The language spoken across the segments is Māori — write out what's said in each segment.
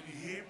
him.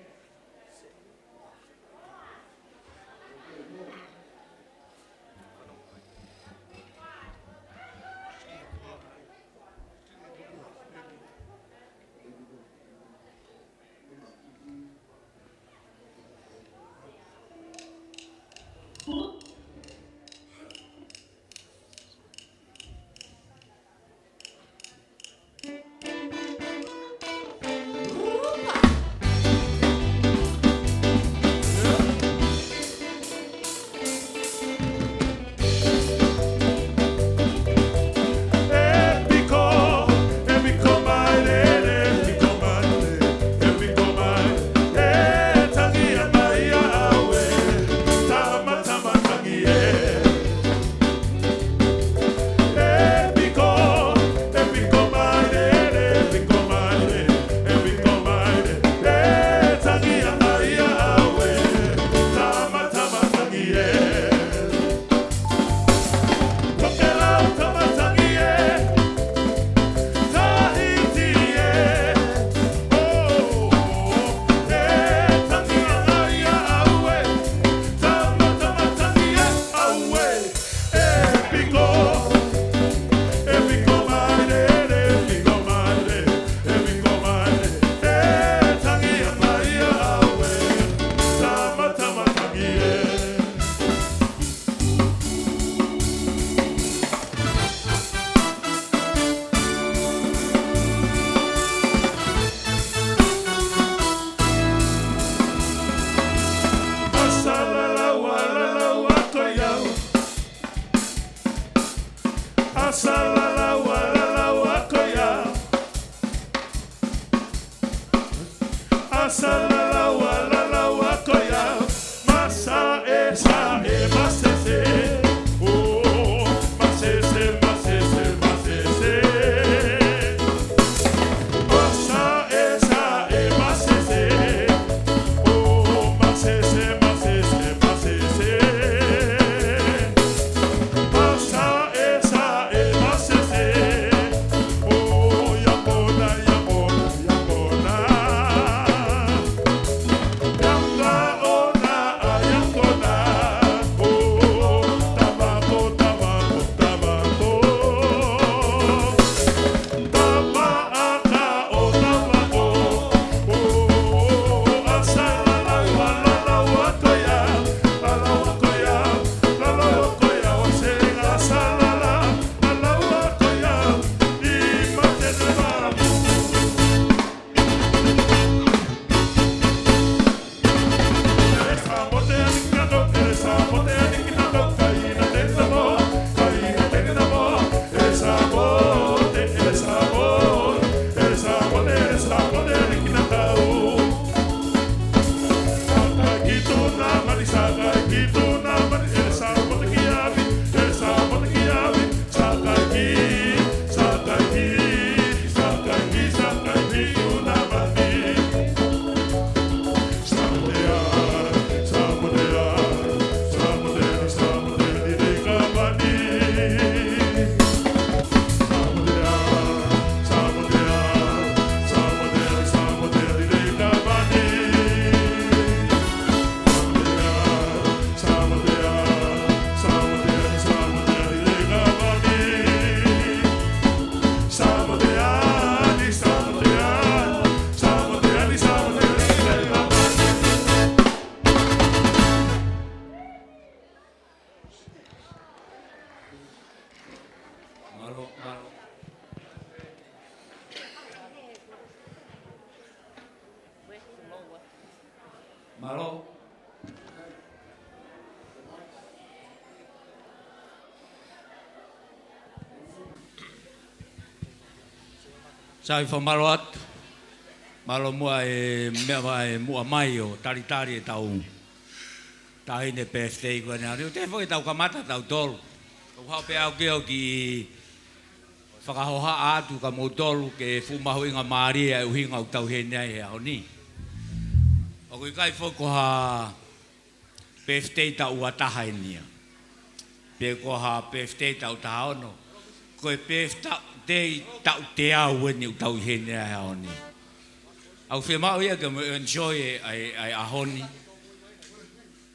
Malo. Sai fa malo atu. Malo mua e mea e mua mai o taritari e tau. Tahi ne birthday kua nea. Rio te fwoi tau kamata tau tolu. Kau hao pe au keo ki whakahoha atu ka mo tolu ke fumahu inga Maria e uhinga u tau henea e hao ni. O kui kai fwoi koha birthday tau uataha e nia. Pe koha birthday tau taha ono. Koe birthday tau te au eni u tau henea e hao ni. Au whi mau ia ke mo enjoy ai ahoni.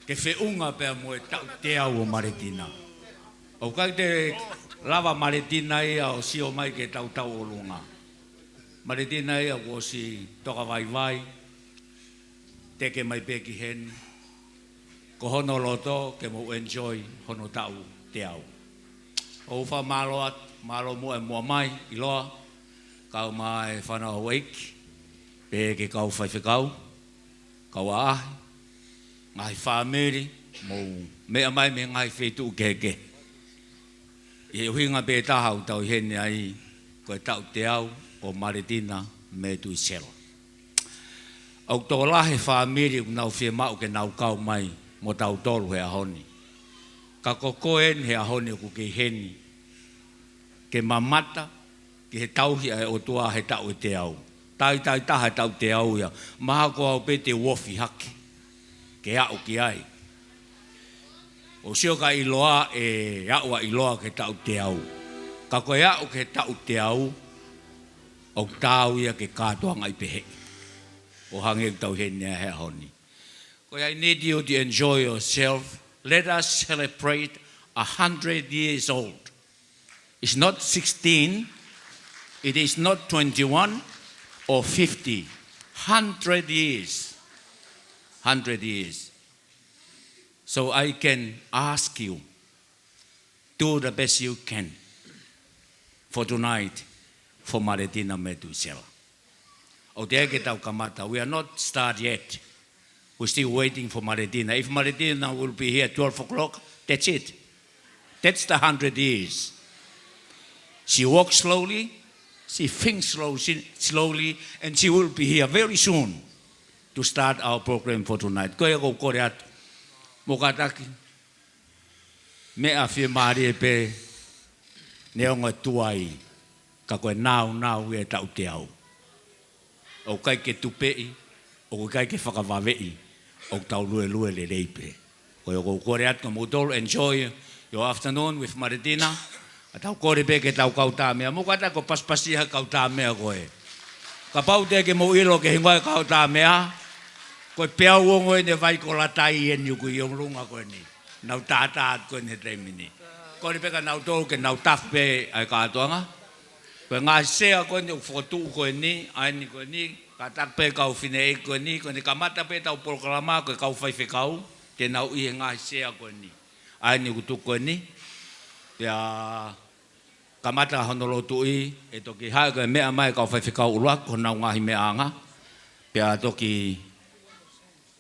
Ke whi unga pia mo e tau te au o Maletina. O kai te lava Maletina ia o si o mai ke tau o lunga. Maletina ia ko si toka vai, teke mai peki hen. Ko hono loto ke mo enjoy hono tau te au. O wha malo mo e Moimoi i loa. Kau mai whanau wake. Pe ke kau whaiwhikau, kau ahi, ngai whamiri, mo mea mai me ngai whetu keke. I huinga pe tahau tau hene ai, koe tau te au o Maletina Metuisela. Au tō lahe whamiri nau whia mau ke nau kau mai mo tau tolu he ahoni. Ka kokoen he ahoni ku ke heni, ke mamata, ke he tauhi ai o tua he tau te au. Tai taha tau te au ia. Maha ko au pe te wofi hake. Ke au ki ai. O sio ka iloa e aua iloa ke tau te au. Ka koe au ke tau te au. O tau ia ke katoa ngai pehe. O hange tau hene he honi. Koe I need you to enjoy yourself. Let us celebrate 100 years old. It's not 16. It is not 21. Or 50, 100 years, 100 years. So I can ask you, do the best you can for tonight, for Maletina Metuisela. O te eke tau kamata, we are not started yet. We're still waiting for Maletina. If Maletina will be here at 12 o'clock, that's it. That's the 100 years. She walks slowly. She thinks slowly, and she will be here very soon to start our program for tonight. Koe ko kore atu. Mokataki. Mea whia maari e pe neonga tuai. Ka koe nau e tau te au. O kai ke tupei, o kai ke whakawawei, o tau lue le reipe. Koe ko kore atu mo tolu enjoy your afternoon with Maletina. Atau kore pe ke tau kauta mea. Mokata ko paspasiha kauta mea koe. Ka pau te ke mo ilo ke hingoe kauta mea. Koe pea uongo e ne vai ko latai en yuku i omrunga koe ni. Nau tātaat koe ne teimini. Kore pe ka nau tolu ke nau tafpe ai kātoanga. Koe ngā sea koe ni ufotu koe ni. Aini koe ni. Ka takpe kau fine e koe ni. Koe ni kamata pe tau proklama koe kau whaife kau. Te nau i ngā sea koe ni. Aini kutu koe ni. Pea kamata honolotu i, e toki hae koe mea mai kau whaiwhikau uruak, ko nau ngahi mea anga. Pea toki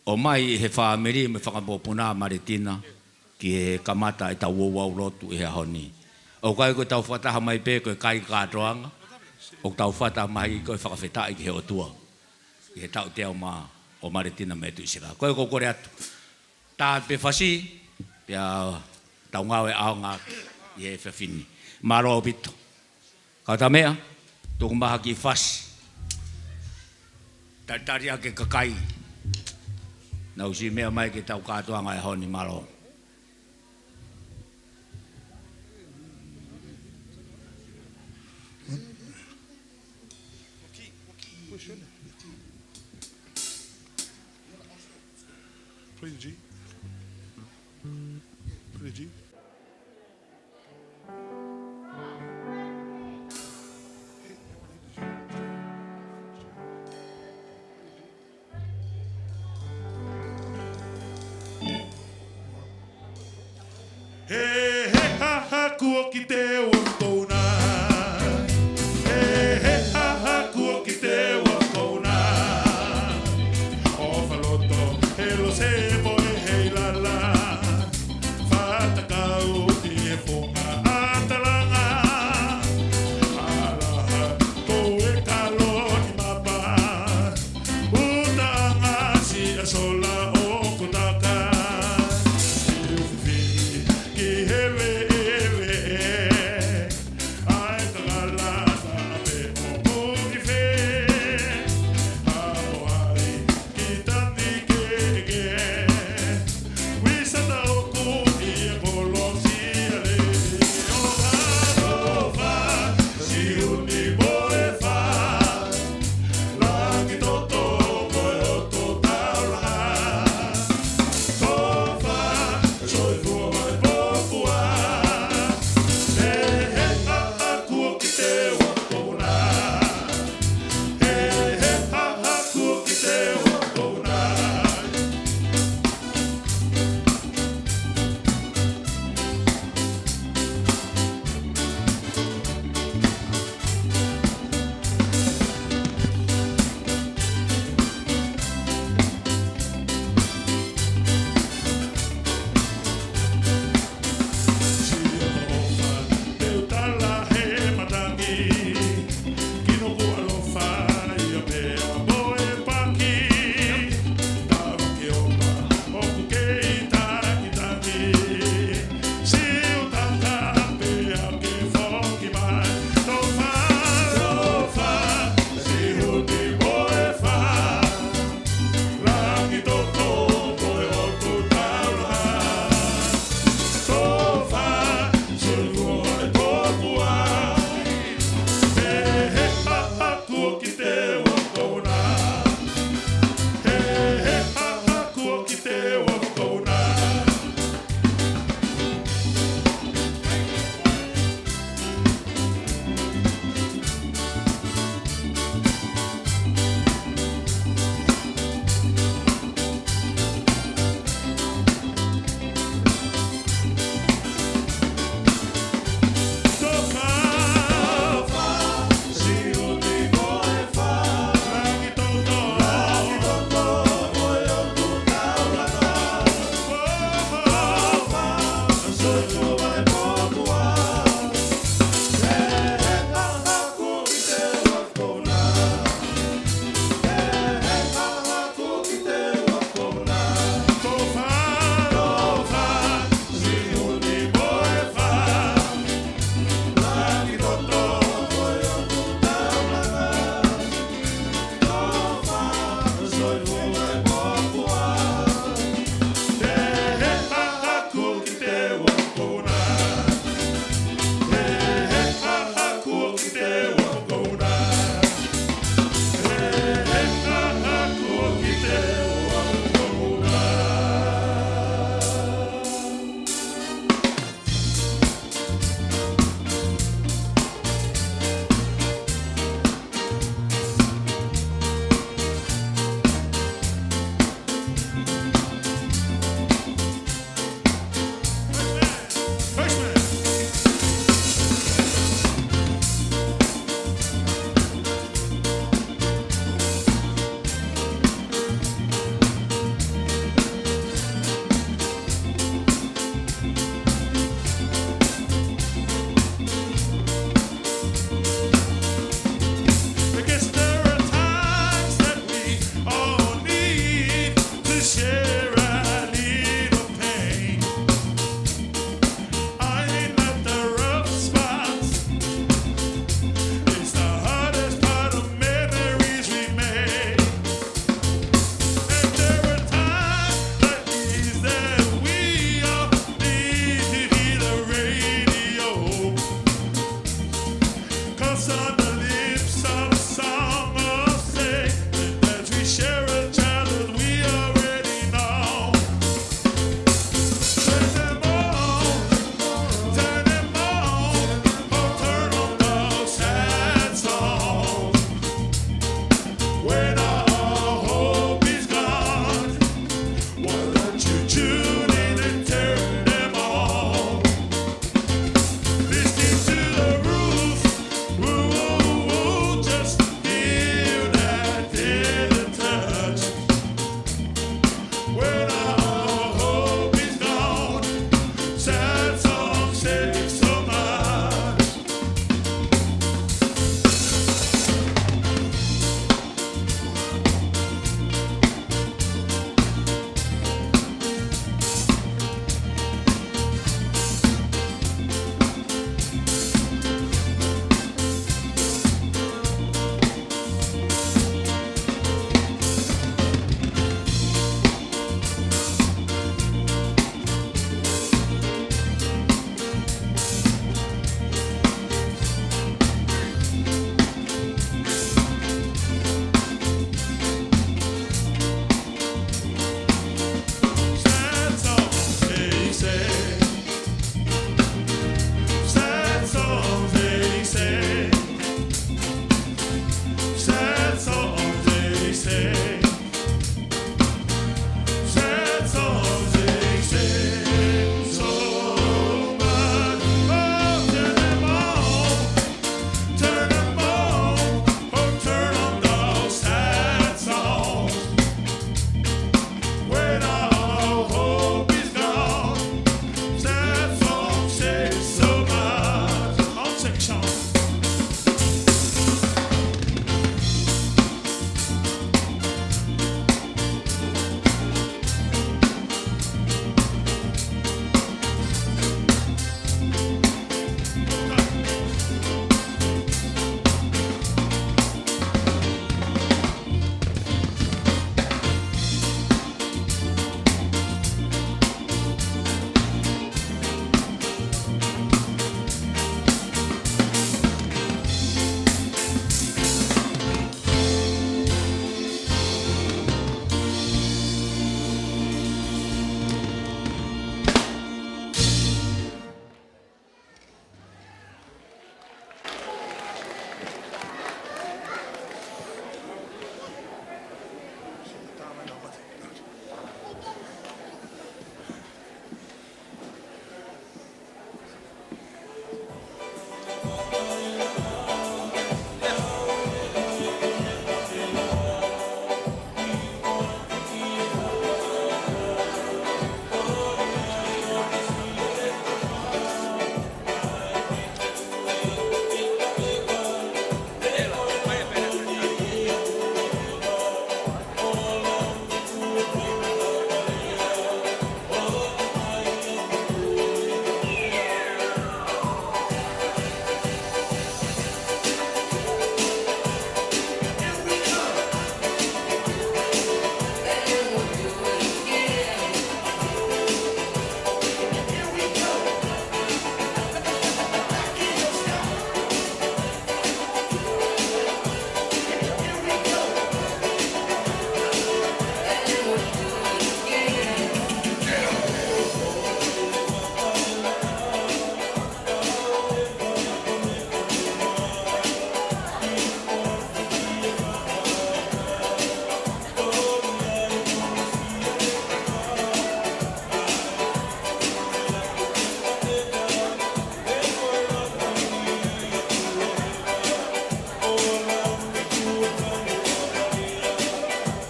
o mai he whaamiri me whakapopuna Maletina ki he kamata e tau wau rotu i he honi. O kai koe tau whataha mai pe koe kai kātoanga, o tau whataha mai koe whakawhetai ki he otua. Ki he tau te au maa o Maletina Metuisela. Koe ko kore atu. Tāat pe whasi, pea tau ngawe ao ngāki. Ie whawhini. Maro o pito. Kau ta mea, tuku maha ki whasi. Tari ake kakai. Nau si mea mai ke tau kātoanga e honi maro. Play the G. Play the G. He ha ha kua ki te wakona. He ha ha kua ki te wakona. O whaloto he lo se moe hei lala. Whatakau ti e whonga atalanga. Alaha koe kalo ni mapa. Utaanga si a sola o kotaka. Ki hele ele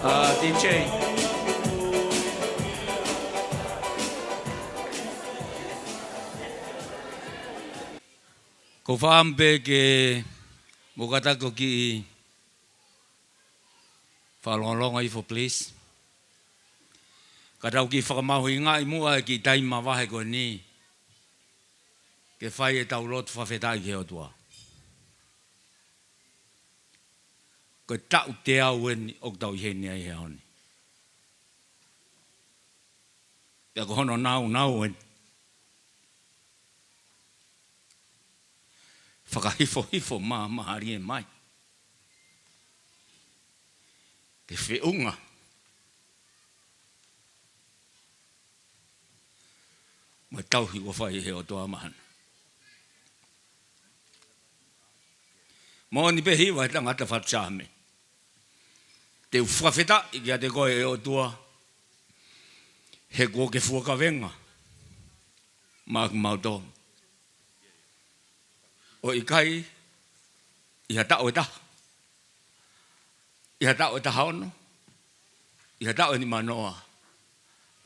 DJ. Ko whaampe ke mokatako ki whalongalonga ifo please. Katau ki whakamahui ngā i mua ki taima wahe koe ni. Ke whai e tau lotu whawhetai ke o tua. Ko tau te au eni o tau heni ai he honi. Pea ko hono nau eni. Whakahifo mahari e mai. Ke whiunga. Mai tauhi ko whai he o toa mahana. Mōni pe hiwa he tangata whatsame. Te uwhawheta i kia te koe e o tua. He kua ke fuakawenga. Mak mauto. O i kai, i hatao e taha. I hatao e taha ono. I hatao e ni manoa.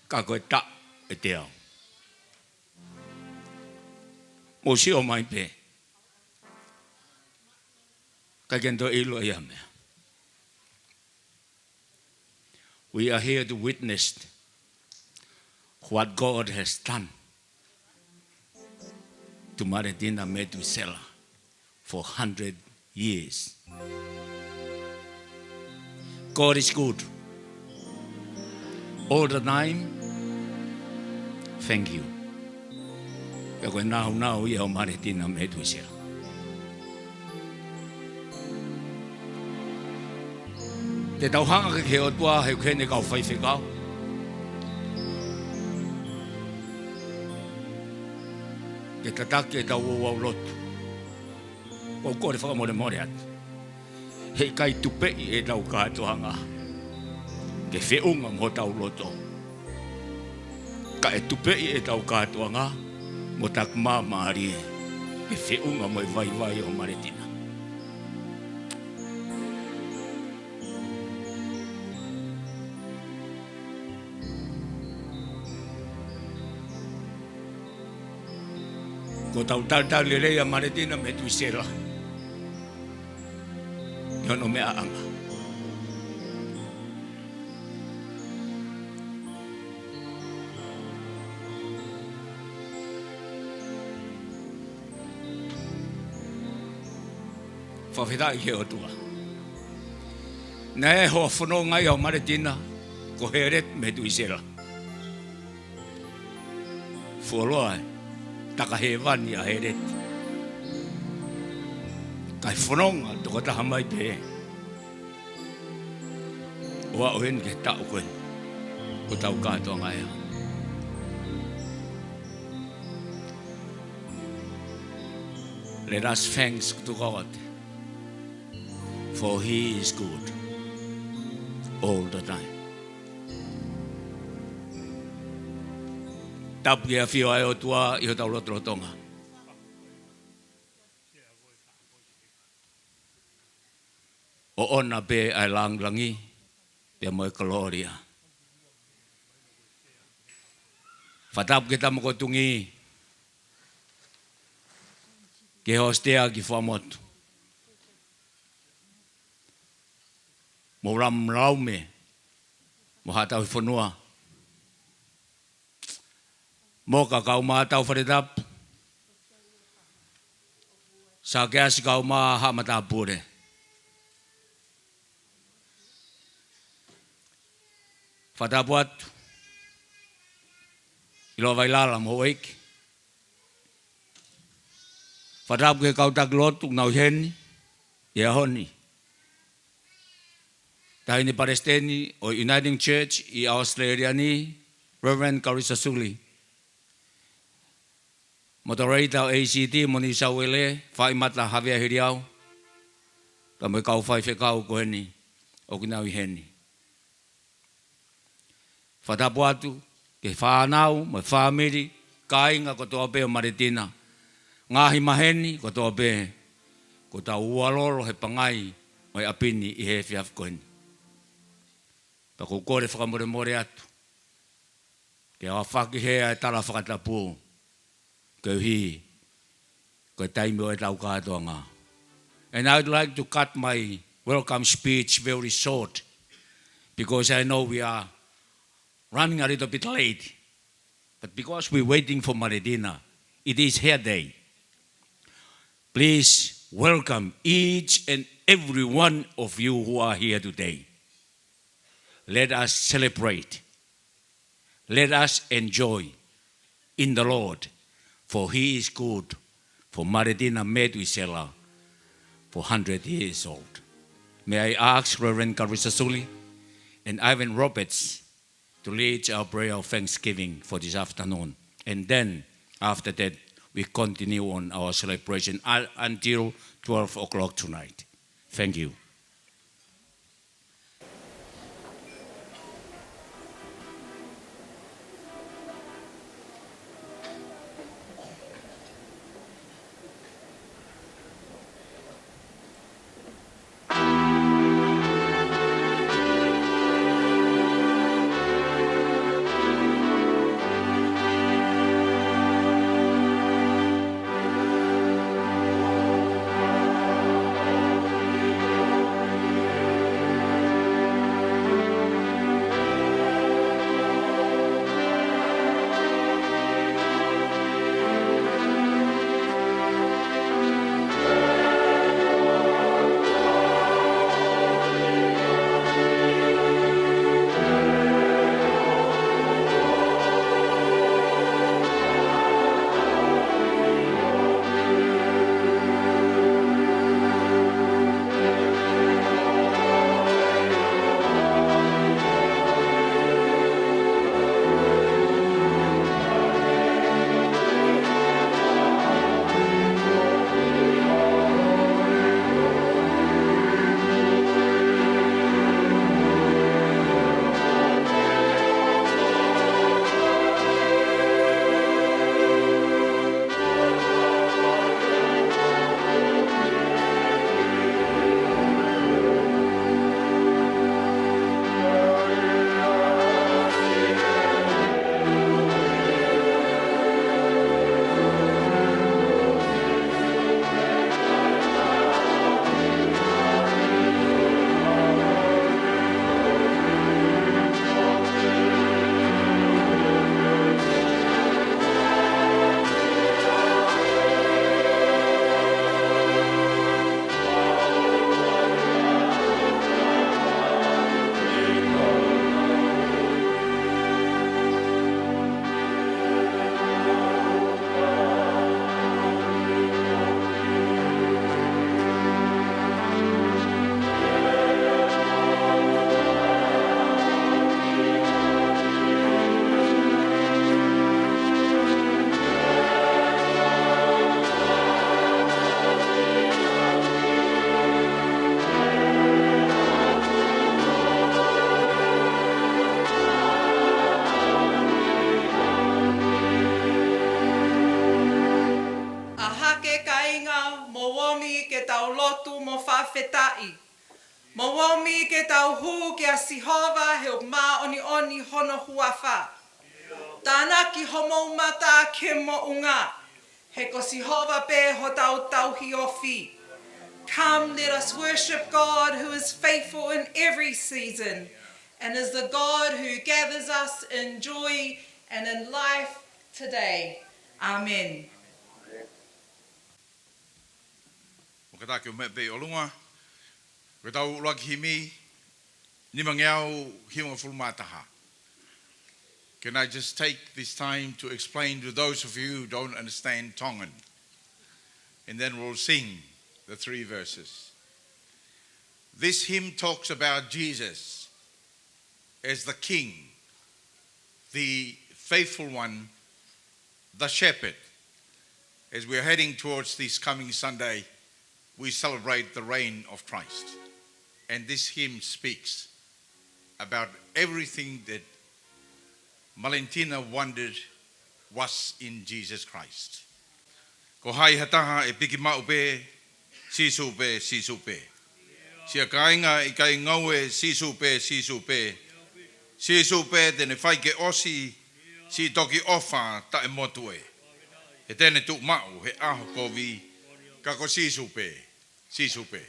Ka koe ta e te au. Mo si o mai pe. Ka kento ilo ia mea. We are here to witness what God has done to Maletina Metuisela for 100 years. God is good. All the time, thank you. Ka koe nau ia o Maletina Metuisela. Te tauhanga ke o tua he kene kau whaiwhekau. Ke tatake e tau au lotu. O kore whakamore atu. He kai tupei e tau kātuhanga. Ke whiunga mo tau loto. Ka e tupei e tau kātuhanga. Mo tak māmaari e. Ke whiunga mo i vai o Maletina. Ko tau tau le rea Maletina Metuisela. Yono mea anga. Whawhetai ke o tua. Nē hoa whanau ngai au Maletina ko heret Metuisela. Fuoloa taka he wani a heret. Kai whanonga toko taha mai pe. Oa o hen ke tau koen. Ko tau kātua ngai a. Let us thanks to God. For He is good. All the time. Tapu ke a whio ai o tua i ho tau lotonga. O ona pe ai langlangi, pe moe kaloria. Whatapu ke tamu kotungi, ke hostea ki whamotu. Mo ram raume, mo hatau i whanua. Mo ka kau maa tau wharetap. Sa ke asi kau maa hamata pure. Whatapu atu. Ilo vai lala mo weiki. Whatapu ke kau tak lotu ngau heni. Ia honi. Tahini Palestini o Uniting Church i Australia ni Reverend Carissa Suli. Moderator ACT moni sauele fai mata havia hiriau. Ka mo kau fai whekau ko heni o kinau i heni. Whatapu atu ke whanau mo whamiri kainga ko toa pe o Maletina. Ngahi maheni ko toa pe ko tau ualolo he pangai o apini i he fiaf ko heni. Pa ko kore whakamore more atu. Ke awa whakihea e tala whakatapu. Ke hi. Ko taimi o e tau katoa ngā. And I'd like to cut my welcome speech very short. Because I know we are running a little bit late. But because we're waiting for Maletina, it is her day. Please welcome each and every one of you who are here today. Let us celebrate. Let us enjoy in the Lord, for He is good, for Maletina Metuisela, for 100 years old. May I ask Reverend Carissa Suli and Ivan Roberts to lead our prayer of thanksgiving for this afternoon. And then, after that, we continue on our celebration until 12 o'clock tonight. Thank you. Moimoi ke tau hu ke a Sihova he o mā oni oni hono huawha. Tāna ki homo mata ke mo unga. He ko Sihova pe ho tau tauhi ofi. Come, let us worship God who is faithful in every season and is the God who gathers us in joy and in life today. Amen. O ka tāke o me pe o lunga, ko tau uruaki himi, ni mangeau hiunga fulmataha. Can I just take this time to explain to those of you who don't understand Tongan? And then we'll sing the 3 verses. This hymn talks about Jesus as the King, the faithful one, the shepherd. As we're heading towards this coming Sunday, we celebrate the reign of Christ. And this hymn speaks about everything that Maletina wondered was in Jesus Christ. Ko hai hataha e piki mau pe, sisu pe, sisu pe. Sia kainga I kai ngau e sisu pe, Si supe tene fai ke osi si toki ofa ta e motu e. E tene tu mau he aho kovi kako si supe. Si supe.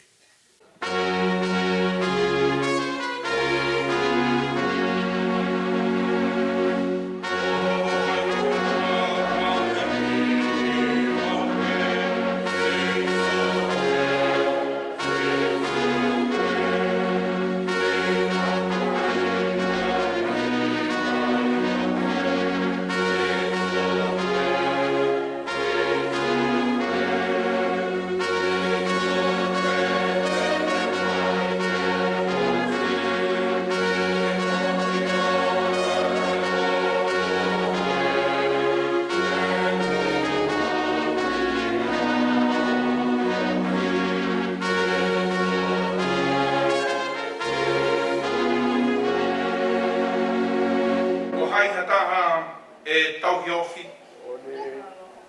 E tau hiofi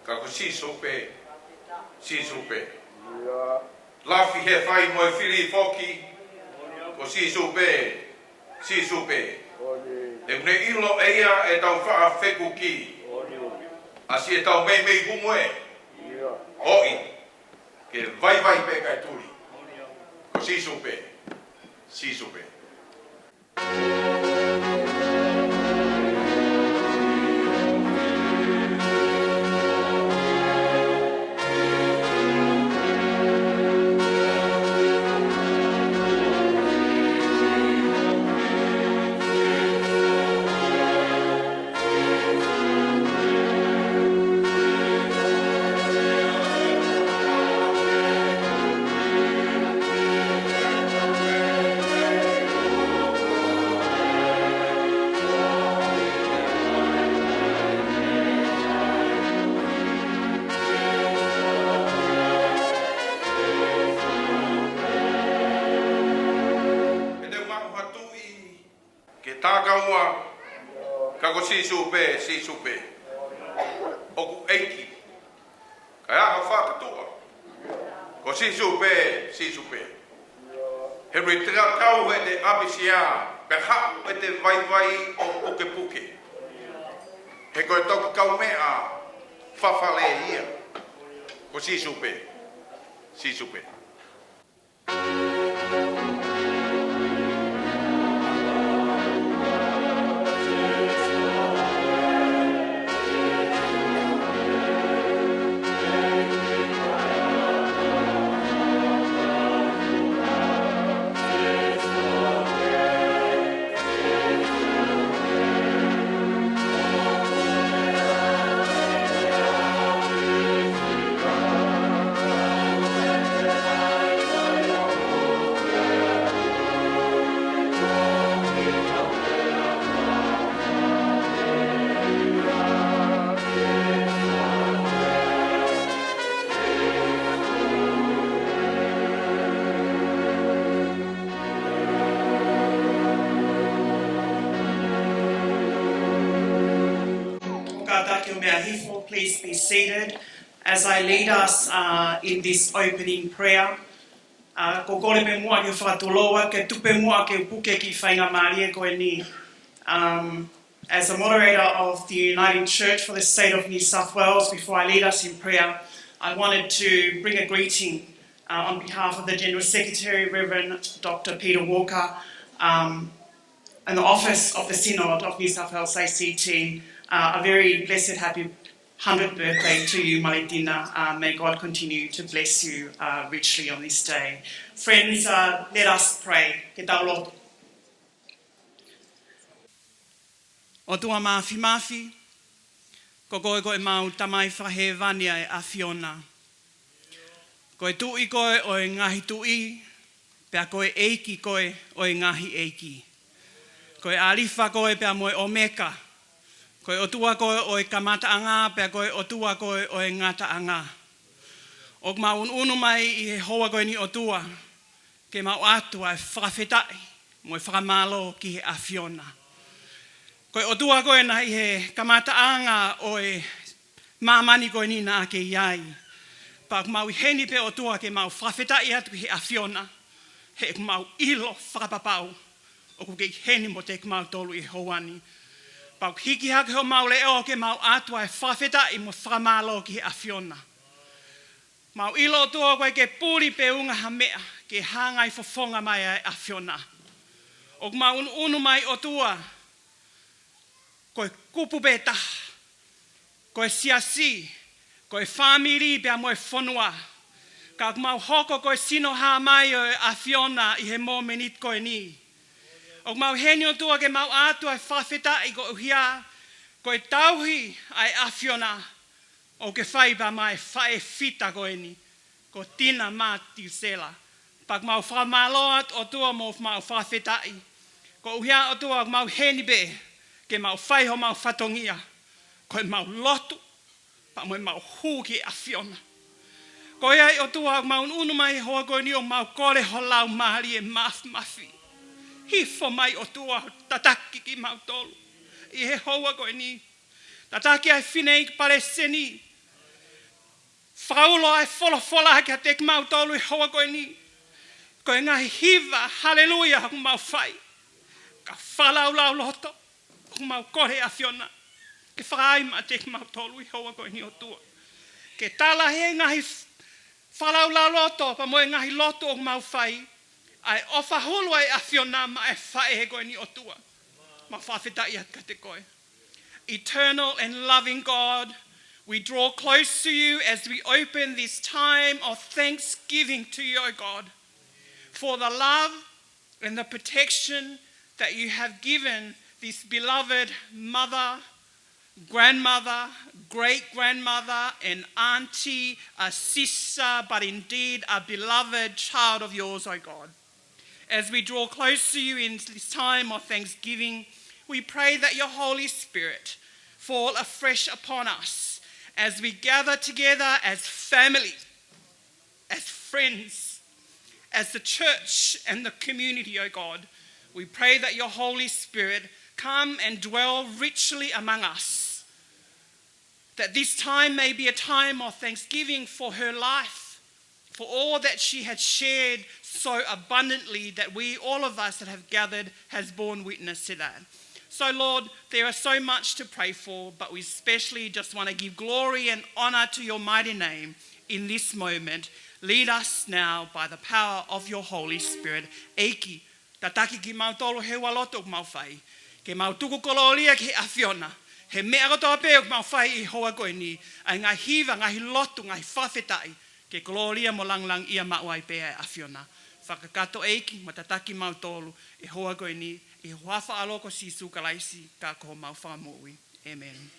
kako si supe lafi he fai mo fili foki ko si supe e ne ilo eia e tau fa feku ki asi e tau mei humoe oi ke vai pe kai turi ko si supe kako si supe oku eiki kaya ha fa tua ko si supe he retra kau he de abisia pe ha he de vai o puke he ko tok kau mea fa fale ia ko si supe Please be seated as I lead us in this opening prayer. Ko kore pe mua ke whakatuloa, ke tupe mua ke puke ki whainga Māria koe ni. As a moderator of the Uniting Church for the state of New South Wales, before I lead us in prayer, I wanted to bring a greeting on behalf of the General Secretary, Reverend Dr. Peter Walker, and the Office of the Synod of New South Wales ACT. A very blessed, happy 100th birthday to you, Maletina. May God continue to bless you richly on this day. Friends, let us pray. Ke tau loto. O tua mafi, ko koe koe mau tamai whahevania e awhiona. Koe tui koe o e ngahi tui, pea koe eiki koe o e ngahi eiki. Koe alifa koe pea moe omeka. Koe otua koe o e kamata anga, pea koe otua koe o e ngata anga. O mau unu mai I he hoa koe ni otua, ke mau atua e whakawhetai, mo e whakamalo ki he awhiona. Koe otua koe na I he kamata anga o e mamani koe ni na ke iai. Pa mau heni pe otua ke mau whakawhetai atu ki he awhiona, he mau ilo whakapapau o ku ke heni mo te mau tolu I hoani. Pau hiki hake ho mau leo ke mau atua e whawheta I mo whamalo ki he awhiona. Mau ilo tua koe ke puri pe unga ha mea ke hangai fofonga mai e awhiona. O mau unu mai o tua koe kupu pe taha, koe siasi, koe whamiri pe a moe whanua. Ka mau hoko koe sino ha mai o a Fiona I he mō menit koe ni. O mau heni o tua ke mau atu ai whawheta I ko uhia, koe tauhi ai a Fiona o ke whaiba mai whae fita koe ni, ko tina Metuisela. Pak mau whamaloat o tua mo mau whawheta I. Ko uhia o tua mau heni be, ke mau whai ho mau whatongia, koe mau lotu, pa mo mau hu ki a Fiona. Ko ia o tua mau unu mai hoa koe ni o mau kore ho lau mahari e mafi. Hifo mai o tua tataki ki mau tolu. I he hoa koe ni. Tataki ai whinei ki pare seni. Whaulo ai fola ki a tek mau tolu I hoa koe ni. Koe ngahi hiva, haleluia, haku mau whai. Ka whalau lau loto, haku mau kore a Fiona. Ke whaai ma tek mau tolu I hoa koe ni o tua. Ke tala he ngahi whalau lau loto, pa moe ngahi loto o mau whai, ai ofa hulu ai a Fiona ma e whae he koe ni o tua. Ma whawheta I atka te koe. Eternal and loving God, we draw close to you as we open this time of thanksgiving to you, O God, for the love and the protection that you have given this beloved mother, grandmother, great-grandmother, and auntie, a sister, but indeed a beloved child of yours, O God. As we draw close to you in this time of thanksgiving, we pray that your Holy Spirit fall afresh upon us as we gather together as family, as friends, as the church and the community, O God. We pray that your Holy Spirit come and dwell richly among us, that this time may be a time of thanksgiving for her life, for all that she had shared so abundantly that we, all of us that have gathered, has borne witness to that. So Lord, there is so much to pray for, but we especially just want to give glory and honor to your mighty name in this moment. Lead us now by the power of your Holy Spirit. Eiki, tataki ki mau tolo he waloto mau whai, ke mau tuku kololia ki a Fiona, he mea koto apeo ki mau whai I hoa koe ni, ai ngai hiva, ngai lotu, ngai whawhetai, ke kololia mo lang ia mauai pea a Fiona. Whakakato eiki, matataki mau tolu, e hoa koe ni, e huafa aloko si sukalaisi, ka koho mau whamui. Amen.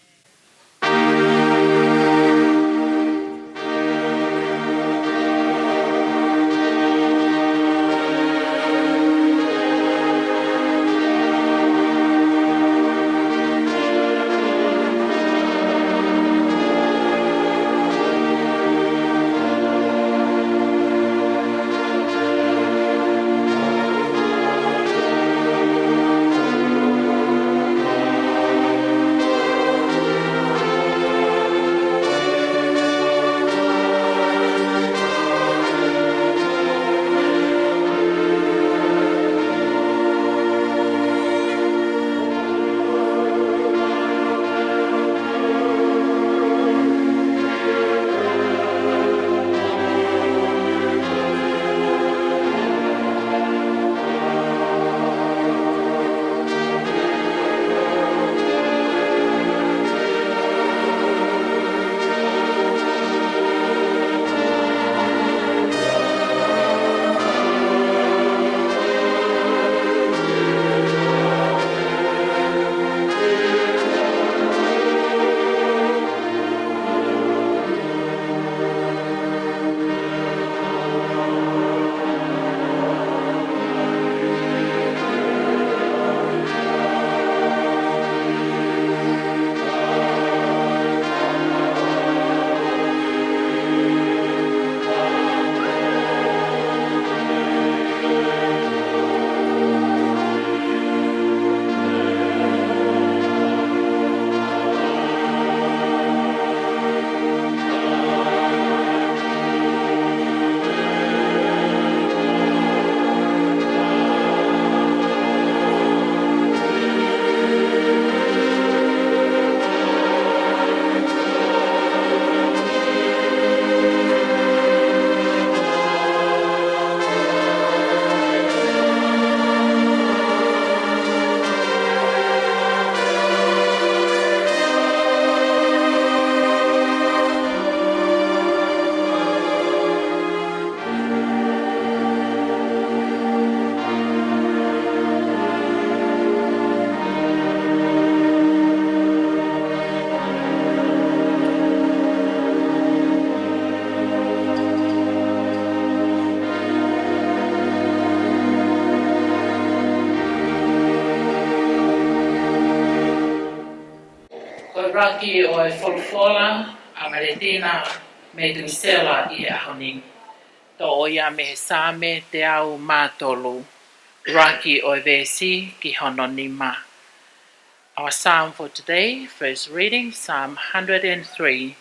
Raki o e wholfola a Maletina Metuisela I ahoni. To o ia me he same te au mātolu. Raki o e vesi ki hononima. Our psalm for today, first reading, Psalm 103.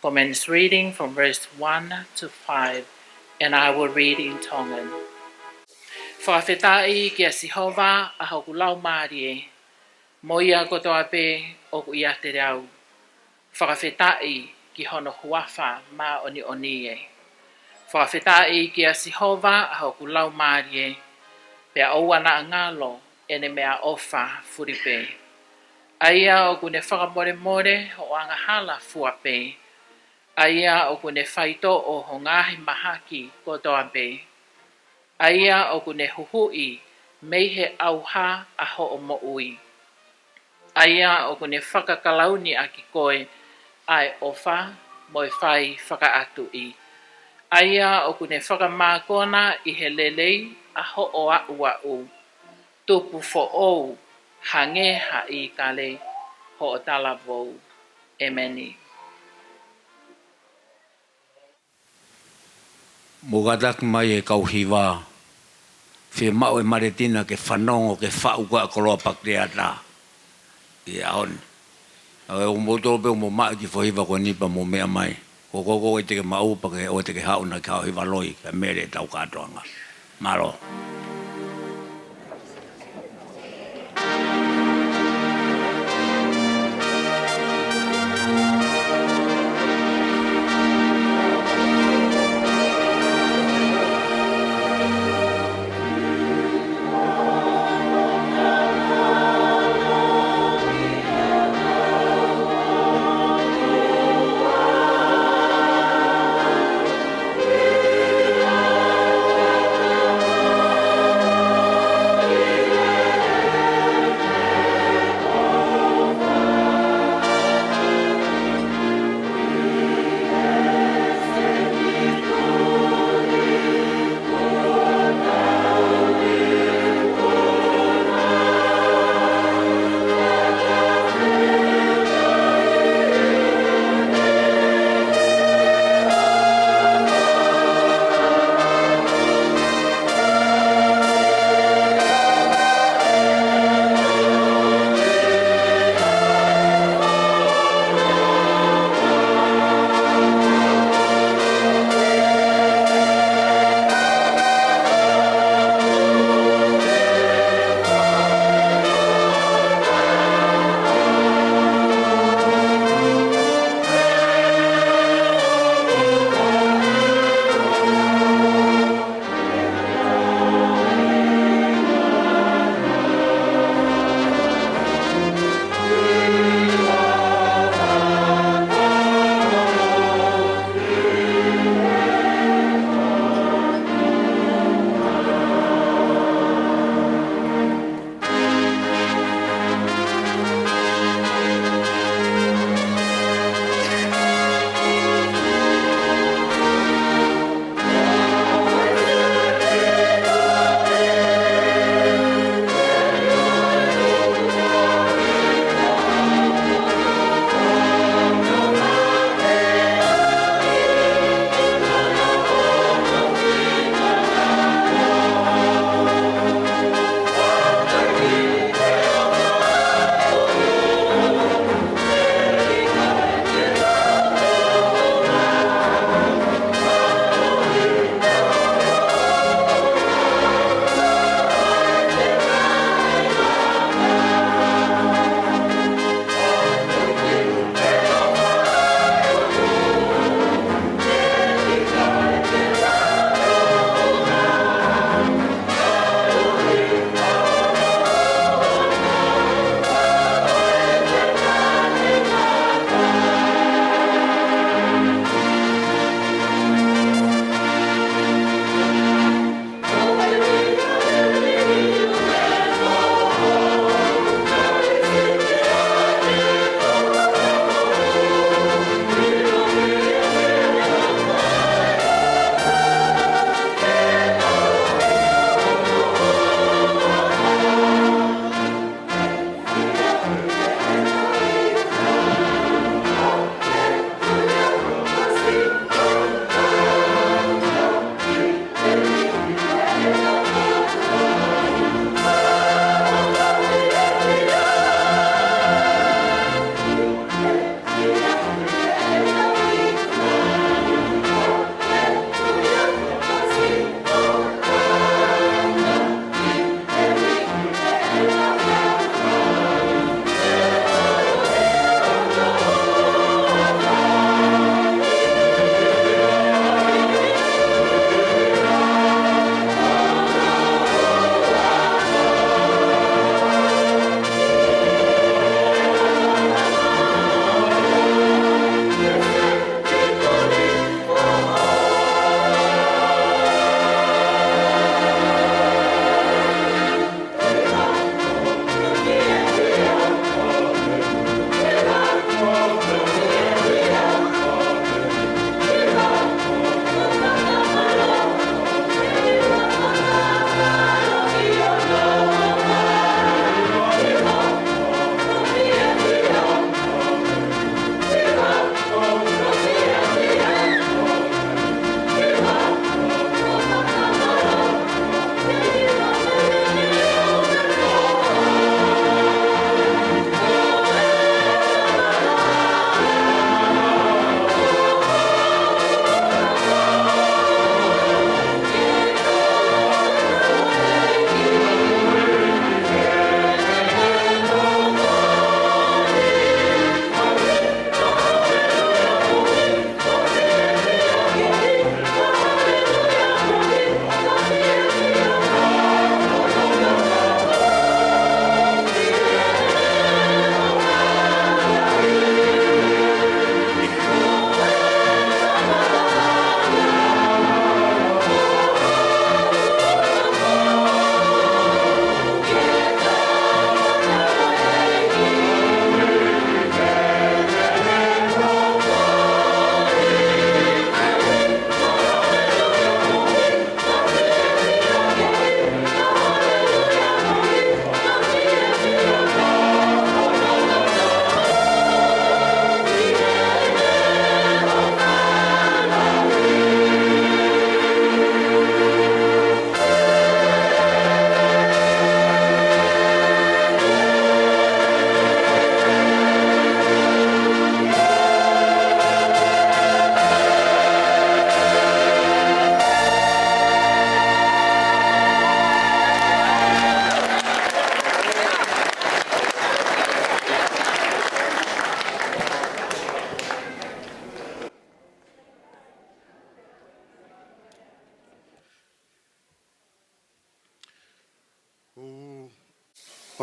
Commence reading from verse 1 to 5. And I will read in Tongan. Whawhetai ki a Sihova a hoku lau maarie. Moia kotoa pe o ku ia te rau. Whakawhetai ki hono huafa ma oni oni e. Whakawhetai ki a Sihova a hoku lau maarie. Pea auana ngalo ene mea ofa furipe. Aia o kune whakamore more o anga hala fuape. Aia o kune whaito o hongahi mahaki kotoa pe. Aia o kune huhui meihe auha a ho o mo ui. Aia o kune whakakalauni a ki koe ai ofa moi whai whakaatu I. Aia o kune whakamākona I he lelei a ho o ua u. Tupu fo ou hange ha I kale ho o tala vou. Emeni. Mugadak mai e kauhiwa. Fe mau e Maletina ke whanongo ke whauka a koloa pakreata. I aon. Awe o moto pe o mo mai ki whahiwa ko nipa mo mea mai. Ko koko e teke mau pa ke o teke hauna ka hiwa loi ka mere tau katoanga. Malo. Amen.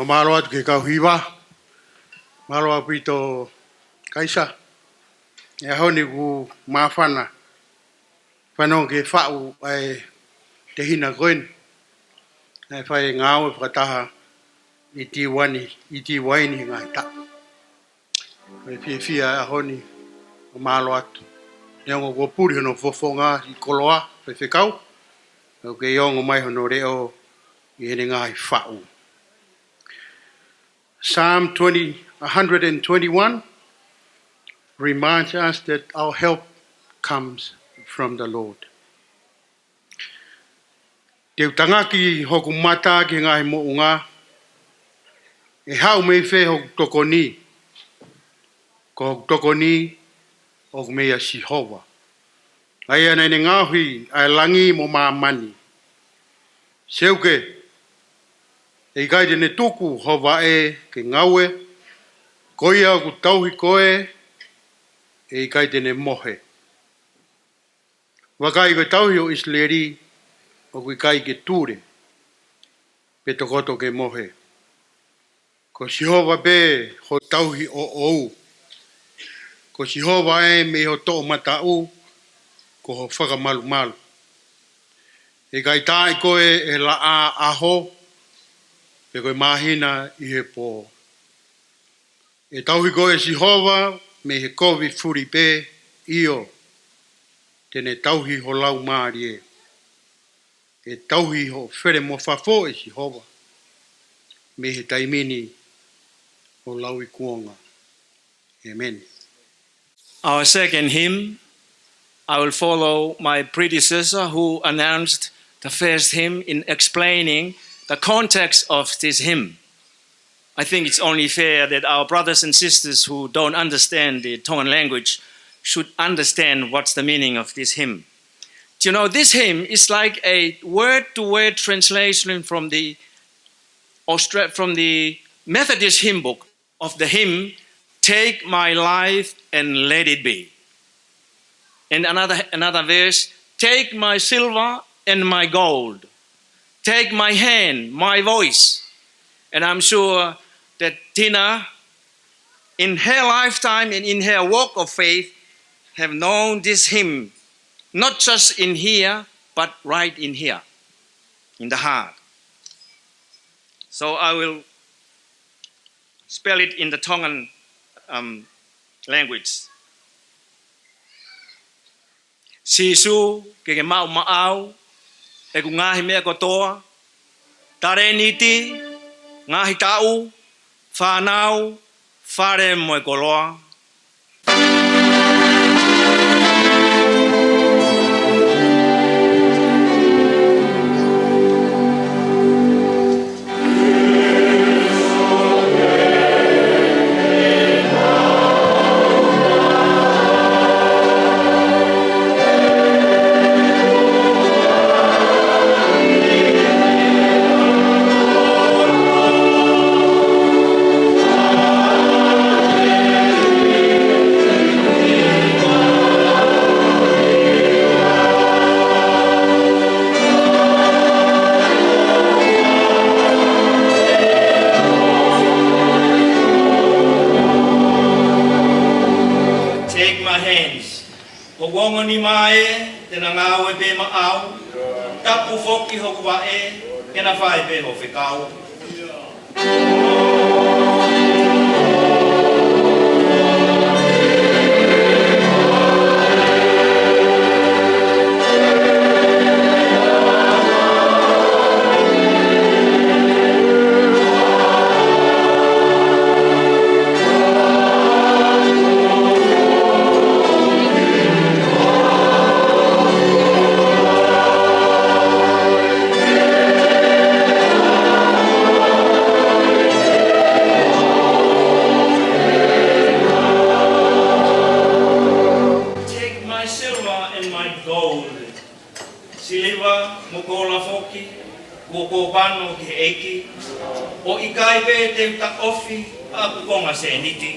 O malo atu ke kauhiwa. Malo apito kaisa. E honi ku mawhana. Whanau ke whau ai te hina koen. Ai whai ngāo e whakataha i ti waini ngai ta. Ai fia a honi o malo atu. Neongo ko puri hono fofonga i koloa whai whekau. O ke iongo mai hono reo i hene ngai whau. Psalm 121 reminds us that our help comes from the Lord. Te utangaki hoku mata ki ngai mo unga, e hau mei whe hoku tokoni, ko hoku tokoni hoku mea Sihova. Ai ana ne ngahui ai langi mo maamani. Seuke, e gaide ne tuku hova e ke ngaue, koia ku tauhi koe, e gaide ne mohe. Wakai ke tauhi o Isleri, o kui kai ke ture, pe tokoto ke mohe. Ko Sihova be ho tauhi o ou. Ko Sihova e me ho to matau, ko ho whakamalu malu. E kai tae koe e la a aho, pe koe mahina i he pō. E tauhi koe Sihova me he kovi furi pe io, tene tauhi ho lau maari e. E tauhi ho where mo whafo e Sihova, me he taimini ho lau I kuonga. Amen. Our second hymn, I will follow my predecessor who announced the first hymn in explaining the context of this hymn. I think it's only fair that our brothers and sisters who don't understand the Tongan language should understand what's the meaning of this hymn. You know, this hymn is like a word-to-word translation from the Methodist hymn book of the hymn, Take My Life and Let It Be. And another verse, take my silver and my gold. Take my hand, my voice. And I'm sure that Tina, in her lifetime and in her walk of faith, have known this hymn, not just in here, but right in here, in the heart. So I will spell it in the Tongan language. Sisu ke mau maau e ku ngahi mea kotoa tare niti ngahi tau whanau whare moe koloa. Ni mai te na ngau e pe ma au tapu foki hoku wa e na fai pe ho whekau. O I kai pe te uta ofi a kukonga se niti.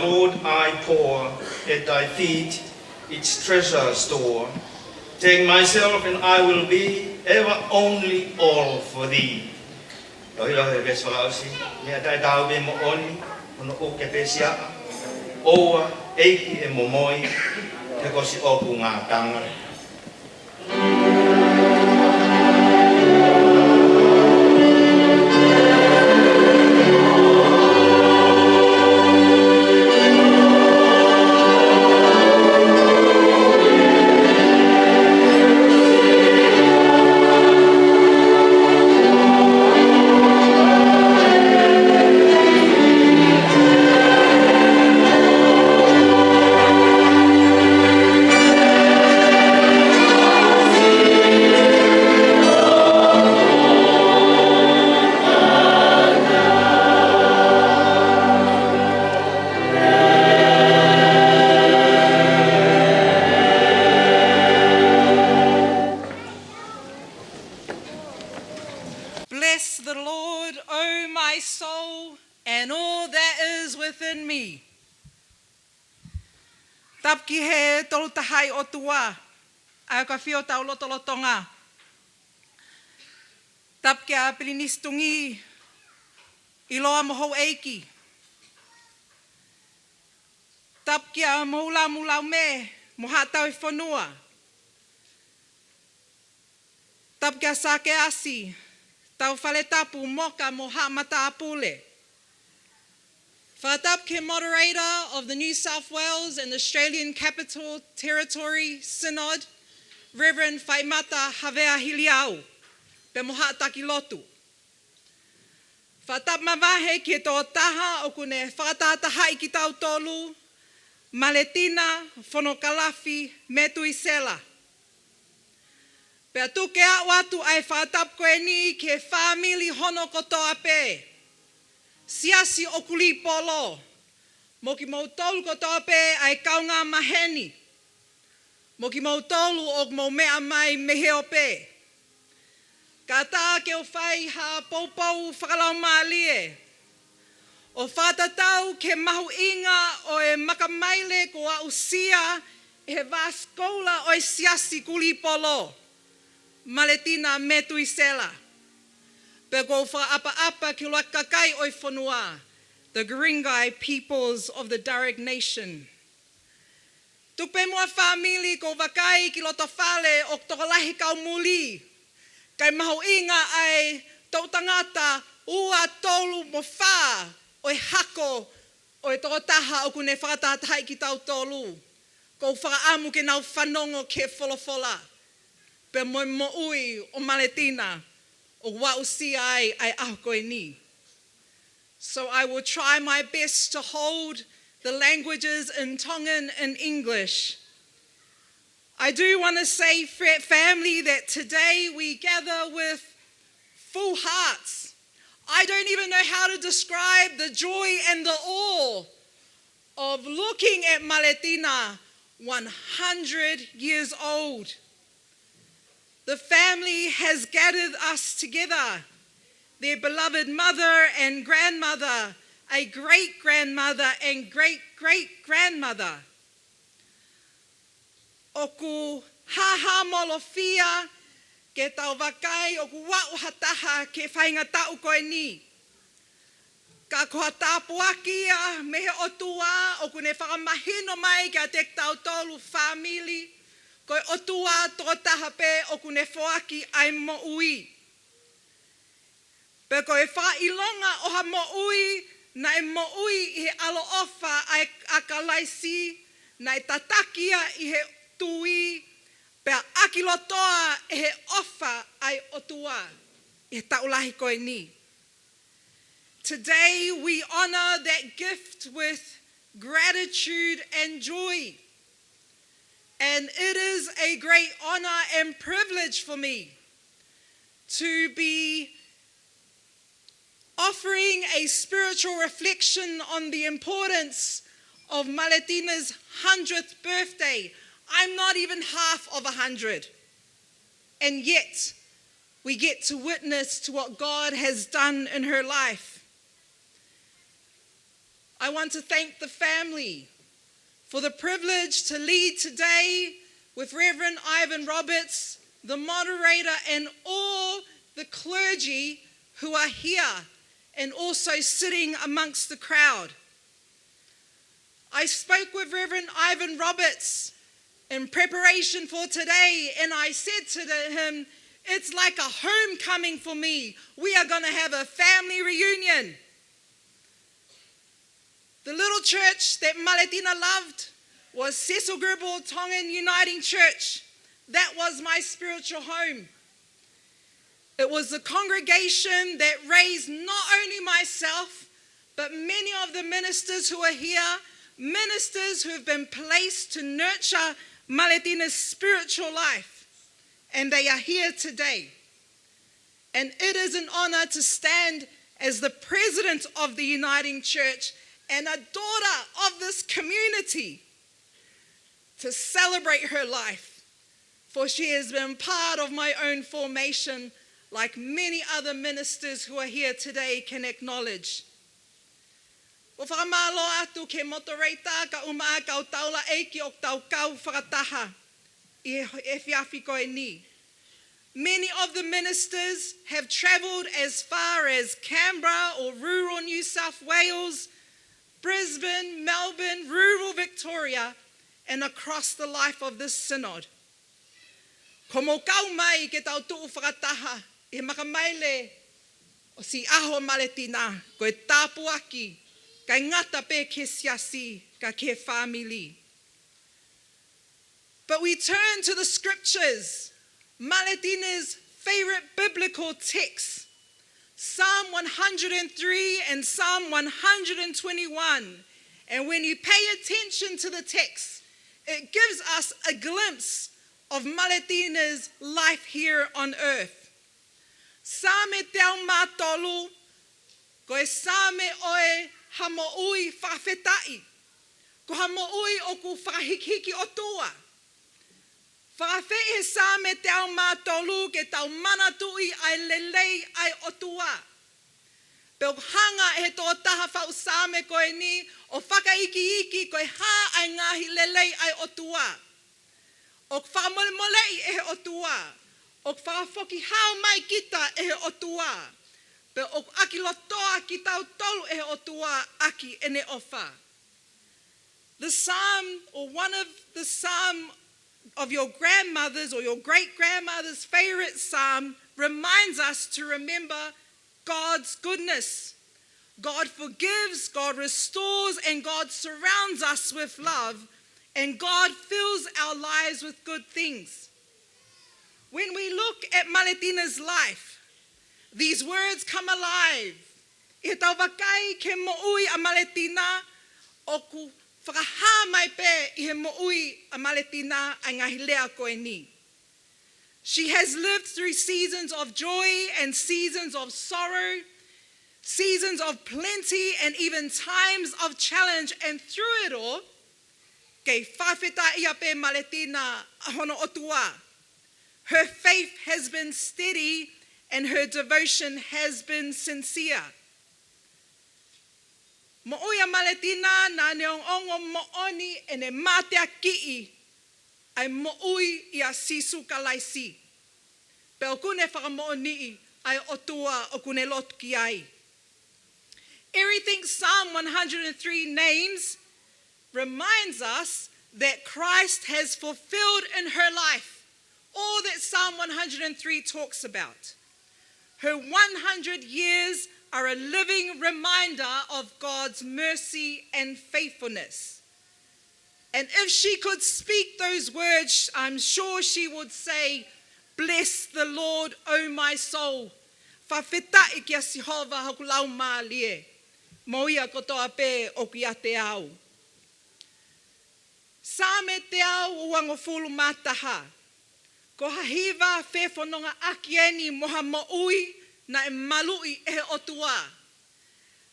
Lord, I pour at thy feet its treasure store. Take myself and I will be ever only all for thee. Oi oi ves falausi, mea tai tau be mo oni, ono o ke pesia. Oa eiki e Moimoi, te kosi opu ngā tangare. Bless the Lord, O my soul, and all that is within me. Tapki he tolu tahai o tua, ai ka whio tau lotolotonga. Tapki a pilinistungi, I loa moho eiki. Tapki a moula mulau me, moha tau I whanua. Tapki a sake asi, tau whale tapu moka moha mata apule. Whatapke moderator of the New South Wales and Australian Capital Territory Synod, Reverend Whaimata Havea Hiliau, pe moha taki lotu. Whatap mawahe ki tō taha o kune whakatataha I ki tau tolu, Maletina Fonokalafi Metuisela. Pea tuke a watu ai whatap koe ni ke whamili hono kotoa pe. Siasi o kuli polo. Moki mautolu kotoa pe ai kaunga maheni. Moki mautolu o mo mea mai meheo pe. Ka tā ke o whai ha poupou whakalau maalie. O whatatau ke mahu inga o e makamaile ko a usia e he vaskola o e siasi kuli polo. Maletina Metuisela. Pe ko whaapa ki loa kakai o I whanua, the Geringai peoples of the Darug Nation. Tupe mua whamili ko wakai ki loto whale o tokalahi kau muli. Kai maho inga ai tau tangata ua tolu mo wha o e hako o e tokotaha o kune whakatahai ki tau tolu. Ko whakaamu ke nau whanongo ke wholofola. Pe Moimoi o Maletina o wa usi ai aho koe ni. So I will try my best to hold the languages in Tongan and English. I do want to say, family, that today we gather with full hearts. I don't even know how to describe the joy and the awe of looking at Maletina, 100 years old. The family has gathered us together, their beloved mother and grandmother, a great-grandmother and great-great-grandmother. Oku haha molofia ke tau wakai oku wau hataha ke whainga tau koe ni. Ka koha tāpuakia mehe otua oku ne whakamahino mai kia te tau tolu whamili. Koe otua tokotaha pe oku ne whoaki ai mo ui. Pe koe whailonga oha mo ui, na e mo ui I he alo ofa ai akalaisi, na e tatakia I he tui, pe akilotoa e he ofa ai otua, I he taulahi koe ni. Today we honor that gift with gratitude and joy. And it is a great honor and privilege for me to be offering a spiritual reflection on the importance of Maletina's 100th birthday. I'm not even half of 100. And yet, we get to witness to what God has done in her life. I want to thank the family for the privilege to lead today with Reverend Ivan Roberts, the moderator, and all the clergy who are here and also sitting amongst the crowd. I spoke with Reverend Ivan Roberts in preparation for today, and I said to him, it's like a homecoming for me. We are going to have a family reunion. The little church that Maletina loved was Cecil Gribble Tongan Uniting Church. That was my spiritual home. It was the congregation that raised not only myself, but many of the ministers who are here, ministers who have been placed to nurture Maletina's spiritual life. And they are here today. And it is an honor to stand as the president of the Uniting Church and a daughter of this community to celebrate her life, for she has been part of my own formation, like many other ministers who are here today can acknowledge. O whakamalo atu ke motoreita ka umaa kau taula eiki o tau kau whakataha e whiawhi koe ni. Many of the ministers have travelled as far as Canberra or rural New South Wales, Brisbane, Melbourne, rural Victoria, and across the life of this synod. Ko mo kau mai ke tau tuu whakataha, e makamaile o si aho Maletina, koe tāpu aki, kai ngata pe ke siasi, ka ke family. But we turn to the scriptures, Maletina's favorite biblical texts, Psalm 103 and Psalm 121. And when you pay attention to the text, it gives us a glimpse of Maletina's life here on earth. Same te au mātolu, koe same oe hamoui whawhetai, ko hamoui o ku whahikiki o tua. Whawhe he same te au mātolu ke tau manatui ai lelei ai o tua. Peo hanga he tō taha whau same koe ni, o whakaiki koe hā ai ngahi lelei ai o tua. O whakamole e he o tua. O whakafoki hao mai kita e he o tua. Pe o aki lotoa ki tau tolu e he o tua aki ene ofa. The psalm, or one of the psalm of your grandmother's or your great-grandmother's favorite psalm, reminds us to remember God's goodness. God forgives, God restores, and God surrounds us with love, and God fills our lives with good things. When we look at Maletina's life, these words come alive. E tau wakai ke mo'ui a Maletina, o ku whakaha mai pe I he mo'ui a Maletina a ngahi lea koe ni. She has lived through seasons of joy and seasons of sorrow, seasons of plenty and even times of challenge, and through it all, kei whawheta ia pe Maletina ahono otua. Her faith has been steady and her devotion has been sincere. Mo'uia Maletina na neong ongo mo'oni e ne matea ki'i ai mo'ui ia sisu kalaisi. Pe o kune whakamo'oni'i ai otua o kune lot ki ai. Everything Psalm 103 names reminds us that Christ has fulfilled in her life all that Psalm 103 talks about. Her 100 years are a living reminder of God's mercy and faithfulness. And if she could speak those words, I'm sure she would say, "Bless the Lord, O my soul. Whawhetai kia Sihova hakulau mālie. Moia kotoa pe o kia te au." Same te au o wangofulu mātaha. Ko hahiva whewhanonga akieni moha mo'ui na e malui e he otua.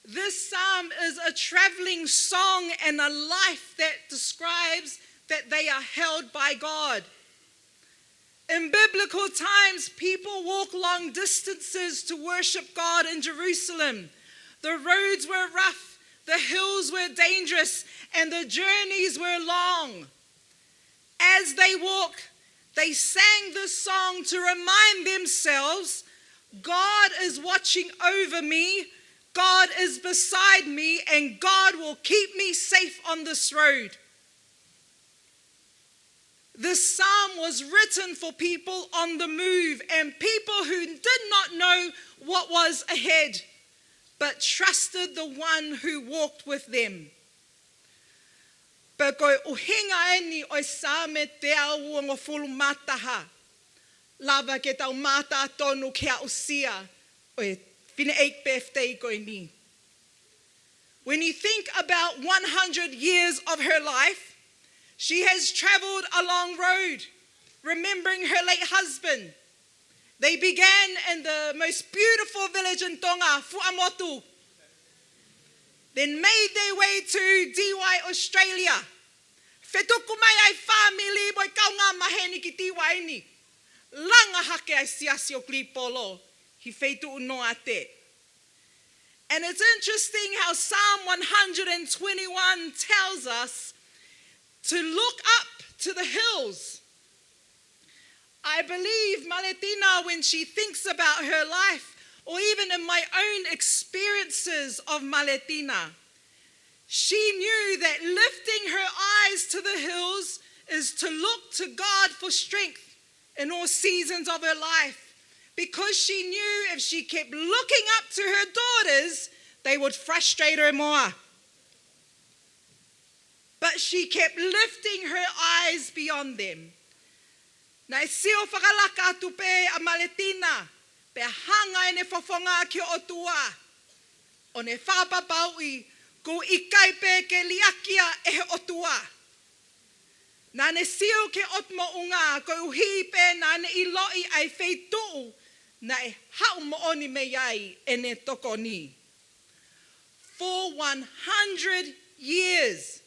This psalm is a traveling song and a life that describes that they are held by God. In biblical times, people walk long distances to worship God in Jerusalem. The roads were rough, The hills were dangerous and the journeys were long. As they walked, they sang this song to remind themselves, God is watching over me, God is beside me, and God will keep me safe on this road. This psalm was written for people on the move and people who did not know what was ahead, but trusted the one who walked with them. Pero koe uhinga eni o sāme te au ngō fulu mataha. Lava ke tau mata tonu ke a usia o whine 8 birthday koe ni. When you think about 100 years of her life, she has traveled a long road, remembering her late husband. They began in the most beautiful village in Tonga, Fuamotu. Then made their way to DY, Australia. Whetuku mai ai family boi kaunga maheni ki DY ni. Langa hake ai siasi o klipolo. Hi whetu uno ate. And it's interesting how Psalm 121 tells us to look up to the hills. I believe Maletina, when she thinks about her life, or even in my own experiences of Maletina, she knew that lifting her eyes to the hills is to look to God for strength in all seasons of her life, because she knew if she kept looking up to her daughters, they would frustrate her more. But she kept lifting her eyes beyond them. Na e seo whakalaka atu pe a Maletina, pe hanga e ne whawhanga ki o tua. O ne whapapaui, ko ikai pe ke liakia e he o tua. Na ne seo ke otmo unga, ko uhi pe na ne iloi ai wheituu, na e hau mo oni me iai e ne toko ni. For 100 years,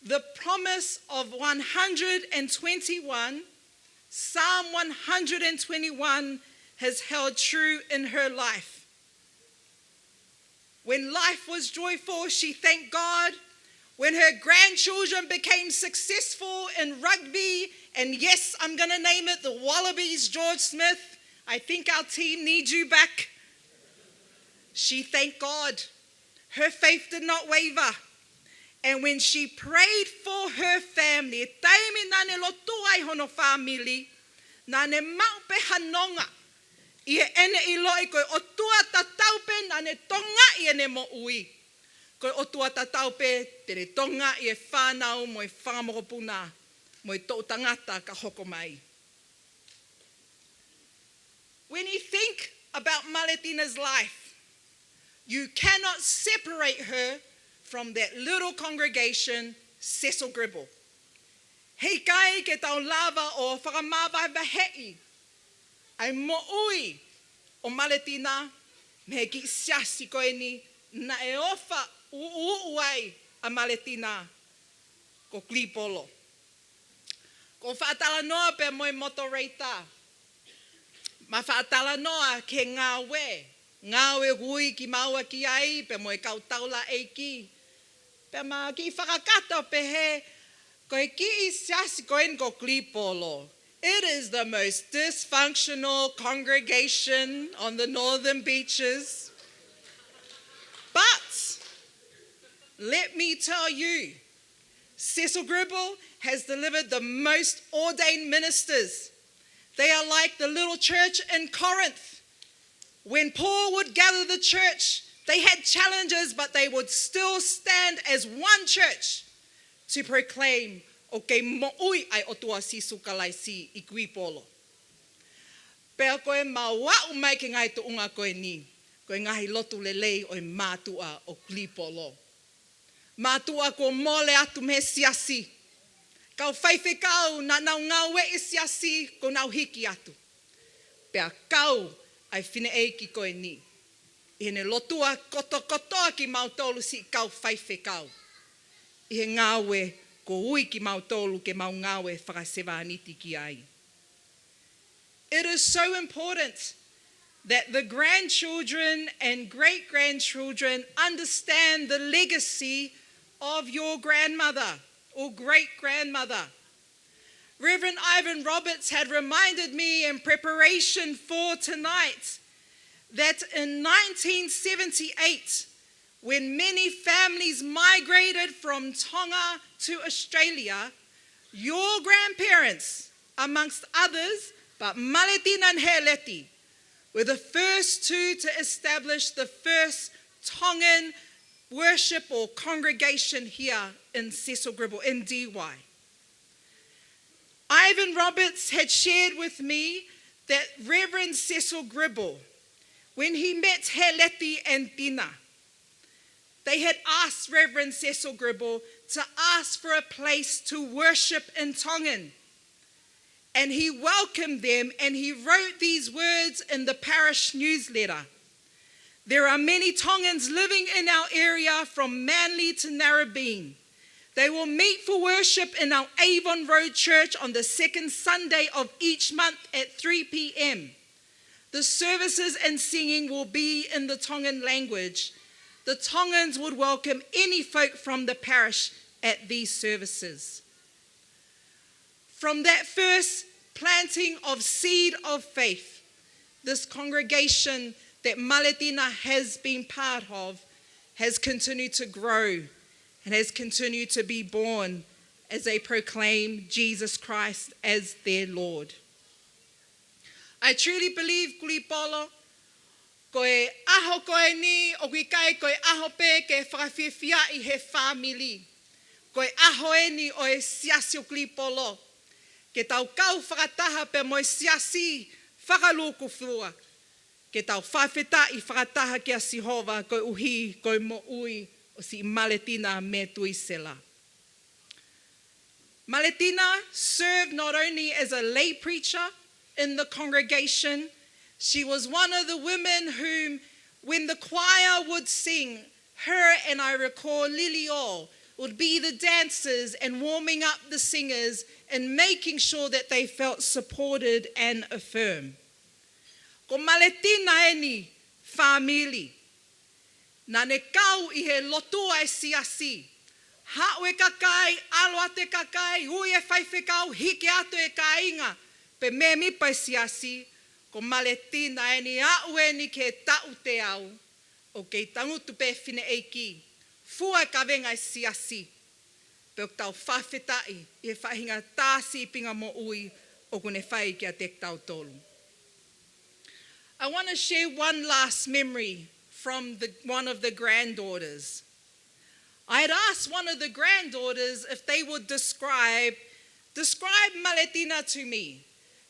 the promise of 121, Psalm 121 has held true in her life. When life was joyful, she thanked God. When her grandchildren became successful in rugby, and yes, I'm going to name it the Wallabies, George Smith, I think our team needs you back. She thanked God. Her faith did not waver. And when she prayed for her family, taimi nane lotuai hono family, nane maupe hanonga, ia ene iloi koe otua tataupe nane tonga ia ne mo ui. Koe otua tataupe tere tonga ia whanau moi whangamokopuna, moi tō tangata ka hoko mai. When you think about Maletina's life, you cannot separate her from that little congregation, Cecil Gribble. Hei kai ke tau lava o whakamawai bahei. Ai mo ui o Maletina, me ki siasi koe ni, na e ofa uai a Maletina ko klipolo. Ko whaatala noa pe moi moto reita. Ma whaatala noa ke ngā we. Ngā we hui ki maua ki ai, pe moi kautaula eiki. Pe ma ki whakakata pe he, koe ki I siasi koen ko klipolo. It is the most dysfunctional congregation on the northern beaches. But let me tell you, Cecil Gribble has delivered the most ordained ministers. They are like the little church in Corinth. When Paul would gather the church, they had challenges, but they would still stand as one church to proclaim, okay, mo'ui ai otua si sukalaisi I kuipolo. Pea koe ma wa'u mai ke ngai tu unga koe ni, koe ngahi lotu lelei oi mātua o klipolo. Mātua ko mole atu me siasi. Kau whaiwhi kau na nau ngau we I siasi ko nau hiki atu. Pea kau ai whine eiki koe ni. I hene lotua kotoa ki mautolu si kau whaiwhi kau. I he ngāwe ko ui ki mautolu ke mau ngāwe whakasewa aniti ki ai. It is so important that the grandchildren and great-grandchildren understand the legacy of your grandmother or great-grandmother. Reverend Ivan Roberts had reminded me in preparation for tonight that in 1978, when many families migrated from Tonga to Australia, your grandparents, amongst others, but Maletina and Heleti, were the first two to establish the first Tongan worship or congregation here in Cecil Gribble, in DY. Ivan Roberts had shared with me that Reverend Cecil Gribble, when he met Heleti and Tina, they had asked Reverend Cecil Gribble to ask for a place to worship in Tongan. And he welcomed them and he wrote these words in the parish newsletter. There are many Tongans living in our area from Manly to Narrabeen. They will meet for worship in our Avon Road Church on the second Sunday of each month at 3 p.m. The services and singing will be in the Tongan language. The Tongans would welcome any folk from the parish at these services. From that first planting of seed of faith, this congregation that Maletina has been part of has continued to grow and has continued to be born as they proclaim Jesus Christ as their Lord. I truly believe, Paula, koe aho koe ni o kui kai koe aho pe ke whakawhiwhia I he whamili. Koe aho e ni o e siasi o Polo. Ke tau kau whakataha pe mo e siasi whakaloko fua. Ke tau whawheta I whakataha ki a Sihova koe uhi koe Moimoi o si Maletina Metuisela. Maletina served not only as a lay preacher in the congregation, she was one of the women whom, when the choir would sing, her and I recall Lilio would be the dancers and warming up the singers and making sure that they felt supported and affirmed. Ko Maletina e ni family. Na ne kau I he lotu ai siasi. Haue kakai, aloate kakai, ui e whaiwhekau, hike atu e kainga. Pe me mi pai siasi, ko Maletina e ni aue ni ke tau te au, o kei tangutu pe whine eiki. Fua ka venga I siasi. Pe o tau whawhetai, I he whahinga tāsi pinga mo ui, o kone whai ki a te tau tolu. I want to share one last memory from one of the granddaughters. I had asked one of the granddaughters if they would describe Maletina to me,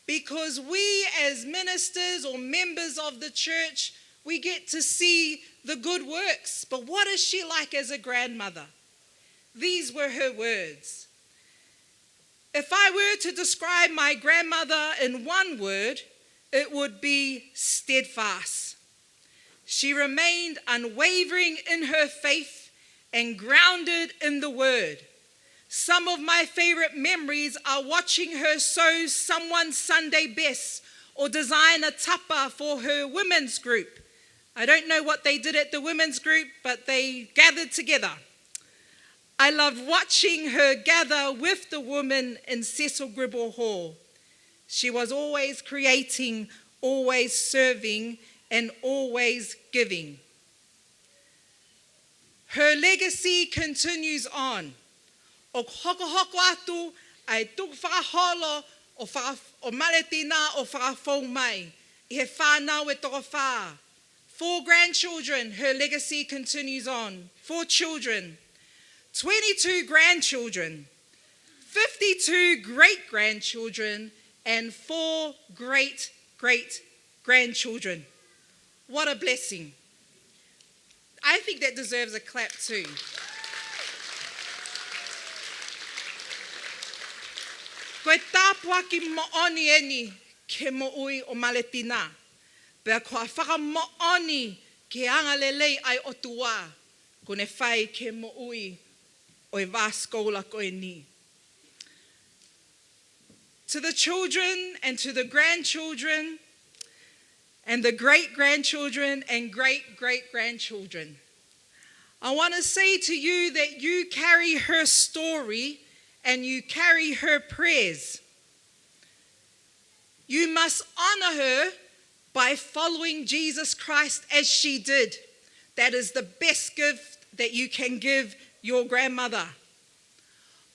because we as ministers or members of the church, we get to see the good works, but what is she like as a grandmother? These were her words. If I were to describe my grandmother in one word, it would be steadfast. She remained unwavering in her faith and grounded in the word. Some of my favorite memories are watching her sew someone's Sunday best or design a tapa for her women's group. I don't know what they did at the women's group, but they gathered together. I loved watching her gather with the women in Cecil Gribble Hall. She was always creating, always serving, and always giving. Her legacy continues on. O hoko atu ai tuk whakaholo o Maletina o whakafou mai. I he whānau e toko whā. 4 grandchildren, her legacy continues on. 4 children, 22 grandchildren, 52 great-grandchildren, and 4 great-great-grandchildren. What a blessing. I think that deserves a clap too. Koe tāpua ki mo'oni e ni ke mo'ui o Maletina. Pea koa whakamo'oni ke anga lelei ai o tuā. Ko ne whai ke mo'ui o e vāskola ko e ni. To the children and to the grandchildren, and the great-grandchildren and great-great-grandchildren. I want to say to you that you carry her story and you carry her prayers. You must honor her by following Jesus Christ as she did. That is the best gift that you can give your grandmother.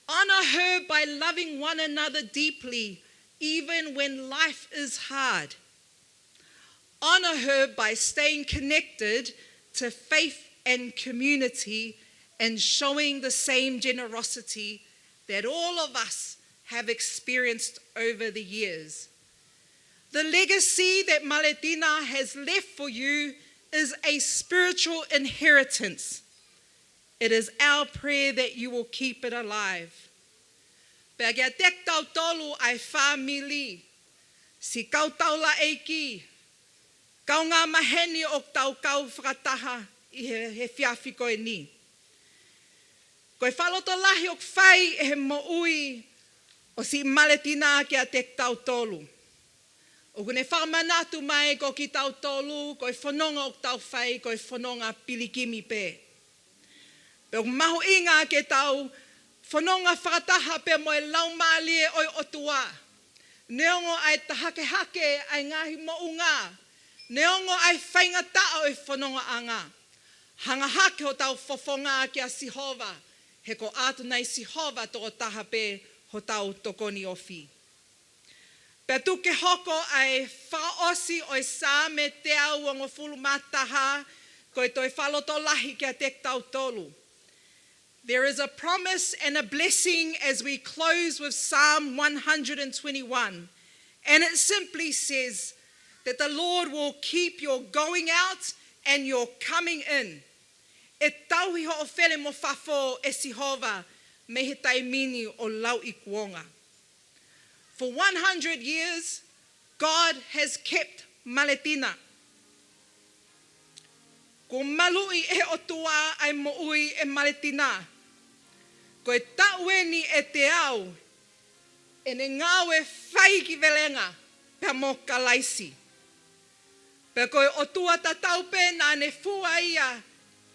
Honor her by loving one another deeply, even when life is hard. Honor her by staying connected to faith and community and showing the same generosity that all of us have experienced over the years. The legacy that Maletina has left for you is a spiritual inheritance. It is our prayer that you will keep it alive. Pea kia tek tau tolu ai whamili, si kau taula eiki, kau ngā maheni o tau kau whakataha i he whiawhiko e ni. Koe whaloto lahi o whai e he moui o si Maletina kia tek tau tolu. O kune whamanatu mai ko ki tau tolu, koe whanonga o tau whai, koe whanonga pilikimi pe. Pe o mahu inga ke tau whanonga whakataha pe mo e laumalie oi otua. Neongo ai tahake hake ai ngahi mo unga. Neongo ai whaingata o e whanonga anga. Hanga hake o tau whafonga ki a Sihova. He ko atu nei Sihova toko taha pe ho tau tokoni ofi. Pea tu ke hoko ai whaosi o e sā me te au o ngofulu mataha koe toi whaloto lahi kia tek tau tolu. There is a promise and a blessing as we close with Psalm 121. And it simply says that the Lord will keep your going out and your coming in. E tauhi ho o whele mo whafo e Sihova me he taimini o lau I kuonga. For 100 years, God has kept Maletina. Ko malui e otua ai moui e Maletina. Ko e taueni e te au, e ne ngawe whai ki velenga, pe mo kalaisi. Pe ko e otua tatau pe na ne fua ia,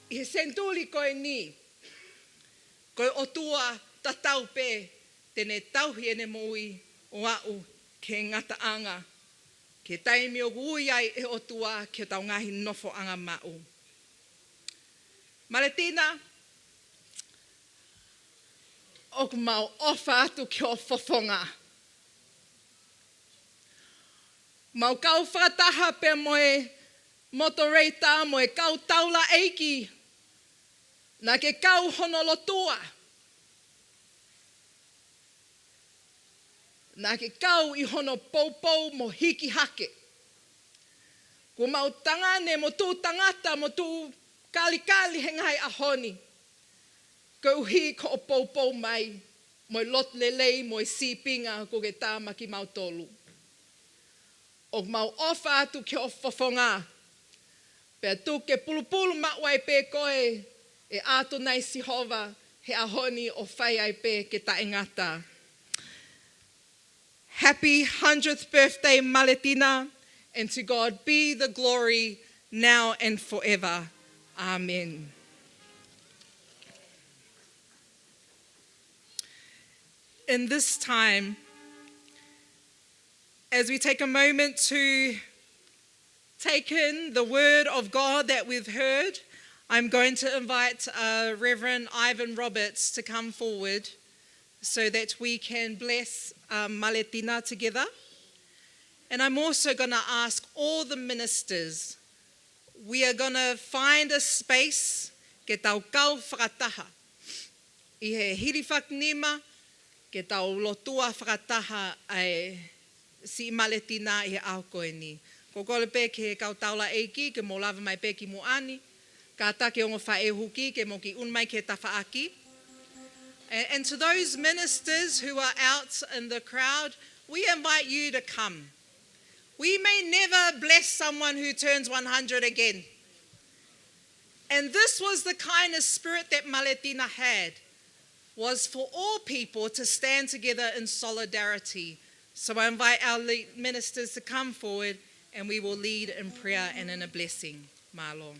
I he sentuli ko e ni. Ko e otua tatau pe, te ne tauhi e ne moui, o au ke ngata anga, ke taimi o gui ai e otua ke tau ngahi nofo anga mau. Maletina, o ku mau ofa atu ki o fofonga. Mau kau whakataha pe moe motoreita, moe kau taula eiki, na ke kau honolotua. Na ke kau I hono poupou mo hiki hake. Ko mau tangane mo tū tangata mo tū kali he ngai ahoni. Ko uhi ko o poupou mai, mo lot lelei mo sipinga ko ke tāma ki mau tolu. O mau ofa atu ke o fofonga. Pea tu ke pulupulu mawai pe koe, e ato nei Sihova, he ahoni o whai ai pe ke taengata. Happy 100th birthday, Maletina, and to God be the glory now and forever. Amen. In this time, as we take a moment to take in the word of God that we've heard, I'm going to invite Reverend Ivan Roberts to come forward so that we can bless Maletina together. And I'm also going to ask all the ministers, we are going to find a space ke tau kau whakataha. I he hiri whaknima, ke tau lotua whakataha ai si Maletina I he au koe ni. Ko kore pe ke he kau taula eiki, ke mo lava mai pe ki mo ani, ka take o ngā whae huki, ke mo ki unmai ke tawhaaki. And to those ministers who are out in the crowd, we invite you to come. We may never bless someone who turns 100 again. And this was the kind of spirit that Maletina had, was for all people to stand together in solidarity. So I invite our ministers to come forward and we will lead in prayer and in a blessing. Malo.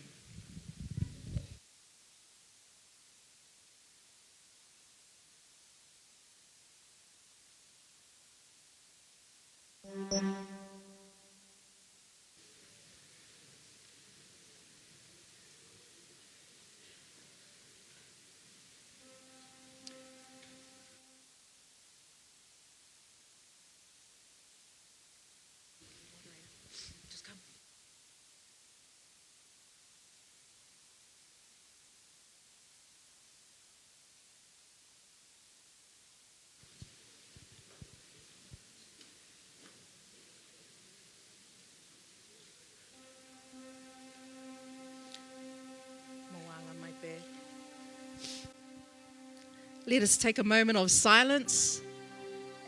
Let us take a moment of silence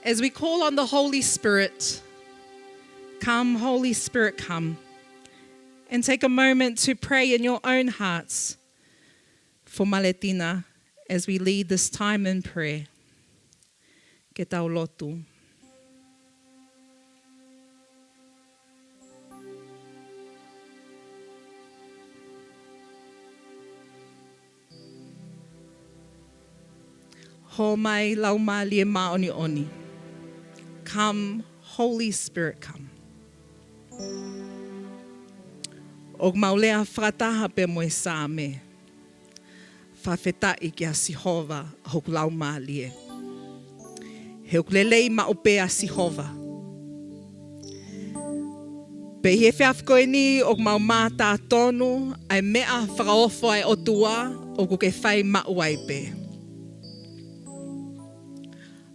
as we call on the Holy Spirit. Come, Holy Spirit, come. And take a moment to pray in your own hearts for Maletina as we lead this time in prayer. Ke tau lotu. Ho mai lau malie maoni oni. Come, Holy Spirit, come. Og maulea frataha pe moe same. Whawhetai ki a Sihova hoku lau malie. He ukulelei maupe a Sihova. Pe he whiawhkoe ni og mau mātā tonu ai mea whakaofo ai otua o kuke whai mauai pe.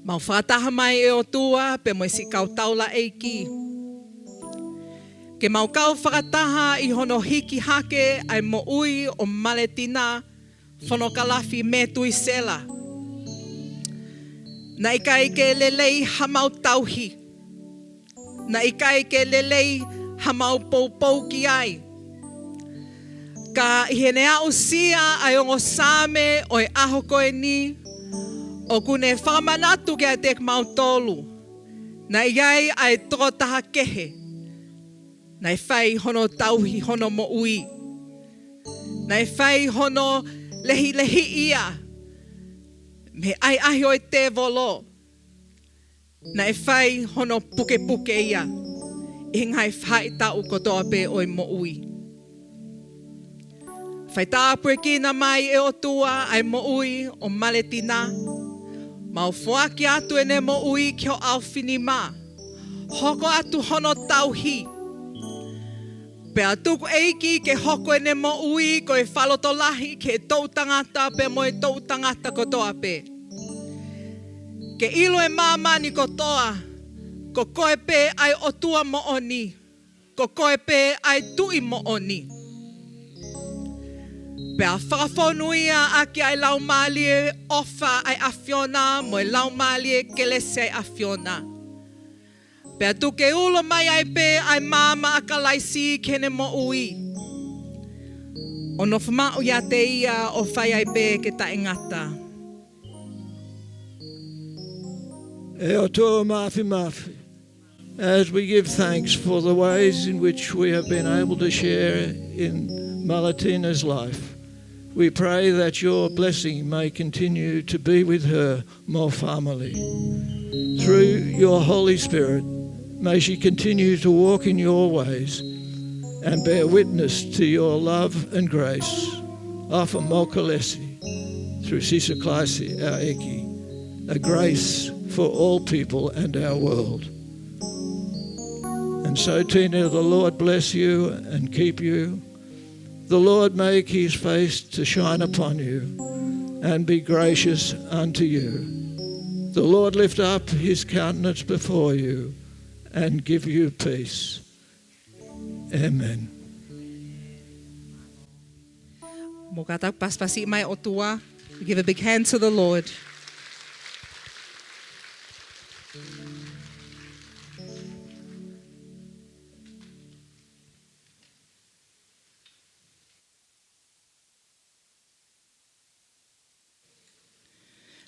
Mau whataha mai e o tua pe mo si kau taula eiki. Ke mau kau whakataha I hono hiki hake ai mo ui o Maletina Fonokalafi Metuisela. Na ikai ke lelei hamau tauhi. Na ikai ke lelei hamau poupou ki ai. Ka ihenea usia ai ongo same oi aho koe ni. O kune whakamanatu kia te mau tolu. Na iai ai trotaha kehe. Na whai hono tauhi hono mo ui. Na whai hono lehi lehi ia. Me ai ahi oi te volo. Na whai hono puke puke ia. Ingai whai tau kotoa pe oi mo ui. Whai tāpue ki na mai e o tua ai mo ui o Maletina. Mau fuaki atu ene mo ui ki o awhini mā. Hoko atu hono tauhi. Pe atuku eiki ke hoko ene mo ui ko e whalotolahi ke tau tangata pe mo e tau tangata kotoa pe. Ke ilo e māmani kotoa. Ko koe pe ai otua mo oni. Ko koe pe ai tui mo oni. Pe a whakafonuia aki ai lau malie ofa ai awhiona mo e lau malie kelese ai awhiona. Pe a tuke ulo mai ai pe ai mama akalaisi kene mo ui. O no whamau ia te ia o whai ai pe ke ta ingata. E o tō mafi mafi. As we give thanks for the ways in which we have been able to share in Maletina's life, we pray that your blessing may continue to be with her more family. Through your Holy Spirit, may she continue to walk in your ways and bear witness to your love and grace. Afa mokalesi, through Sisa Klaisi, our Eki, a grace for all people and our world. And so, Tina, the Lord bless you and keep you. The Lord make his face to shine upon you and be gracious unto you. The Lord lift up his countenance before you and give you peace. Amen. Mokatak paspasi mai otua. We give a big hand to the Lord.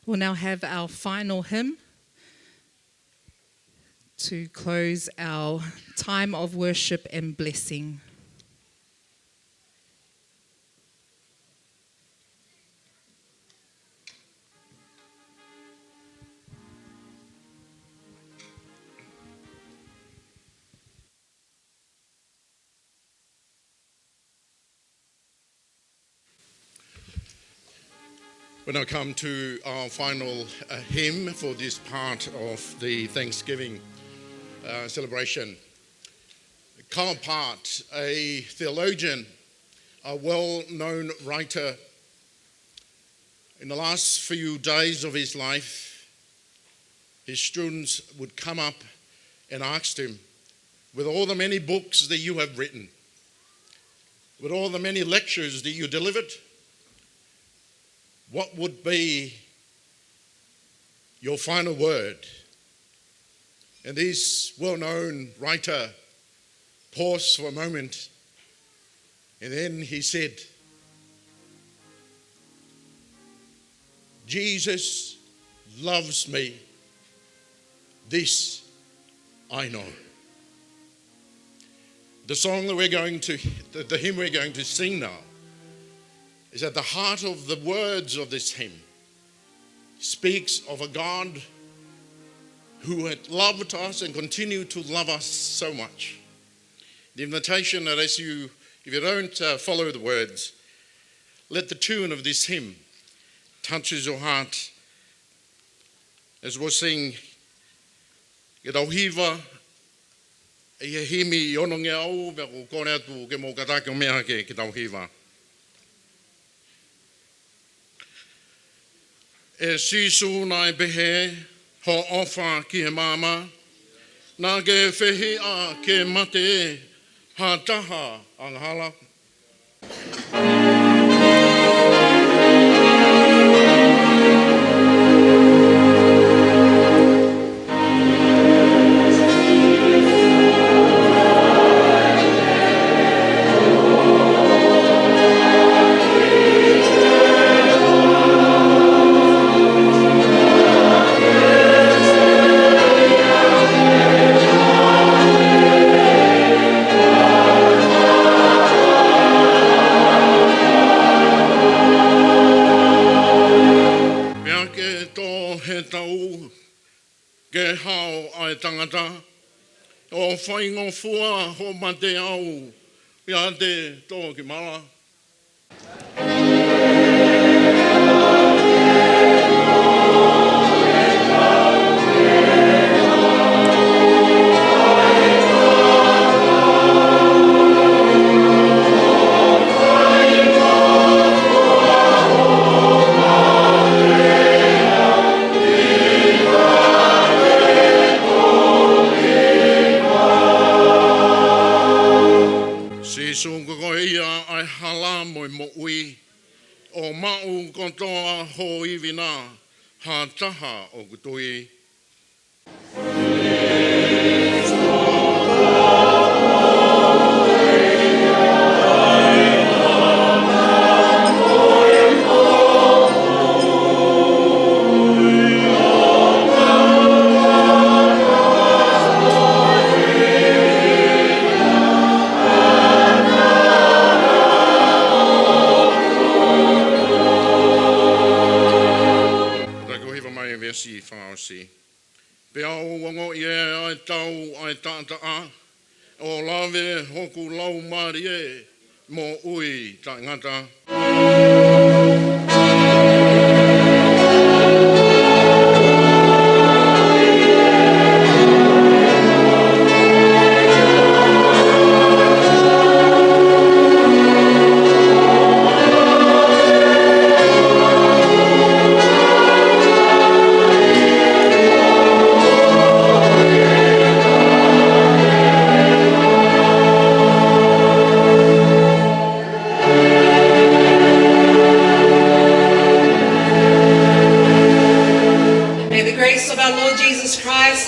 We'll now have our final hymn, to close our time of worship and blessing. When I come to our final hymn for this part of the Thanksgiving celebration, Karl Barth, a theologian, a well-known writer, in the last few days of his life, his students would come up and ask him, with all the many books that you have written, with all the many lectures that you delivered, what would be your final word? And this well-known writer paused for a moment, and then he said, Jesus loves me, this I know. The song that the hymn we're going to sing now, is at the heart of the words of this hymn. Speaks of a God who had loved us and continued to love us so much. The invitation that if you don't follow the words, let the tune of this hymn touches your heart as we'll sing ke tauhiwa e himi ononge au me ko kore atu ke mo katake o mea ke tauhiwa. E sisu nai behe ho ofa ki he mama, nā ke whehi a ke mate ha taha anghala. Ke hao ai tangata, o whaingo fua ho mate au, ia te tō ki mara. Ai hala Moimoi, o mau kontoa ho iwina, ha taha o kutui. Pe au wango ie ai tau ai tata a, o lawe hoku lau mari e, mo ui ta ngata.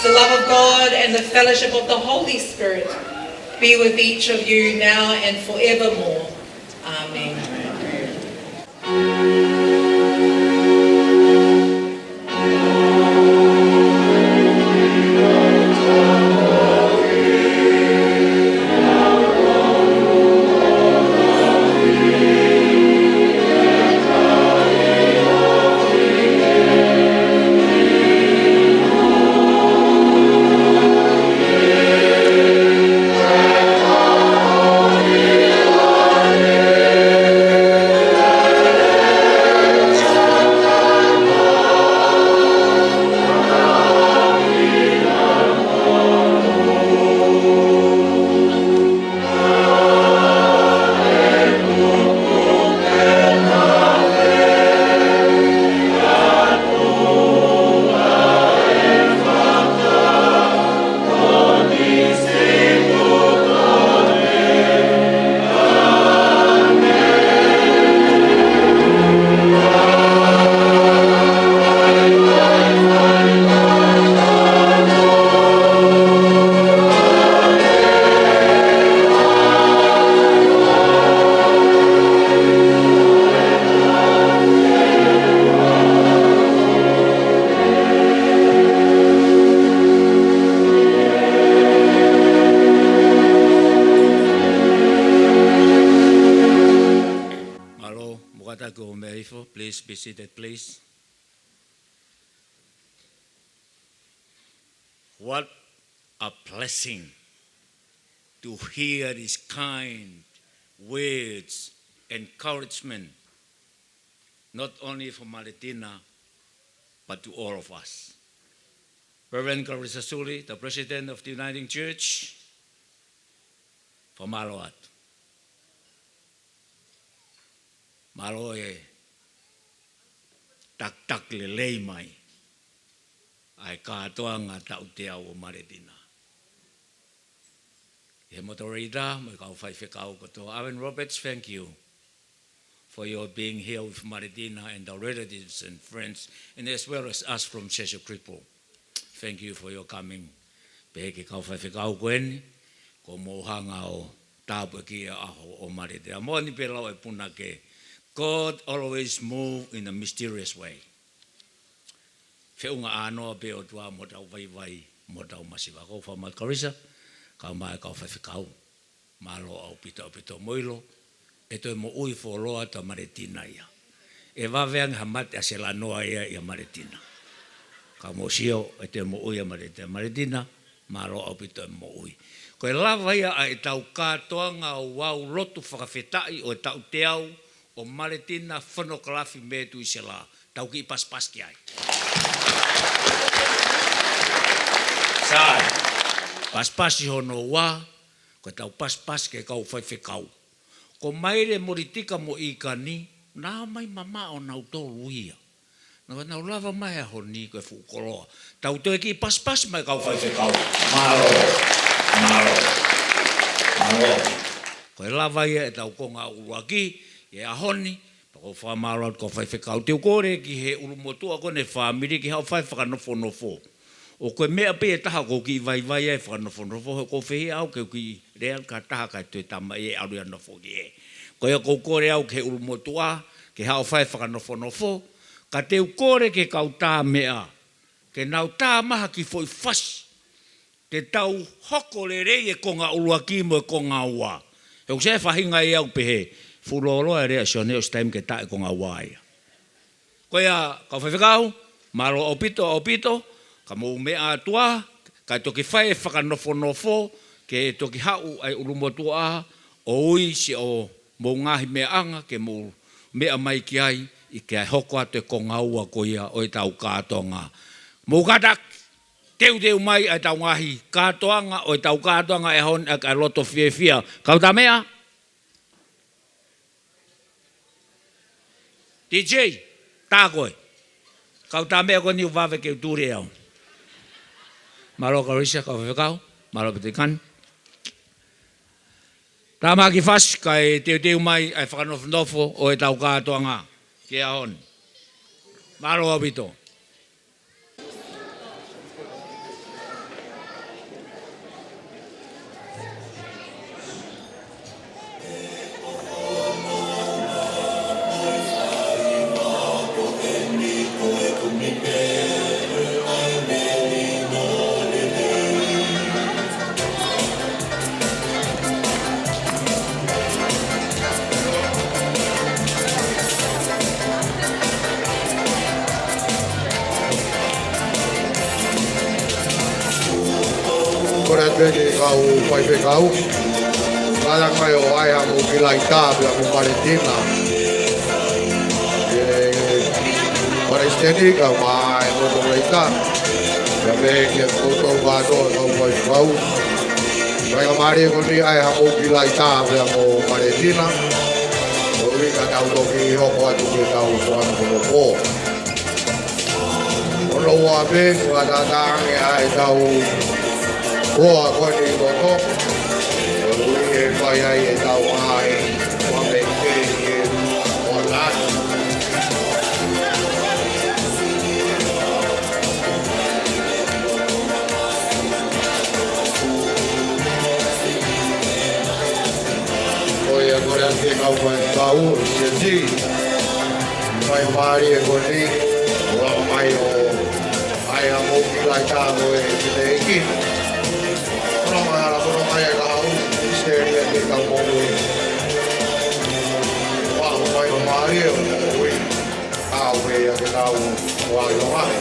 The love of God and the fellowship of the Holy Spirit be with each of you now and forevermore. Amen. Amen. please be seated, please. What a blessing to hear these kind words, encouragement, not only from Maletina, but to all of us. Reverend Clarissa Suli, the President of the Uniting Church, for Maloat. Malo e tak le lei mai. Ai katoa ngā tau te au o Maletina. He motorita, mai kau whai whekau koto. Alan Roberts, thank you for your being here with Maletina and our relatives and friends, and as well as us from Scriptural. Thank you for your coming. Peke kau whai whekau koeni, ko mohanga o tāpua ki aho o Maletina. Moni pe lau e puna ke, God always move in a mysterious way. Whiunga anoa pe o tua mo tau vai, mo tau masiwa. Ko wha Clarissa, kau mai kau whawhikau. Malo au pito moilo, e toi mo ui wholoa ta Maletina ia. E waweang ha mate a se la noa ia Maletina. Kau mo sio, e toi mo ui a Maletina, malo au pito mo ui. Ko e lawa ia a e tau katoa ngā wau lotu whakawhetai o e tau te au, o Maletina Fonokalafi Metuisela, tau ki pas ki ai. Sai, paspasi hono wā, ko tau pas ke kau whaiwhekau. Ko maire moritika mo ikani, nā mai mama o nau tōru ia. Nau lava mai a honi koe whukoloa. Tau toi ki pas mai kau whaiwhekau. Malo. Ko e lava ia e tau konga uruaki, e a honi, pako whamaro ko whaiwhekau. Teo kore ki he urumotua ko ne whamiri ki hau whaifaka o koe mea pe e taha ko ki vai e whanofo. Ko whehi au ke ki rea ka taha kai tue tama e aru anofo ki e. Ko ia ko kore au ke urumotua, ke hau whaifaka nofo. Ka teo kore ke kau tā mea, ke nau tā maha ki foi fas, te tau hoko le rei e konga uruaki mo e konga ua. He se whahinga e au pehe, fulolo e rea sione o stem ke tae konga ua ia. Ko ia, kau whaiwhekau, maro opito, ka mou mea atua, ka toki whae whakanofo, ke toki hau ai urumotua, o ui si o mou ngahi mea anga, ke mou mea mai ki ai, i ke ai hoko atu e konga ua ko ia, o e tau kātonga. Mou katak, teu mai ai tau ngahi kātoanga, o e tau kātoanga e hon e kai loto fia. Kau tā mea? DJ, tā koe. Kau tā mea ko ni uwawe ke utūre au. Malo Clarissa, kau whewekau, malo petikan. Tā mā ki whas, kai teu mai ai whakanofo o e tau kātoanga, ke a hon. Malo abito. Peke kau whaiwhekau. Kala kai o ai hamu ki lai tāpia mu Maletina. Ora isteni kau mai moto leita. Ya peke koutou katoa kau whaiwhekau. Kai ka mari ko ni ai hamu ki lai tāpia mu Maletina. Oi ka tau toki hoko atu ki tau whanu kono pō. Ono wa pe kua tātāngi ai tau Roa koni koto, ui e whai ai e tau ai, wame ke e o Latu. Oi e kore ake kau koe tau, se ti, whai mari e koni, roa mai o ai a mōki lai tāgo e te eki. Kono mai ka hau isteri e kau mōui. Wāhu mai o maari e o mōui. tau e ke tau o ai o ai.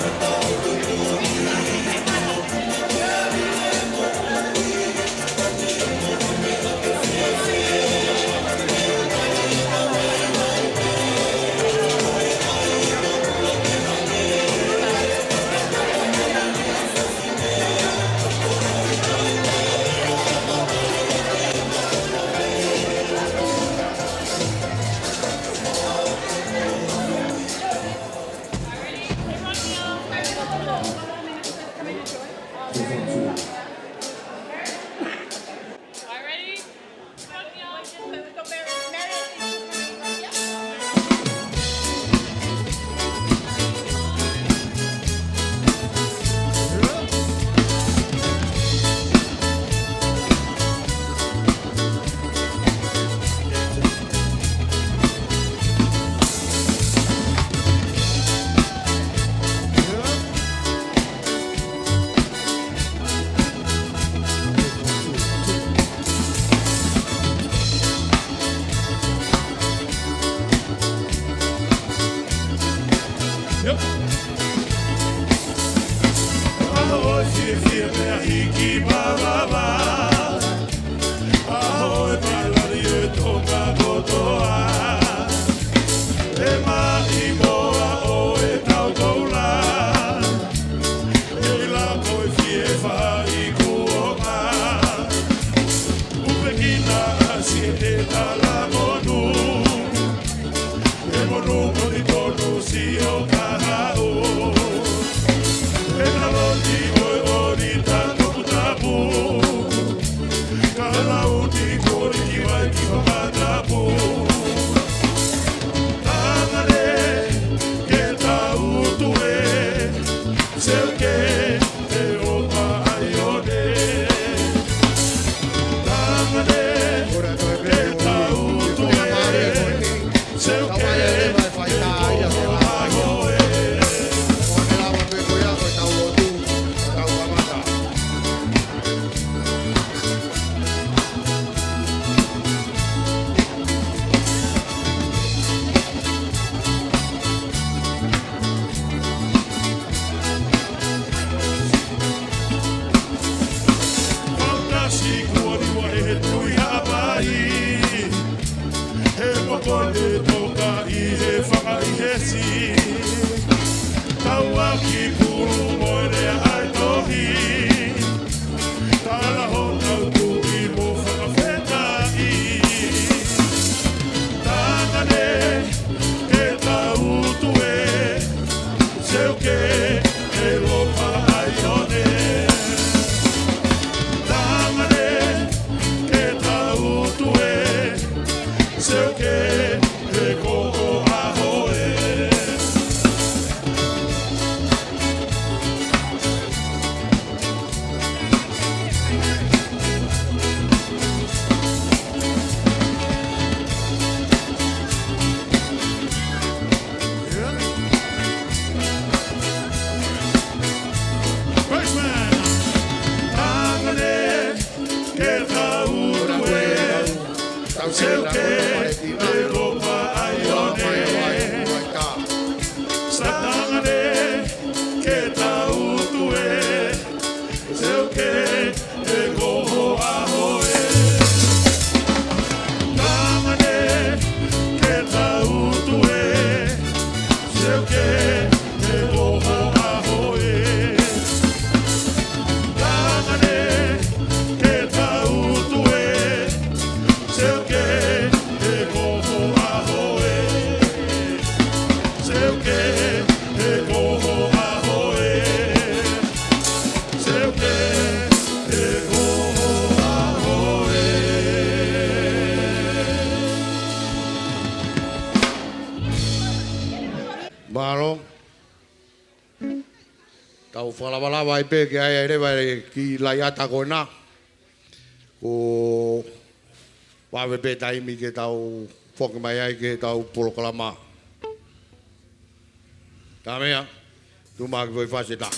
Maro. Tau whalawalawa I pe ke ai rewa ki laiata ko na. Ko wawe pe taimi ke tau whoki mai ai ke tau polokalama. Tā mea, tu maa ki voi whase tā.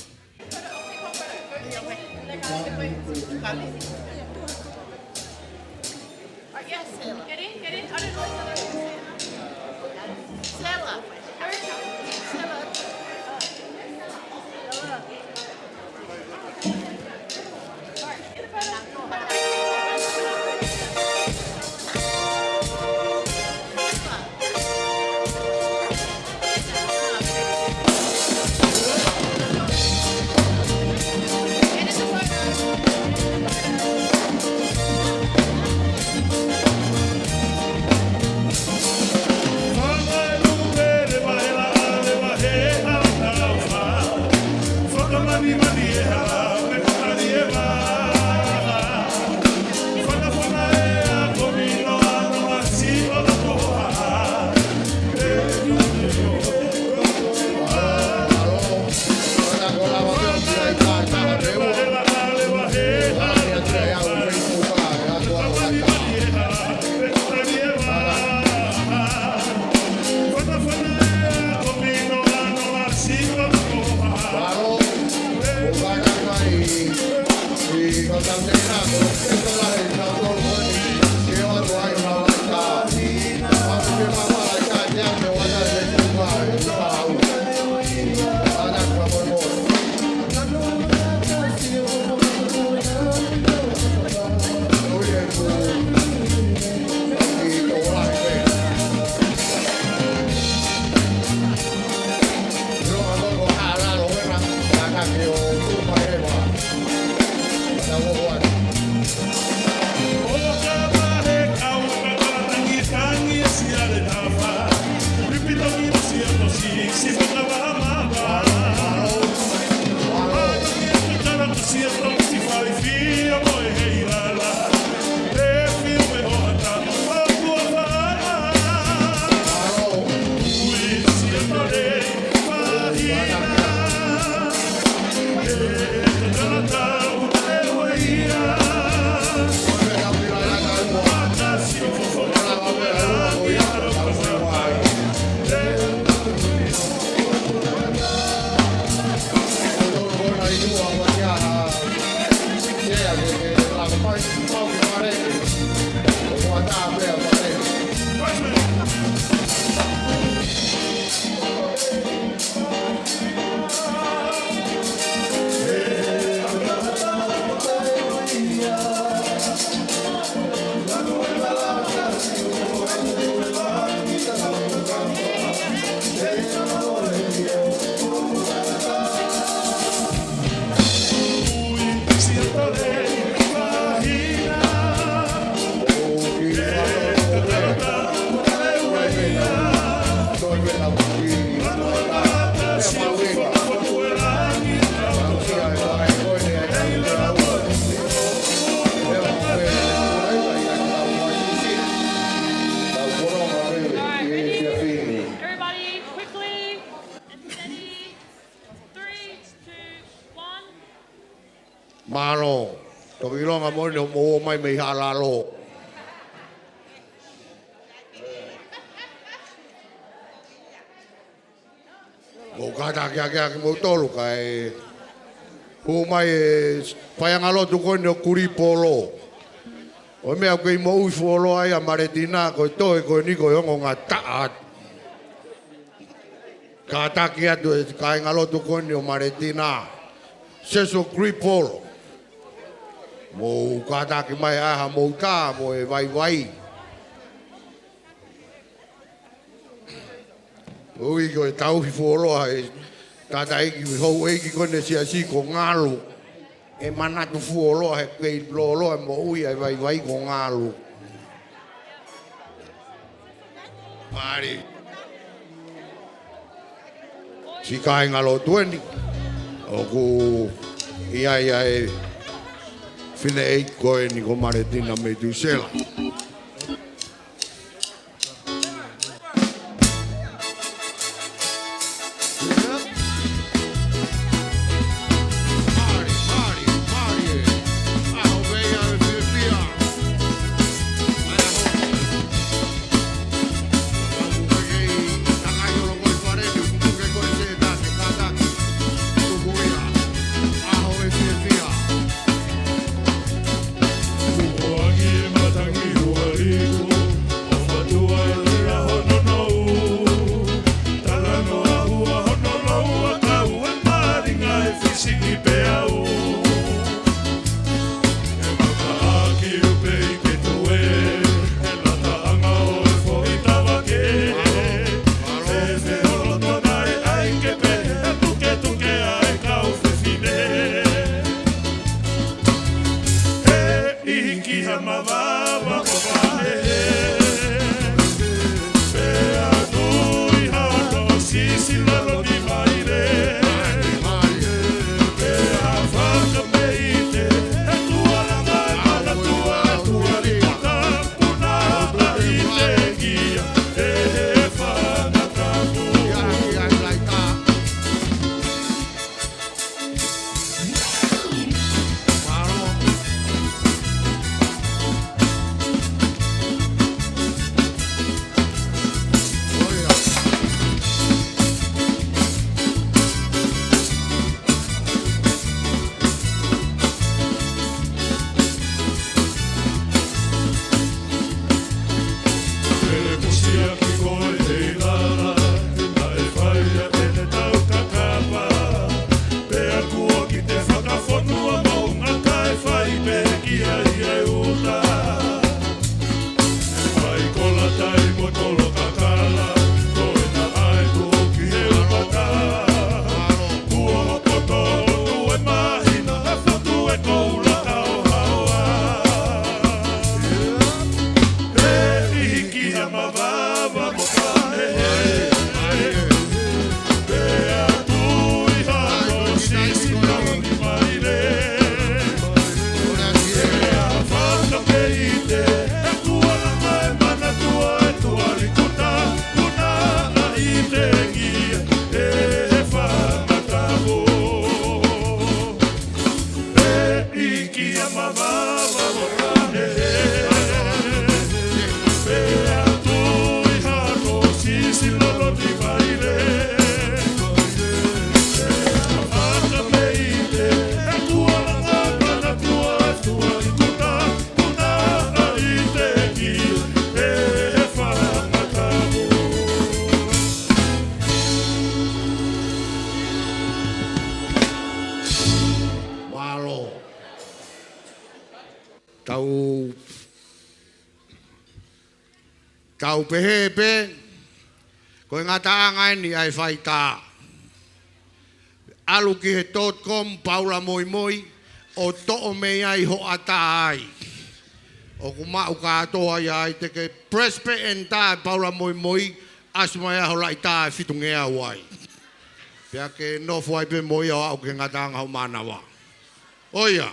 Mano, tobilong amo ni Moimoi may halalo. Mo kata kaya mo tolu kay humay payangalo tukon no kuripolo. O me ako mo ufolo ay Maletina ko to ko ni ko yung nga taat. Kata kaya do kay ngalo tukon no Maletina. Seso kuripolo. Mo kata ki mai aha mo ka mo vai. Ui ko tau fi folo ai tata iki ho iki ko ne sia si ko ngalu e mana tu folo ai ke lolo mo ui ai vai ko ngalu mari si kai ngalo tueni o ku ia fine e ko ni ko Maletina Metuisela. Matangi Tau pehepe, ko ngata ngai ni ai faita. Alu ki he .com Paula Moimoi o to me ai ho ata ai. O kuma u katoa ai te ke prespe enta Paula Moimoi asmaya ho lai ta fitungea wai. Pea ke no foi pe moi o ke ngata ngau manawa. Oia.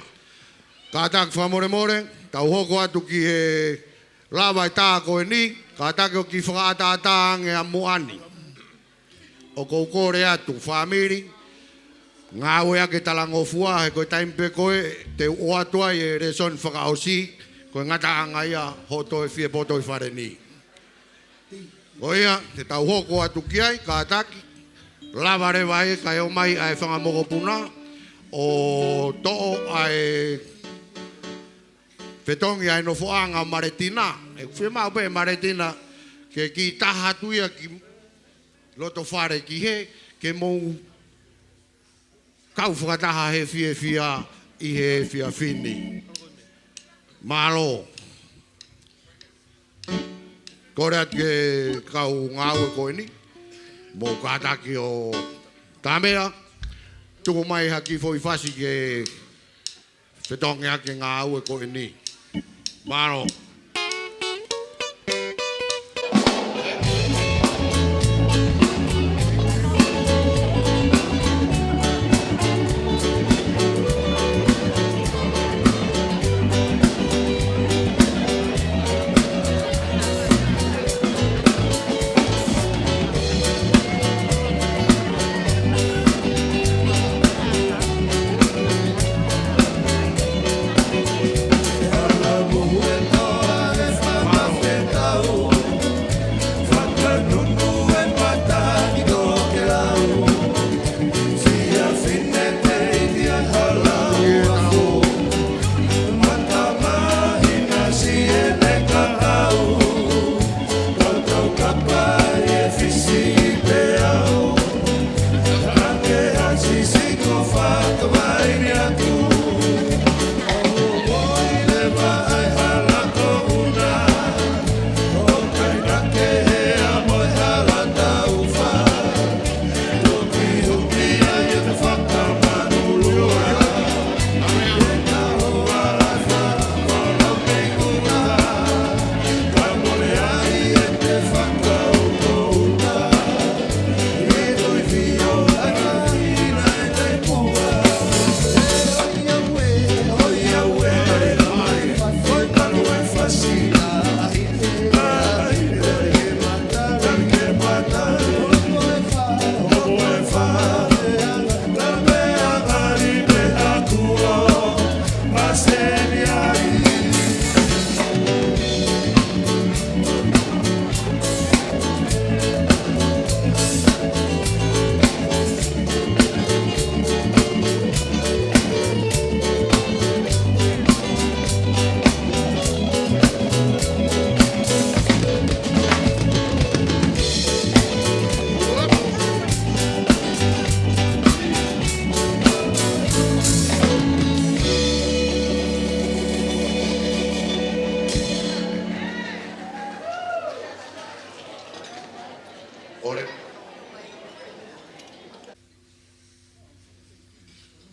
Katak famore more, tau hoko atu ki he lava ta ko ni, katak o ki whakaata nge amuani. O koukore atu family, ngā wea ke talango fua, he koe taimpe koe, te oatua e reson whakaosi, koe ngata angaia hoto e fie poto i whare ni. Oia, te tau hoko atu ki ai, kataki, lava rewa e kai o mai ai whangamoko puna, o to'o ai Petongi ai no foanga Maletina, e fie mau pe Maletina, ke ki taha tuia ki loto whare ki he, ke mou kau whakataha he fie fia i he fia fini. Malo. Koreat ke kau ngau e koe ni, mo kataki o tamea, tuku mai haki foi fasi ke Petongi hake ngau e koe ni. Malo.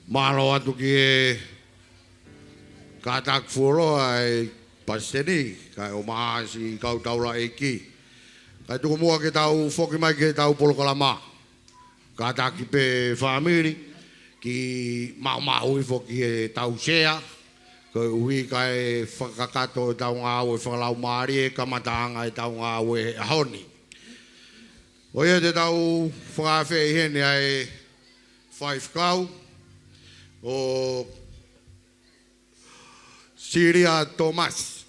Malo atu ki e katak fuolo ai pasteni, kai o maasi kau taula eki. Kai tuku mua ke tau foki mai ke tau polokalama. Katak ki pe family, ki mau i foki e tau sea, kai ui kai whakakato e tau ngāu e whakalau maari e kamatanga e tau ngāu e ahoni. Oia te tau whakawhi hene ai 5 kau, o Siria Thomas.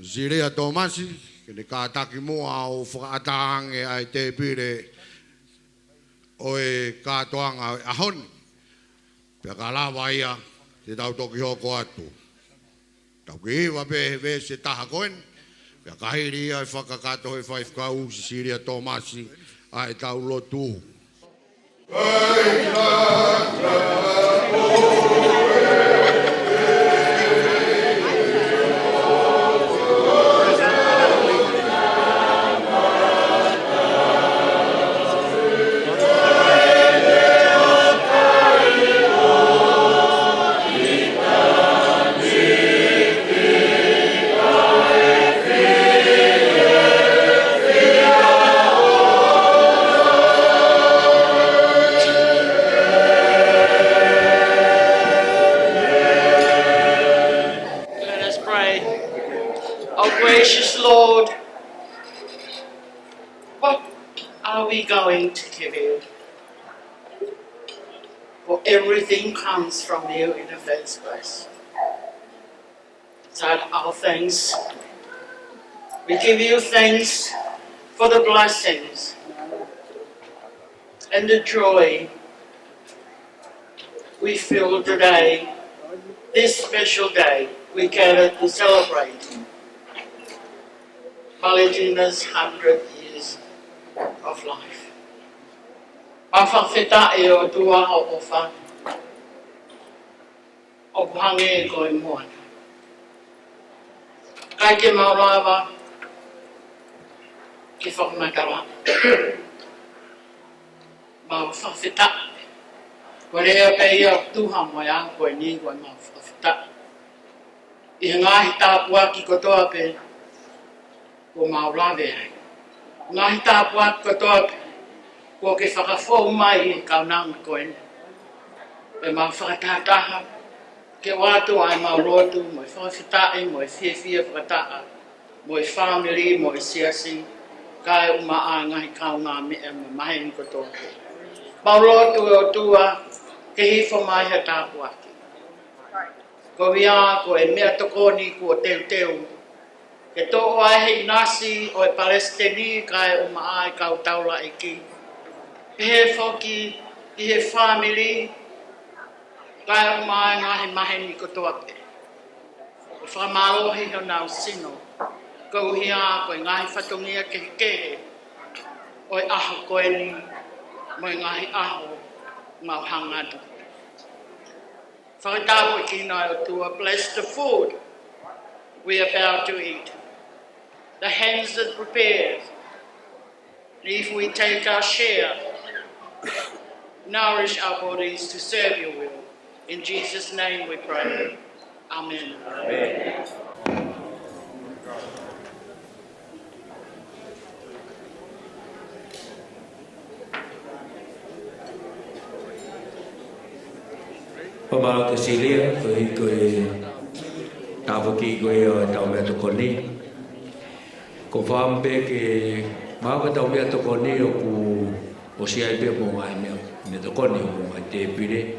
Siria Thomas, kene kātaki mua o whakaatahang e ai te pire o e kātoanga e ahoni. Pea ka lawa ia te tau toki hoko atu. Tau ki hiwa pe he vese taha koen. Pea ka hiri ia e whakakato he 5 kau Siria Thomas ai tau Latu. Ai, Gracious Lord, what are we going to give you? For everything comes from you in the first place. So our thanks. We give you thanks for the blessings and the joy we feel today, this special day we gather to celebrate Maletina's 100 years of life. Mawhawheta e o tua o ofa, o puhange e koe moana. Kai ke maurawa, ke whakamatara. Mawhawheta, ko rea pei o tuha mo ya koe ni koe mawhawheta. I ngahi tāpua ki kotoa pe, ko maurawe ai. Ngahi tāpua ki kotoa pe, ko ke whakafou mai I kaunang koe. E mau whakatataha, ke watu ai mau rotu, mo I whakawhitai, mo I whiawhia whakataa, mo I whamiri, mo I siasi, kai uma a ngahi kaunga mea mo mahi ni kotoa. Mau rotu e o tua, ke hifo mai ha tāpua ki. Ko wia, ko e mea tokoni, ko teu teu, ke tō ai hei nasi o e Palestini, kai uma ai kau taula e ki. He whoki I he whamiri, kai o mai ngahi mahe ni kotoa pe. O whamalohi ho nau sino, ko uhia koe ngahi whatongia ke kehe, o e aho koe ni, mo e ngahi aho mau hangatu. Whakatapo I kina o tua, bless the food we are about to eat, the hands that prepares, if we take our share, nourish our bodies to serve your will. In Jesus' name we pray. Amen. Amen. Pamalo ke silia, koe tāwaki koe o tau mea tokoni. Ko whampe ke māka tau mea tokoni o ku o siai pia mo mai mea tokoni o mai te pire.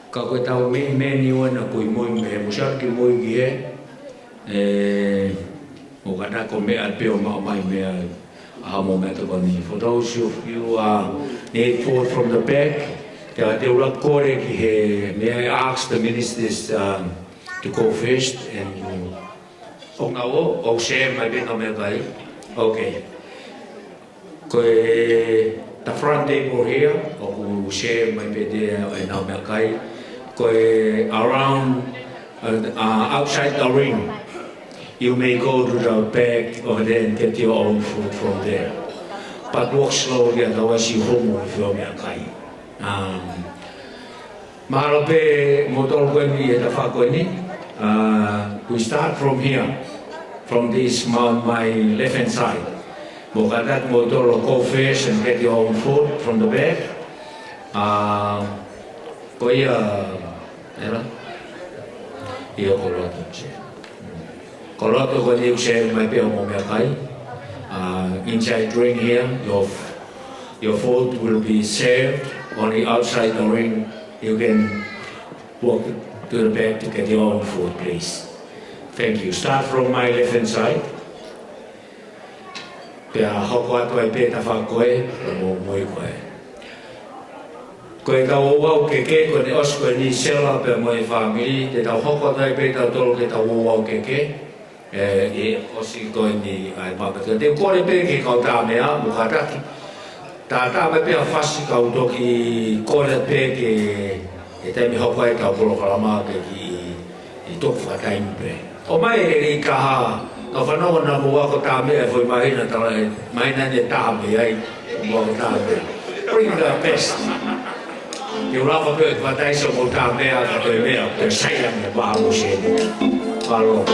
Ka koe tau meni wana koe Moimoi, musaki Moimoi e o kata ko mea pia o mai mea aha mo mea tokoni. For those of you need food from the back, they will kore ki he, may I ask the ministers to go first and o share mai bina mea kai. Okay. Koe the front table here, o share mai bina mea kai. Koe around outside the ring, you may go to the back over there and get your own food from there. But walk slowly, otherwise you home with your mea kai. Mahalo pe motor koe ni e ta whakoe ni. We start from here, from this my left hand side. Mokatat motor go first and get your own food from the back. Koe era? Ia koloto che. Koloto koe ni ushe mai pe o mo mea kai. Inside ring here, your food will be served. On the outside the ring, you can walk to the back to get your own food, please. Thank you. Start from my left hand side. Pea hoko atu ai pe ta whakoe, mo moi koe. Koe ka wawau keke, koe ne os koe ni sela pe moi whamiri, te tau hoko atu ai pe ta tolo ke tau wawau keke, e osi koe ni ai mapata. Te kore pe ke kau tā mea, mukataki. Tā mai pia whasi kau toki kore pe ke e taimi hoko e kau polo karama ke ki toku whataimi pe. O mai e ri kaha, ka whanawa na mua ko tā mea e whoi mahina tala e mahina ne tā mea ai mua ko tā mea. Bring the best. Ki urawa pe e whataiso mo tā mea ka toi mea, pe saia me mahamu se. Palo.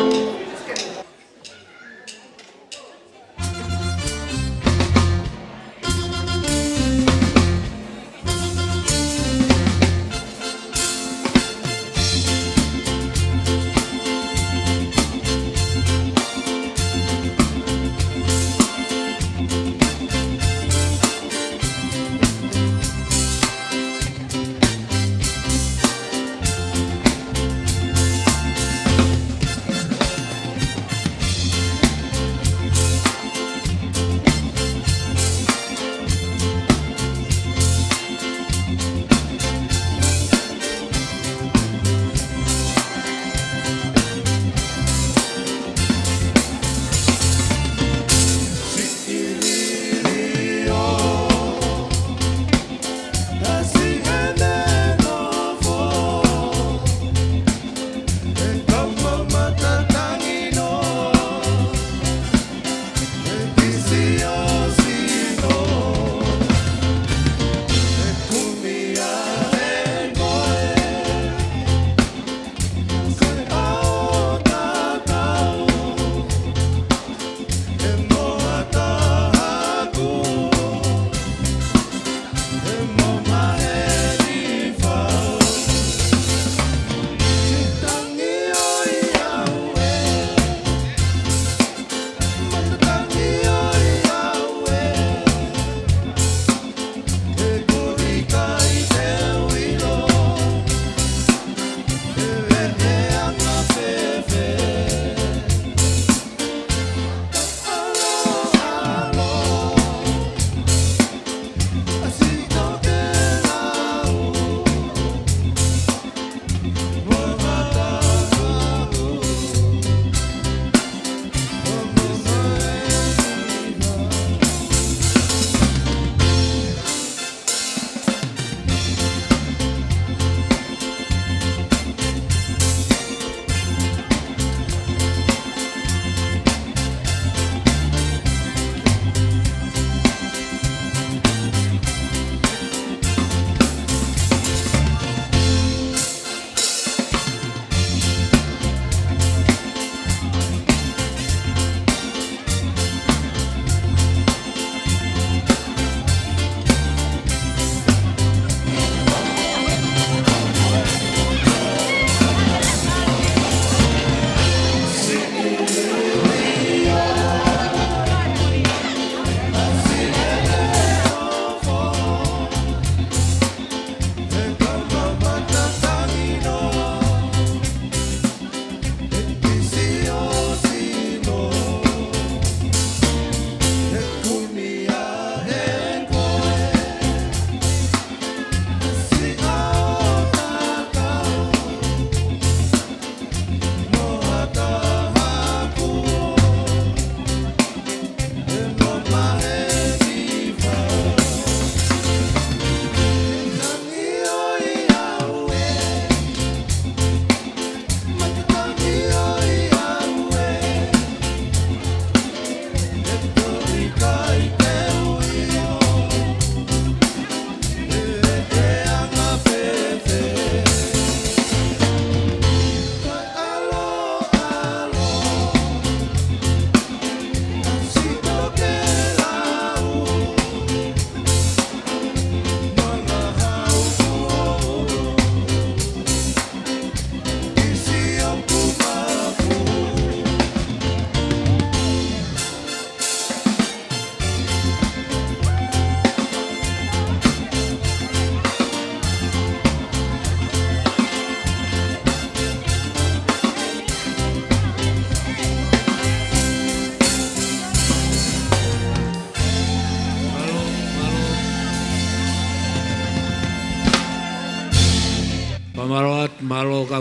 Maluat,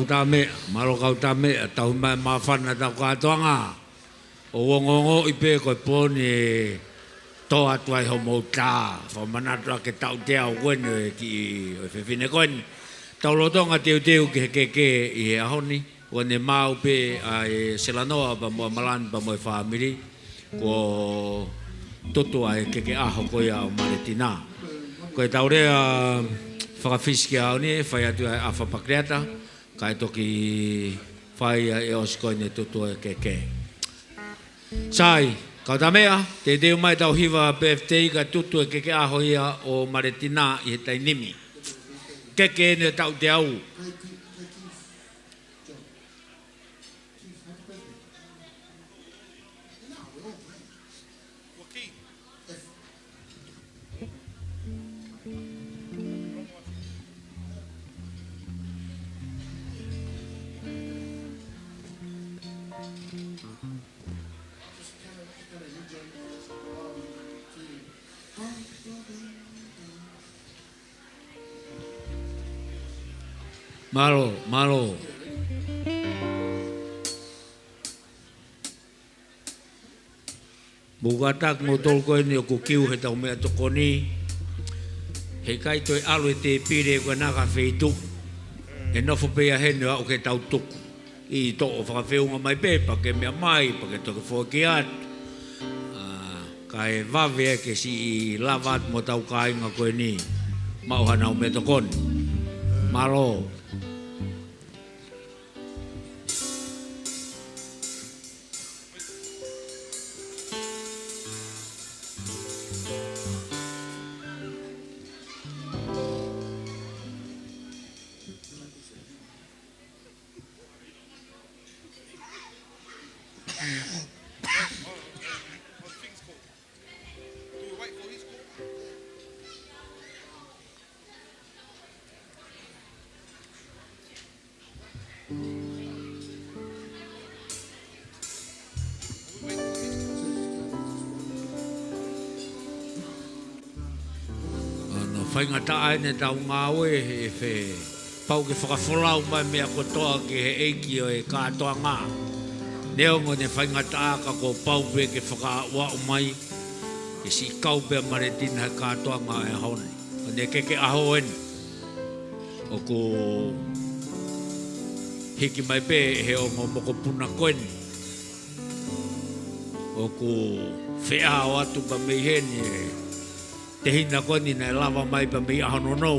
malo kautame, tau mai mawhana tau katoanga. O wongongo ipe koe poni to atuai ho mouta, whamanatua ke tau te au wene ki o whewhine koen. Tau lotonga teu ke keke i he ahoni, wane mau pe ai selanoa pa mua malan pa moi whamiri, ko toto ai keke aho koe au Maletina. Koe tau rea whakawhiski au ni, whai atu ai awha pakreata, kai toki whai e oskoine toto e keke. Sai, kau ta mea, te teo mai tau hiwa PFT ka tutu e keke aho ia o Maletina i he tainimi. Keke ne tau te au. Malo. Bugatak mo tol ko ni o kukiu he tau mea tokoni. He kai toi alu e te pire ko naka feitu. E nofo pea hene o ke tau tuku. I to o whakawheunga mai pepa ke mea mai, pa ke toke whokiat. Kai vave ke si lavat mo tau kainga koe ni. Mauhana o me tokoni. Malo. Whainga tae ne tau ngāwe e whe pau ke whakawholau mai mea kotoa ke he eiki o e kātoa ngā. Neongo ne whainga tae ka ko pau pe ke whakawau mai ke si kaupea Maletina he kātoa ngā e honi. O ne keke aho en. O ko hiki mai pe he o ngō moko puna koen. O ko whea o atu pa mei heni e. Te hina koni nei lava mai pa mei ahano nou.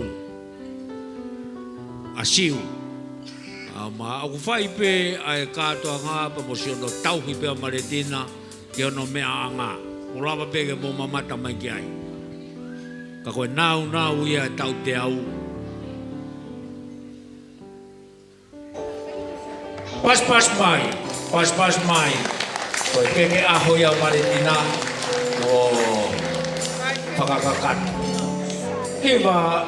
Asiu. Ma aku whai pe ai kātoa ngā pa mo si ono tauhi pe a Maletina ke ono mea a ngā. O lava pe ke mo mamata mai ki ai. Ka koe nau ia tau te au. Pas mai. Koe keke aho ia Maletina. Pagakakat. Hiva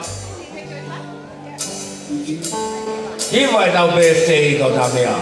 e tau birthday kau tak mea.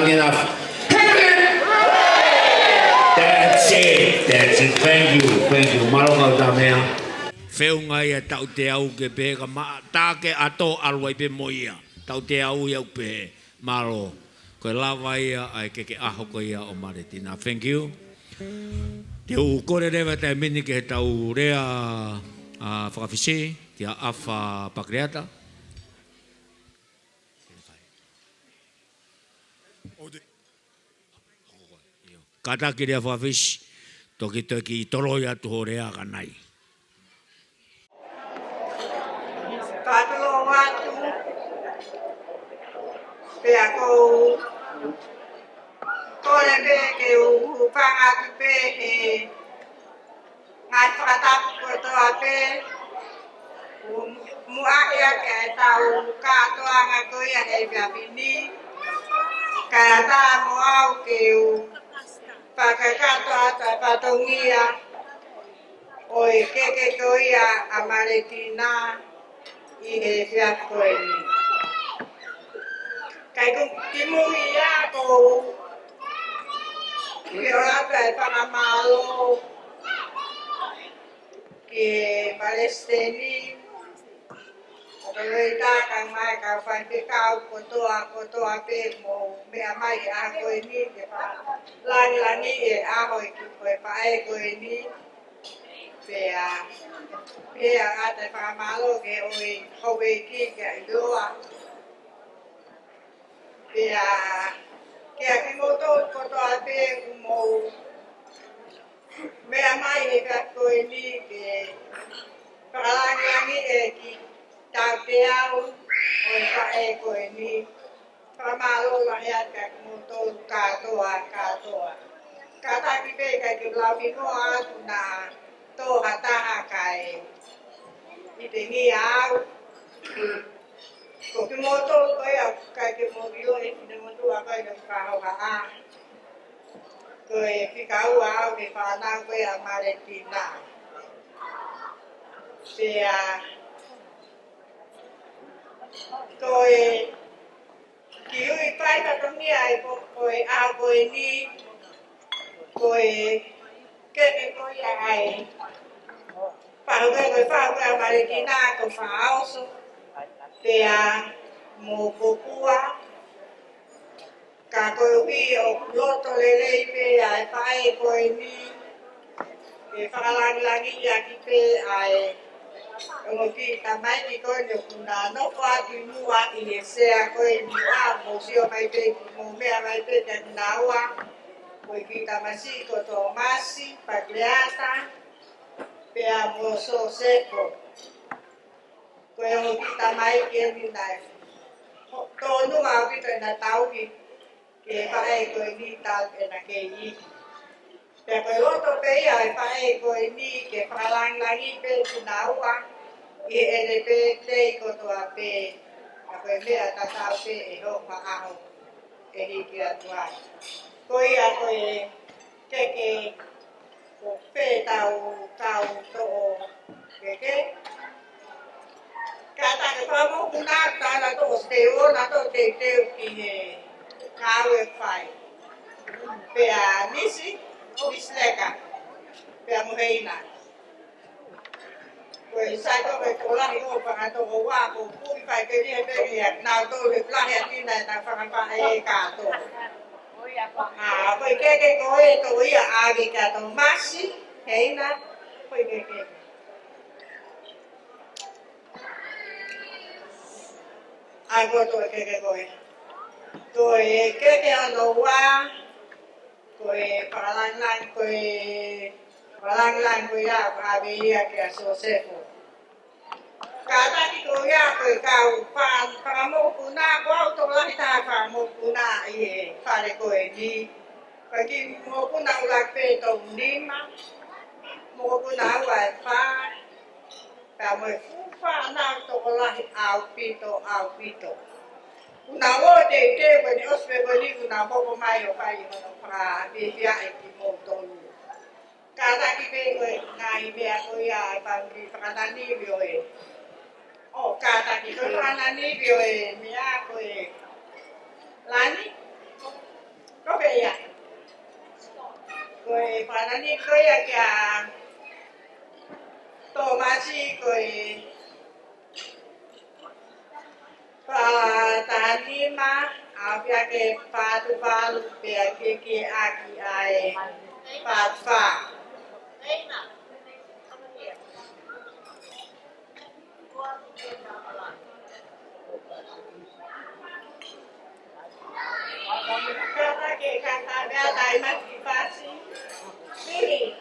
loud enough. That's it. That's it. Thank you. Thank you. Malonga tamea. Feunga ia tau te au ke pega ma take ato alwai pe moia. Tau te au ia pe malo. Ko lava ia ai ke aho ko ia o Maletina. Thank you. Te u kore rewa te mini ke tau rea whakawhisi, te awha pakreata. Kata ki rea whakawhisi, toki toki tolo ia tuho rea kanai. Patolo watu, pea kou, kore pe ke upanga tu pe he, ngai whakatapu kotoa pe, mua ia ke tau katoa ngā koia hei pia pini, kaya tā moau ke whakakatoa ta patongia, oi keke koia a Maletina i he whia koe ni. Kai kimu ia kou, ki o rata e whakamalo, ki Palestini, o ka rei tākang mai ka whaipikau kotoa pe mo mea mai e a koe ni, ke langi e aho i ki koe pae koe ni, pea ata e whakamalo ke oi howe ki ke i loa, pea kia ki moto kotoa pe mo mea mai e ka koe ni ke whakalangi e ki tau te au o e whae koe ni. Whakamalo lahi ata ki moto katoa. Kataki pe kai ki lauhi noa atu na toha taha kai i te ngi au. Ko ki moto koe au kai ki mokilo e ki te motu a koe ka whahoha a. Koe whika ua au ke whanau koe a Maletina. Pea koe ki ui pai katongi ai koe a koe ni koe keke koe ai. Whahoe a Maletina ko whaoso. Pea mō kokua. Ka koe ui o loto lelei pe ai whae koe ni. E whakalangi ia ki pe ai. Ongo ki tamai ki koe ni kuna noko atu mua i e sea koe ni a mō sio mai pe mō mea mai pe te naua. Koe ki tamasi ko tō masi, pakleata, pea mō so seko. Koe ongo ki tamai ki e ni nai. Tōnu au ki toi na tau ki ke whae koe ni tau e na ke i. Pea koe loto pe ia e whae koe ni ke whakalangi pe kuna ua. I ere pe tei kotoa pe, a koe mea tatau pe e hopa aho e hiki atua. Koe a koe keke o pe tau to'o keke. Ka taka whamo kuna tāna to'o steo na to'o te teo ki he kāu e whai. Pea nisi leka, pea muheina. Koe sai toke kolahi o whakato o wā ko pui whai ke ria peke a nāu tō le plahi a tina e tā whakawhae e kātō. Koe keke koe tō ia āge kātō masi, heina, koe keke. Ai koe tō e keke koe. Tō e keke ano wā, koe whakalangi koe ia āge ia ke a sosefo. Kataki ko ia koe kau whakamoku nā ko au tō lahi tā whakamoku nā i e whare koe ni. Koe ki moku nā ulak pē tō nima, moku nā ua e whā. Pea moe fuwha nā tō lahi au pito. Una o te koe ni ospe koe ni una hoko mai o whai hono whakawhia e ki mō tōnu. Kataki pē koe ngā i mea koe ia e whakananiwi o e. O kataki koe whakananiwi o e mea koe lani. Tani koia kia tomachi koi pa tanima apia ke patu palu pia ke aki ai patfa. Karena ke kata dia dai motivasi. Ini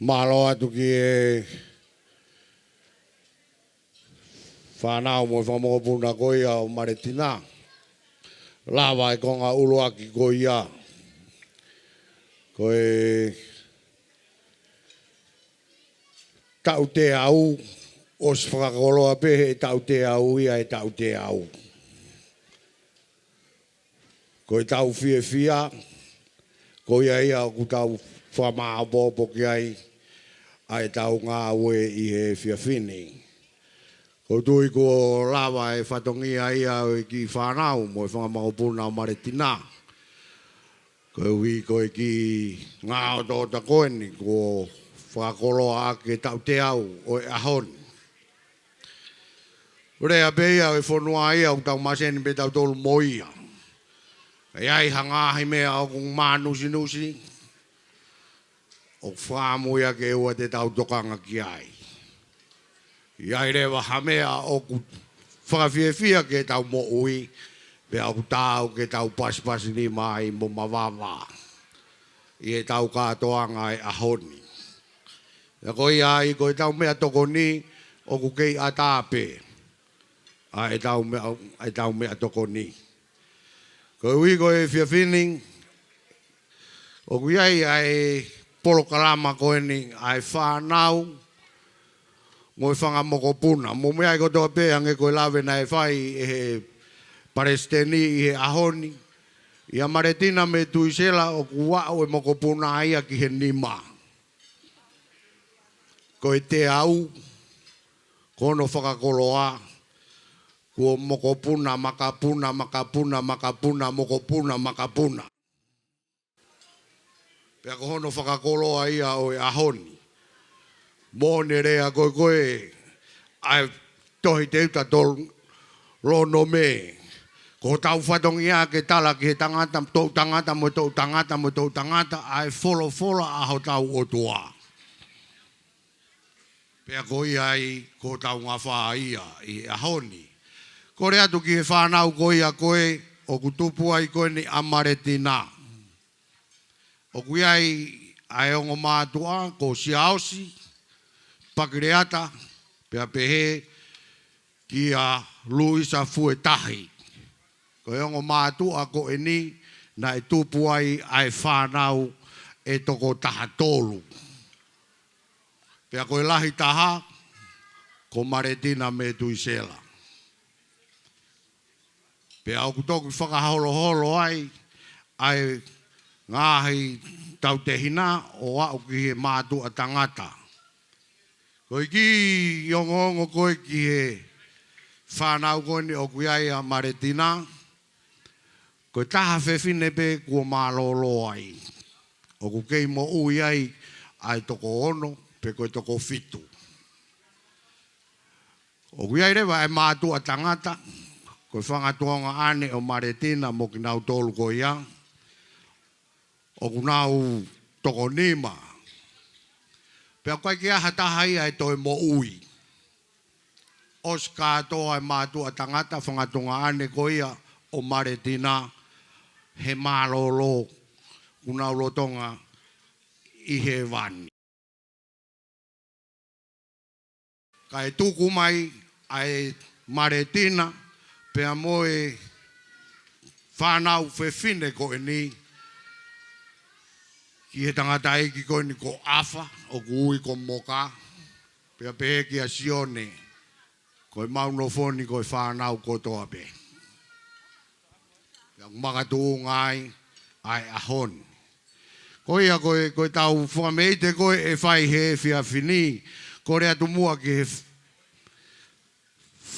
Malo atu ki e whanau mo whamongo puna koia o Maletina. Lawa e konga uruaki koia. Koe tau te au, os whakakoloa pehe e tau te au ia e tau te au. Koe tau fie fia, koia ia o ku tau whamaa bopo ki ai, ai tau ngā ue i he fia fini. Ko tui ko lawa e whatongia ia o ki whanau mo e whangamahopuna o Maletina. Ko hui ko e ki ngā o tōta koeni ko whakakoloa ake tau te au o e ahon. Rea beia o e whanua ia o tau maseni pe tau tolu moia. E ai hangahi mea o kung mānusi nusi. O whāmoia ke ua te tau tokanga ki ai. Iai rewa hamea o ku whakawhiawhia ke tau mo ui, pe au tāu ke tau pasipasi ni mai mo mawawa. I e tau kātoanga e ahoni. Ia koi ai, ko e tau mea toko ni, o ku kei atāpe. A e tau mea toko ni. Ko ui ko e whiawhini, o ku iai ai polo kalama koe ni, ai whanau, mo e whangamoko puna. Mo mea i kotoa pēa nge koe lawe na e whai e he paresteni i he ahoni. Ia Maletina Metuisela o ku wao e moko puna ia ki he nima. Ko e te au, kono whakakoloa, ko moko puna, makapuna, makapuna, makapuna, moko puna, makapuna. Pea ko hono whakakoloa ia o e ahoni. Mōne rea koe ai tohi te uta tol lono me. Ko tau whatongi a ke tala ki he tangata, tau tangata mo tau tangata mo tau tangata, ai wholo aho tau o tua. Pea ko ai ko tau ngā whaa ia i ahoni. Ko rea tu ki he whanau ko ia koe, o ku tupu ai koe ni a Maletina. O ku ai ai ongo mātua ko siaosi, pakireata, pea pehe ki a Luisa Fuetahi. Ko e ongo mātua ko e ni, na e tupu ai whanau e toko taha tolu. Pea ko e lahi taha, ko Maletina Metuisela. Pea o ku toku whakaholo ai ngahi tau te hina o au ki he mātua tangata. Ko i ki ongo koe ki he whanau koe ni o kuiai a Maletina, ko i taha whewhine pe kua mālolo ai. O ku kei mo ui ai toko ono, pe koe toko fitu. O kuiai rewa e mātua tangata, ko i whangatuanga ane o Maletina mo ki nau tolu ko ia. O ku nau toko nima. Pea koe ki aha taha ia e toi mo ui. Os kātoa e mātua tangata whangatunga ane ko ia o Maletina he mālolo kuna ulotonga i he wani. Ka e tuku mai ai Maletina pea moe whanau whewhine ko e ni ki he tangata eki ko ni ko awha o ku ui ko moka pea pehe ki a sione ko e maunofoni ko e whanau ko toa pe. Pea makatu ngai ai ahon. Ko ia ko e tau whameite ko e whai he whia whini ko rea tu mua ki he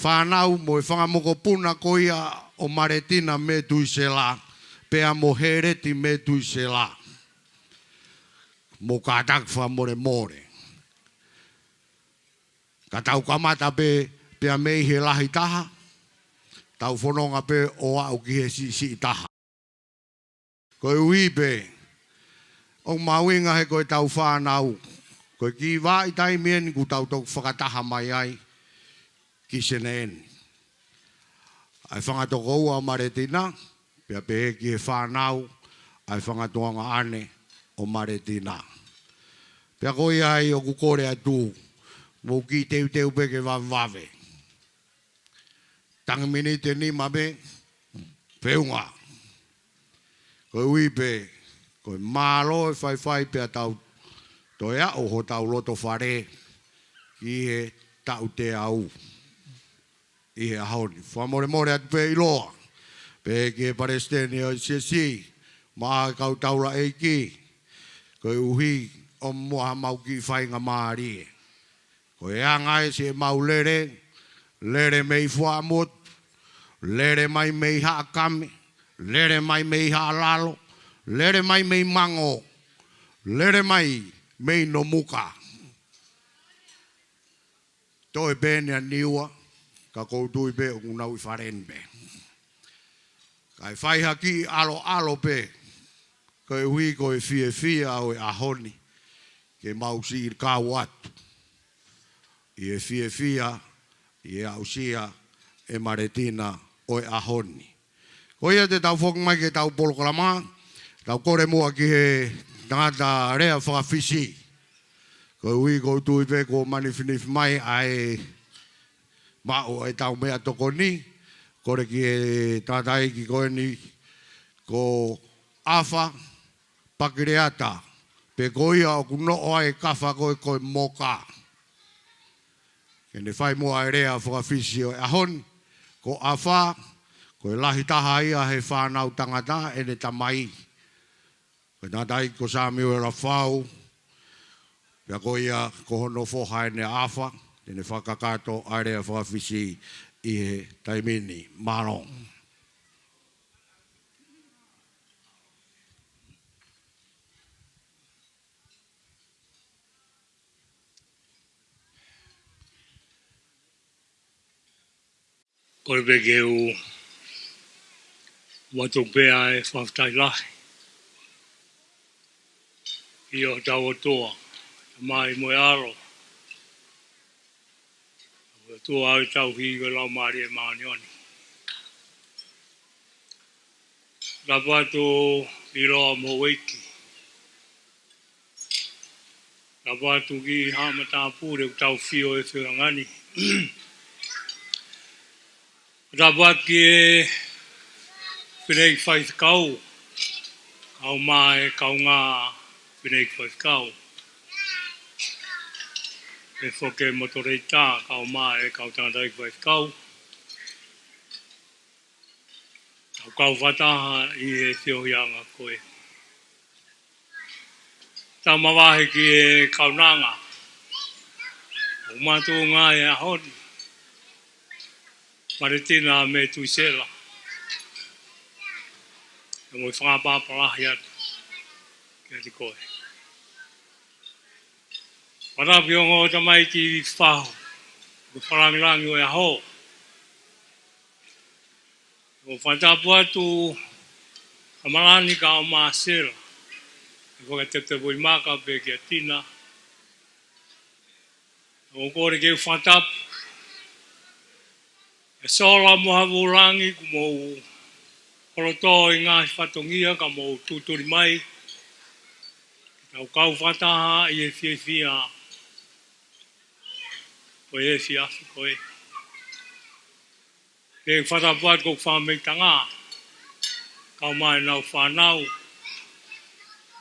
whanau mo e whangamoko puna ko ia o Maletina Metuisela pea mo hereti Metuisela. Mo kātak wha more. Ka tau kamata pea mei he lahi taha, tau whanonga pe o au ki he si taha. Ko e ui pe, o mawinga he koe tau whanau, ko ki wā i taimien ku tau tau whakataha mai ai ki seneen. Ai whangatoko ua Maletina, pea pehe ki he whanau, ai whangatoanga ane o Maletina. Pea koi ai o kukore atu. Mo ki teu pe ke vave. Tang minite ni mabe. Peunga. Koe ui pe. Koe malo e fai pe atau. Toea o ho tau loto whare. I he tau te au. I he ahoni. Whamore atu pe iloa. Pe ke paresteni o si. Maa kau taura eiki. Koe uhi o mua mau ki whainga maari. Koe angai se mau lere. Lere mei fuamut. Lere mai mei haakame. Lere mai mei haalalo. Lere mai mei mango. Lere mai mei no muka. Toi bene a niua. Ka koutui pe o kunau I wharen pe. Kai whai haki alo pe. Koe hui koe fie au e ahoni. Ke mau si kau atu. I e fie I e ausia e Maletina o e ahoni. Koia te tau whoki mai ke tau polokalama. Tau kore mua ki he tangata rea whakawhisi. Koe hui koutui pe ko manifinifi mai ai mao e tau mea toko ni. Kore ki e tātai ki koe ni ko awha pakireata. Pe koia o kuno ai kawha koe moka. Kene whai mua e rea whakawhisi o e ahon. Ko awha, koe lahi taha ia he whanau tangata e ne tamai. Koe tātai ko sāmi o e ra whau. Pea koia ko hono whoha e ne awha. Tene whakakato a rea whakawhisi I he taimini. Mano. Kore peke u watu pea e whaftai lahi. I o tau o toa. Mai moe aro. O toa au tau higo lau maari e maanioni. Rapatu I roa mo weiki. Rapatu ki hamata pure tau fio e whiangani. Rapat ki e whirei whaithkau. Kau mai kau ngā whirei whaithkau. E whoke motoreita kau mai kau tātai whaithkau. Kau whataha I e whiohianga koe. Tau mawahi ki e kaunanga. O matu ngā e ahoni. Maletina Metuisela. E moi whangapapalahi atu. Kia te koe. Marapi o ngō tamai ki whaho. Ko wharangirangi o e aho. O whantapu atu kamarani ka o maasera. E koe te woimaka pe kia tina. O kore ke whantapu. E sola moha vurangi ku mou horoto I ngā whatongia ka mou tūturi mai. Tau kau whataha I e whiawhia. Koe e whiawhi koe. Ke whatapuat ko whameitanga. Kau mai nau whanau.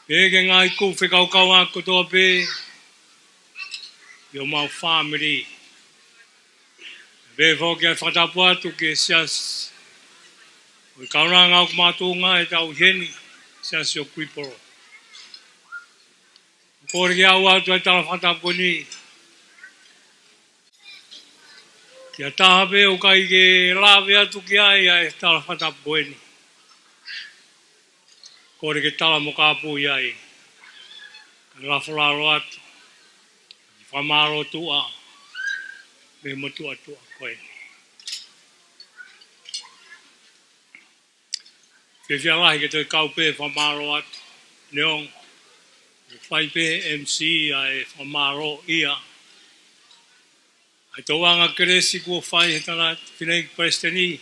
E ke ngai ku whikau kau a kotoa pe. Yo mau family. Be fo ke whatapuatu ke sias. O kauranga o kumatunga e tau heni. Sias yo kuiporo. Kore ki au atu e tala whatapu ni. Kia taha pe o kai ke lawe atu ki ai e tala whatapu ni. Kore ke tala mo kāpu iai. Rafuraro atu. Whamaro tua. Me motua tua koe. Whiawhia lahi ke te kaupe whamaro atu. Neong. Whaipe MC ai whamaro ia. Ai tauanga keresi kua whai he tana whinegi presteni.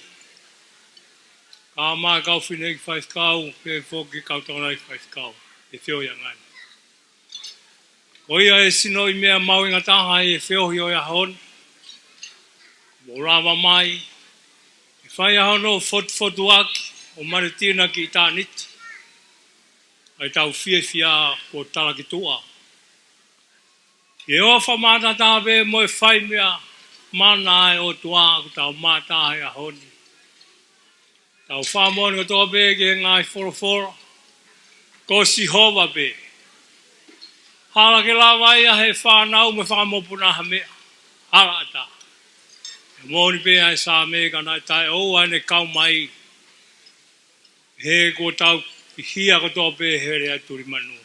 Ka maa kau whinegi whaithkau. Pe whoki kau taunai whaithkau. E whio ia ngani. Ko ia e sino I mea mau inga taha e whiohi o ia hon. Mo rama mai. E whai a hono fotu aki o Maletina ki I tāniti. Ai tau fia ko tala ki tua. E ofa mata tawe mo e whai mea mana ai o tua ku tau mata ai a honi. Tau whamoni o tō be ke ngai foroforo. Ko si hova be. Hala ke la vai a he whanau me whakamopuna ha mea. Hala ata. E mōni pe ai sa me ka nai tai o ane kau mai. He ko tau hia ko tō be he rea turi manu.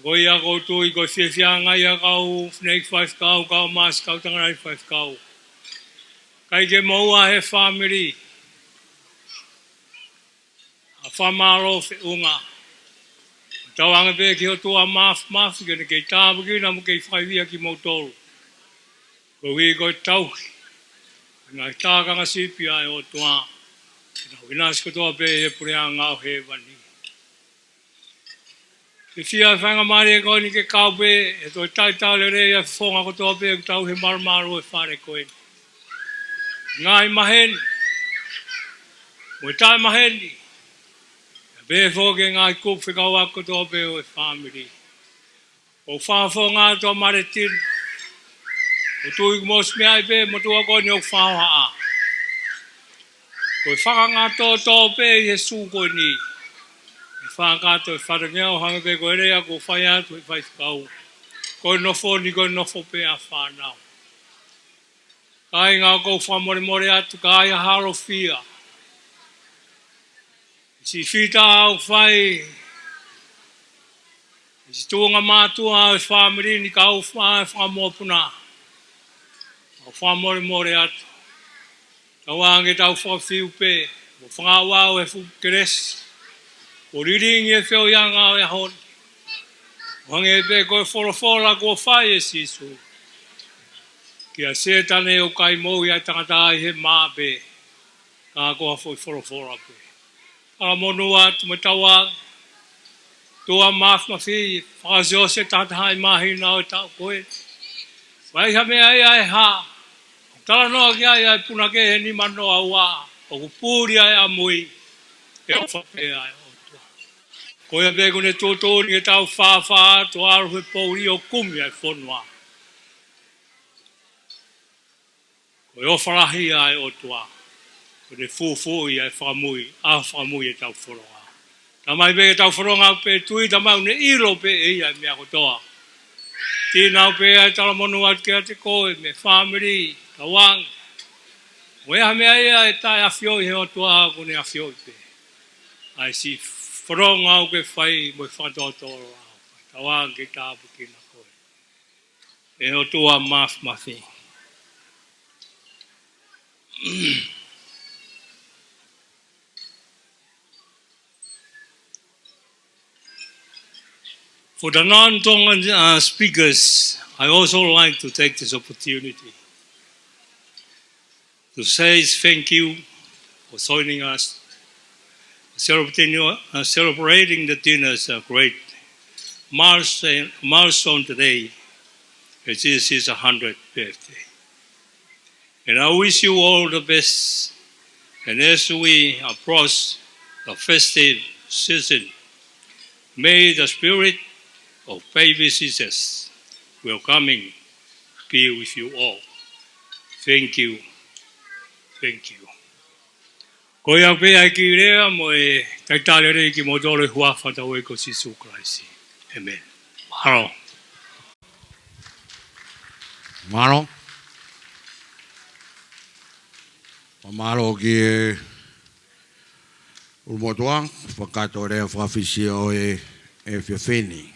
Ko ia ko tui ko whiawhia ngai a kau snake 5 kau mas kau tanganai 5 kau. Kai ke maua he family. A whamaro whi unga. Tau anga pe ki o tua maf ke ne kei tāpu ki na mo kei whaiwia ki mautoro. Ko hui ko tauki. Ngai tākanga sipi ai o tua. Kina winas ko toa pe he purea ngau he wani. Ke fia whanga mari e koe ni ke kau pe e toi taitau le rei a whonga ko toa pe tau he marumaru e whare koe. Ngai maheni. Mo tai maheni. Be foge ngai kup whikau ako toa pe o e family. O whawho ngā toa Maletina. O tui mos mea I pe mo tua koe ni o whaoha a. Ko e whaka ngā tō pe I he sū koe ni. E whakato e wharangea o hanga pe koe rea ko whai atu e whai whikau. Koe nofo ni koe nofo pe a whanau. Kai ngā kou whamore atu kai a haro fia. Si fita au whai. Si tuunga mātua au e whamiri ni kau whai whamopuna. Au whamore atu. Kau ange tau whawhiu pe. Mo whangawau e whukeresi. O riringi e whio ianga o e hon. Wange e pe koe whorofora kua whai e sisu. Kia setane o kai mohi ai tangata ai he maa pe. Ka koa whorofora pe. Ala monu atu me tawang. Tua maaf mawhi. Whakasio se tatahai mahi na o tau koe. Wai ha mea ai ha. Tala noa ki ai puna ke he ni mano a wā. O kupuri ai a mui. E o whape ai o tua. Koe a pēku ne tōtōri e tau whāwhā. Tu aru he pouri o kumi ai whonua. Koe o wharahi ai o tua. Koe ne fūfūi ai whamui. A whamui e tau whoronga. Tamai pēke tau whoronga pe tui tamau ne iro pe e ai mea kotoa. Tīnau pe ai tala monu atu ke ate koe me family. Tawang. Moe ha mea ia e tai awhioi he o tua kune awhioi pe. Ai si whoronga au ke whai mo whatotoro au. Tawang ke tāpu kina koe. E o tua mafi. For the non-Tongan speakers, I also like to take this opportunity to say thank you for joining us, celebrating the dinner's great milestone today, as this is 100th birthday. And I wish you all the best. And as we approach the festive season, may the spirit of baby Jesus welcoming be with you all. Thank you. Thank you. Ko ia pe ai ki rea mo e taitale rei ki mo dole hua whatau e ko Sisu Christ. Amen. Mahalo. Mahalo. Mahalo ki e umotua, whakato rea whawhisi o e whiawheni.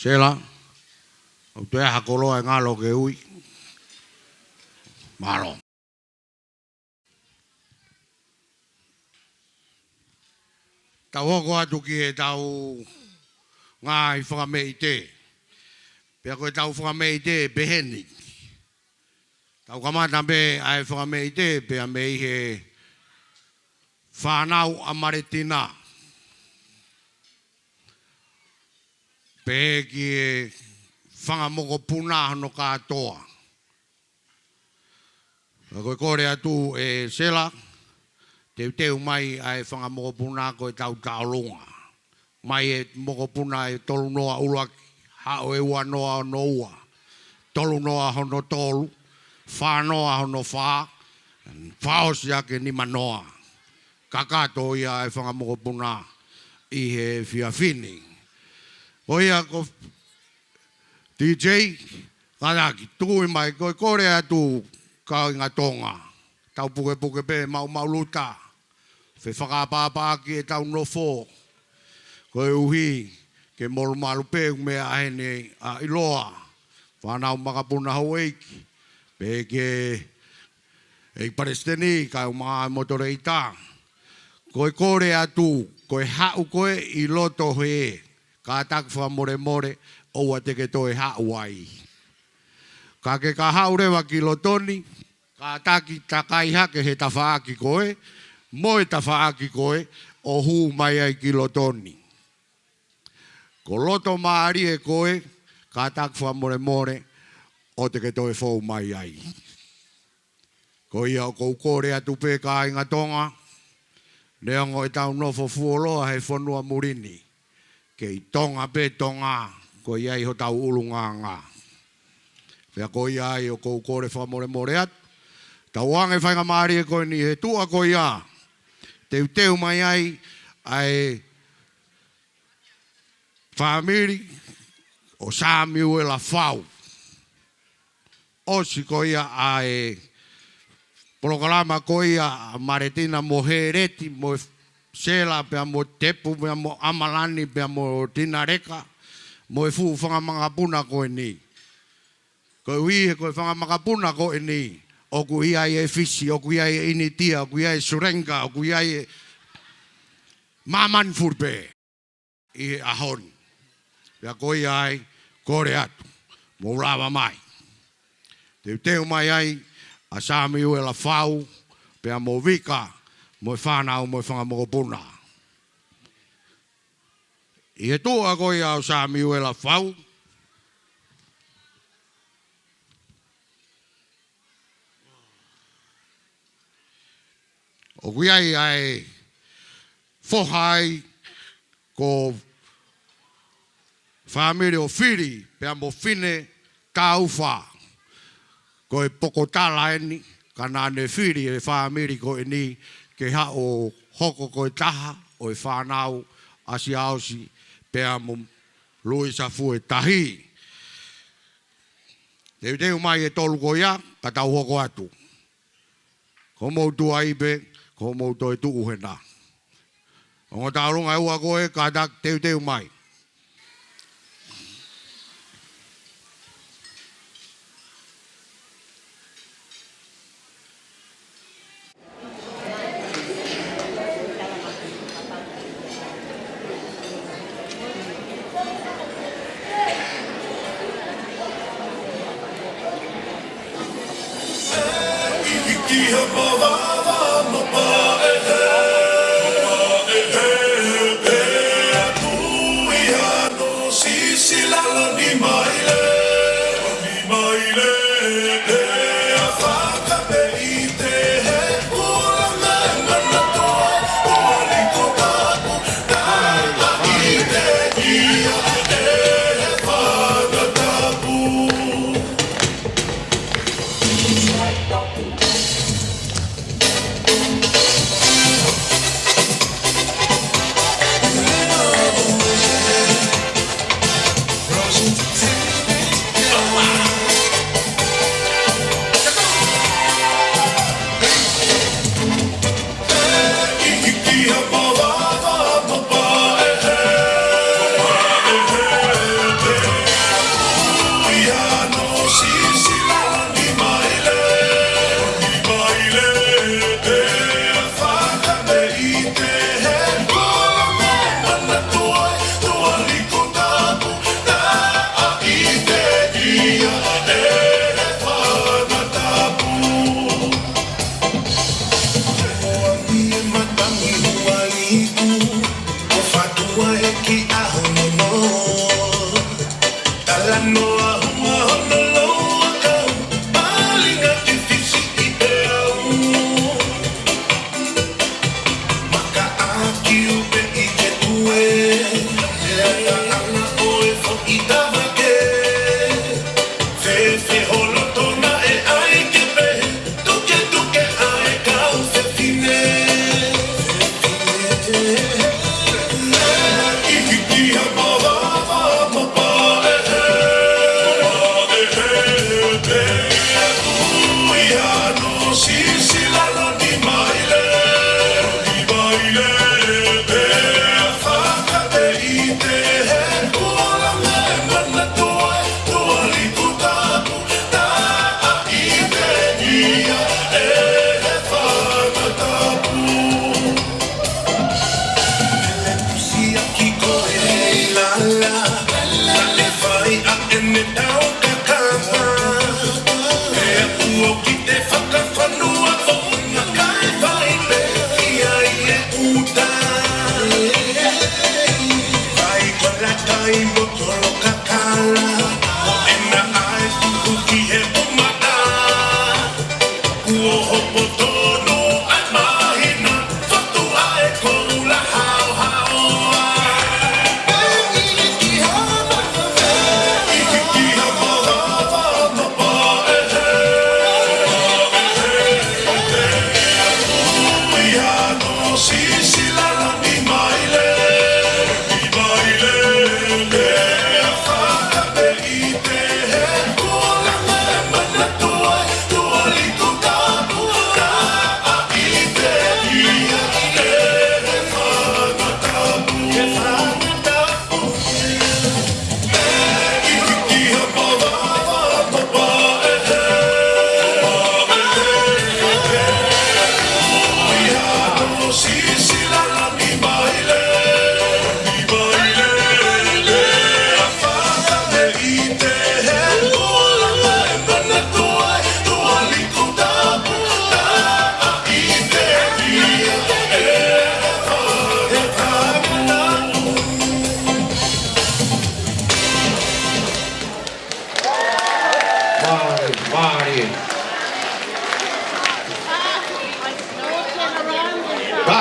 Sela, o te hakoloa e ngalo ke ui. Mahalo. Tau hoko atu ki e tau ngā I whakamei te. Pea koe tau whakamei te beheni. Tau kamata me ai whakamei te pea mei he whanau a Maletina. Peki e whangamoko puna no katoa. Koe kore atu e sela, teu mai ai whangamoko puna koe tau taolunga. Mai e moko puna e tolu noa ulaki, hao e ua noa no ua. Tolu noa hono tolu, wha noa hono wha, whaosi ake nima noa. Kakato ia e whangamoko puna i he whiawhini. Oia ko DJ, kanaki, tui mai, koe kore atu ka inga tonga. Tau puke puke pe mau luta. Whe whakapapaki e tau nofo. Koe uhi, ke molu malu pe mea ahene a iloa. Whanau makapuna hau eiki. Pe ke e paresteni, ka umaa motore ita. Koe kore atu, koe hau koe i loto he. Ka takwa more more, oua teke toe hau ai. Ka ke ka hau rewa ki lotoni, ka taki takai hake he tawhaaki koe, moe tawhaaki koe, o huu mai ai ki lotoni. Ko loto maari e koe, ka takwa more more, o teke toe fou mai ai. Ko ia o kou kore atu pe ka inga tonga, neongo e tau nofo fuoloa he whanua murini. Kei tonga pe tonga, ko iai ho tau ulunga ngā. Pea ko iai o kou kore whamore more atu. Tau ange whainga maari e koe ni he tua ko ia. Teu mai ai, ai whamiri o Samuela Fau. Osi ko ia ai Polokalama ko ia Maletina mohereti mo sela pea mo tepu pea mo amalani pea mo tinareka mo e fu whangamangapuna ko e ni. Ko ui he ko e whangamangapuna ko e ni. O ku ia e fisi, o ku ia e initia, o ku ia e surenga, o ku ia e maman furpe. I ahon. Pea ko ia ai kore atu. Mo ulawa mai. Teu mai ai a Samuela Fau pea mo vika. Mo e whanau mo e whangamoko puna. I he tua koe au Samuela Fau. O kui ai whohai ko whamiri o whiri pea mo whine tauwha. Ko e pokotala eni, ka nane whiri e whamiri ko e ni ke ha o hoko ko e taha o e whanau asi ausi pea mo luisa fu e tahi. Teu mai e tolu ko ia, ka tau hoko atu. Ko mou tua ipe, ko mou toi tuu hena. O ngā taurunga ua koe, ka tak teu mai. Tui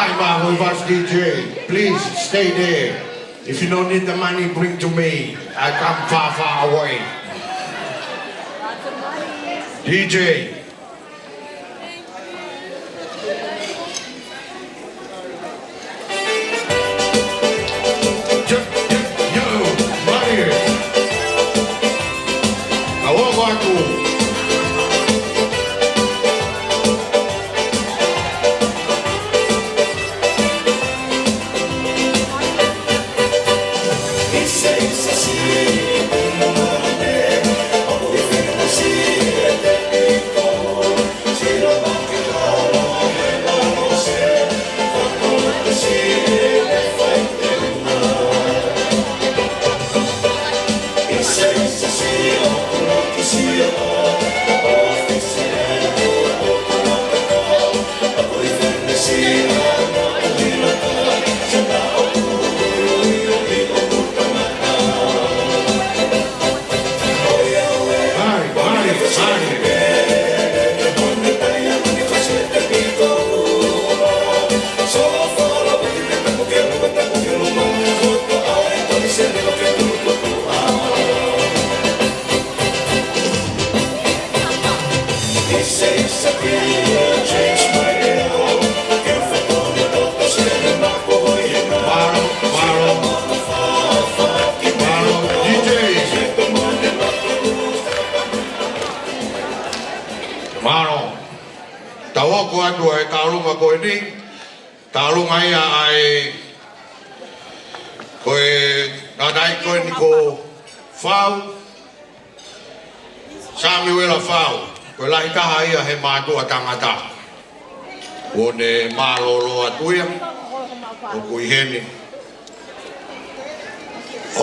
time with us, DJ. Please stay there. If you don't need the money, bring to me. I come far, far away. DJ.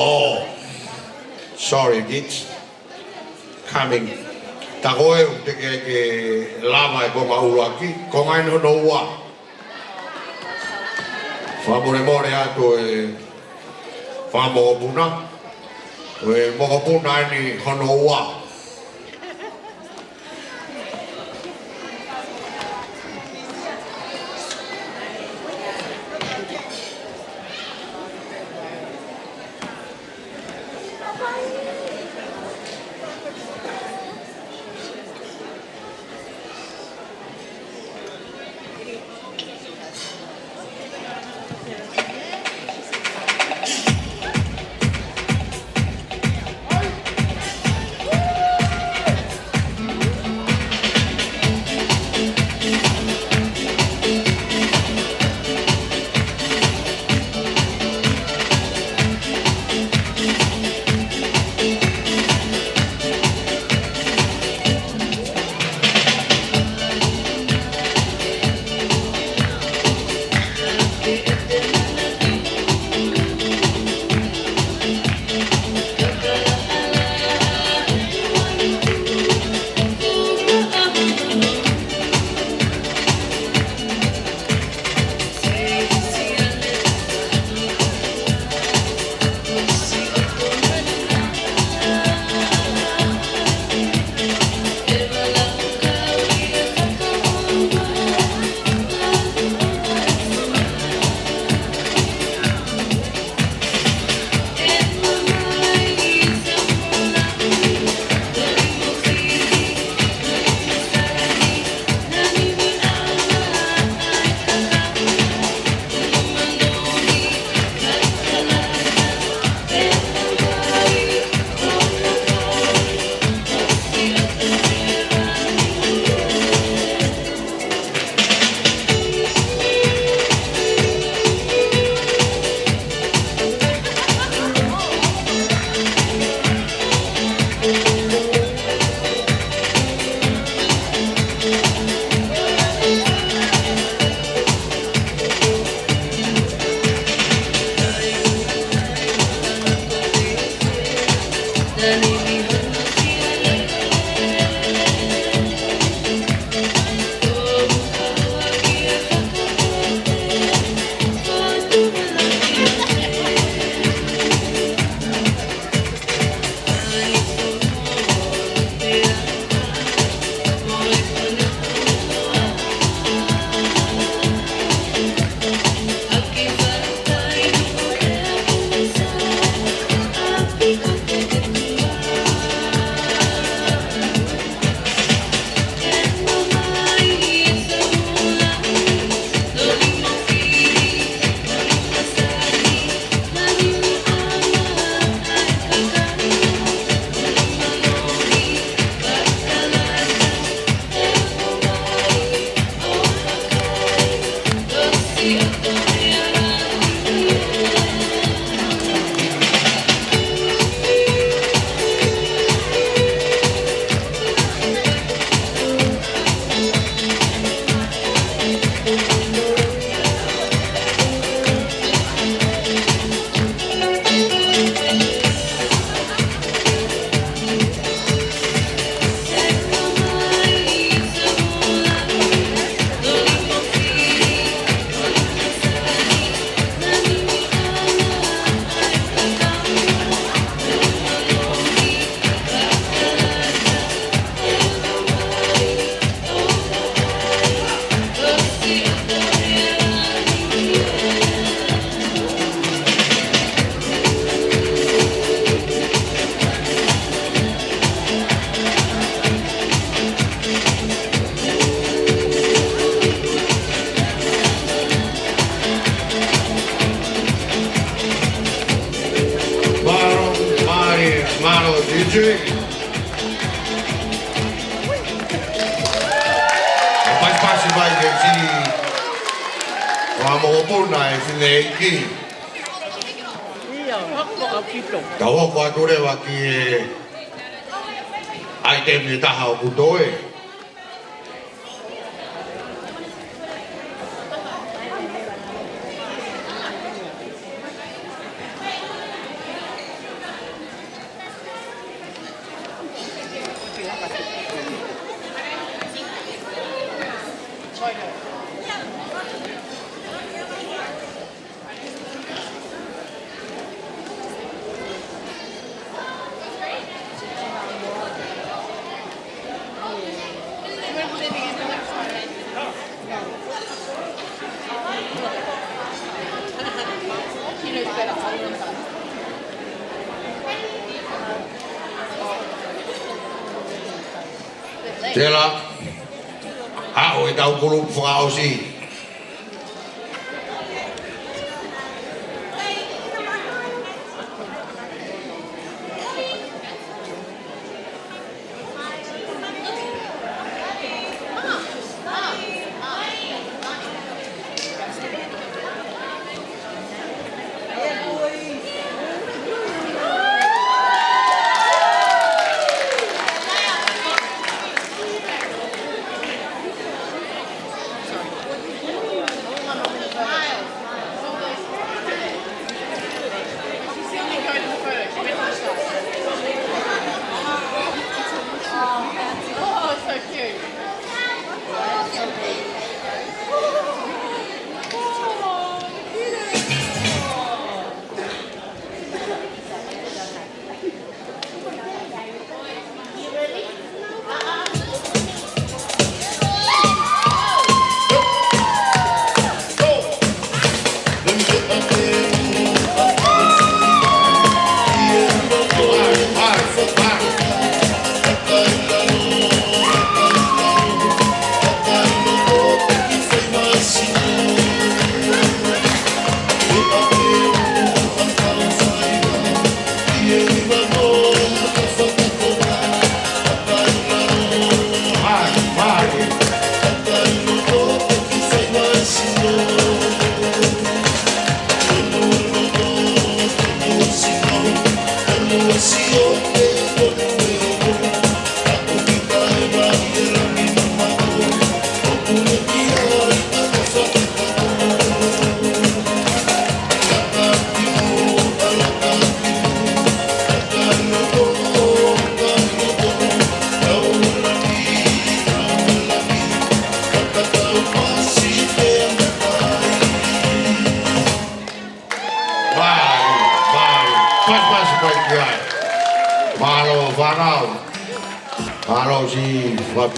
Oh, sorry, it's coming. Tagoe ke lava ko maulaki, ko ngai no wa. Famore more ato e famo puna. E mo puna ni hono wa. DJ. Pasi mai ke sini. Wa mo puna e sini ki. Tahu ko atore wa ki item ni tahu butoe. Tela, ako itaw kulong fukao si.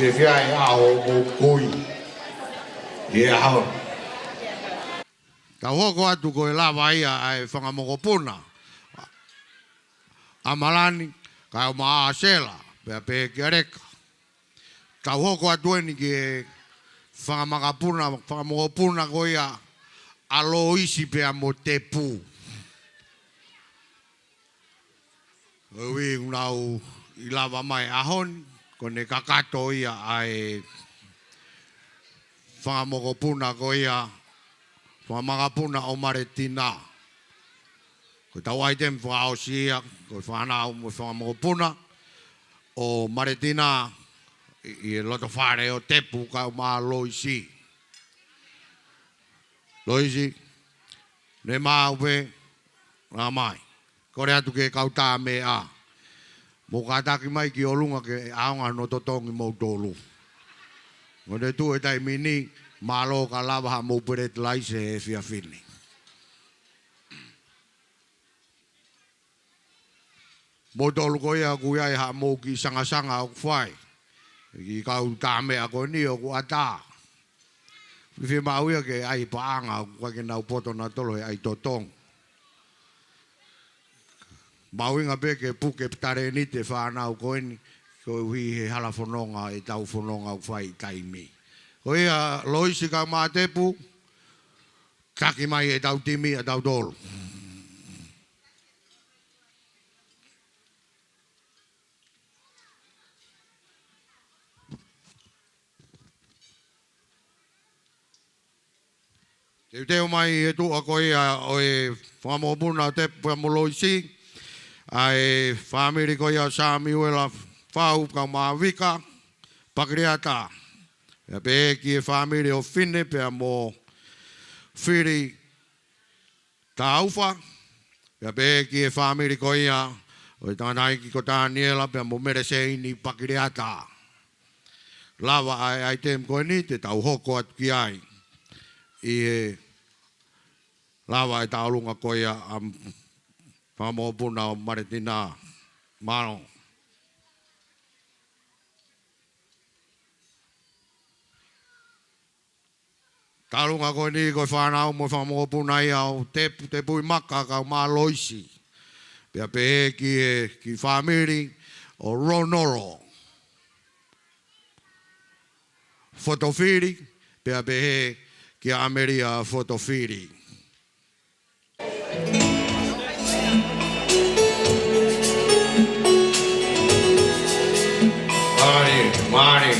Fiai ao mo kui e ao ka hoko atu ko lava ia ai fanga mo puna amalani ka ma sela pe kereka ka hoko atu ni ke fanga mo puna ko ia alo isi pe mo tepu wi unau ilava mai ahon kone kakato ia ai whamoko puna ko ia mga puna o Maletina. Ko tawai tem whao sia, ko whanau mo mga puna o Maletina i loto whare o tepu ka o maa loisi. Loisi, ne maa upe, ngā mai. Kore atu ke kautaa me a. Mo kātaki mai ki olunga ke aonga no totongi mo tolu. Ngone tu e tai mini, malo ka lava ha mo peret laise e fia fini. Mo tolu ko ia kuia e ha mo ki sanga o kwhai. Ki kautaa me a ko ni o ku ata. Whiwhi mauia ke ai paanga kwa ke nau poto na tolo e ai totong. Mauinga pe ke puke tare ni te whanau koeni ko hui he hala whanonga e tau whanonga u whai taimi. Ko ia loisi ka mā tepu, taki mai e tau timi e tau tolu. Te teo mai e tua ko ia o e whamopuna tepu e mo loisi. Ai family ko ia Samuela whau ka mawika pakriata. E pe ki e family o Fine pe mo whiri taufa. E pe ki e family ko ia o tānai ki ko Daniela pe mo mereseini pakriata. Lava ai tem ko ni te tau hoko at ki ai. I e lava e taulunga ko ia Pamopuna o Maletina mano. Talunga ko ni ko whanau mo whamopuna ia o te pui maka ka mā loisi. Pea pe ki family o Ronoro. Fotofiri, pea pe ki Ameria fotofiri. Mari.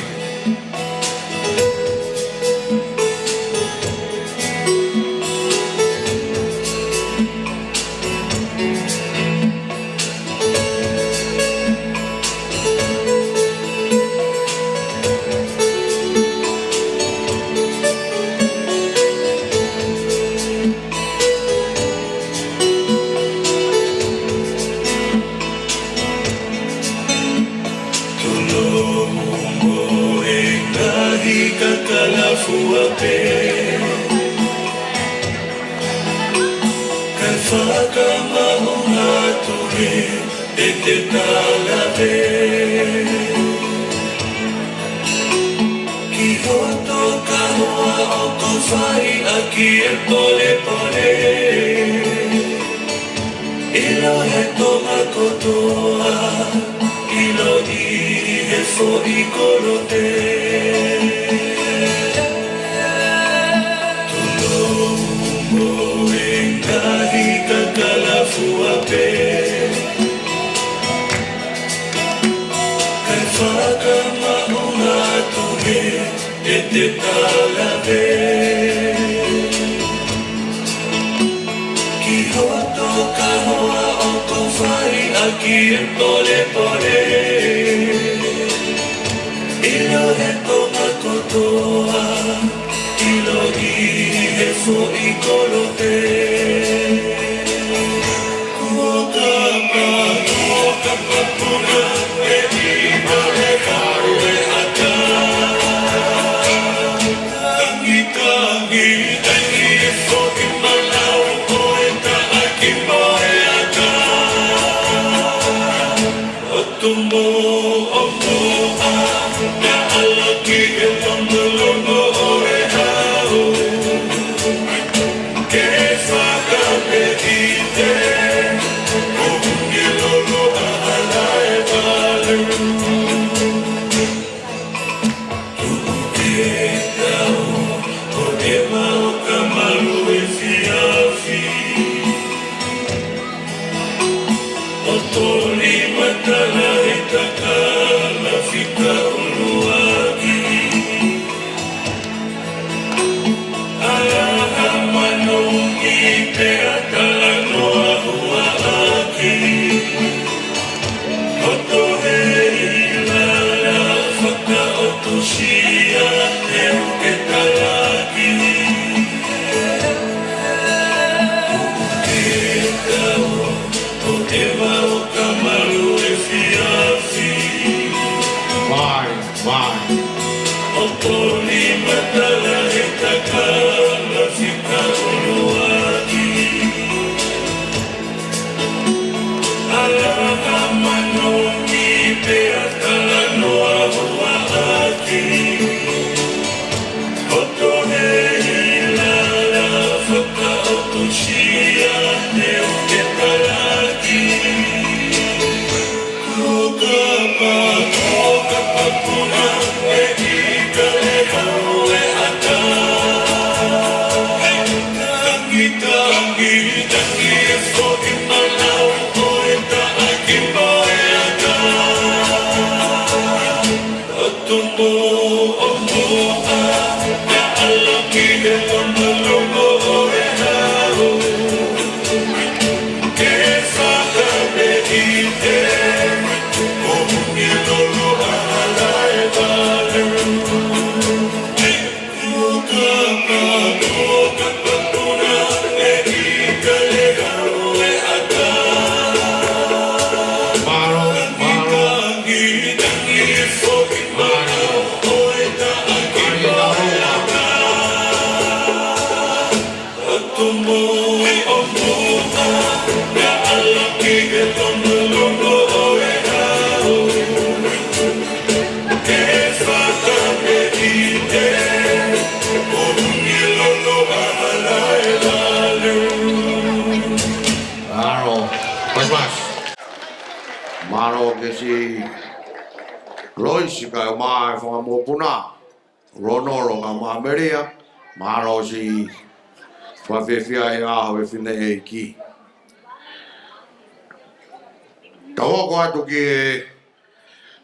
Maro ke si Loisi ka mai fa mo puna. Ronoro ka ma meria. Maro si fa fefia e a ho fine e ki. Tawo ko atu ki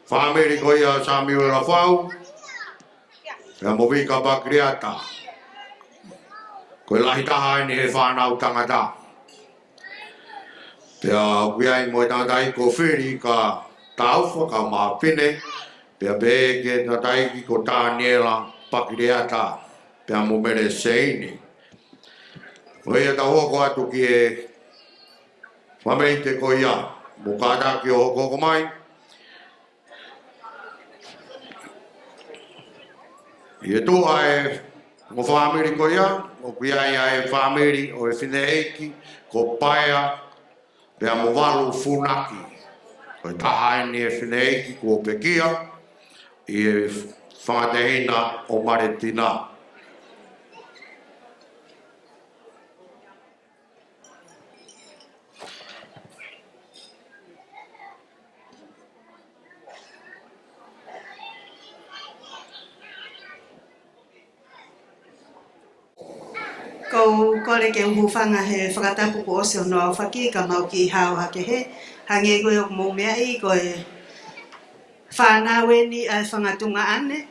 family ko ia Samuel Rafau. Ya mo vi ka ba kriata. Ko la hita ni e fa na utangata. Pea kuiai mo tātai ko whiri ka tauwha ka mā pine. Pea bēke tātai ki ko tāniela pakireata. Pea mo mere seini. O ia ta hoko atu ki e whameite ko ia. Mo kātā ki o hoko ko mai. Ia tua e mo whamiri ko ia. O kuiai e whamiri o e whine eiki ko paia. Pea mo walu funaki. Koe taha ni e whineiki kua pekia. I e whangatehina o Maletina. Ko kore ke uhufanga he whakatapu ko ose ono au whaki ka mau ki hao hake he. Hange koe o mou mea i koe whānawe ni ai whangatunga ane.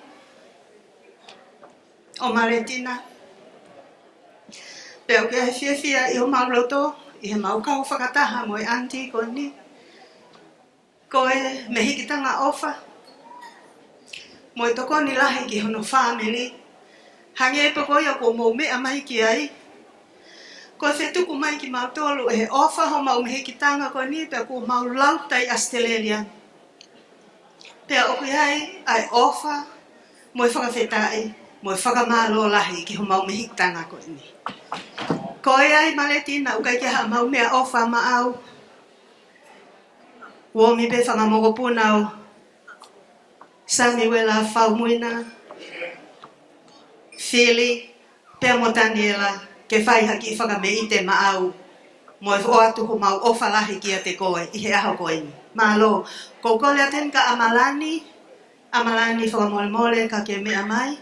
O Maletina. Peo ke he whiawhia i o mau roto. I he mau kau whakataha mo i auntie ko ni. Koe me hikitanga ofa. Mo i toko ni lahi ki hono family. Hange e pako ia ko mou mea mai ki ai. Ko whetuku mai ki mau tolu e he ofa ho mau mehe ki tanga ko ni pia ko mau lautai Australia. Pia oku ai ai ofa mo i whakawhetai mo i whakamalo lahi ki ho mau mehe ki tanga ko ni. Ko e ai Maletina ukai ki ha mau mea ofa ma au. Womi pe whangamogopuna o Samuela Faumuina. Fili, pea mo Daniela, ke whai haki whakameite maau. Mo e o atu ho mau ofa lahi kia te koe, i he aho koe ni. Malo, ko kole aten ka Amalani, Amalani whakamole ka ke mea mai.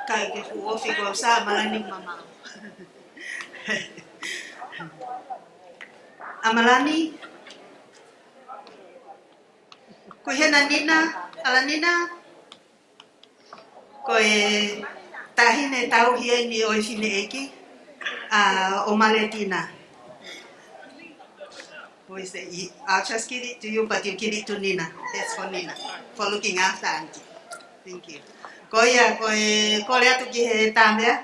Kai ke huofi ko sa Amalani mamau. Amalani, ko hena nina, ala nina, ko e tahine tau hia ni o i whine eki, o Maletina. Who is that? I'll just give it to you, but you give it to Nina. That's for Nina, for looking after Auntie. Thank you. Ko ia, ko le atu ki he tāmea.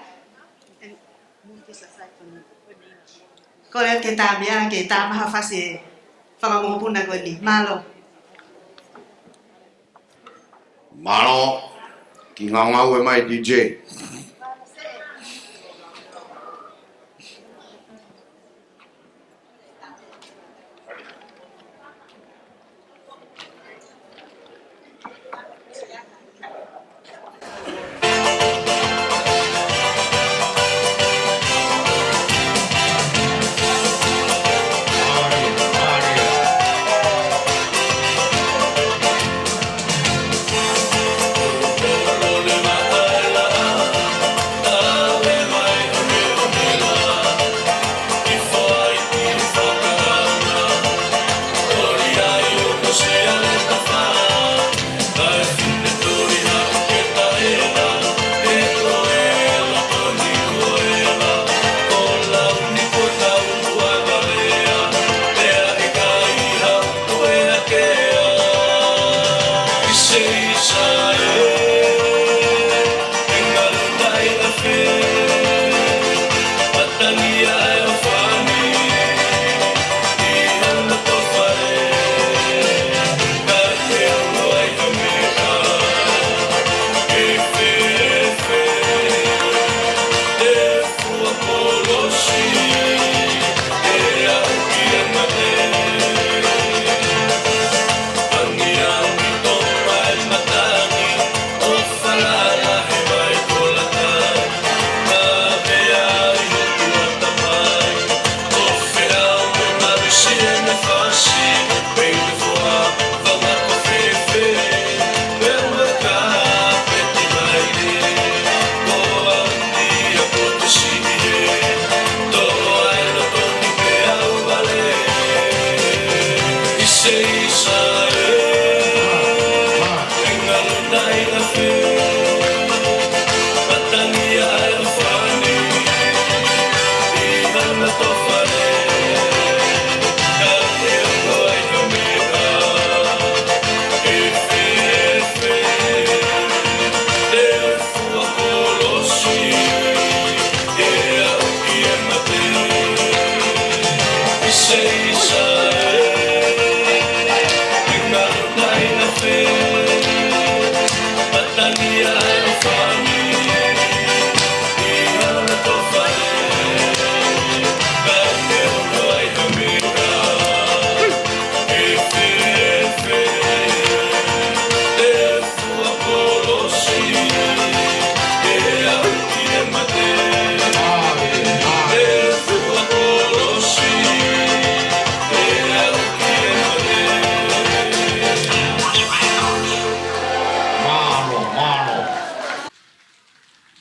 Ko le ke tāmea, ke tāmaha whase whakamupuna ko ni. Malo. Malo, ki ngau ngau e mai DJ.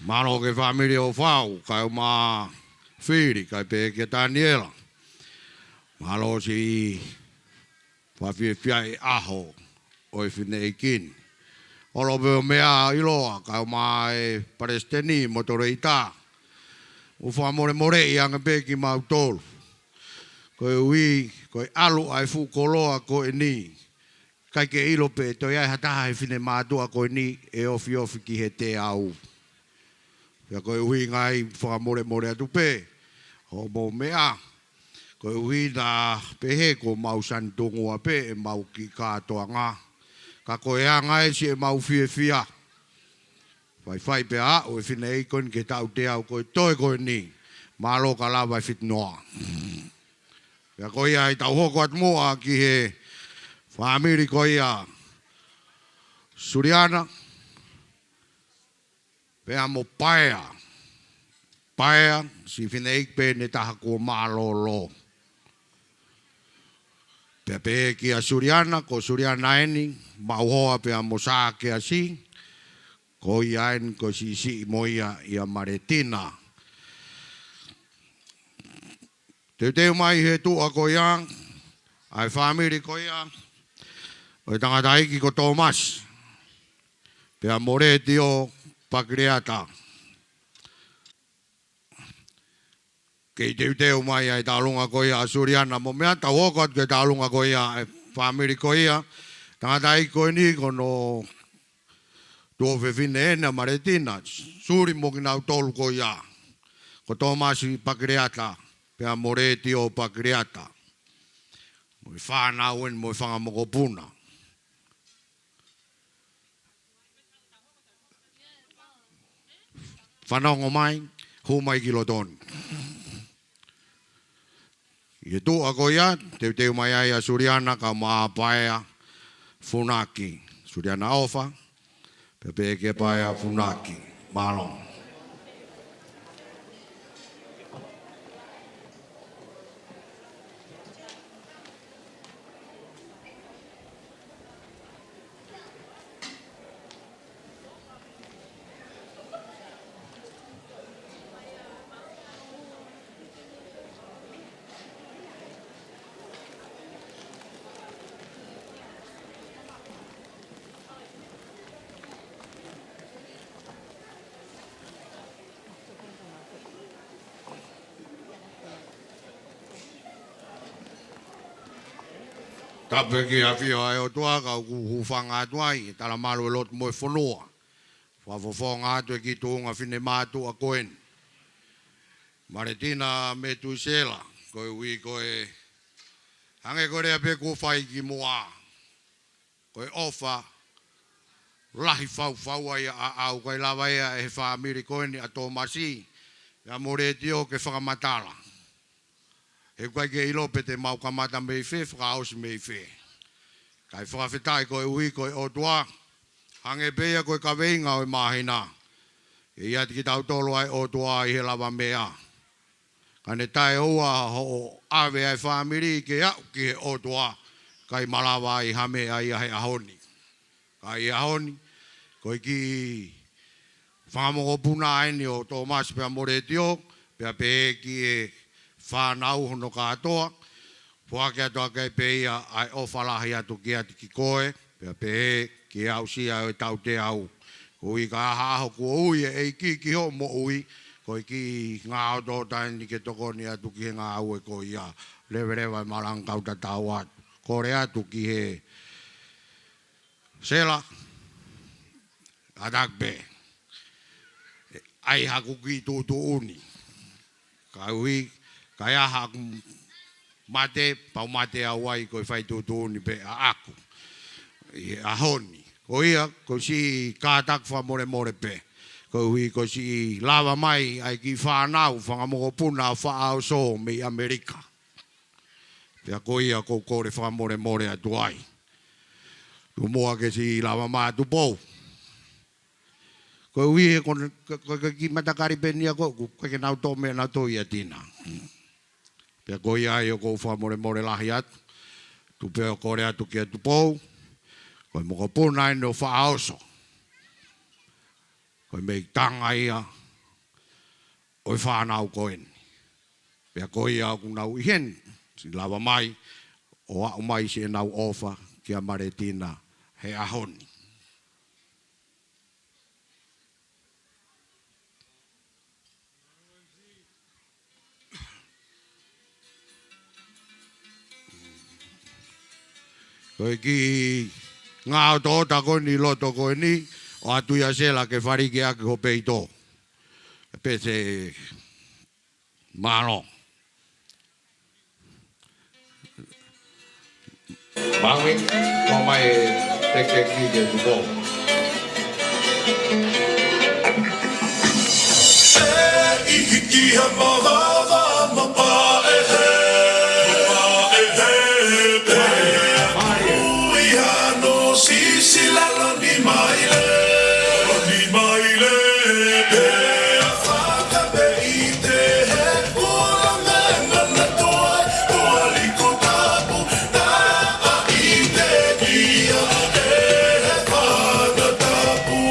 Malo ke family o fau, kai o ma whiri, kai pe ke Daniela. Malo si whawhiwhia e aho o e whine e kini. Olo veo mea iloa, kai o ma e Palestini motoreita. O wha more i anga pe ki mau tolu. Koe ui, koe alu ai fu koloa koe ni. Kai ke ilo pe toi ai hataha e whine mātua koe ni e ofi ki he te au. Ia koe ui ngai whakamore atu pe. Ho mo mea. Koe ui na pehe ko mau santungua pe e mau ki kātoa ngā. Ka koe a ngai si e mau fia. Whai pe a o e whine eikon ke tau te au koe toi koe ni. Malo ka lawa e whit noa. Ia koe ai tau hoko at moa ki he whaamiri koe ia Suriana. Pea mo paea. Paea si whine eikpe ne taha kua malo lo. Pea pe ki a Suriana, ko Suriana eni, mauhoa pea mo saa ke a si. Ko ia en ko si moia ia Maletina. Te mai he tua ko ia, ai whaamiri ko ia, o i tangata iki ko Thomas. Pea more tio Pakreata. Kei teu mai ai tālunga ko ia Suriana, mo mea tau hokot ke tālunga ko ia, ai whaamiri ko ia, tangata iki ko ni ko no tuo whiwhine ena Maletina, suri mo ki nau tolu ko ia, ko Thomas Pakreata. Pea more tio Pakreata. Mo i whanau en mo i whangamoko puna. Whanongo mai, hu mai ki lotoni. I tu ako ia, teu mai ai a Suriana ka maa paea Funaki. Suriana ofa, pepe ke paea Funaki. Malong. Tape ki hawhio ai o tua ka ku whanga atuai, tala malu e lotu mo e whanua. Whawhawhonga atu e ki tuunga whine mātu a koen. Maletina Metuisela, koe ui koe hange koe rea pe ku whai ki mua. Koe ofa, lahi whau ai a au koe lawa ea e whaamiri koeni a tō masi, ya more tio ke whakamatala. He koe ke ilo pe te mau kamata mei whi, whakaosi mei whi. Kai whakawhitai koe ui koe o tua, hange pea koe ka weinga o i mahina. E iati ki tau tolo ai o tua i he lawa mea. Kane tae oua ho awe ai whaamiri ke au ki he o tua, kai malawa i hame ai ahe ahoni. Kai ahoni, koe ki whamoko puna aini o tō masi pea more tio, pea pe ki e whanau hono katoa, whake atoa kei peia ai ofalahi atu ki ati ki koe, pea pe ki au sia o tau te au. Kui ka aha aho kua ui e ki ho mo ui, koi ki ngā auto taini ke tokoni atu ki he ngā au e ko ia, lewe malang kauta tau atu. Kore atu ki he sela, atakpe, ai haku ki tūtu uni. Ka ui, kai aha mate, pau mate awai koe whai tūtūni pe a aku. A honi. Ko ia, ko si kātak wha more pe. Ko hui, ko si lava mai ai ki whanau, whangamoko puna whaau so me Amerika. Pea ko ia, ko kore wha more atu ai. Tu moa ke si lava mai atu pou. Ko hui, ko ki matakari penia ko ke nau tō mea nau tō ia tina. Pea ko ia ai o ko wha more lahi atu. Tu pea kore atu ki atu pou. Koe moko puna ino wha aoso. Koe mei tanga ia. Oi whanau koen. Pea koe au kunau ihen. Si lava mai. O au mai si e nau ofa. Kia Maletina he ahoni. Koe ki ngā tōta koe ni loto koe ni. O atuia sela ke wharike ake ho peito. Pese malo. Bangi, o mai teke ki ke tuko. E hiki ha mawava mapa e he. Mapa e he pe. Ui ano sisi la loni maile. Loni maile pe. A whaka pe i te he. Kula mena na toa. Toa liko tapu. Na a i te kia. E he whaka tapu.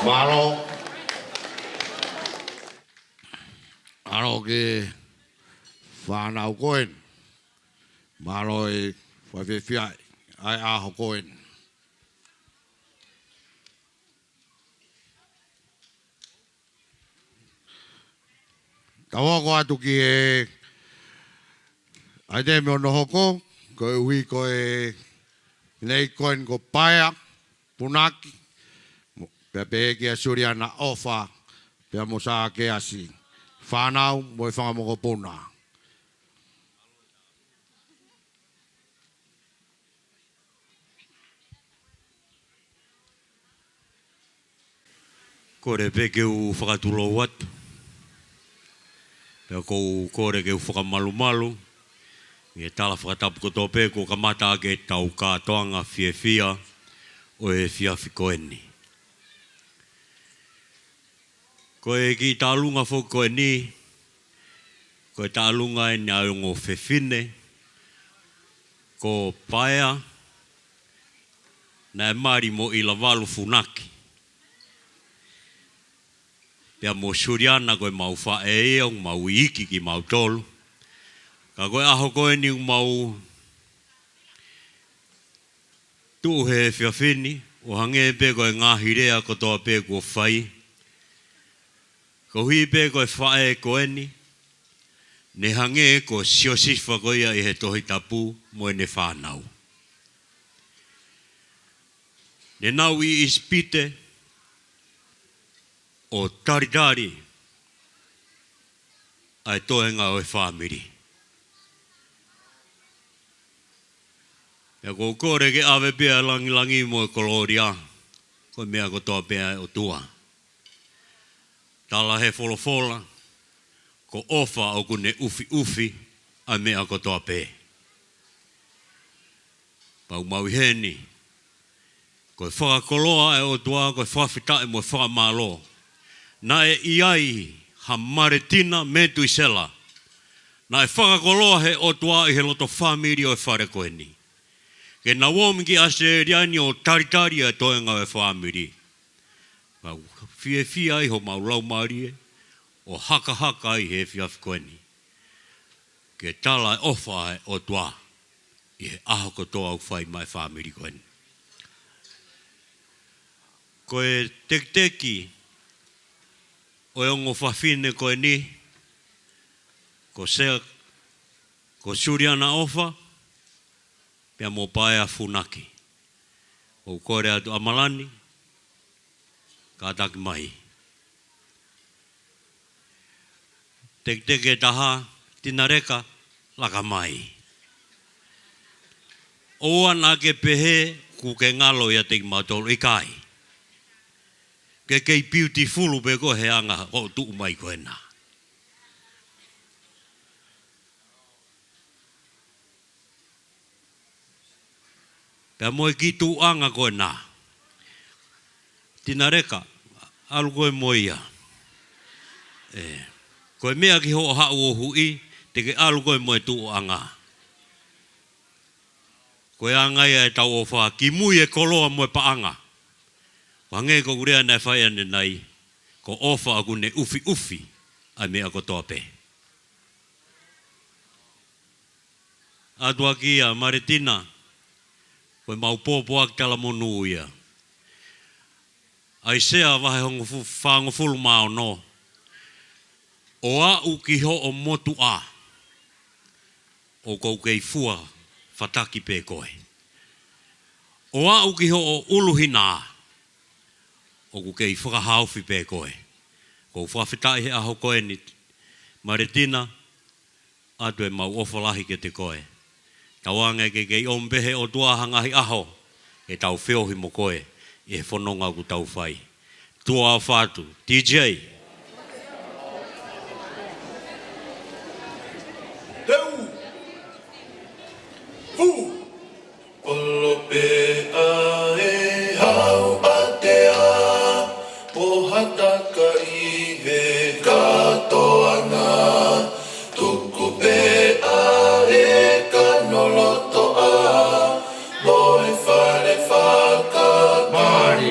Malo. Aro ke whanau koen. Malo e whawhiwhiai. Ai aho koen. Tawako atu ki e ai te me ono hoko. Ko e hui ko e nei koen ko paia. Punaki. Pea pe kia suriana ofa. Pea mo saa ke asi. Whanau mo e whangamoko puna. Kore pe ke u whakatulo watu. Pea kou kore ke u whakamalu-malu. I e tala whakatapu koto pe ko kamata ake tau kātoanga fia o e fiafi koeni. Ko e ki tālunga fo koe ni, ko e tālunga e ni aungo whewhine, ko paea, na e mari mo i la walu funaki. Pea mo suriana koe mau wha e ea, mau iki ki mau tolu. Ka koe aho koe ni mau tuhe whiawhini, o hange pe koe ngahi rea kotoa pe kua whai. Ko hui pe koe whae koe ni, ne hange ko siosifa koe ia i he tohi tapu mo e ne whanau. Ne nau i ispite o taritari ai tohenga o e whamiri. Ia ko kore ke awe pia langi mo e koloria, ko mea ko toa pia o tua. Tala he folofola, ko ofa o kune ufi, a mea ko toa pe. Pau mau heni, ko e whakakoloa e o tua, ko e whawhita e mo e whakamalo. Na e iai ha Maletina Metuisela. Na e whakakoloa he o tua i he loto whamiri o e whare koe ni. Ke na womi ki ase riani o taritari e toenga e whamiri. Mau fia ai ho mau lau marie o haka ai he fiaf koeni. Ke tala ofa o tua I he aho kotoa au whai mai whamiri koeni. Ko e teki o e ongo whawhine koeni ko sea ko suriana ofa pia mo pae a funaki. O kore atu amalani ka taki mai. Teke taha tina reka laka mai. O ana ke pehe ku ke ngalo ia te matolo I kai. Ke kei beautiful be ko he anga ho tu mai ko ena. Pea moe ki tu anga ko ena. Tina reka alu koe moia. Koe mea ki ho hau o hui te ke alu koe moe tu anga. Koe anga ia e tau o wha ki mui e koloa moe pa anga. Wange ko kurea nei whai ane nei ko ofa aku ne ufi ai mea ko toa pe. Atua ki a Maletina koe mau pōpō ak tala monu ia. Ai sea wahe hongo whango fulu mao no. O au ki ho o motu a. O kou kei fua whataki pe koe. O au ki ho o uluhina a. O ku kei whakahauwhi pe koe. Kou whawhitai he aho koe ni Maletina atu e mau ofalahi ke te koe. Tawanga ke kei ombehe o tuahangahi aho e tau whiohi mo koe I he whanonga ku tau whai. Tua au whātu. DJ. Teu. Fu. Olo pe a e hau a te a. Pohataka I he katoanga. Tuku pe a e kanoloto a. Moe whare whaka. Mari.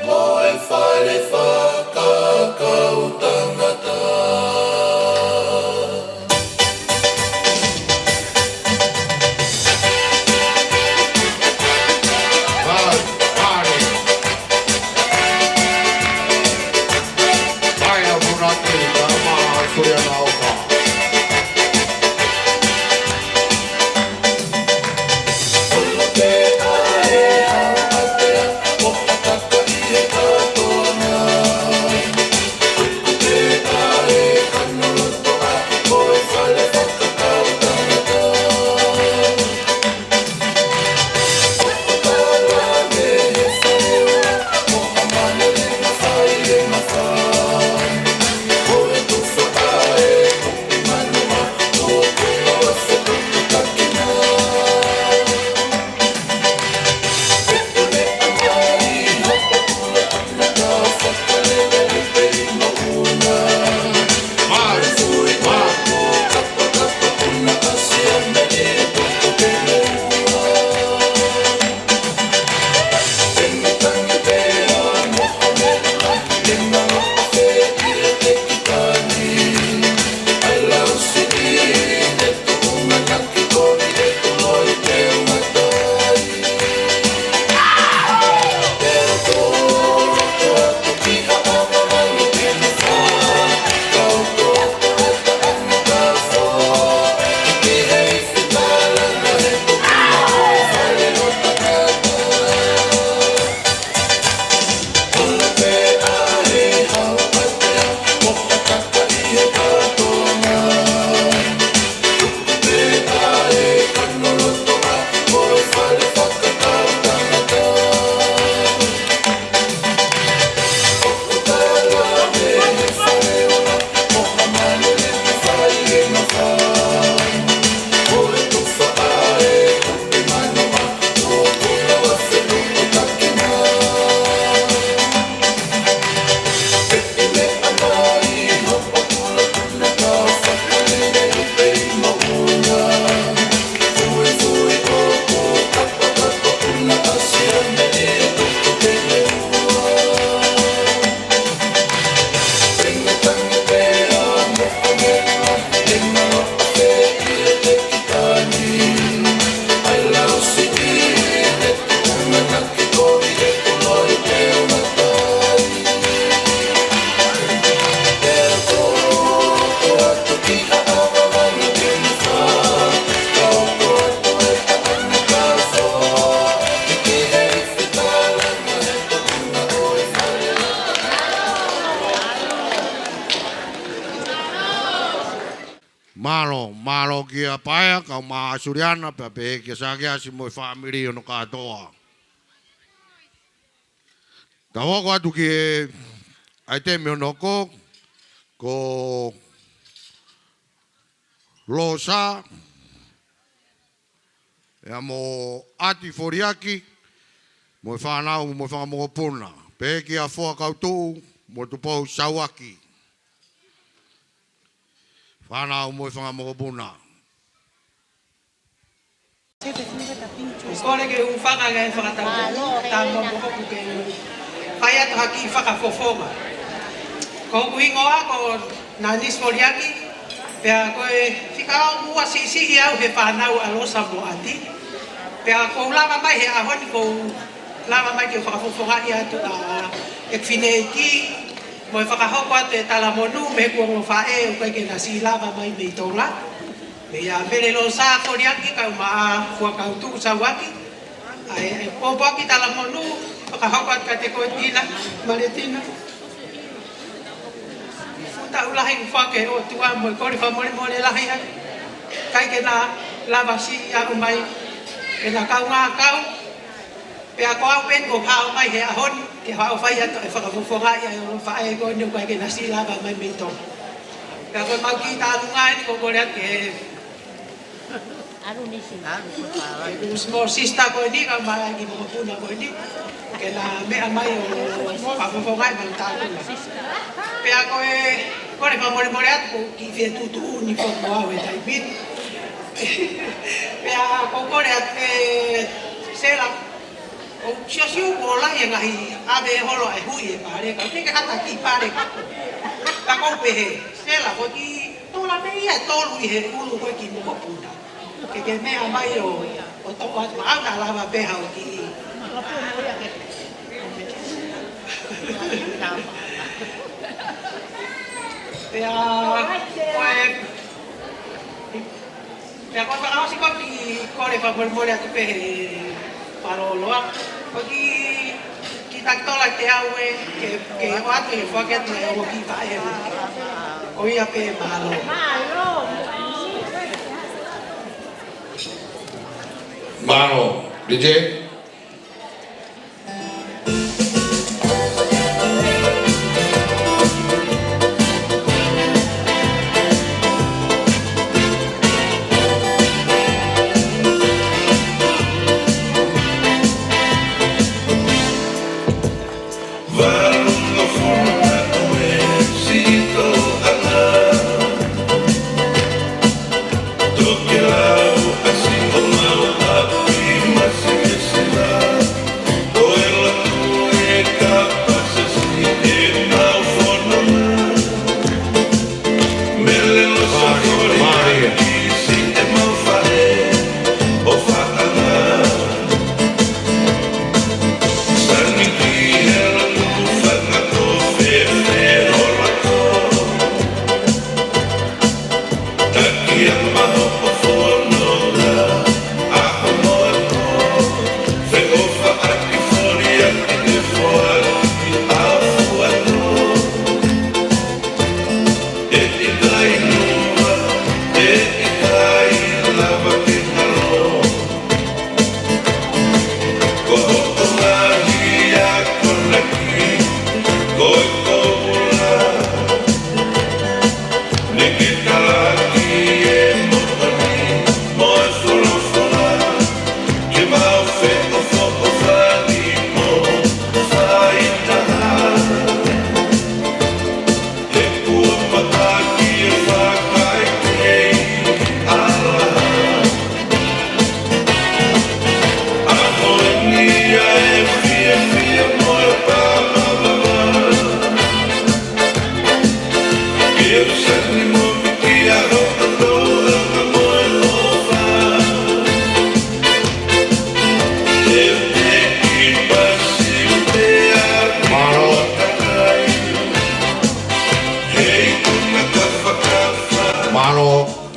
Moe whare whaka. kia paia ka ma suriana pa pe kia sa kia si mo family no katoa. Ta wako atu ki ai te me onoko ko losa ya mo ati foriaki mo whanau mo whangamongo puna. Pe kia fua kautu mo tupou sawaki. Whanau mo whangamongo puna. Kore ke ufaka ga whakatau ta mo mohoku ke whai atu haki whakafofonga. Ko kuingoa ko nanis foriaki pea koe whikao mua sisi au he whanau alosa mo ati. Pea ko lava mai he ahoni ko lava mai ke whakafofonga i atu na e whineiki mo e whakahoko atu e talamonu me kua mo whae o koe ke nasi lava mai me tonga. Ia mele lo sa foriaki ka ma fua ka tu sa waki ai po po ki tala monu ka hapa ka te ko tila Maletina futa ulahi fa ke o tu mo ko ri fa mo le la hai kai ke na la basi ya mai ke na ka nga ka pe a ko pen ko ha mai he hon ke ha fa ya to fa ka fu nga ya fa ai ko ni ko ke na si la ba mai mi to ka ko ma ki ta lu ngai ko ko le ke Os mo sista ko ni ka ma ki mo puna ko ni ke na me amai o pa fo ngai ma ta ko pe a ko le pa mo at ko ki fe tu ni ko mo e dai bit pe a ko le at se la o si ko la ye ngai a be holo e hui e pare ka ke ka ta ki pare ta ko pe se la ko ki to la me ia to lu he ulu ko ki mo puna que me amai o to wa ma la va pe ha ki ya ko pa si ko ki ko le fa por mole atu pe paro lo ko ki ta to la te awe que o atu e fo que te o ki fa e o ia pe malo Mano, DJ.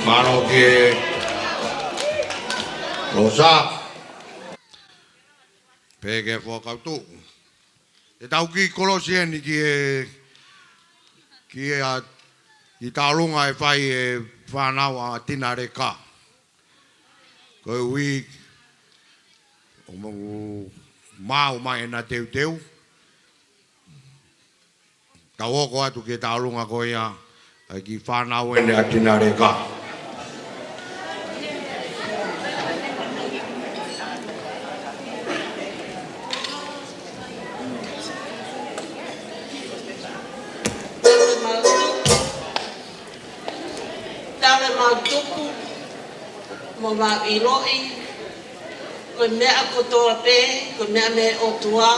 Mano que Rosa Pege fo kautu e tau ki kolosieni ki a i talunga e fai e whanau a tina reka Ko wi o mau mai na teu. Ka oko atu ke taulunga ko ia ai ki whanau ene atina reka. Tale mau tupu, mo mau iloi, ko mea kotoa pe, ko mea me o tua,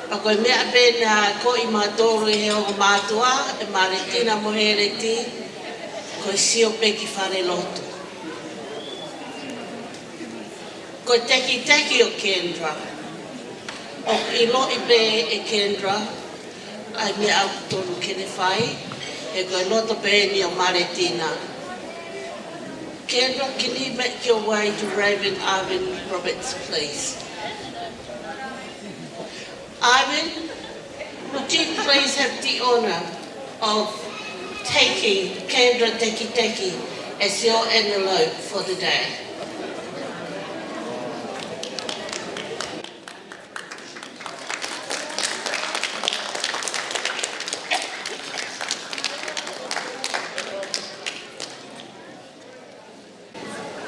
a ko mea pe na ko I mātoro I he o mātua, e Maletina mohereti, ko sio pe ki whare lotu. Ko teki o Kendra, o iloi pe e Kendra, ai mea au tonu kene whai, e koe loto pe ni o Maletina. Kendra, can you make your way to Raven Ivan Roberts, please? Ivan, would you please have the honour of taking Kendra Teki as your envelope for the day?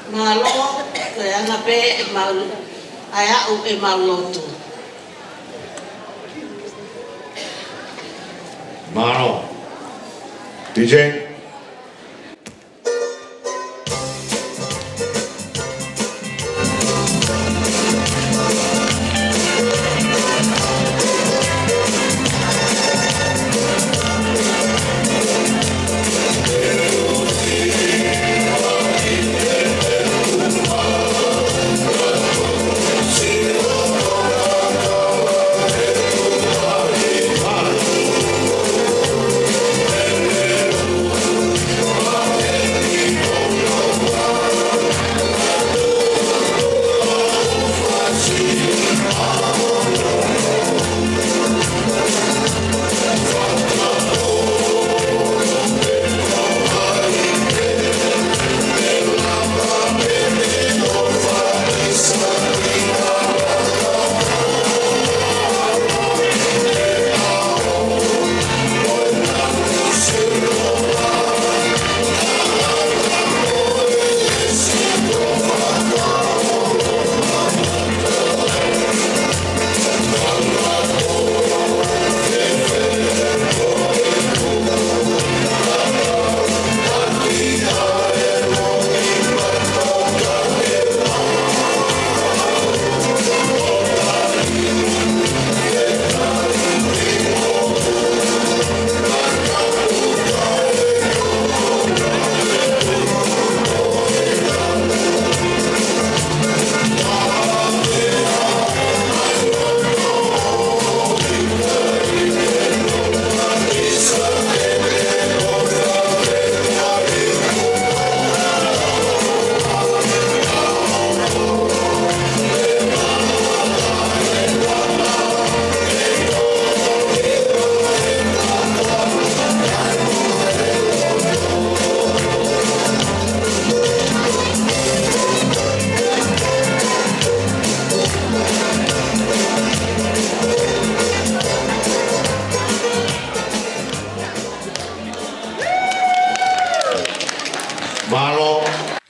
Malo, koe ana pe e mau, ai au e mau lotu. Mano. DJ.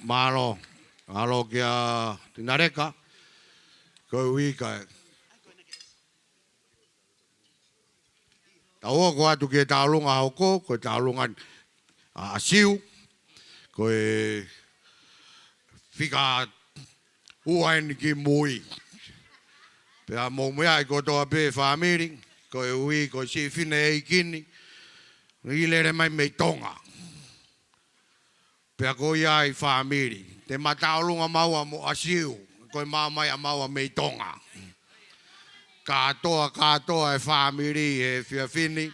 Malo kia tinareka. Ko wika. Tau ko atu ke taulunga hoko, ko taulunga asiu, ko fika uain ki mui. Pea Moimoi ai ko toa pe whamiri, ko ui ko si fine e kini, i lere mai mei tonga. Pea ko iai whamiri, te mataulunga maua mo asiu, ko mamai a maua mei tonga. Katoa e whamiri e whiawhini.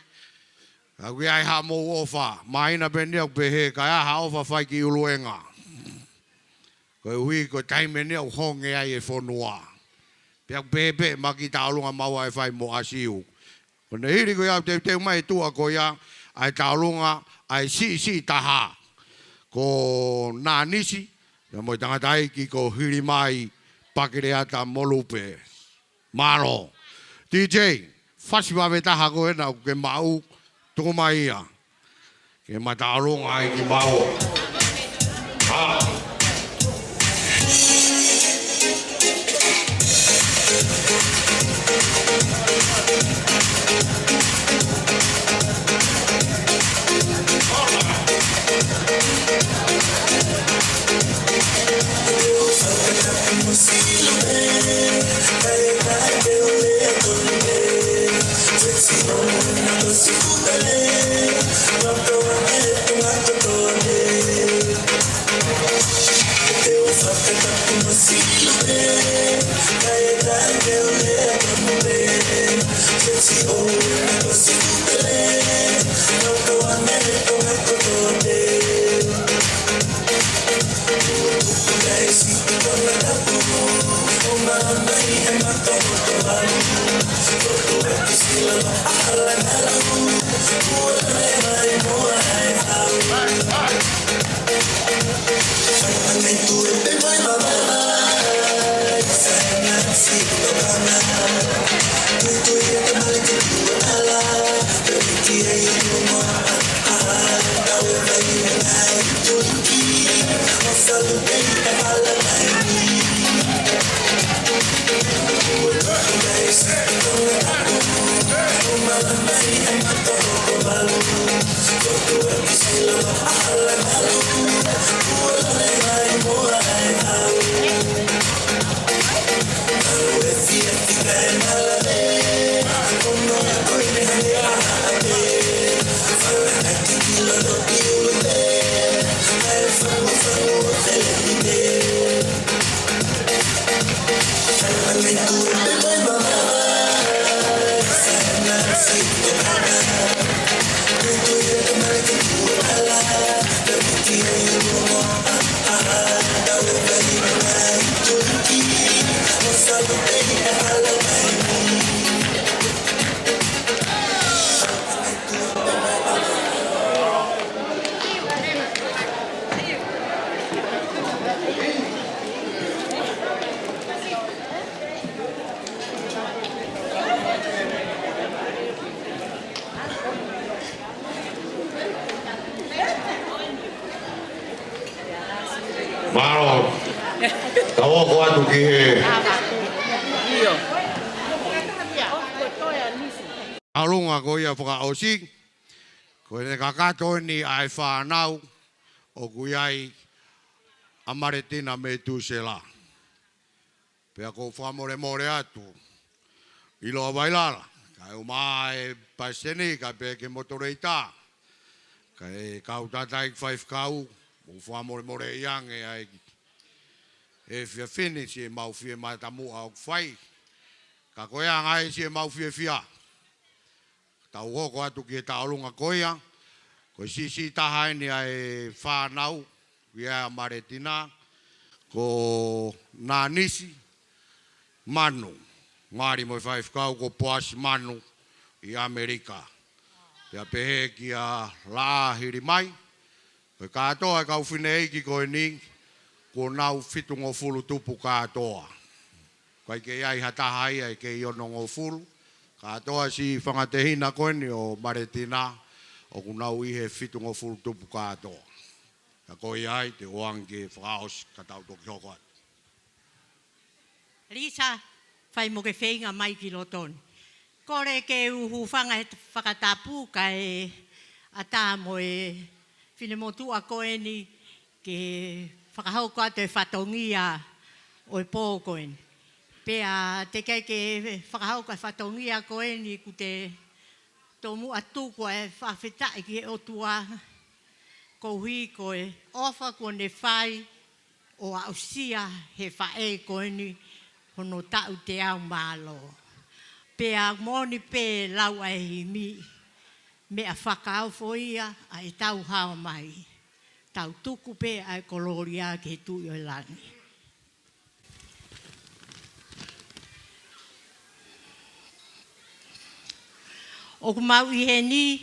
A kui ai ha mo ofa, maina pene au pehe, ka ha ofa whai ki uluenga. Ko hui ko taimene au honge ai e whonua. Pea pepe maki taulunga maua e whai mo asiu. Ko ne hiri ko iau te mai tua ko ia, ai taulunga ai si taha. Ko nā nisi, Ia mo tangatai ki ko hiri mai pakere ata molupe. Malo. DJ, fasiwa veta hago e na ke mau tuku mai ia. Ke mataronga ai ki mau. Malo. Tawo ko atu ki alunga ko ia whaka osi. Ko e kakato ni ai whanau o kuiai a Maletina Metuisela. Pea ko whamore more atu. Ilo wailala. Kai umae paseni ka pe ke motoreita. Kai kau tatai 5 kau. Mo whamore more iang e ai. E fia fini si e mau fia mai tamu au whai. Ka koea ngai si e mau fia fia. Tau hoko atu ki e taolunga koea. Ko si tahai ni ai whanau. Ia Maletina. Ko nā nisi. Manu. Ngāri moi 5 kau ko poasi manu. I Amerika. Pea pehe ki a lahiri mai. Ko katoa kau whine eiki koe ni. Ko nau fitungo fulu tupu katoa. Kai ke iai hatahai ai ke ionongo fulu. Katoa si whangatehina koe ni o Maletina. O kunau ihe fitungo fulu tupu katoa. Ka koe iai te oange whakaos katau toki hoko atu. Lisa, whai mo ke whenga mai ki lotoni. Kore ke uhu whakatapu kai ata mo e whinemotu a koe ni ke whakahau koa te whatongia o e pō koe ni. Pea te kei ke whakahau kai whatongia koe ni ku te tomu atu koe whawhetai ki e otua kouhi koe ofa koe ne whai o ausia he whae koe ni hono tau te au malo. Pea moni pe lau ai himi me a whakao foia a e tau hao mai. Tau tuku pe ai koloria ke tu i lani. O kumau i he ni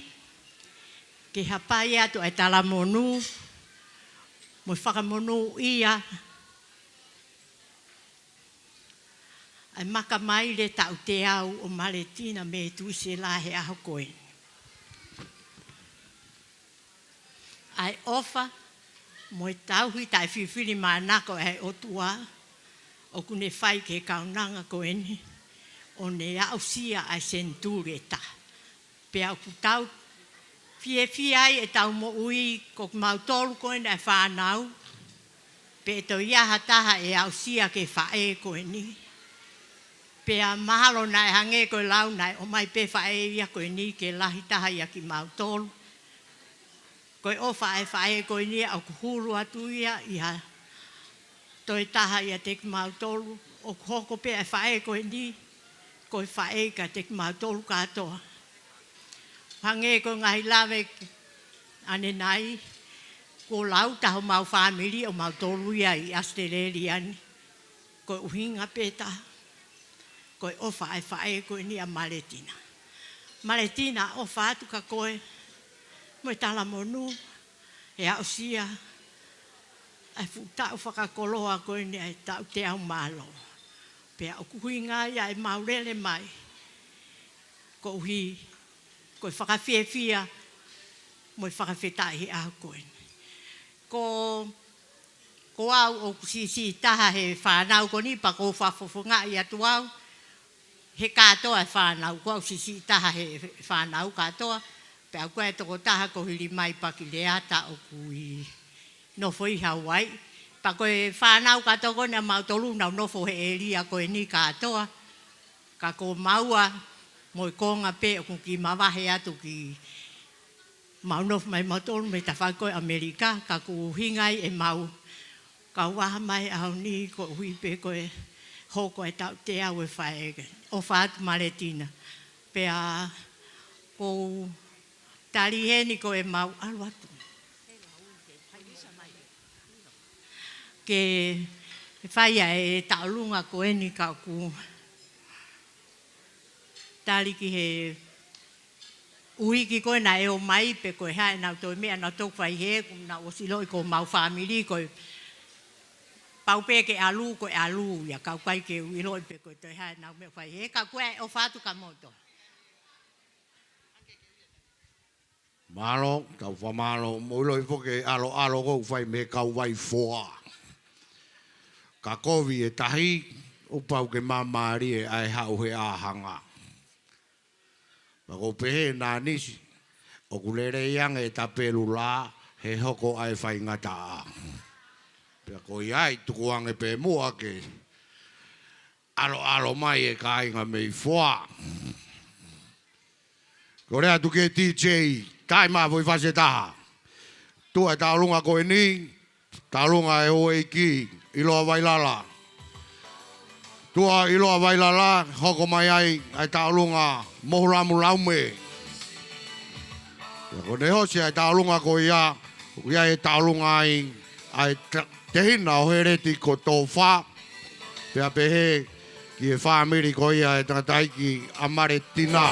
ke hapai atu ai talamonu mo whakamonu ia, ai maka mai le tau te au o Maletina Metuisela he aho koe. Ai ofa, mo e tauhi tai whiwhiri mānako e otua, o kune whai ke kaunanga koe ni, o ne au sia ai sentureta. Pea o kutau, fie ai e tau mo ui, ko mautolu koe ni e whanau, pe to iaha taha e au sia ke whae koe ni. Pea mahalo na e hange koe lau nai, o mai pe whae ia koe ni ke lahi taha ia ki mautolu. Koe o whae koe ni au kuhuru atu ia, ia toi taha ia te ki mautolu, o hoko pe e whae koe ni, koe whae ka te ki mautolu katoa. Hange koe ngahi lawe ane nai, ko lau taho mau whamiri o mautolu ia i Australia ni, koe uhinga pe taha. Koe ofa ai whae koe ni a Maletina. Maletina ofa atu ka koe, mo tala monu, e au sia, ai futau whakakoloa koe ni ai tau te au malo. Pea o kuhinga ia e maurele mai, ko uhi, koe whakawhiawhia, mo i whakawhetai au koe. Ko au o kusisi taha he whanau ko ni, pa ko whafofonga i atu au, he katoa e whanau, ko au sisi taha he whanau katoa, pe au koe toko taha ko hili mai paki leata o kui nofo i Hawaii. Pa koe whanau katoa ko na mautolu nau nofo he elia koe ni katoa, ka ko maua mo i konga pe o ki mawahe atu ki maunof mai mautolu me ta whai koe Amerika, ka ko hingai e mau, ka waha mai au ni ko hui pe koe hoko e tau te au e whaege. O whaatu Maletina. Pea ko tari heni ko e mau alu atu. Ke whaia e taulunga ko eni ka ku tari ki he uiki koe na e o mai pe koe hae nau toi mea nau tau whai he na osiloi ko mau whamiri koe paupe ke alu ko alu ya kau kai ke uiloi pe ko te ha na me fai he ka koe o fatu ka moto. Malo, tau whamalo, moiloi poke alo go fai me kau vai foa. Ka kovi e tahi, upau ke mamari e ai hau he ahanga. Ma ko pehe nā nisi, o kulere iang e tapelu la, he hoko ai fai ngata a. Pea ko iai tukuange pe mua ke alo mai e ka inga mei foa. Ko rea tuke DJ, tai maa voi fase taha. Tua e taulunga koe ni, taulunga e hoe ki, iloa vailala. Tua iloa vailala, hoko mai ai taulunga mohuramu laume. Ko ne hosi ai taulunga koe ia, ia e taulunga ai te hina o hereti ko tō wha, pea pehe ki e whamiri ko ia e tangata ki a Maletina.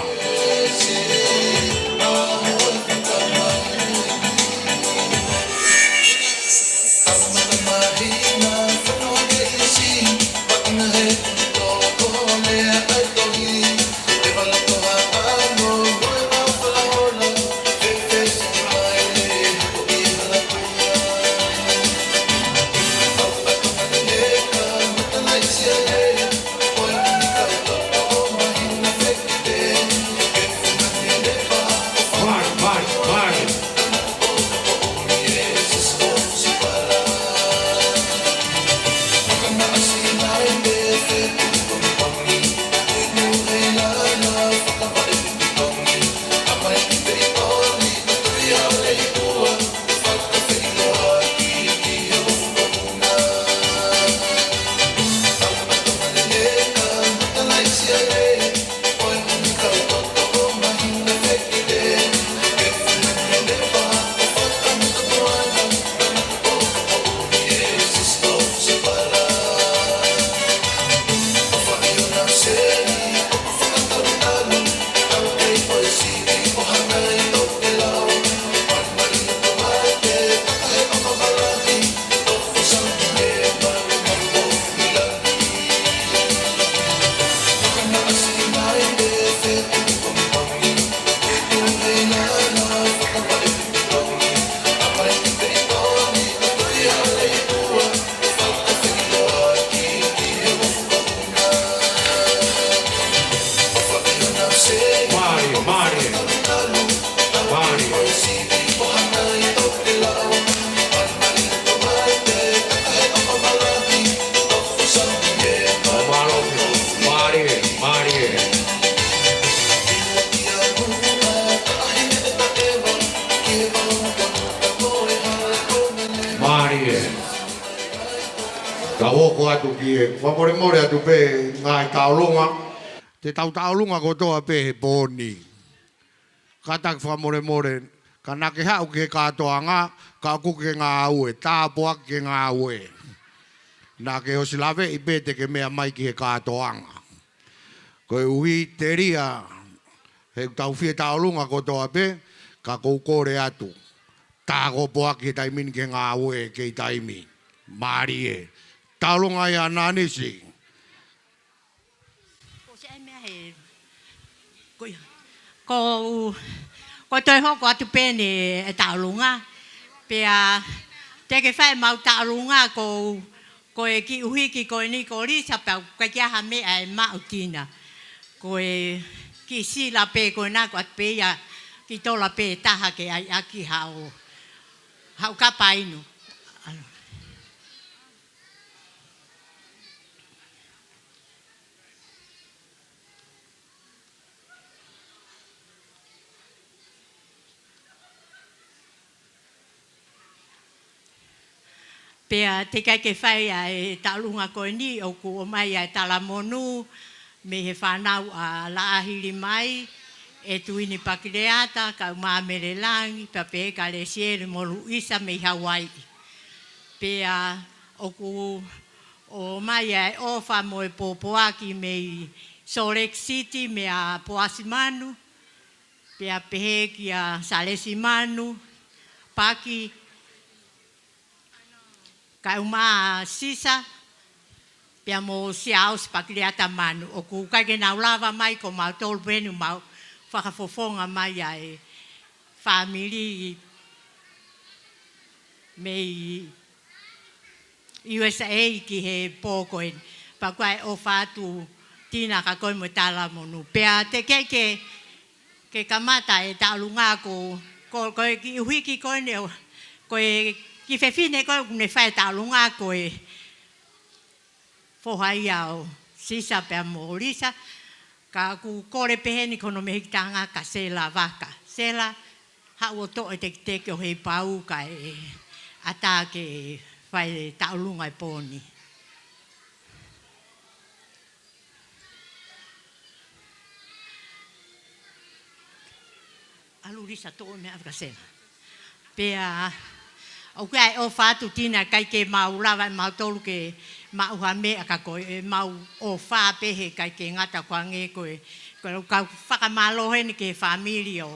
Marie. Marie. Ka hoko atu ki e whamore more atu pe ngai taulunga. Te taulunga ko toa pe he pōni. Katak whamore more. Ka nake hau ke katoa ngā. Ka kuke ngā aue. Tāpua ke ngā aue. Nā ke hosi lawe i pete ke mea mai ki he katoanga. Koe uhi te ria. He tau fie taulunga ko toa pe. Ka kou kore atu. Tāko poa ki taimini ke ngā aue ke taimi. Marie. Taulunga ia nānisi. Ko toi hoko atu pēne e taulunga. Pea te ke whae mau taulunga ko e ki uhiki ko e ni ko risa pau ka kia ha mea e mautina. Ko e ki sila pe ko e nako at pe ia ki tola pe taha ke ai aki hau kapainu. Pea te kai ke whai e taulunga koe ni o ku o mai e talamonu me he whanau a laahiri mai e tuini pakireata ka umamere langi pa pe ka le siere molu isa me Hawaii. Pea o ku o mai e ofa mo e popoaki me Salt Lake City me a Poasimanu. Pea pehe ki a Salesimanu paki ka uma sisa pia mo siaus pakiliata manu o ku ka ke na lava mai ko ma tol benu ma whakafofonga mai ai family me USA ki he pōkoe pa koe o whātu tina ka koe mo tala monu pia te ke kamata e taulunga ko ki uiki koe ne koe ki whewhine koe kune whae taulunga koe whohai au sisa pia mōrisa ka ku kore peheni kono mehikitanga ka sela waka. Sela hau o to e te o hei pau ka e ata ke whae taulunga e pōni. Alurisa to me avka sela. Pea o kai o whātu tina kai ke maulawa e mautolu ke mauha mea ka koe e mau o whāpehe kai ke ngata kua nge koe ka whakamalohe ni ke familia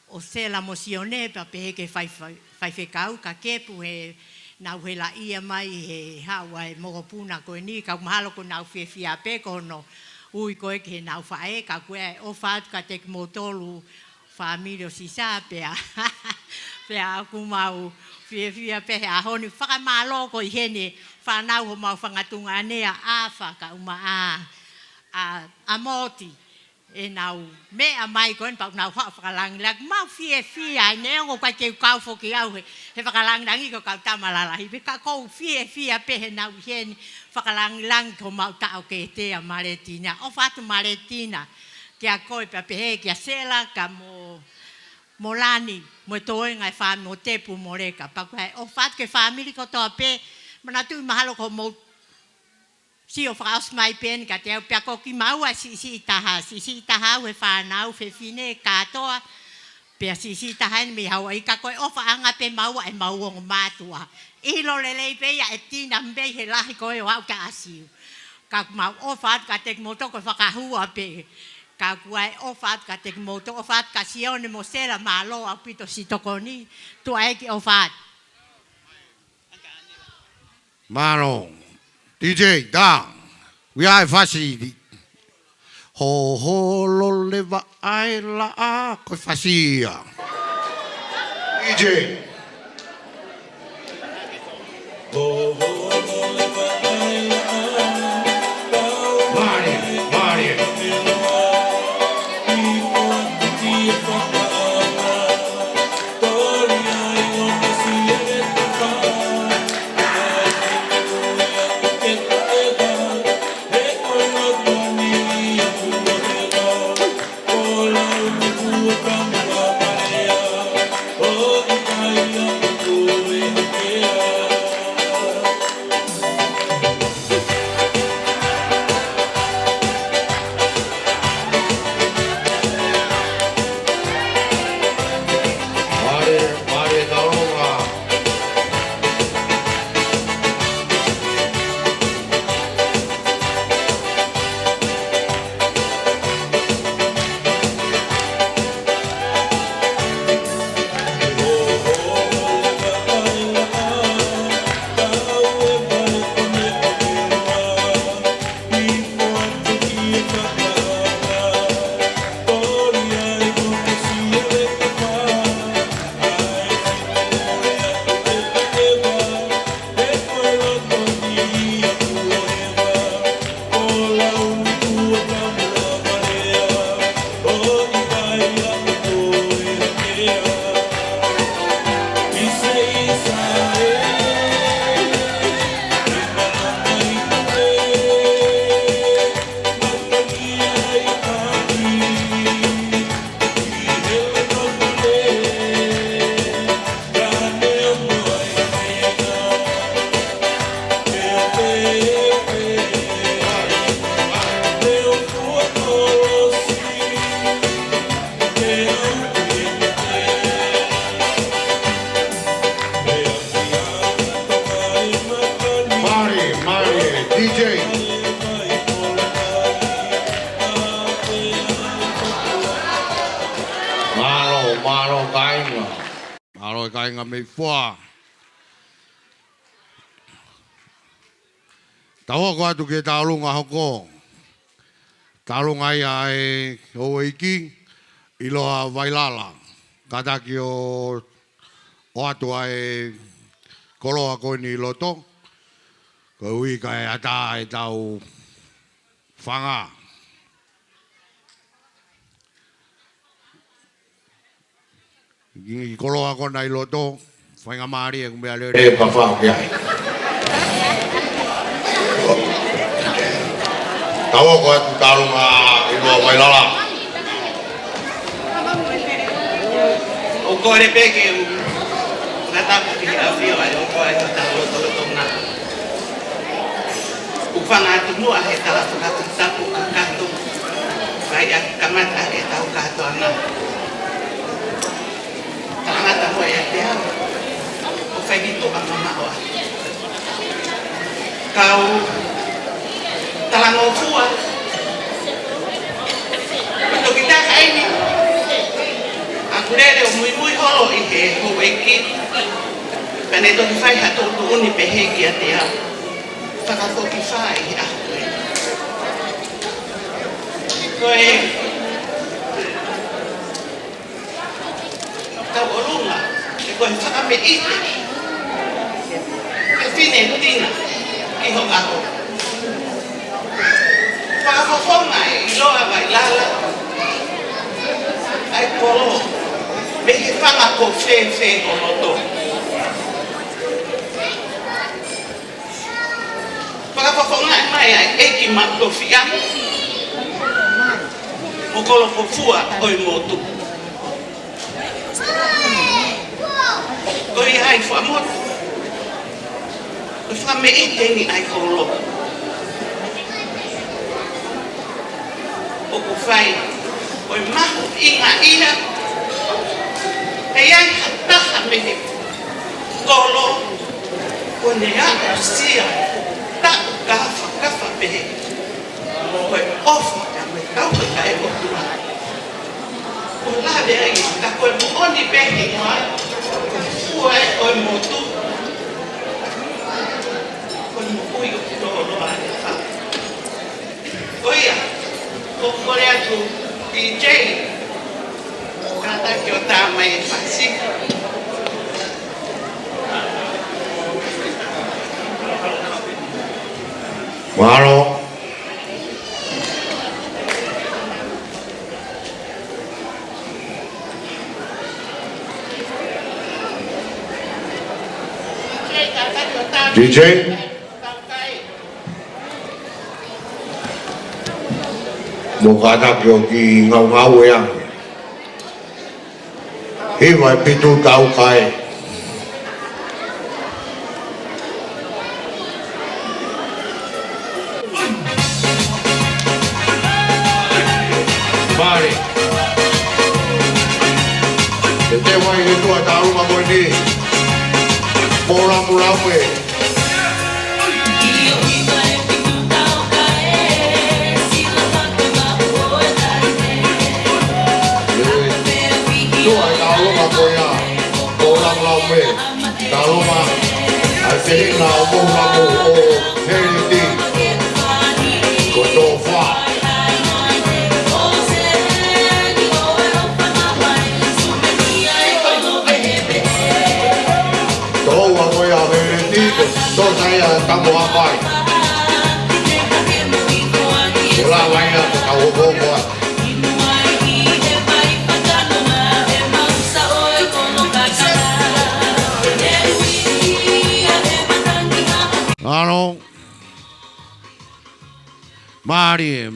o sela mosione pa pehe ke whaiwhekau ka kepu he nau he la ia mai he hawa e mogopuna koe ni ka mahalo ko nau whiawhia pe kono ui koe ke nau whae ka koe o whātu ka te motolu familia sisa pea pea aku mau whiawhia pehe a honi whakamalo ko i hene whanau ho mau whangatunga anea a whaka uma a moti e nau mea mai koen pau nau hao whakalangilang mau whiawhia e neongo kai keu kau whoki au he whakalangilangi ko kau tamalalahi pe ka kou whiawhia pehe nau hene whakalangilang ko mau tau ke tea Maletina o whatu Maletina kia koe pa pehe kia sela ka mo lani mo toe ngai fa mo tepu mo reka pa koe o fat ke family ko to pe mana tu mahalo ko mo si o faus mai pen ka te pe ko ki mau si taha we fa nau fe fine ka to pe si taha mi hawa i ka koe o fa anga pe mau e mau o matua i lo lele pe ya etina mbe he lahi koe o ka asiu ka mau o fat ka tek mo to ko fa ka hua pe ka kuai o fat ka te moto o fat ka sione mo sela malo a pito sitokoni tu ai ki o fat Mano DJ down we are facility ho lo leva ai la a ko facia DJ ho lo leva ai la Maria lo kai nga me fua. Tawa ko atu ke taulunga hoko. Taulunga ia e o iki iloa vailala. Kataki o atu ai koloa ko ni loto. Ko ui kai ata e tau whanga. I koloa ko nei loto, whainga maari e kumea lere. E pa whao kia. Tawa ko atu tarunga inoa wailala. O kore peke ngatapu ki a fio ai o kore to talo to na. U whanga atu mua he tala to tapu kato. Vai a kamata he tau kato ana. Tangata mo ya te au. O whai dito ang mama o. Kau talango fua. Ito kita kaini. Aku rere o Moimoi holo i he hoeki. Pane to ki whai hato tu uni peheki a te au. Whakato ki whai i a koe. Koe tau o runga, e koe whakame ite. E whine tina, ki ho aho. Whakafofonga e iloa vai lala. Ai polo, me he whanga ko whewhe o loto. Whakafofonga e mai ai eki mato whiang. Mo kolo ko fua oi motu. Koi ai fua motu. Koi whame ite ni ai kolo. O ku whai, koi mahu inga ia. Hei ai hataha me he kolo. Kone a sia, ta kafa pehe. Koi ofa ka me kau ka e o tua. Ko la vea i ka koe muoni pehe ngoa. Ua e koe motu. Koe mokui o ki toho loa e wha. Koia, ko kore atu DJ. Kata ki o tā mai e whasi. Mahalo. DJ Mukata kyo ki ngau ngau yang Hiwai pitu tau kai Mari Tete wai ni tua tau ma ni Mola mula we Tua tau ma koia Mola mula we Tau ma Ai te na o mola mo o Heriti Koto wha Toa koia Heriti Tosa ia tamo a pai Ula vai a tau o koa Ano Marie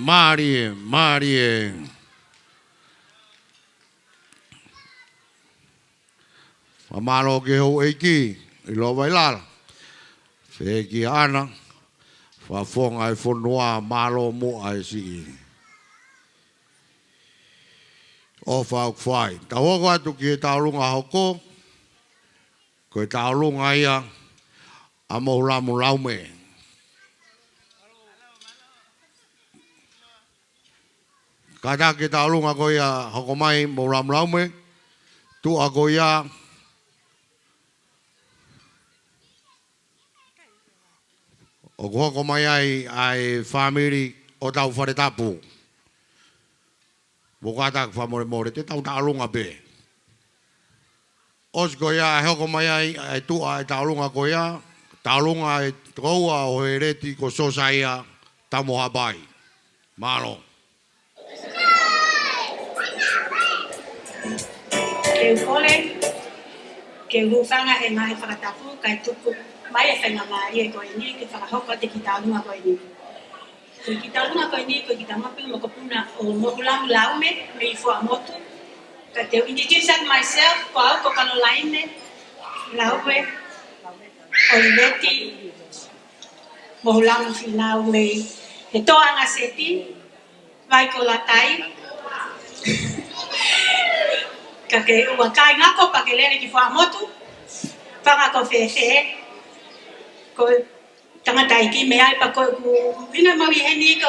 Pamalo ke ho eki ilo vailala Feki ana Fa fonga e fonua malo mo ai si O fa fai Tawa ko atu ki taulunga hoko Ko taulunga ia Amo ulamu laume Kada ke taulunga ko ia hoko mai mo ulamu laume Tu ako ia O ko mai ai family o tau whare tapu. Bukata whamore more te tau taurunga be. Os goia hoko mai ai tua ai taurunga goia. Taurunga ai troua o he reti ko sosaia tamo habai. Malo. Ke ukole, ke ufanga he ngahe whakatapu, kai tuku mai e whenga maari e koe ni, ke whakahoko te ki taurunga koe ni. Ko ki taurunga koe ni, ko ki tamapu mo kapuna o mohulang laume, me I fua motu. Ka te introduce myself, ko au ko kano laine, laume, o leti, mohulang finau me, he toanga seti, vai ko latai, ka ke ua kai ngako pa ke lele ki wha motu, whanga ko whewhe, ko tangata iki me ai pa ko ina mawi heni ko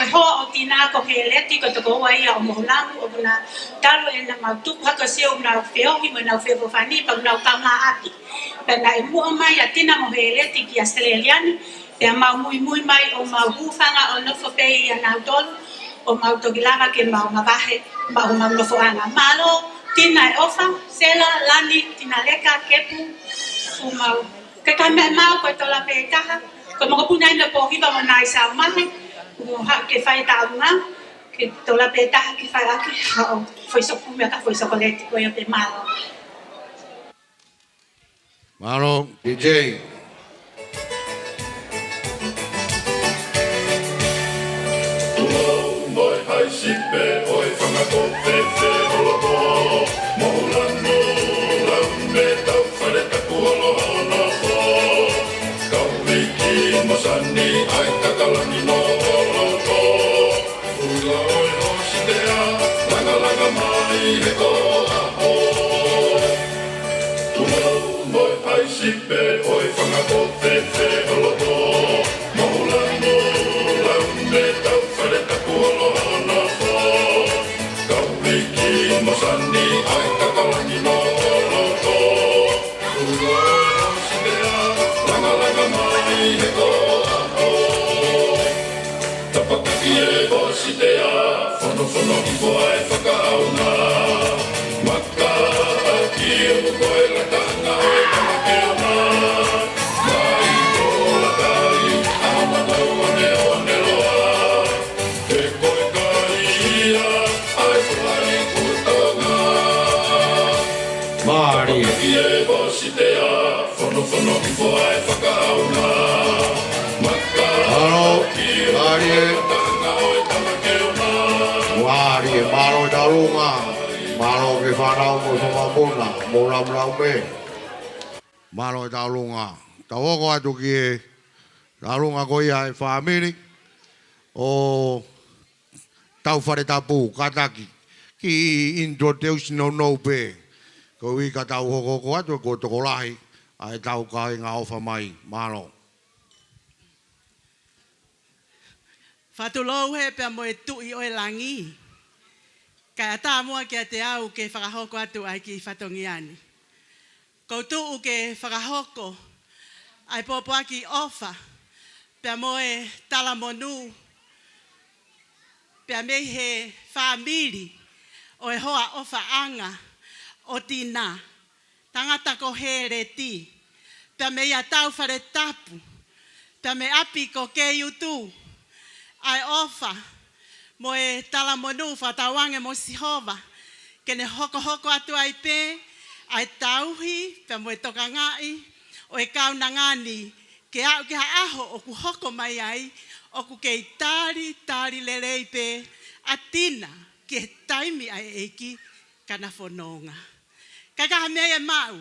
hoa o tina ko he leti ko toko ua ia o mohulamu o kuna talo e na mautuku hako sio una wheohi mo na whewho whani pa una kama ati. Pena e mua mai a tina mo he leti ki Australiani, pe a mau mui mai o mau hufanga o nofo pei a nautolu, o mau togilava ke mau mawahe, mau nofo anga. Malo, tina e ofa, sela, lani, tina leka, kepu, umau. Kaka me mau ko tola pe taha, ko mo puna ina po hiva mo nai sa mahe, ke fai taunga, ke tola pe taha ke fai aki, foi so kumia ka foi so koleti ko pe malo. Malo, DJ. Moi hai sipe oi whangako whewhe holoko Moulano laume tau whare taku olohana who Kau wiki mosani ai kakalani no holoko Ula oi hositea langa mai he ko aho Moi hai sipe oi whangako whewhe holoko Moulano laume tau whare taku olohana who Kau wiki mosani ai kakalani no holoko Ula oi hositea langa mai he ko aho Tapakaki e hositea whono I koe whakaauna Maka aki o koe latanga o tamakeona Mai ko lakai ama tau one loa E koe kaia ai whalai kutanga Mari. Tapakaki e hositea whono I koe whakaauna Maka aki o koe latanga o tamakeona Wari e malo taurunga. Malo ke whanau mo whamapuna. Mo ramrau me. Malo taurunga. Tau hoko atu ki e taurunga ko ia e whamiri. O tau whare tapu kataki. Ki introduction no pe. Ko i ka tau hoko ko atu ko toko lahi. Ai tau ka i ngā ofa mai. Malo. Whatulou he pia mo e tui o e langi. Kai ata mua ke te au ke whakahoko atu ai ki whatongiani. Koutuu ke whakahoko ai popo aki ofa. Pia mo e talamonu. Pia mei he whamiri o e hoa ofa anga o tina. Tangata ko he reti. Pia mei a tau whare tapu. Pia me api ko ke yutu. Ai ofa mo e talamonu whatawange mo sihova ke ne hoko atu ai pe ai tauhi pe mo e toka ngai o e kaunangani ke au ke aho o ku hoko mai ai o ku ke tari lerei pe atina ke taimi ai eki kana fononga kaka me e mau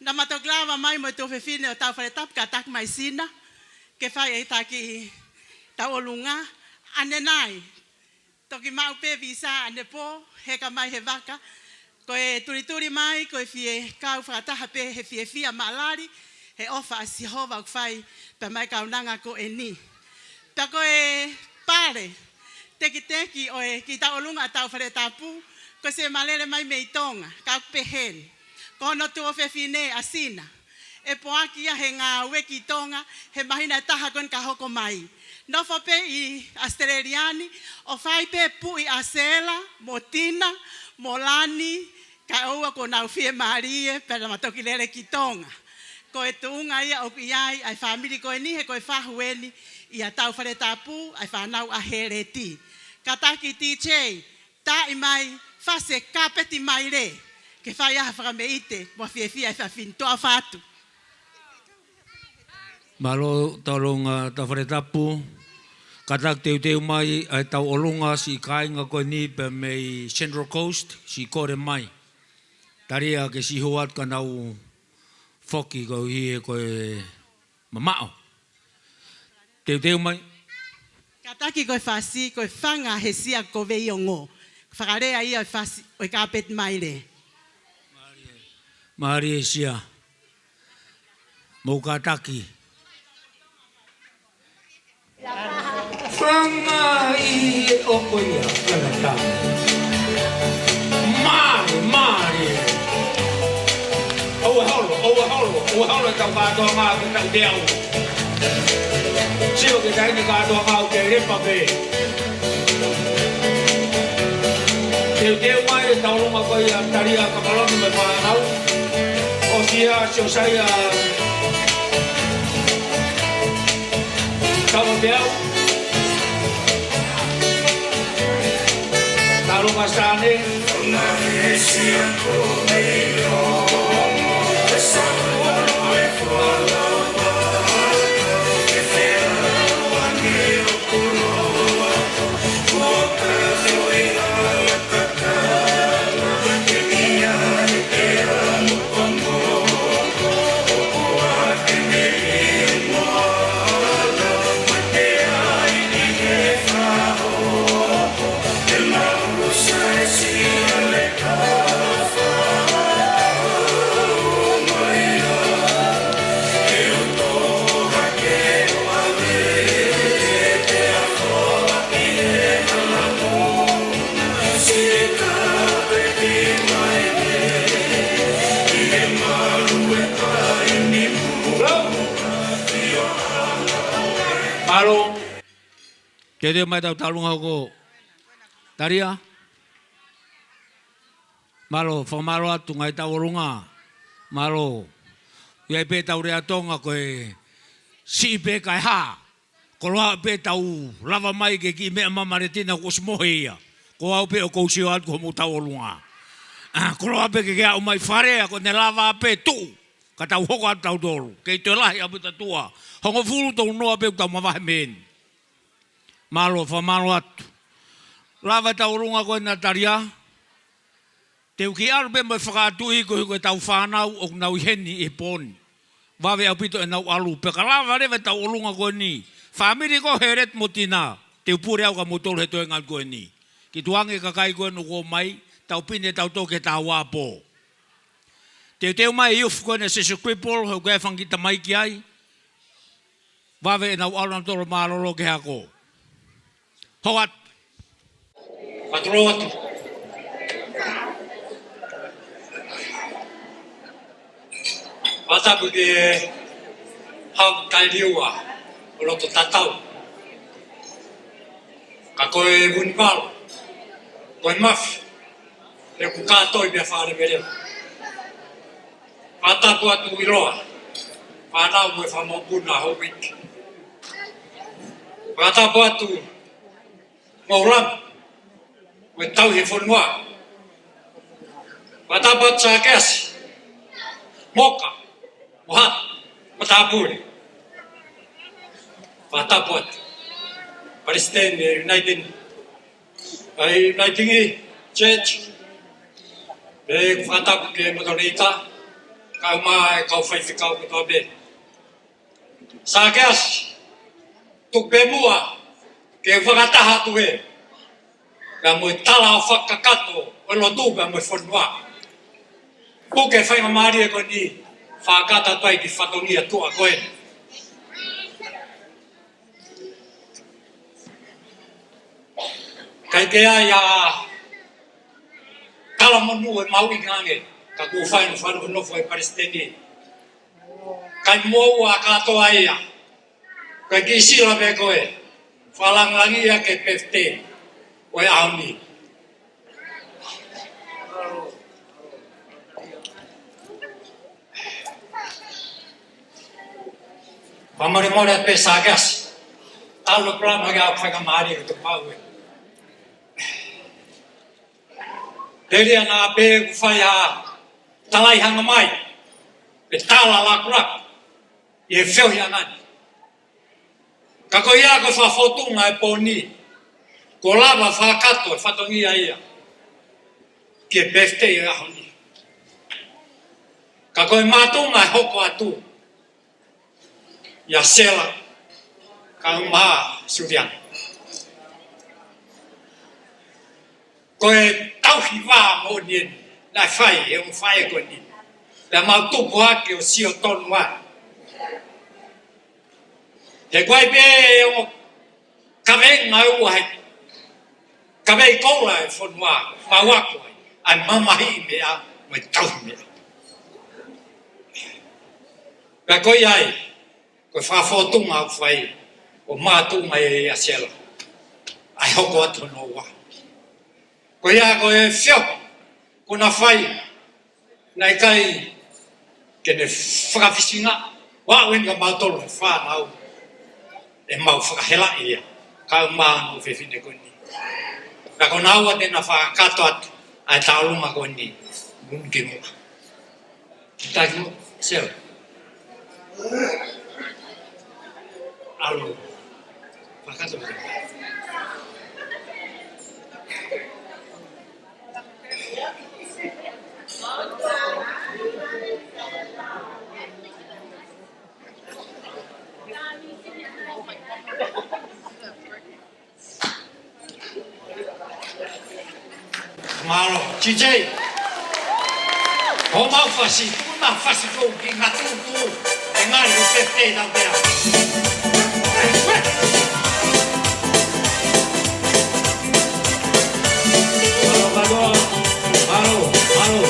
na matoglava mai mo to fefine o tau fare tap ka tak mai sina ke fai e taki taolunga anenai toki mau pe visa ane po heka mai he vaka ko e turi mai ko e fie kau whakataha pe he fia malari he ofa a Sihova fai pe mai kaunanga ko e ni ta ko e pare teki o e ki taolunga tau whare tapu ko se malele mai meitonga kau pe hen ko no tu o fefine asina e poaki he ngā weki tonga, he mahina taha kon ka hoko mai. No whape I Australiani, o whai pe pui a Sela, mo Tina, mo Lani, ka oua ko nau fie Marie, pera matoki lere ki tonga. Ko e tuunga ia o iai, ai whamiri ko e ni, he ko e whahueni, ia tau whare tapu, ai whanau a hereti. Kataki TJ, ta I mai, whase kapeti mai re, ke whai aha whakameite, mo fie fie ai whawhintoa whatu. Malo taurunga tawhare tapu, katak teu mai ai tau olunga si kāinga koe ni pe mei Central Coast, si kore mai. Taria ke si hoat ka nau whoki ko hie koe mamao. Teu mai. Kataki koe whasi, koe whanga he sia ko vei o ngō. Whakarea ia whasi, oi kāpet mai re. Mahari e sia. Mou kataki. Whanga I oko ia, kanata. Mari. Oa holo, tau kātoa ngā ke tau te au. Sio ke taini kātoa ngā ke repa pe. Teu mai e tau longa koe a taria kamaloni me whanau. O sia, sio saia tau te au. Talo masane na sia ko meio e sangue e fala e fera o anio coroa o caso e a tacala que minha era no como o que me mola mate ai ninguém Malo. Jadi mai tau talung ako. Taria. Malo, whamaro atu ngai tau orunga. Malo. Iai pe tau rea tonga koe. Si pe kai ha. Koloa pe tau lava mai ke ki mea mamaretina ko smohe ia. Ko au pe o kousio atu ko mu tau orunga. Koloa pe ke kea o mai wharea ko ne lava pe tu. Ka tau hoko atu tau toru. Kei te lahi apu tatua. Hongo fulu tau noa pe tau mawahe meni. Malo, whamaro atu. Lava tau orunga koe na taria. Teu ki arbe mai whakatui koe tau whanau o nau heni e poni. Wawe au pito e nau alu. Peka lava rewe tau orunga koe ni. Whamiri ko heret mo tina. Teu pure au ka motoro he toe ngat koe ni. Ki tuange kakai koe no ko mai. Tau pine tau toke tau wapo. Teu mai iuf koe ne se Scriptural. Heu koe whangita mai ki ai. Wawe e nau alu na toro maroro ke hako. Hoat. Patro atu. Watapu ke hau tai liua o loto tatau. Ka koe wunipalo, koe mafi, e ku kātoi pia whare mereu. Watapu atu iroa, whanau moe whamopuna ho wiki. Watapu atu mauram, koe tau he whanua. Watapu atu sa keasi, moka. Mohat, matapuri. Patapot. Palestine United Church. Be fatap ke motorita. Kau mai kau fai fikau ke tobe. Sagas tu bemua ke fakataha tu e. Kamu tala fakakato o lotu kamu fonwa. Puke fai mamari ko ni. Whakata tai ki whatongia tua koe. Kai kea ia kalamonu e mau i ngange. Ka ku whainu whanu nofo e Palestini. kai mo wa ka to ia kai ki sila be koe falangangi ia ke pefte o auni pamare mora pe sagas talo plama ga fa mari to pawe Deria na pe faya talai hanga mai pe tala la krak e feu ya ngani ka ko ia ko fa fotunga e poni ko lava fa kato fa tongia ia ke beste ia honi ka ko matunga hoko atu ya sela ka ma sudian ko tau hiva mo ni na fai e un fai ko ni la ma tu boa ke o si o ton wa e guai be o kave ngai wa kave ko la e fon wa ma wa ko an mama hi me a me tau me ka ko yai ko fa foto ma fai o ma tu mai a sela ai ho ko to no wa ko ya ko e fio ko na fai nai kai ke ne fra fisinga wa wen ga ma to fa na e ma fra hela ia ka ma no fe fine ko ni ka ko na wa te na fa ka to ai ta lu ma ko ni mun ki mo ta ki sel alo fa ka to Malo, CJ. Como fasi, uma fasi go que ngatu tu, engal o PT da terra. Malo.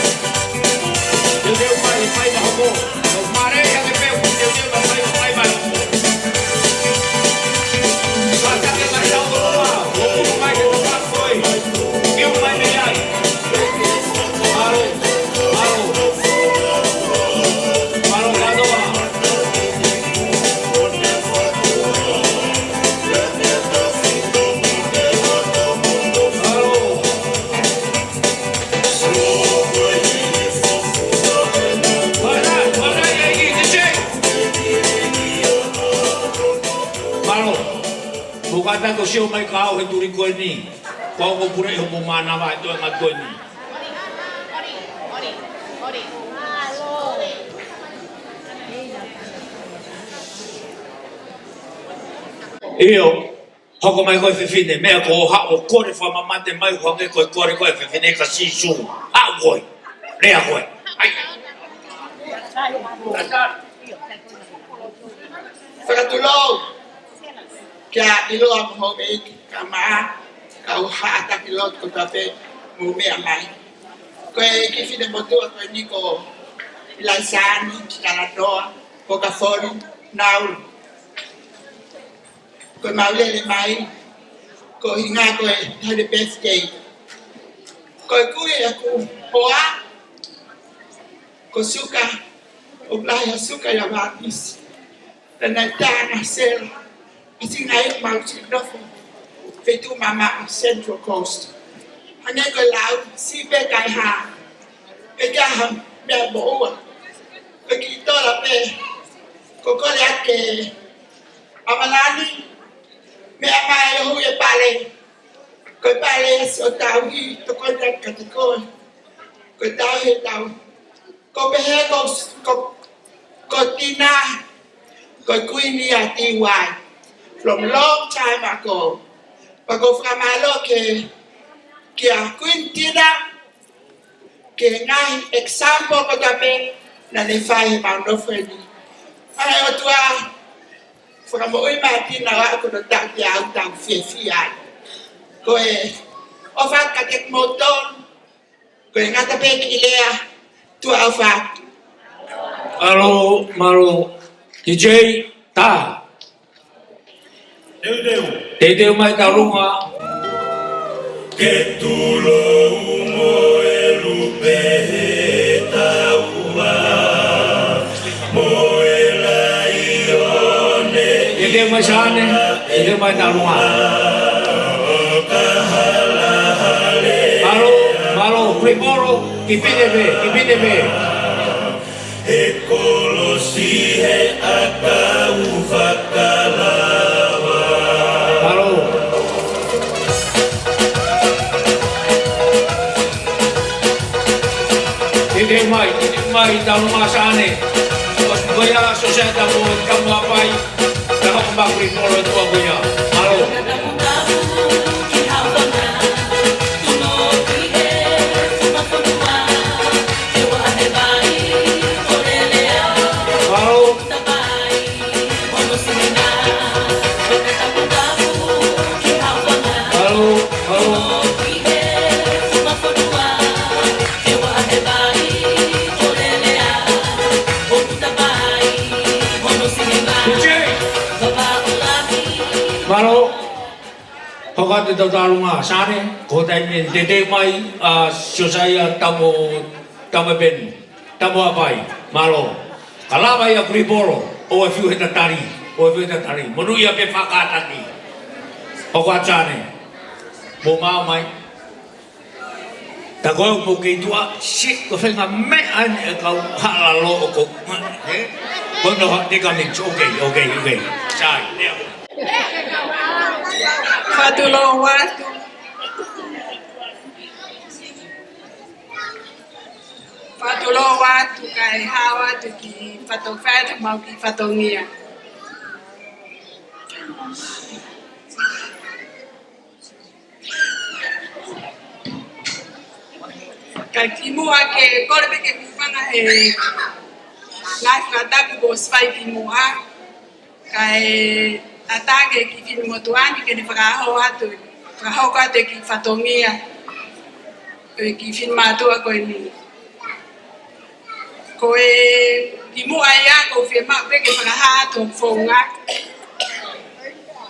Eu dei o pai da robô. Eu marei a de pé, eu dei o pai vai. Só que a mais alto lá, o mais que não foi. Eu vai melhor. Kata ko siya may kao henduri ko ni. Kau ko pura yung mumana ba ito ang agdo ni. Iyo, hoko mai ko fefine, me ko ha o kore fa mamate mai ko nge ko kore ko fefine ka sisu. Ha koi. Rea koi. Ai. Fakatulong. Kaya ilo ang homemade kama kauhata pilot ko tape mumi amai. Kaya kifide moto ko ni ko ilansani kalatoa ko kafori naul. Ko maulele mai ko hinga ko hade birthday. Ko kuya aku hoa ko suka oblaya suka ya batis. Tanatana sel Kasi ngayon, Maletina Fonokalafi Mama Central Coast. Hanya ko lao, sipe kay ha. Kaya ham, may buuwa. Kagito la pe, kukuliat ke amalani, may amayo huye pale. Ko pale so tauhi, tukuliat katikoy. Ko tauhi tau. Ko pehe ko tina, ko kuini atiwai. From long time ago, bago famalo ke quintina ke ngai example ko tape na le fai mando fredi. Ay otwa from Moimoi na wa ko tak dia utang fia. Ko ofat katek moton ko ngata pe kilea tu ofat. Malo DJ ta Deu mai tarunga Que tu lo umo elupe taua moela ione Deu mai sane Deu mai tarunga Malo preporo kipine be E kolosi he aka ufakalawa Malo Deu mai tarunga sane Os goya soseta mo kamu apai Kalau kembang preporo tua goya Malo Malo Hokate tau tarunga sane ko tainin dede mai sosaya tamu ben tamu apai malo kalava ya priboro o fiu heta tari monu ya pe fakata ni hokat sane mo mau mai ta ko mo ke tua shit ko fenga me an ka halalo ko ko no ha de kamin okay sai Fatulo watu. Fatulo watu kai hawa tuki fatofat mau ki fatongia. Kai kimua ke korbe ke kufanga he life katabu bos fai kimua kai atake ki fin motuani ke ni faraho atu faraho ka te ki fatongia ki fin matua ko ni ko ki mu aya ko fi ma pe ke faraha to fonga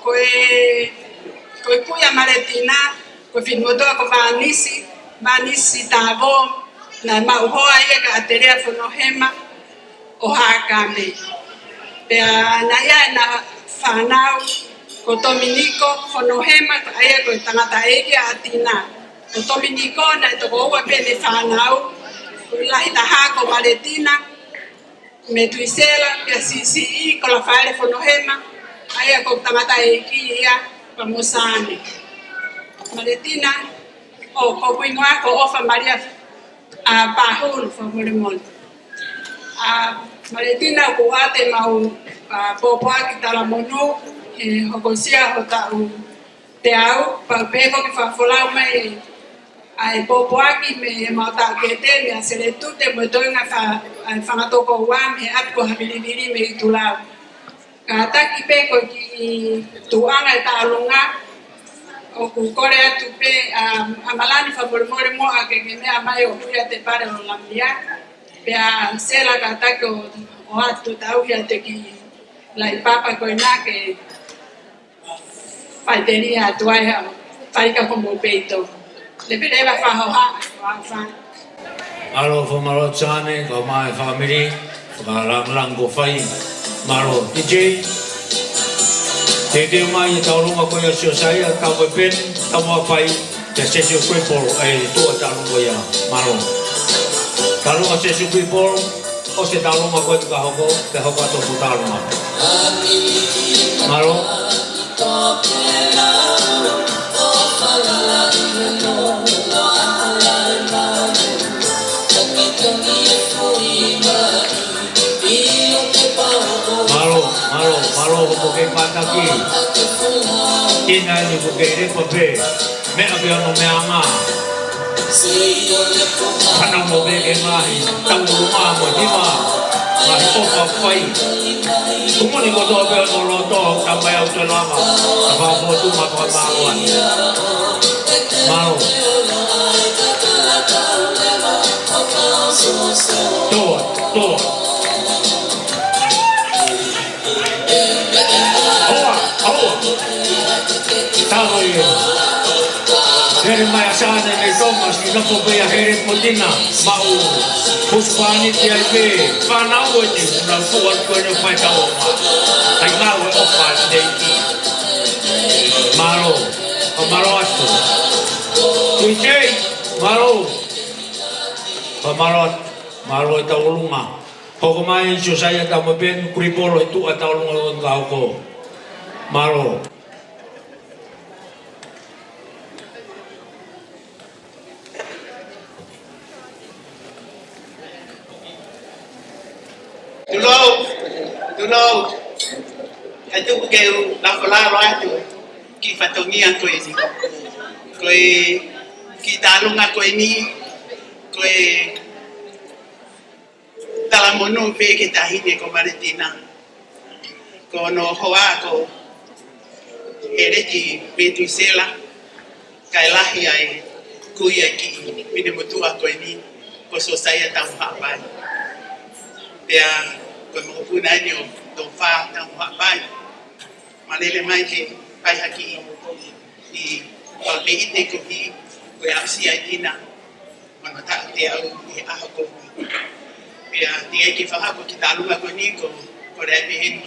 ko ya Maletina ko fin motua ko vanisi tabo na ma ho aya ka telefono hema o hakame pe na ya na fanau ko Dominico honohema aya ko tangata ege atina ko Dominico na to ko wa pene fanau la itaha ko Maletina Metuisela ya CCI ko la fale honohema aya ko tangata ege ya pamosane Maletina o ko kuinwa ko ofa Maria a bahul fo molemol a Maletina ko ate mau popo aki tala mono hokosia hotau te au pa peko ki fafolau mai ai popo aki me mata kete me asele tute mo toinga fa fanato ko wa me ap ko habilibili me tulau kata ki peko ki tuanga ta lunga o ku korea tupe amalani favolmore mo ake me amai o ya te pare o lambia pe a sela kata ko o atu tau ya te ki la papa ko na que faltería toalla falta como peito le pedeva fa ho ha fa alo fo malo chane ko mai family lang go fai malo DJ te mai taurunga ko ya saya tau ben tau fai te sesio ko por tu taurunga ya malo taurunga sesio ko por o se taurunga ko ka hoko te hoko to taurunga malo Malo porque pataki ina ni porque re pope me abia no me ama kana mo be ke mai tau ma mo di ma ko pa fai como ni ko do be no lo to ka mai au te lama ka mo tu ma ko ma wa malo to Talo ye. Here mai asane me Thomas ni no po ya here Motina mau puspani ti ai pe whanau e ni na fuar koe no whai tau ai mau e opa nei ki maro o maro atu DJ maro o maro e tau lunga hoko mai so sai tau mo ben kuripolo e tu a tau lunga o ngau ko maro Tulou, tu kêu la fala roa tu, ki fatongia koe ni, koe ki talunga koe ni, koe talamonu pe ke tahine ko Maletina, ko no hoa ko Benediction Metuisela, kai lahi ai kuia ki Benediction koe ni, ko sosaya tau hapai. Dia ko mo puna ni o do fa tau hapai. Manele mai ke pai haki I pe ite ko hi ko ya si ai tina. Mana ta te au ni a ko. Dia dia ki fa ko ki talunga ko ni ko re pe hen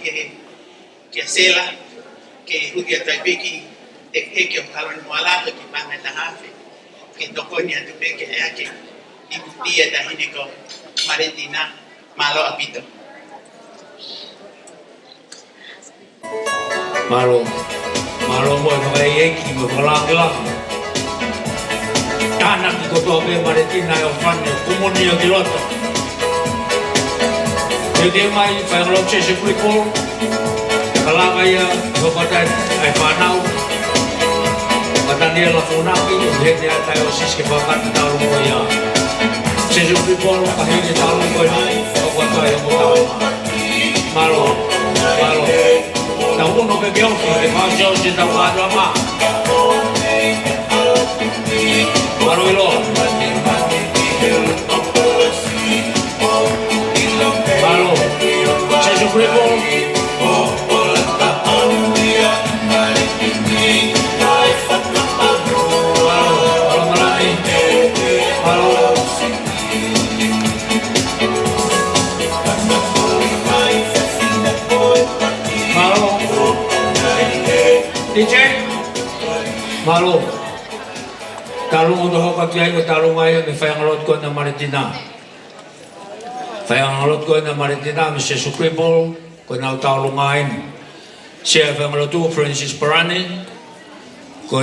ke sela ke huki tai pe ki te ke o kalon moala ki pana ta hafe. Ke to ko ni atu pe ke ya ke I dia da hine ko Maletina malo apito. Malo mo ka yeki mo kalangla. Tana ki ko to be Maletina o fanne komunio ki loto. Dia mai fa lo che se kuiko. Kalanga ya ko pata ai fanau. Katania la funaki he dia ta o siske pa ka ta lo ya. Se se kuiko ka he ta lo ko ni ko ta yo mo ta. Malo. Na uno che bianco che fa oggi da quadro ma Marilo Malo c'è su prego DJ Malo talung do ka tiai ko talung ay ni fa yang lot ko na Maletina fa yang lot ko na Maletina mi se Scriptural ko na talung ay siya fa Latu Francis Parani ko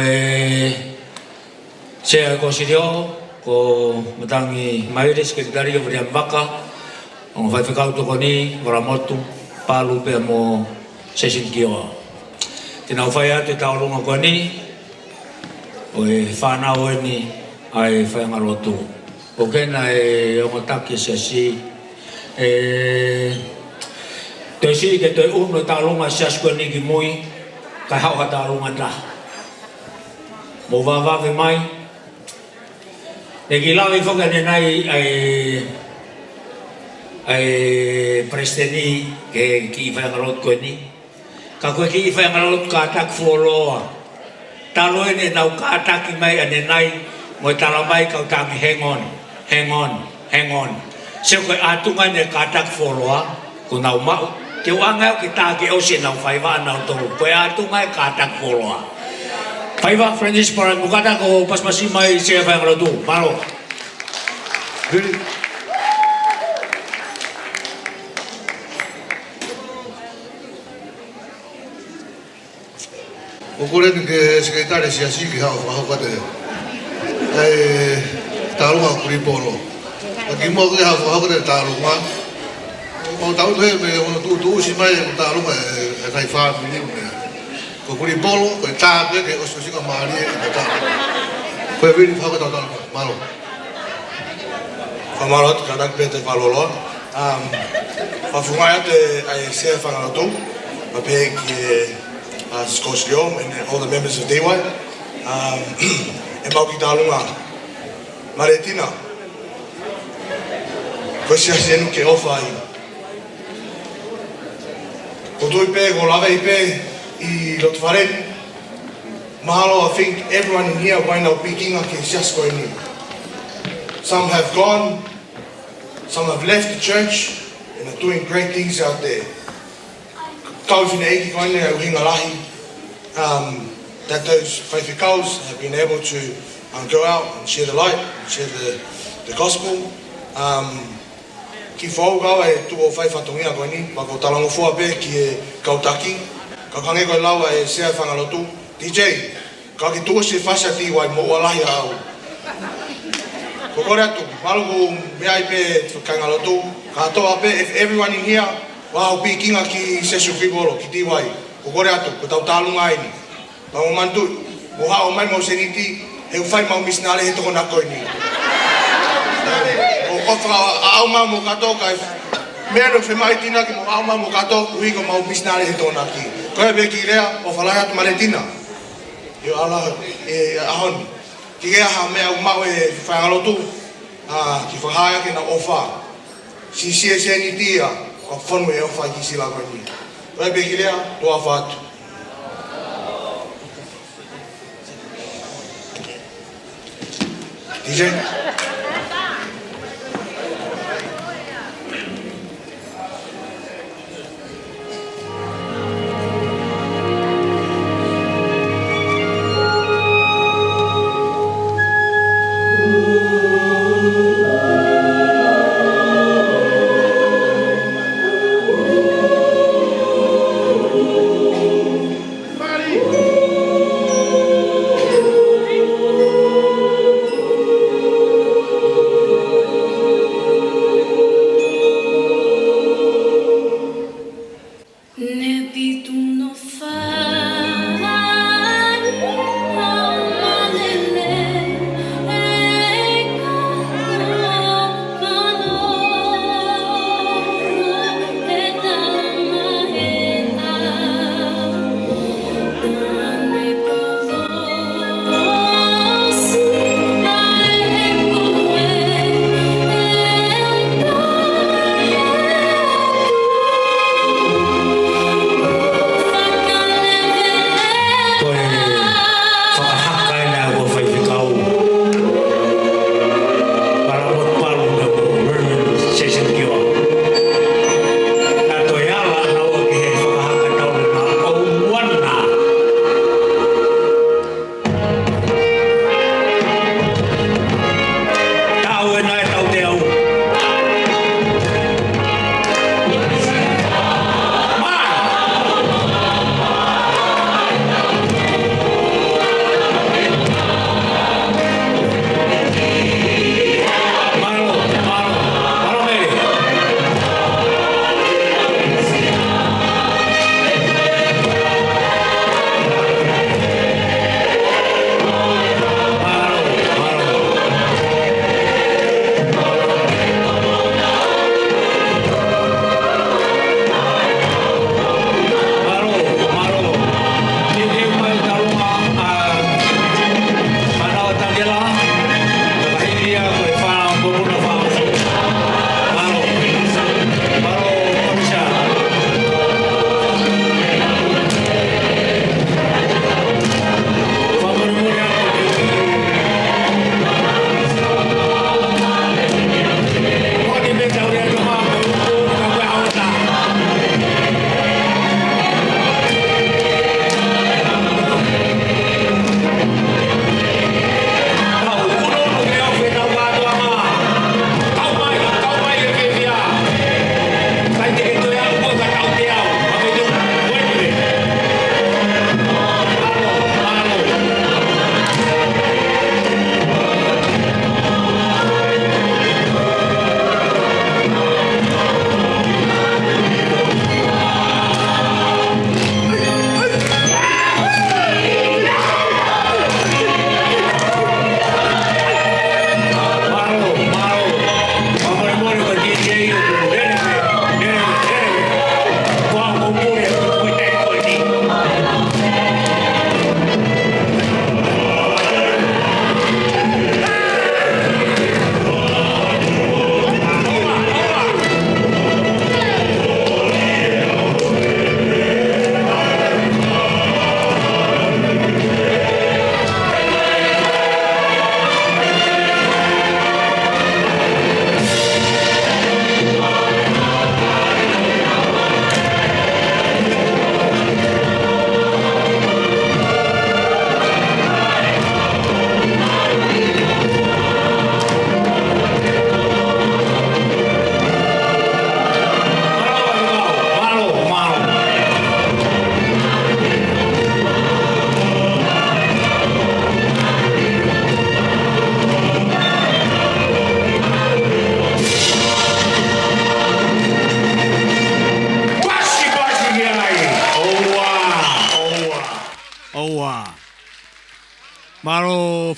siya ko sirio ko matangi mayores sekretario Brian Baka ang fa ka to ko ni Ramotu palu pe mo sesin kio Tina whai te taurunga koe ni, o e whanau ni ai whainga rotu. O kena e ongataki se si, te si ke te uno taurunga sias koe ni ki mui, kai hauha taurunga ta. Mo wawawe mai, e ki lawi whoka ne nai ai presteni ke ki whainga rotu koe ni, ka koe ki whai ngarot ka atak fuoloa. Talo ene nau ka ataki mai ane nai mo tala mai kau tangi hang on. Se koe atunga ne ka atak fuoloa ko nau mau. Te wangau ki tāke o se nau whaiwa nau tolu. Koe atunga e ka atak fuoloa. Whaiwa Francis Paran mukata ko paspasi mai se whai ngarotu. Malo. O kore ni ke sekretari siasi ki hau kate. Ai talunga kuripolo. Aki mo ke hau kate talunga. Mo tau te me ono tu si mai talunga e kai fa ni me. Ko kuripolo ko ta ke o so si ka mari e ta. Ko vini hau kate talunga. Malo. Famalot kadak pete falolo. Fafumaya te ai se fangalotu. Pape ki as Kosliom and all the members of DY. E Mauki Talunga. Maletina. Kosia senu ke ofa i. Ko tui pe, ko lave i pe, I lot faren. Mahalo, I think everyone in here wai nau pikinga ke sias koe ni. Some have gone, some have left the church and are doing great things out there. Kau whina eki koe ni au hinga lahi, that those whaiwhikaus have been able to go out and share the light, and share the gospel. Ki whaugau e tuo whaiwhatongia koe ni, pa ko talango fua pe ki e kautaki, ka kange koe laua e sea whangalotu. DJ, ka ki tuo se whasa ti wai mo alahi au. Ko kore atu, maluku mea i pe whakangalotu, ka atoa pe, if everyone in here, wahau pi kinga ki sesu pibolo, ki ti wai. Ko kore atu, ko tau talunga ini. Pa mo mantu, mo hao mai mo seniti, he whai mau misnale he toko nako ini. O kofra au mau mo kato kai mea no whemai tina ki mo au mau mo kato ui ko mau misnare he tōna ki. Koe be ki rea o whalai atu Maletina. Io ala e ahoni. Ki rea ha mea umau e whaingalotu ki whahaya ki na ofa. Si sie se ni tia ko whanu e ofa ki sila koe ni. Koe be ki rea toa whatu. DJ?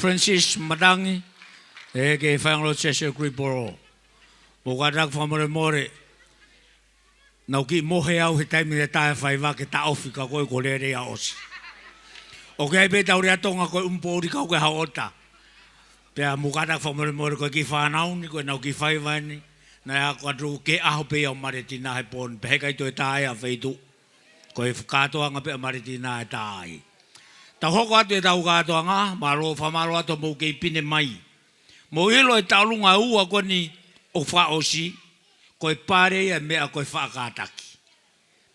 Francis Madangi e ke whaingalo Cheshire Scriptural. Mo katak whamore more. Nau ki mohe au he taimi le tae whaiva ke ta ofi ka koe ko lere a osi. O ke aipe tau rea tonga koe umpori kau ke haota. Pea mo katak whamore more koe ki whanau ni koe nau ki whaiva ni. Na ea kwadru ke aho pe au Maletina he pon. Pehe kai toi tae a wheitu. Koe whakatoa nga pe a Maletina he tae. Tau hoko atu e tau katoa ngā. Maro whamaro atu mou kei pine mai. Mo ilo e taulunga ua koe ni o whaosi. Koe pare e mea koe whaakataki.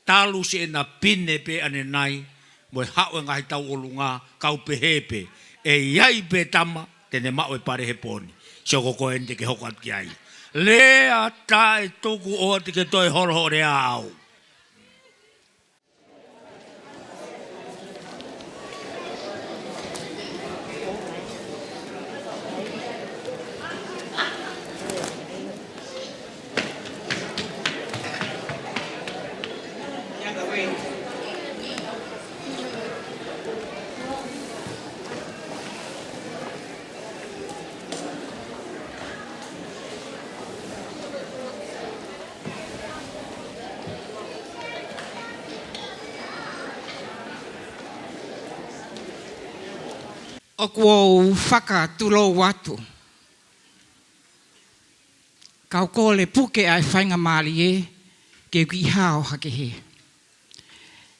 Talu se e na pine pe ane nai. Mo e hao e ngahi tau olunga. Kau pe hepe. E iai pe tama. Tene mao e pare he poni. Soko koe ente ke hoko atu ki ai. Lea tae toku o te ke toi horo rea au. O kua whaka tulo watu. Kau ko le puke ai whainga maali e, ke ki hao hake he.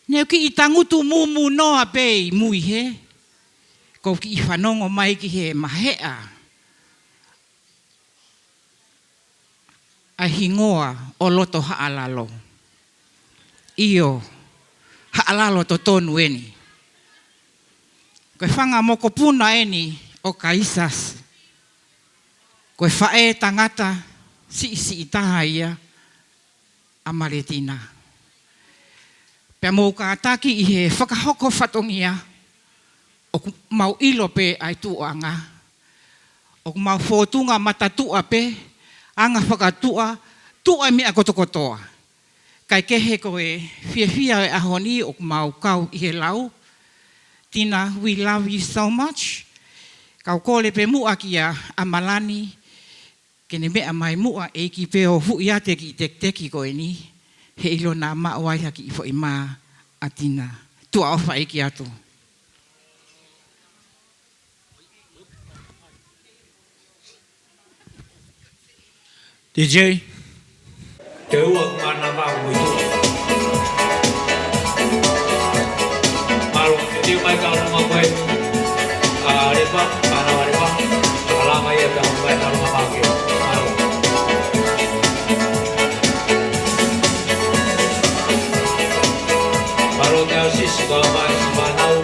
Neu ki i tangutu mumu noa pe mui he, ko ki i whanongo mai ki he mahea. A hingoa o loto haalalo. Io, haalalo to tonu eni. Koe whanga moko puna eni o kaisas. Koe whae tangata si itaha ia a Maletina. Pea mou ka ataki i he whakahoko whatongia o mau ilo pe ai tuanga. O mau whotunga matatua pe anga whakatua tua mea kotokotoa. Kai kehe koe fia e ahoni o mau kau i he lau. Tina, we love you so much. Kau kole pe mua kia a malani. Kene mea mai mua e ki peo hui ate ki teki koe ni. He ilo nā maawai haki i fo i mā a tina. Tua ofa e ki atu. DJ. Te ua kumana mau mui. Malo, te tiu mai kau nunga koe. Repa, kanawa repa. Alama ia kau mai kau nunga pake. Malo. Malo te au sisi kau mai sumanau.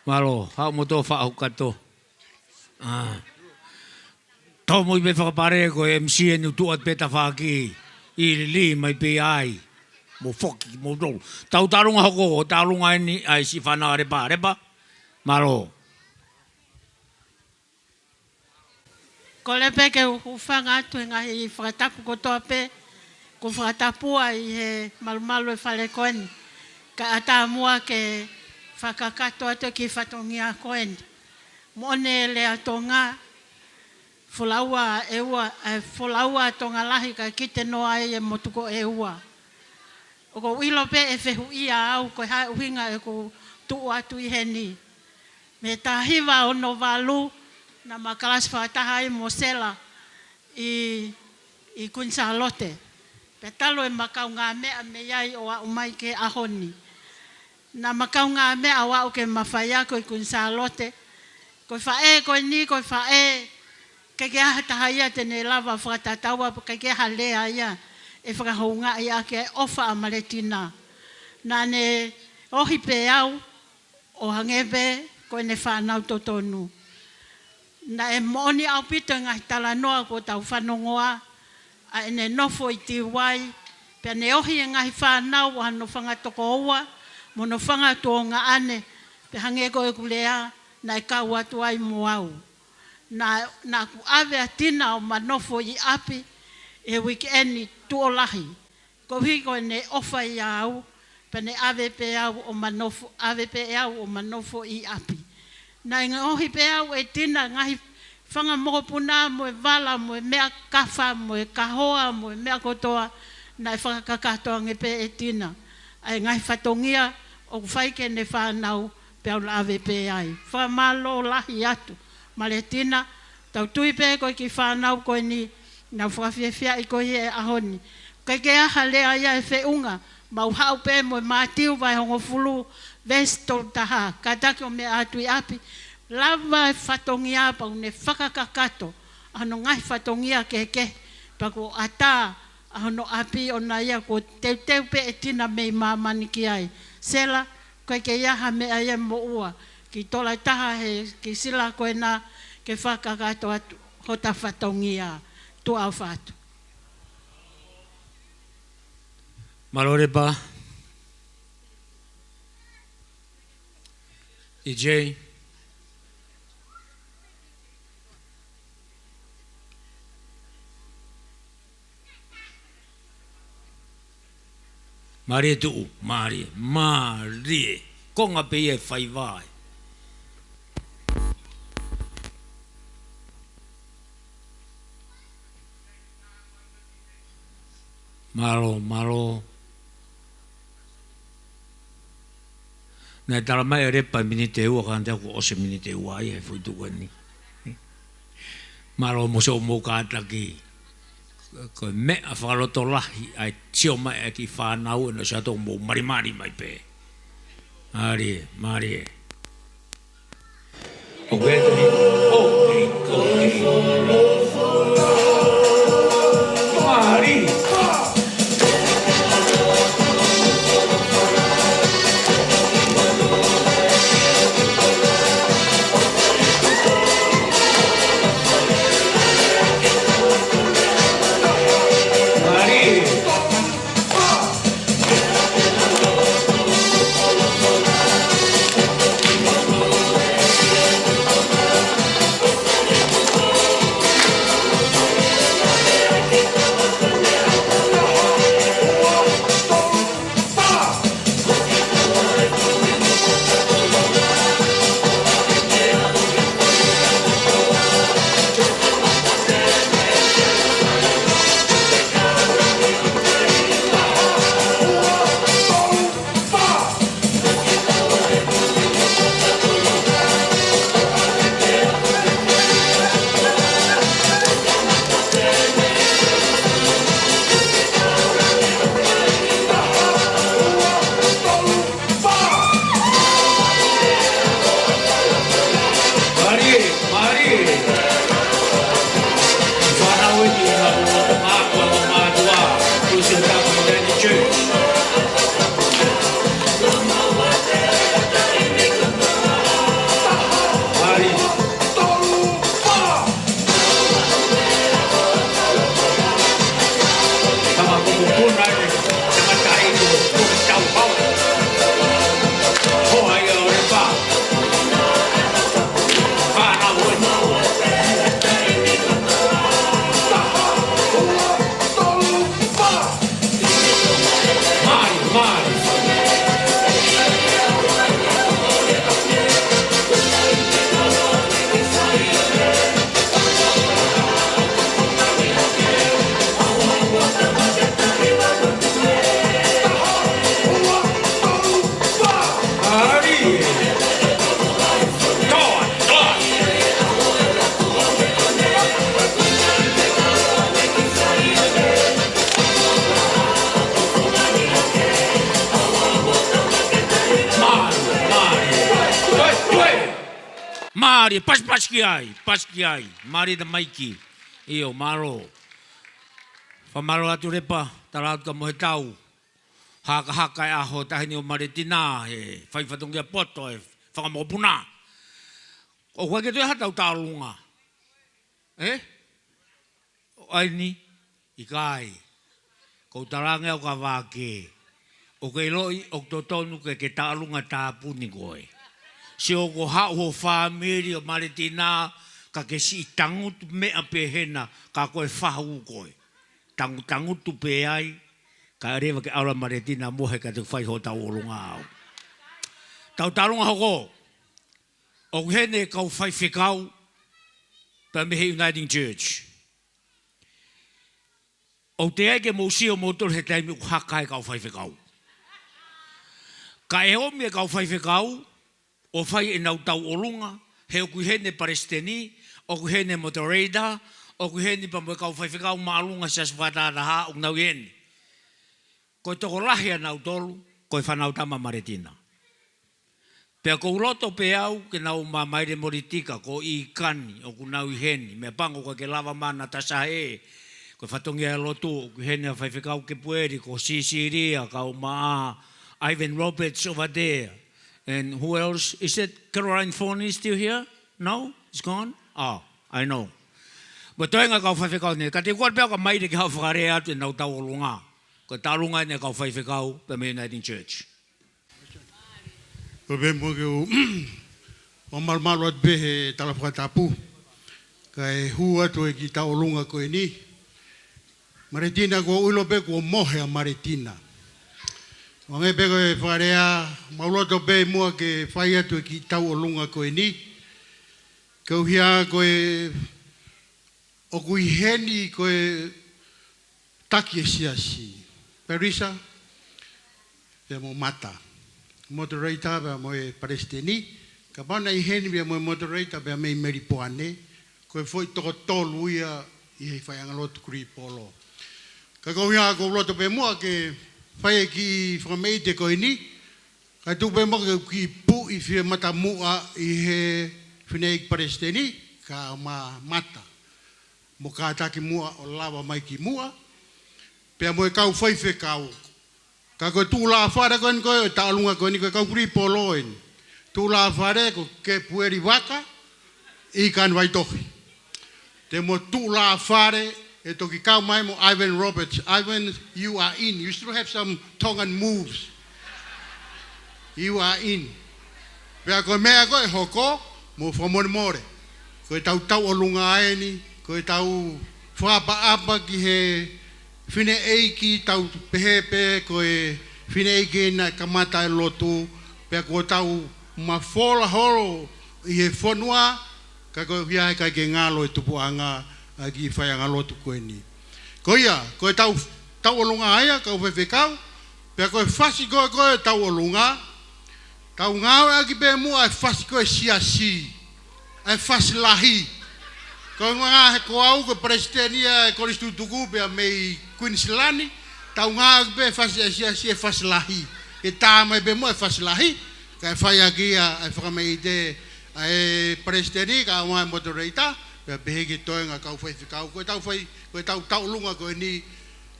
Malo, hau moto wha au kato. Tau mo i me whakapare ko MC e nu tuat peta whaki. I li mai pe ai. Mo whoki, mo rou. Tau tarunga hoko, tarunga eni ai si whanau repa, repa. Malo. Ko le pe ke uwhanga atu e ngahi whakatapu kotoa pe. ko whakatapua i he malumalu e whale koeni. Ka ata mua ke whakakato atu ki whatongia koeni. Mone le atonga, folaua e ua, folaua tonga lahi ka kite noa e motuko e ua. O ko wilo pe e whehu ia au ko hae uhinga e ko tuu atu i heni. Me tahiwa o no walu na makalas whataha i Mosela i Kunsalote. Pe talo e makau ngā mea me iai o a umai ke ahoni. Na makau ngā mea wa o ke mawhaia ko i Kunsalote. Ko whae ko ni ko whae ke aha taha ia tene lava whakatataua ke aha lea ia e whakahounga ia ke ofa a Maletina. Nā ne ohi pe au o hangebe ko ne whanau totonu. Na e mooni au pito ngai tala noa ko tau whanongoa a ene nofo i tiwai pe ne ohi e ngai whanau o hano whangatoko oua mono whangatonga ane pe hangeko e kulea na e kau atu ai moau. Na ku ave atina o manofo i api e wikendi tuolahi. Ko hiko ne ofa i au pe ne ave pe au o manofo, ave pe au o manofo i api. Na inga ohi pe au e tina ngahi whanga mokopuna mo e vala mo e mea kafa mo e kahoa mo e mea kotoa na e whakakatoa nge pe e tina. Ai ngahi whatongia o whaike ne whanau pe au la ave pe ai. Whamalo lahi atu. Maletina, tau tui pe koe ki whanau koe ni na whakawhiawhia i koe e ahoni. Koe ke aha lea ia e whiunga, mau hau pe mo e mātiu vai hongo fulu vesto taha, kataki o mea atu i api, lava e whatongia pa une whakakakato, ano ngai whatongia ke, pa ko ata, ano api o na ia ko teu pe e tina mei mamani ki ai. Sela, koe ke iaha mea ia mo ua, ki tola taha he, ki sila koe na, ke whakakato atu, hota whatongia, tu au whatu. Malore pa. EJ. Marie tu, Marie. Konga pe e whai vai. Malo. Nā tala mai e repa minite ua kanta ko ose minite ua ai e fuitu kani. Malo mo se o mō kātaki. Ko mea whakaloto lahi ai tio mai e ki whanau e no sa tō mō marimari mai pe. Marie. O wetani, o e Marie. Mari, pas ki ai, mari da maiki, io maro. Whamaro atu repa, tarau ka mohe tau. Haka e aho tahini o Maletina, he whaiwhatungia poto, e whakamopuna. O hua ke tue hatau tālunga. O aini, i kai. Kou tarange o ka wāke. O kei loi, o totonu ke tālunga tāpuni koe. Se o ko hau ho whamiri o Maletina, ka ke si tangutu mea pehena, ka koe whahu koe. Tangutu pe ai, ka rewa ke aura Maletina mohe ka te whai ho tau olunga au. Tau tarunga hoko, o hene kau whai whekau, pa mehe Uniting Church. O te eke mo si o motor he taimi u haka e kau whai whekau. Ka e omi e kau whai whekau, o whai e nau tau olunga, he o kuhene Palestini, o kuhene moderator, o kuhene pa mo kau whaiwhikau maalunga sias whatata ha o nau yen. Ko toko lahia nau tolu, ko whanau tama Maletina. Pea ko uroto pe au, ke nau maire moritika, ko i kani, o ku nau i heni, mea pango ko ke lava mana tasa he, ko whatongia e lotu, o kuhene a whaiwhikau ke pueri, ko Sisiria, ka o maa, Ivan Roberts over there. And who else? Is it Caroline Forney still here? No? It's gone? Oh, I know. But toenga kau whaiwhikau ne. Ka te kuat pēo ka maire ki hau whakare atu e nau tau o lunga. Ko tālunga ne kau whaiwhikau pe me Uniting Church. Ko be mo ke o marmalo at behe tala whakatapu. Ka e hu atu e ki tau o lunga ko e ni. Maletina ko ulo be ko mohe a Maletina. O ngai peko e wharea, mauloto pe mua ke whai atu e ki tau o lunga ko e ni. Kau hia ko e o kui heni ko e taki e siasi. Perisa, pe mo mata. Moderator pe mo e Palestini. Ka pana i heni pe mo e moderator pe me i meripoane. Ko e foi toko tolu ia i hei whai angalotu kuri polo. Ka kau hia ko loto pe mua ke whai ki whakameite ko e ni. Ka tupe mo ke ki pu i whia mata mua i he whinei Palestini. Ka ma mata. Mo ka ataki mua o lawa mai ki mua. Pea mo e kau whaiwhe kau. Ka koe tū la whare koe ni koe, o tālunga koe ni koe kau kuri poloen. Tū la whare ko ke pueri waka, i kan vai tohi. Te mo tū la whare, e toki kau mai mo Ivan Roberts. Ivan, you are in. You still have some Tongan moves. You are in. Pea koe mea koe hoko, mo whamore more. Koe tau tau o lunga aeni, koe tau whapa ki he whine eiki tau pehepe koe whine eiki na kamata e lotu pea koe tau mawhola horo i he whanua ka koe whiahe kai ke ngalo e tupuanga ki whai anga lotu koe ni. Koe ia, koe tau olunga aia, kau whewhekau pea koe whasi koe tau olunga tau ngau e aki pe mua e whasi koe siasi e whasi lahi. Ko ngā he ko au ko Palestina e koristu tuku pea mei Queenslandi tau ngā pe fasi e fasi lahi e tā mai pe mo e fasi lahi ka e whai aki e whakamei te e Palestina ka au mai moderator pea pehe ki toenga kau whai whikau koe tau tau lunga koe ni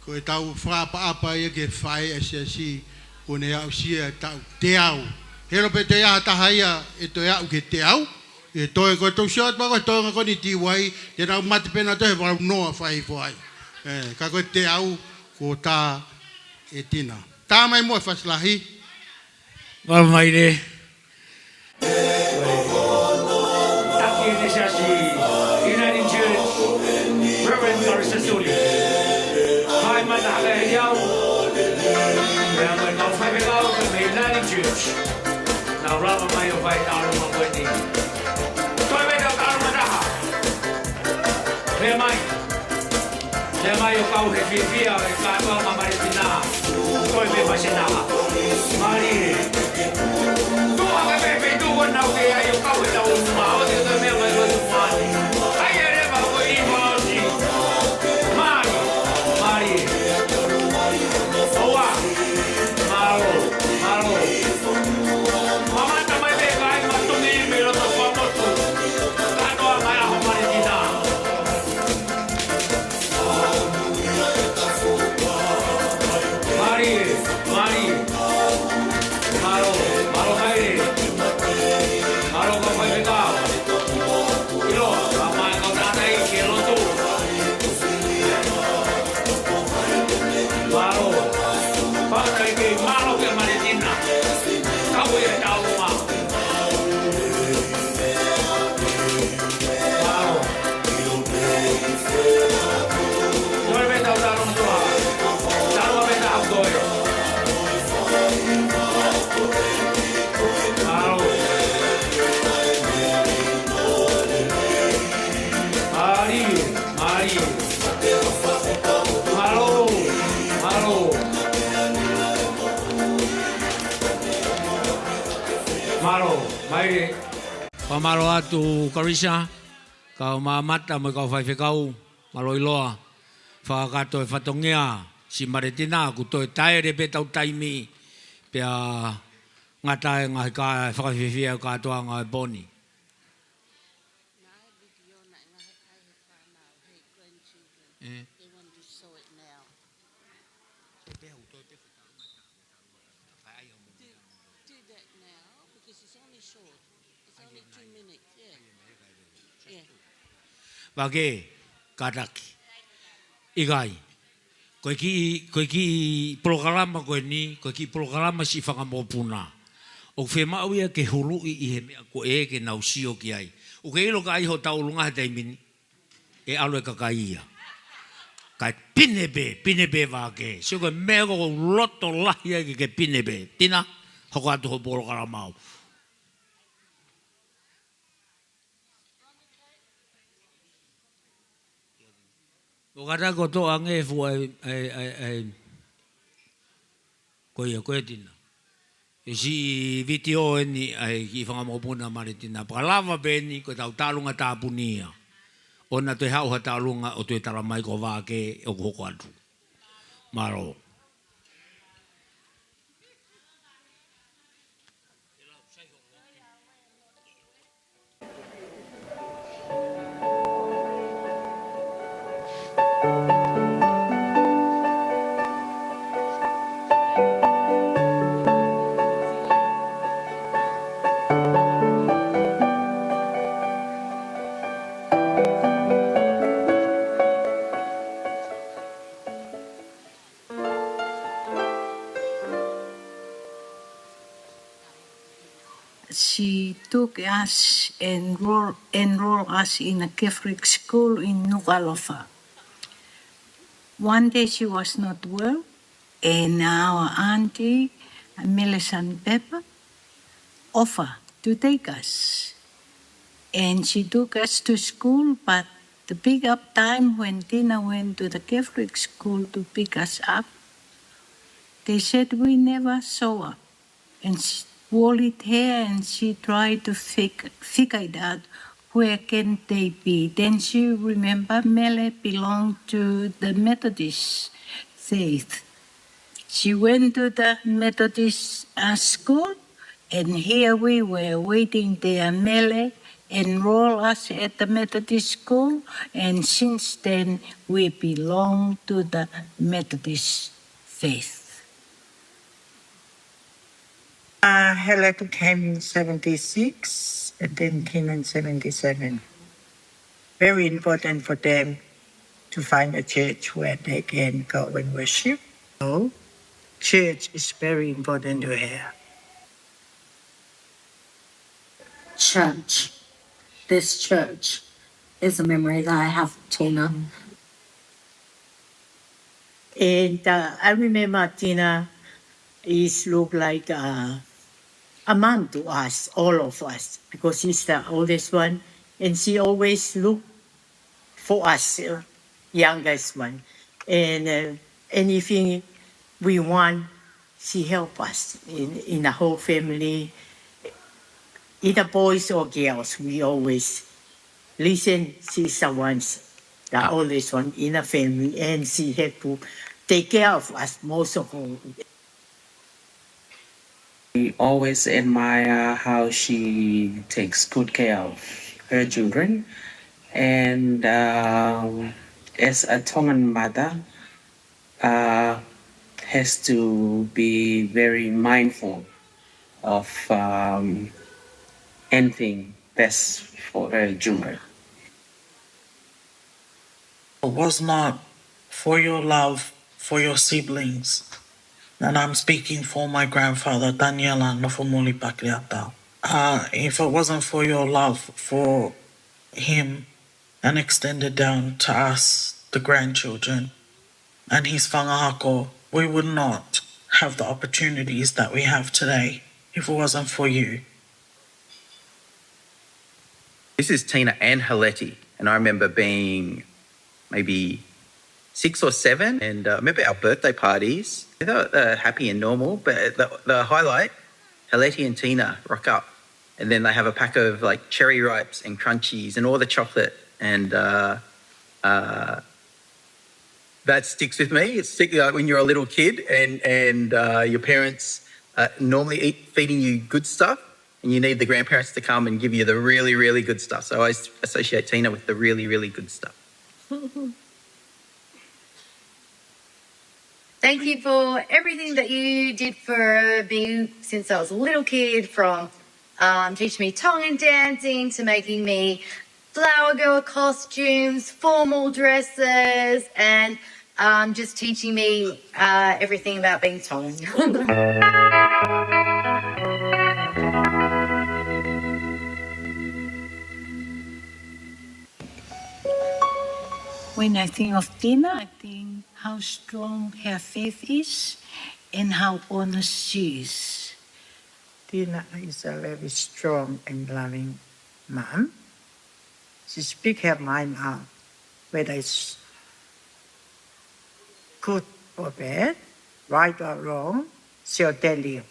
koe tau whapa e ke whai e si kone au sia tau te au hero pe te aha tahaia e to au ke te au e toi ko to shot ba ko to ko ni ti wai te na mat pena to e ba no fai foi ka ko te au ko ta etina ta mai mo fas lahi va mai de aquí en esa si Uniting Church Reverend Doris Sasuli hai mana ha yao ya mai church. Now, Rama Mayo vai Taluma Wendy. Toi veda Taluma Daha. Le mai o kau he fifia e katua Maletina. Toi me pasena. Mari. Tua ka pepe tu na o ke ai o kau e tau ma o te me mai o tu mani. Ai ere ba ko I mani. Mari. Mari. Oa. Maro. Maro. Mama ta mai be kai ma tu ni me lo to pa mo tu. Katua mai a Maletina. Mari, Mari, Maro, Maro Mari, Maro kau mai bekau, ilo, ramai kau nanai kilo tu, Maro, pakai ke Maro ke Maletina, kau yang tahu mah, Maro, jom kita udah tua. Maro, mai pamaro atu Karisa, kau mamata mo kau fai kau malo iloa, fa kato e fatongia si Maletina ku to tai re betau taimi pe ngata ngai ka fa fifia ka to ngai boni. Bagi kadaki igai ko ki programa ko ni ko ki programa si fanga mo puna o fe ma wi ke hulu I he me ko e ke na usio ki ai o ke lo kai ho taulunga te mini e alo ka kaia kai pinebe va ke so ko me ko loto la ia ke pinebe tina ho ka to programa o kada ko to ange fu ai ko ia ko tina si video ni ai ki fanga mo puna Maletina palava beni ko tau talunga tapunia ona te hau ha talunga o te tala mai ko va ke o ko atu maro She took us and enrolled us in a Catholic school in Nuku'alofa. One day she was not well, and our auntie, Melissa and Pepper, offered to take us. And she took us to school, but the pick-up time when Tina went to the Catholic school to pick us up, they said we never saw up. And she wore it hair and she tried to figure it out where can they be. Then she remembered Mele belonged to the Methodist faith. She went to the Methodist school, and here we were waiting there. Mele enrolled us at the Methodist school, and since then we belong to the Methodist faith. Latu came in 76 and then came in 77. Very important for them to find a church where they can go and worship. So, church is very important to her. Church. This church is a memory that I have of Tina. And I remember Tina is look like a mom to us, all of us, because she's the oldest one, and she always look for us, youngest one, and anything we want, she help us in the whole family, either boys or girls. We always listen. She's the ones, the oldest one in the family, and she had to take care of us most of all. We always admire how she takes good care of her children. And as a Tongan mother, has to be very mindful of anything best for her children. It was not for your love for your siblings. And I'm speaking for my grandfather, Daniela Nofomuli Pakliata. If it wasn't for your love for him and extended down to us, the grandchildren, and his whangahako, we would not have the opportunities that we have today if it wasn't for you. This is Tina and Haleti, and I remember being maybe 6 or 7, and I remember our birthday parties. They were happy and normal, but the highlight, Haleti and Tina rock up, and then they have a pack of like cherry ripes and crunchies and all the chocolate, and that sticks with me. It's like when you're a little kid and your parents normally feeding you good stuff, and you need the grandparents to come and give you the really, really good stuff. So I associate Tina with the really, really good stuff. Thank you for everything that you did for me since I was a little kid, from teaching me Tongan dancing to making me flower girl costumes, formal dresses, and just teaching me everything about being Tongan. When I think of Tina, I think how strong her faith is and how honest she is. Tina is a very strong and loving mom. She speaks her mind out, whether it's good or bad, right or wrong, she'll tell you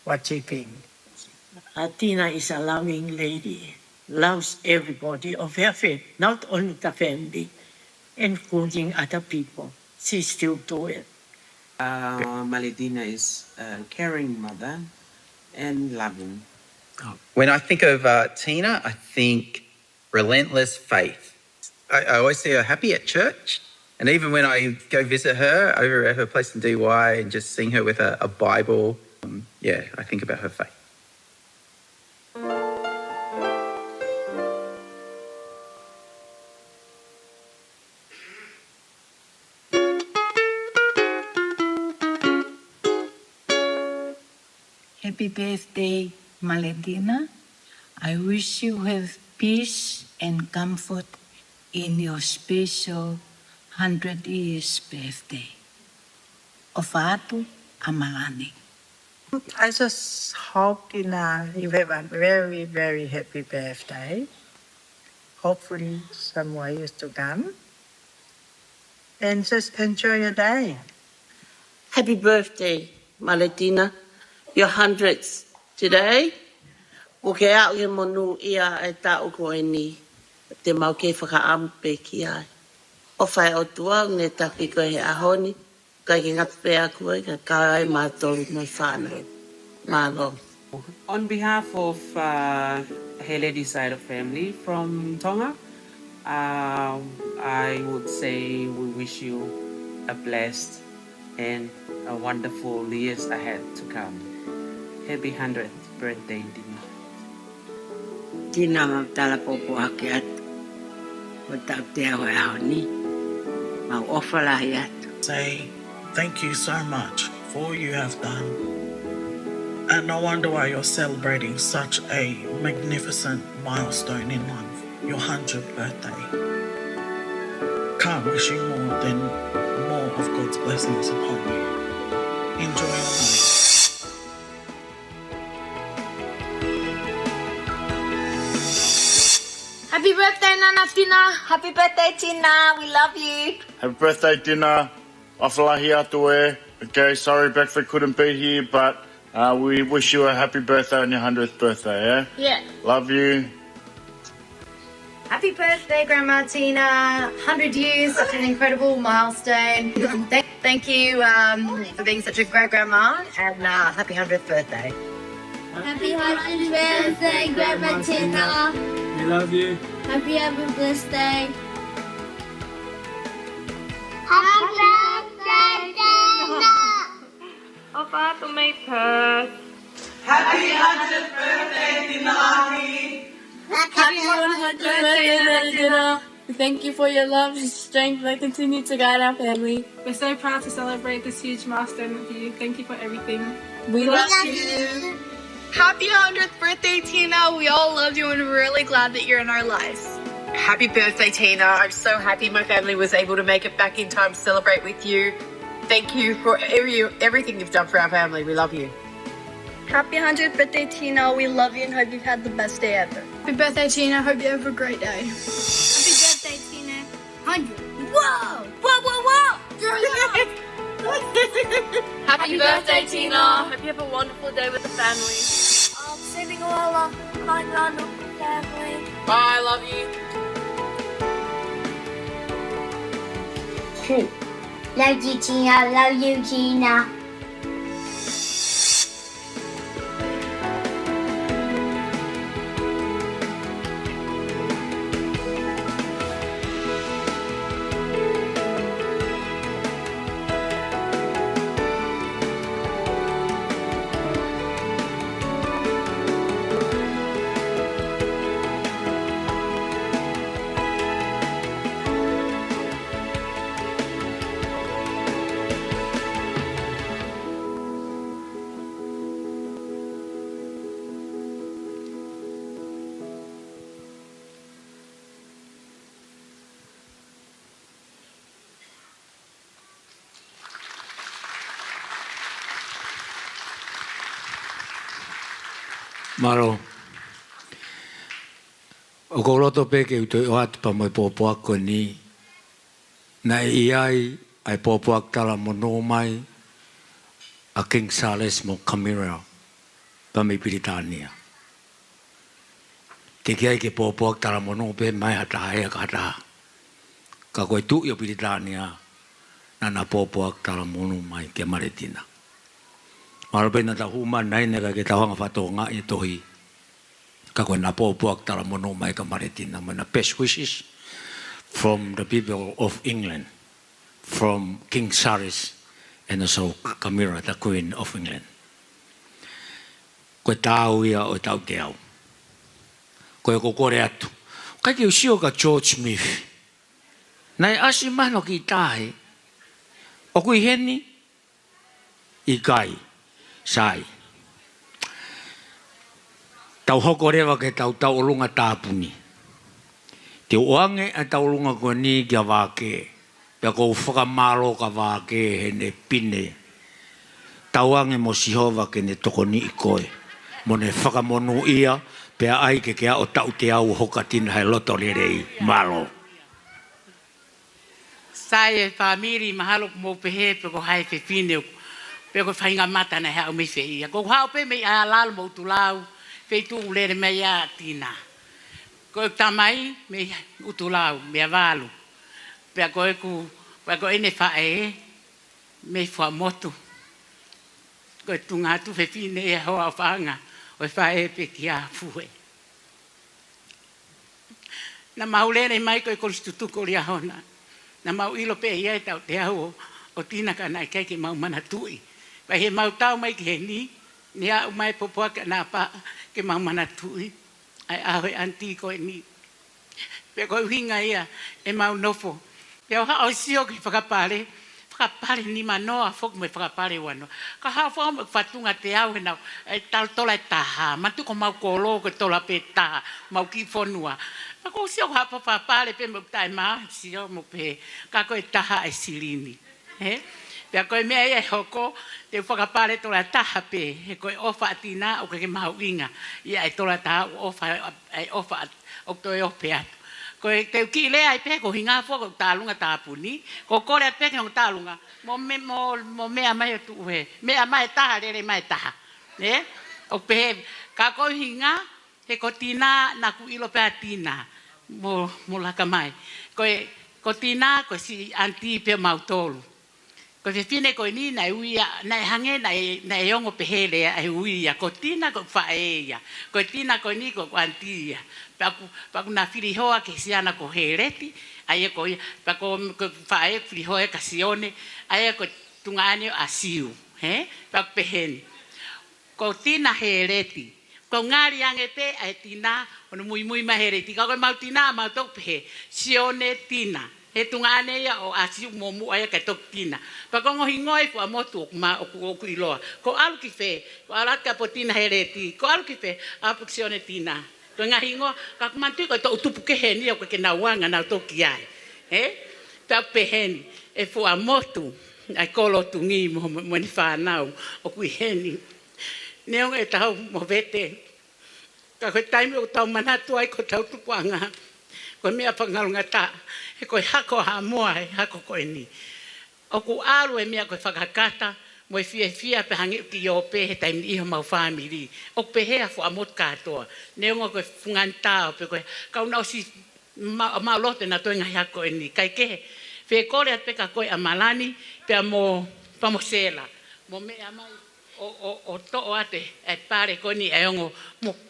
what she thinks. Tina is a loving lady, loves everybody of her faith, not only the family, including other people. She still do it. Maletina is a caring mother and loving. When I think of Tina, I think relentless faith. I always see her happy at church. And even when I go visit her over at her place in DY and just seeing her with a Bible, I think about her faith. Happy birthday, Maletina. I wish you have peace and comfort in your special 100 years birthday. Ofatu Amalani. I just hope, Tina, you have a very, very happy birthday. Hopefully some more years to come. And just enjoy your day. Happy birthday, Maletina. Your 100th today. Ko ke au e monu ia e ta o ko e ni. Te mau ke whakaampe ki ai. O whai o tua, ne taki ko he ahoni. Kai ki ngate a koe, ka kai mātolu mai whānau. Mālo. On behalf of Heledi's side of family from Tonga, I would say we wish you a blessed and a wonderful years ahead to come. Happy 100th birthday, Dina. Tina tala popo hake atu. O tau te awa e honi. Mau ofala hi atu. Say thank you so much for all you have done. And no wonder why you're celebrating such a magnificent milestone in life, your 100th birthday. Can't wish you more of God's blessings upon you. Enjoy your life. Happy birthday, Nana Tina. Happy birthday, Tina. We love you. Happy birthday, Tina. Whawhalahi atu e. Okay, sorry Beckford couldn't be here, but we wish you a happy birthday on your 100th birthday, Yeah. Love you. Happy birthday, Grandma Tina. 100 years, such an incredible milestone. Thank you for being such a great grandma, and happy 100th birthday. Happy 100th birthday, Grandma Tina. We love you. Happy birthday. Happy birthday, Tina. Opa to my purse. Happy 100th birthday, Tina. Happy 100th birthday, Tina. Thank you for your love and strength that continue to guide our family. We're so proud to celebrate this huge milestone with you. Thank you for everything. We love you. Happy 100th birthday, Tina. We all love you and we're really glad that you're in our lives. Happy birthday, Tina. I'm so happy my family was able to make it back in time to celebrate with you. Thank you for everything you've done for our family. We love you. Happy 100th birthday, Tina. We love you and hope you've had the best day ever. Happy birthday, Tina. Hope you have a great day. Happy birthday, Tina. 100. Whoa! Whoa, whoa, whoa! Happy birthday, Tina. Hope you have a wonderful day with the family. Sending all our kind love to the family. Bye. Love you. True. Love you, Tina. Love you, Tina. Maro. O ko roto pe ke uto o atu pa mai pōpua ko ni. Na iai ai pōpua tala mono mai a King Charles mo Camera pa mai Piritania. Te kia ke pōpua tala mono pe mai hata hae ka hata. Ka koe tu i o Piritania na na pōpua tala mono mai ke Maletina. Maro pena ta huma nai nega ke tawanga whatonga i tohi. Ka koe na pōpuak tala mono mai ka Maletina. Mana best wishes from the people of England, from King Charles and also Camilla, the Queen of England. Koe tāu ia o tau te au. Koe ko kore atu. Kai te usio ka George Smith. Nai asi mano ki tahe. O kui heni i kai. Sai. Tau hoko rewa ke tau ulunga tāpuni. Te oange a tau ulunga ko ni kia wāke. Pea kou whakamaro ka wāke he ne pine. Tau ange mo sihova ke ne toko ni i koe. Mo ne whakamonu ia. Pea ai ke kia o tau te au hoka tina hai loto rerei. Malo. Sai e whamiri mahalo mo pehe pe ko hai pe pine. Pe ko whainga mata na hea o me se ia. Ko hao pe me a lalo mo utulau. Pe tu ulere me ia tina. Ko tamai me utulau, me avalu. Pe ko ene whae me wha motu. Ko tunga tu fe pine e hoa whanga. O whae pe ki a fuhe. Na maulere mai ko koristutuko ria hona. Na mau ilo pe ia e tau te au o tina ka nai kei ke mau mana tui. Vai he mau tau mai ki he ni, ni a umai popoa ka nā pa ke mau mana tui. Ai awe anti ko e ni. Pe koe uhinga ia e mau nofo. Pe au hao sio ki whakapare, whakapare ni manoa fok me whakapare wano. Ka hao whao me whatunga te au he nau, e tal tola e taha, matuko mau kolo ke tola pe taha, mau ki whonua. Pa ko sio hapa whapare pe mo tai maa, sio mo pe, ka koe taha e sirini. He? Pea koe mea ia hoko, te whakapare tola taha pe, he koe ofa atina o ke mahauinga, ia e tola taha ofa o toi ope atu. Koe te ki lea i pe, ko hinga fo ko talunga tapuni, ko kore at pe ko talunga, mo mea mai tu he, mea mai taha rere mai taha. Ne? O pe, ka ko hinga, he ko tina na ku ilo pe atina, mo laka mai. Koe, ko tina, ko si anti pe mautolu. Ko te fine ko ni na uia na hange na yongo pehele ai uia ko tina ko faeia ko tina ko ni ko antia pa ku na fili hoa ke siana ko hereti ai ko pa ko fae fili hoa ka sione ai ko tungane asiu he pa peheni ko tina hereti ko ngari angete ai tina ono muy mahereti ko mautina mautok pe sione tina he tungane ia o asiu momu ai ka toktina pa ko ngoi fo motu ma o ku iloa ko alki fe ko alaka potina hereti ko alki fe apuksione tina ko ngahingo ka mantu ko to tupu ke heni ko ke na wanga na toki ai he ta peheni e fo motu ai kolo tungi mo ni fa nau o ku heni neo e tau mo vete ka ko taimi o tau manatu ai ko tau tupuanga ko mea pangalunga ta e koe hako ha moa e hako koe ni. O ku alu e mea koe whakakata mo e fia pe hangi ki o pe he taimi iho mau whamiri. O pe hea fu amot katoa. Neongo koe fungantao pe koe kaunau si maulote na toenga hako e ni. Kai kehe, fe kore at peka koe a malani pe a mo sela. Mo mea mai o to'o ate e pare koe ni e ongo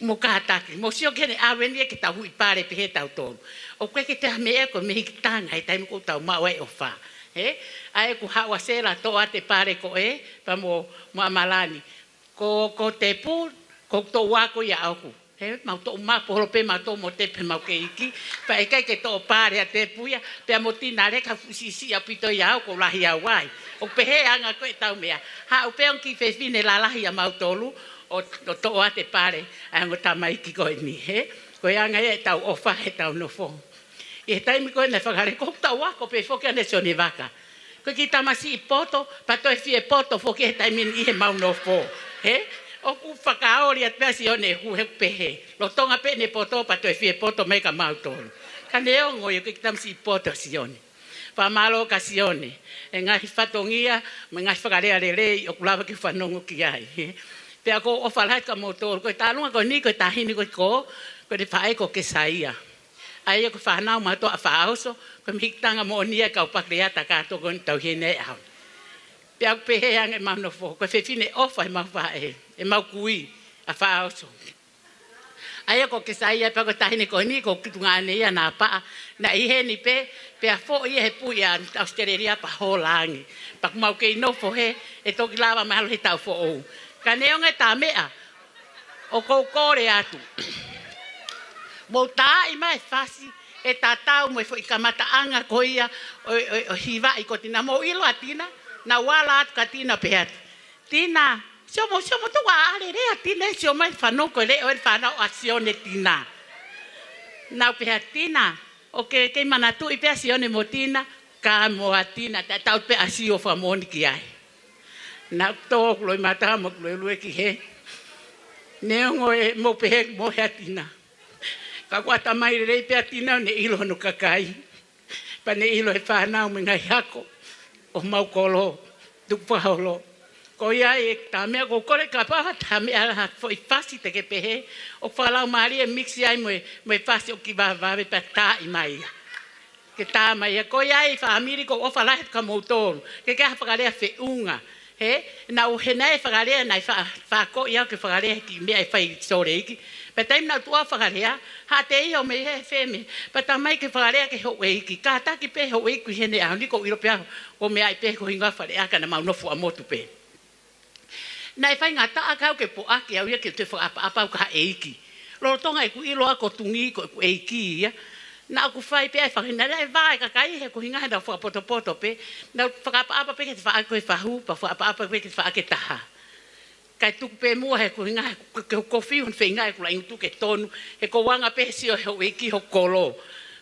mo kātaki. Mo sio kene aweni e ke tau hui pare pe he tau tonu. O koe ke te me e ko me hikitanga e taimi ko tau mau e o wha. Ae ku hawa sela to'o ate pare ko e pa mo amalani. Ko te pū, ko tō wako ia auku. Mau tō maporo pe mau tō mo tepe mau ke iki. Pa e kai ke tō pare a te puia. Pea mo tina reka fusisi a pito ia au ko lahi a wai. O pehe anga koe tau mea. Ha upe on ki fefine la lahi a mau tolu. O tō ate pare. Ango tamaiki koe ni. Koe anga e tau ofa he tau no fo. E taimi koe ne whakare. Ko tau wako pe foke ane soni waka. Koe ki tamasi i poto. Pa toi fie poto foke he taimi ni he mau no fo. O ku whakaori at pea si one hu he pehe. Lo tonga pe ne poto pa toi fie poto me ka mau tolu. Ka neongo yo ki tamasi i poto si one. Pa malo ka si one. E ngahi whatongia, me ngahi whakarea rerei o kulawa ki whanongo ki ai. Pea ko o whalai ka motoro. Koe tālunga koe ni koe tahini koe ko. Koe te whae ko ke saia. Ai ko whanau mato a whaoso. Koe mihitanga mo nia ka upakreata kato koe tau hene au. Pea pehe ange mau no fo. Koe whewhine ofa e mau whae. E mau kui a whaoso. Ai ko ke saia pea koe tahini koe ni ko kitungane ia nā paa. Na ihe ni pe. Pea fo ia he pui a Australia pa holangi. Pa kumau ke inofo he. E toki lawa mahalo he tau fo ou. Ka neonga tā mea. O kou kore atu. Mo tā i mai whasi. E tā tau mo i fo i kamata anga ko ia. O hiwa i ko tina. Mo ilo a tina. Na wala atu ka tina pe atu. Tina. Siomo tu wa are rea tina. Sio mai whanoko le o e whanau a sione tina. Nau pe atu tina. O ke manatu i pe a sione mo tina. Ka mo a tina. Ta tau pe a sio whamoni ki ai. Nau tō kuloi mata mo kuloi lue ki he. Neongo e mo pehe mo he atina. Ka wata mai rei pe atina ne ilo no kakai. Pa ne ilo e whanau me ngai hako. O mau kolo. Tukpaholo. Ko ia e tā mea ko kore ka paha tā mea fo i whasi te ke pehe. O whalau maari e mixi ai mo e whasi o ki wawe pa tā i mai. Ke tā mai. Ko ia e whamiri ko o whalahe ka moutoru. Ke kia whakarea whiunga. Na o he nei whakarea nei whako iau ke whakarea ki mea e whai sore iki. Pa taim na tua whakarea, ha te iho me he wheme. Pa ta mai ke whakarea ke ho iki. Ka taki pe ho iki hene au niko iro pia o mea i pe ko hinga wharea ka na mau nofu a motu pe. Nei whai ngā taa kau ke po aki au ia ke te whakapa au ka e iki. Loro tonga i ku ilo ako tungi ko e iki ia. Na aku fai pe ai whakina rei vai ka kai he ko hinga he da whakapoto pe. Na whakapa pe ke te whaako e whahu, pa whakapa pe ke te whaake taha. Kai tuku pe mua he ko hinga he ko whiun whenga e kula ingu tuke tonu. He ko wanga pe sio he o eki ho kolo.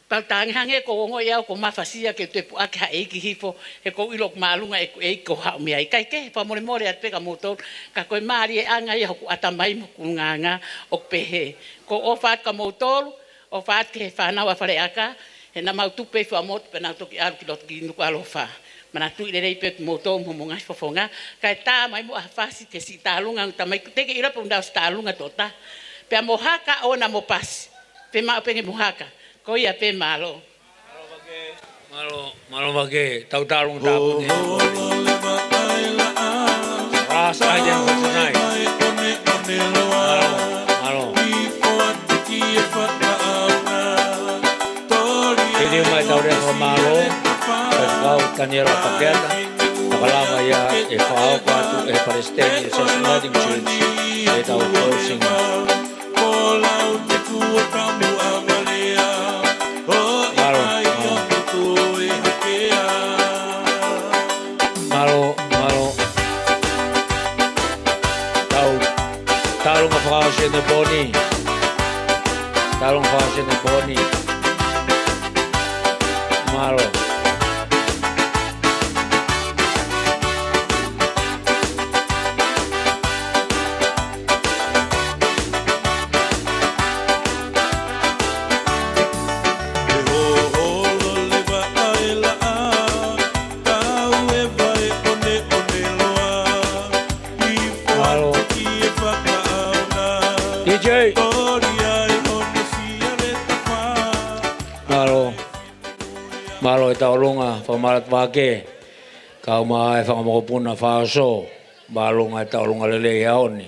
Pautang hange ko ngo ia ko mafasia ke te pu aka e ki hifo e ko ilok malunga e ko ha mi ai kai ke pa more more at peka motor ka ko mari anga ia ko atamai mo kunganga o pehe ko ofat ka motor ofat ke fa na wa fare aka e na mau tupe fa mot pe na to ki ar ki dot ki nu ka lofa mana tu ile pe motor mo ngas fofonga ka ta mai mo afasi ke si talunga tamai te ke ira punda talunga tota pe mohaka ona mo pas pe ma pe mohaka ko ia pe malo malo bage tau tarung tabu ni rasa aja for tonight malo ini mai tau re ko malo kau kaniera paketa nakalama ya e fao kwatu e Palestine Testimonials Church e tau closing Talong ka de Boni. Talong fase de Boni. Malo. Malo taulunga pamalat wake kau mai famokopuna faso balunga taulunga lele yaoni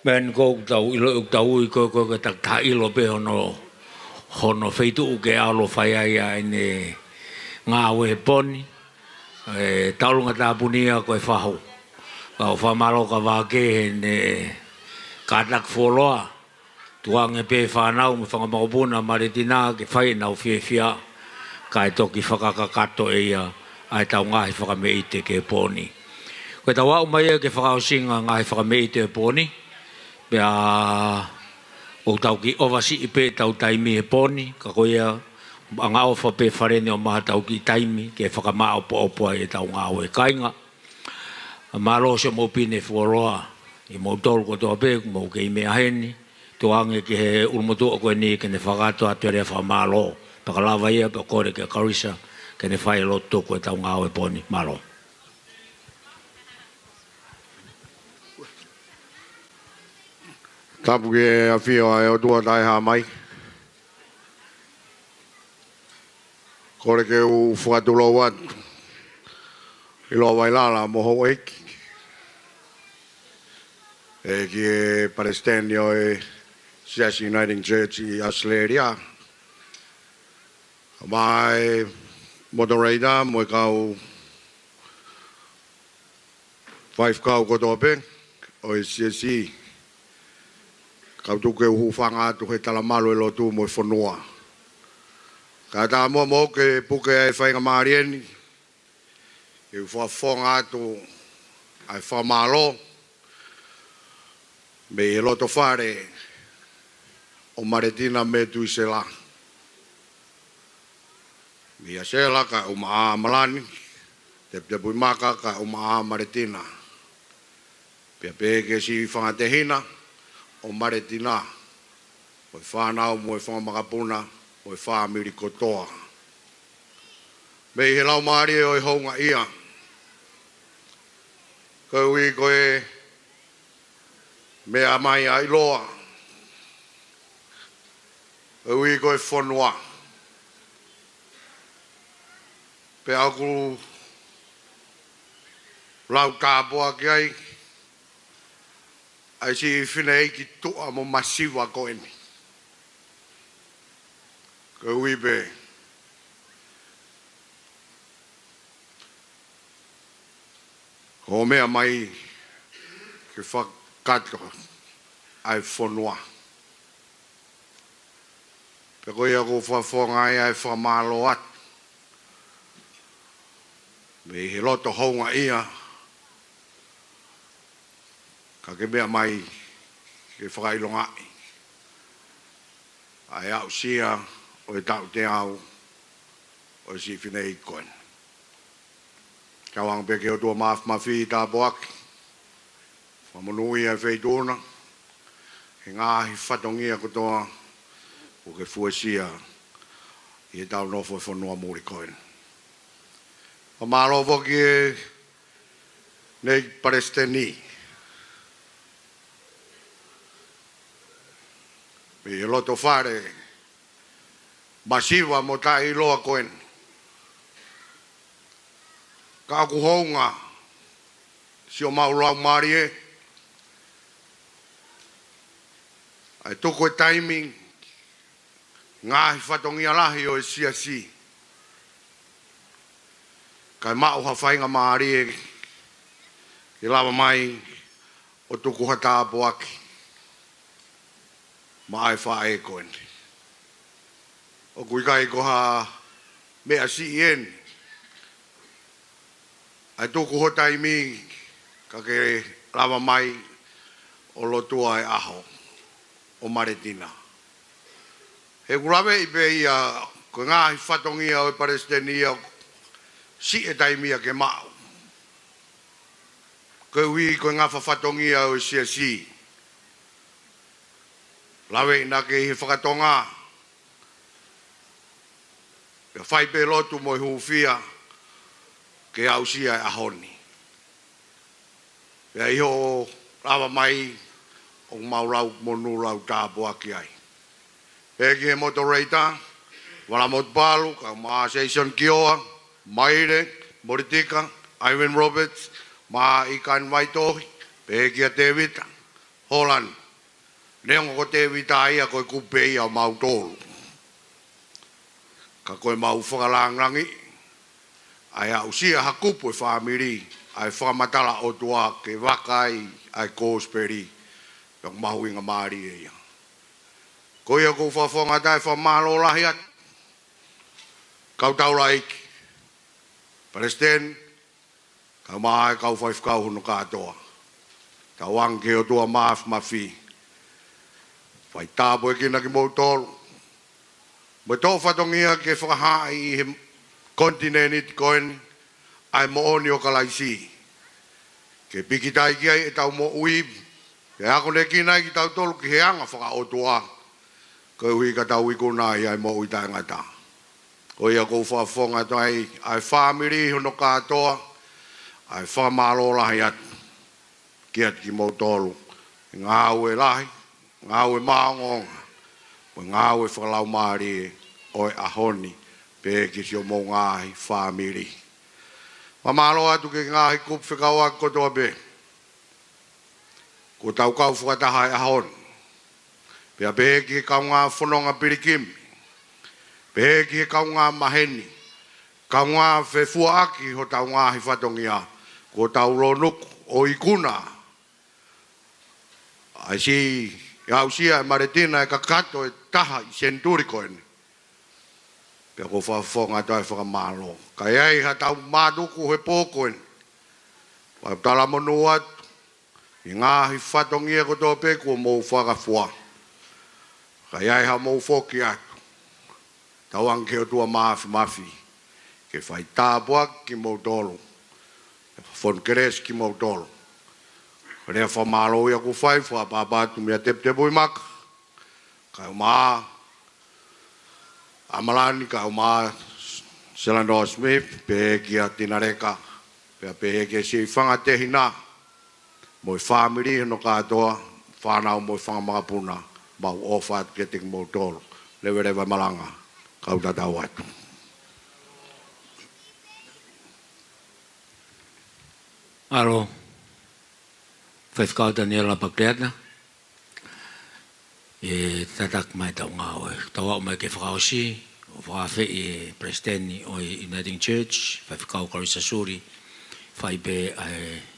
men ko tau ilo tau ko tak ta ilo pe hono feitu ke alo faya ya ine ngawe poni taulunga tapunia ko fahu kau famalo ka wake ne kadak foloa tuang pe fanau me famokopuna Maletina ke fai nau fia kai toki whakakakato e ia ai tau ngahi whakameite ke poni. Koe tau au mai ke whakausinga ngahi whakameite e poni, pia o tau ki ovasi i pe tau taimi e poni, ka koe ia anga o whape wharene o maha tau ki taimi ke whakamao po opua e tau ngā oe kainga. Maro se mo pine fuoroa, i mo tolu ko toa pe, mo ke i mea heni, tuange ke he ulmotu o koe ni ke ne whakato atu rea whamalo. Pakalawa ia pa kore ke karisa ke ne whai loto koe tau ngā oe poni malo. Tapu ke a whio ai o tua tai ha mai. Kore ke u whakatulo wat. I loa wailala moho eiki. E ki e Palestinio e Siasi Uniting Church i Asleria. Mai moderator mo kau five kau ko dope o CC kau tu ke hu fanga tu he tala malo lo tu mo fonua ka ta mo ke puke ai fai nga marien e fo fonga tu ai fa malo me lo to fare o Maletina Metuisela Mia sela ka uma malani te pui maka ka uma Maletina pia pe ke si fanga tehina o Maletina o fana mo fanga makapuna o fa miri kotoa me hela mari o honga ia ko wi ko e me amai ai loa o wi ko fonwa pe aku lau kāpua ki ai si whinei ki tua mo masiwa ko eni. Ko ui pe. Ho mea mai ki whakato ai whonua. Pe koe ako whawhongai ai whamalo atu. Me he loto honga ia ka ke mea mai ke whakailonga ai au sia o e tau te au o si finei koen. Kawang peke o tua mafi ta boak. Whamonui e wheitona. He ngāhi whatongia kotoa o ke fuesia i e tau nofo e whanua mūri koen. O mālo woki e nei Palestini. Me e loto whare masiwa mo ta i loa koen. Ka aku hounga si o maurau mari e. Ai toko e timing ngāhi whatongia lahi o e si. Kai mao hawhainga maari e i lawa mai o tuku hata apuaki. Mai whae koen. O kui kai koha mea si en. Ai tuku hotai mi ka ke lawa mai o lotua e aho o Maletina. He kurawe i pe ia ko ngāhi whatongia o e Palestinia si e taimia ke mao. Ko hui ko ngā whatongia o si. Lawe ina ke he whakatonga. Pea whai pe lotu mo i huwhia ke au sia e ahoni. Pea iho rawa mai o maurau monu rau tāpua ki ai. Peki he moderator, wala motpalu, ka maa Jason Kioa, Maire, Moritika, Ivan Roberts, maa Ikan Waitohi, peki a Tevita, Holland. Neongo ko Tevita ia koe kupe ia o mautolu. Ka koe mau whakalangangi, ai au sia hakupu e whamiri, ai whamatala o tua ke wakai, ai kōsperi, Pek mahu inga maari e ia. Ko ia kou whawhonga tai whamalo lahi at. Kau taura iki. Palestine, kau maa e kau whaifkau hunu katoa. Kau wange o tua maaf mafi. Whai tāpo e kina ki moutolu. Mo tō whatongia ke whakahai i he kontinenit koen ai mo oni o kalaisi. Ke pikitai ki ai e tau mo uib. Ke ako ne kina ki tau tolu ki heanga whaka otua. Ko hui ka tau iku nai ai mo uita ngata. Ko ia kou whawhonga tai ai whamiri hono katoa. Ai whamalo lahi at. Kiat ki mo tolu. Ngāu e lahi. Ngāu e maongonga. Ngāu e whakalau maari oi ahoni. Pe ki si o mo ngāhi whamiri. Whamalo atu ke ngāhi kup whikaua kotoa be. Ko tau kau whakataha e ahon. Pea peheki he kau ngā whanonga pirikimi. Peheki he kau ngā maheni. Kau ngā whewhua aki ho tau ngā hi whatongia. Ko tau ronuku o ikuna. Ai si au sia e Maletina e kakato e taha i senturi koene. Pea ko whawhonga tai whakamalo. Kai ai ha tau mātuku he pōkoene. Pai tala monu atu. I ngāhi whatongia ko tō peku o mou whakawhua. Kai ai ha mou whoki atu. Tauang ke o tua mafi. Ke whai tāpua ki mou tolu. Whonkeres ki mou tolu. Rea whamalo ia ku whai whapapatu mea tepu i maka. Kai o maa Amalani, kai o maa Selando Smith, pe ki a Tinareka. Pe ki si whangatehi nā. Moi whamiri no katoa, whanau moi whangamagapuna, mau ofat keting mo tolu, lewerewa malanga, kau tatau atu. Alo, whaifkau Daniela Pakleata, e tatak mai tau ngāwe, tau au mai ke whakaosi, o whakawhi e Presteni o Uniting Church, whaifkau Karisa Suri, whaipe ai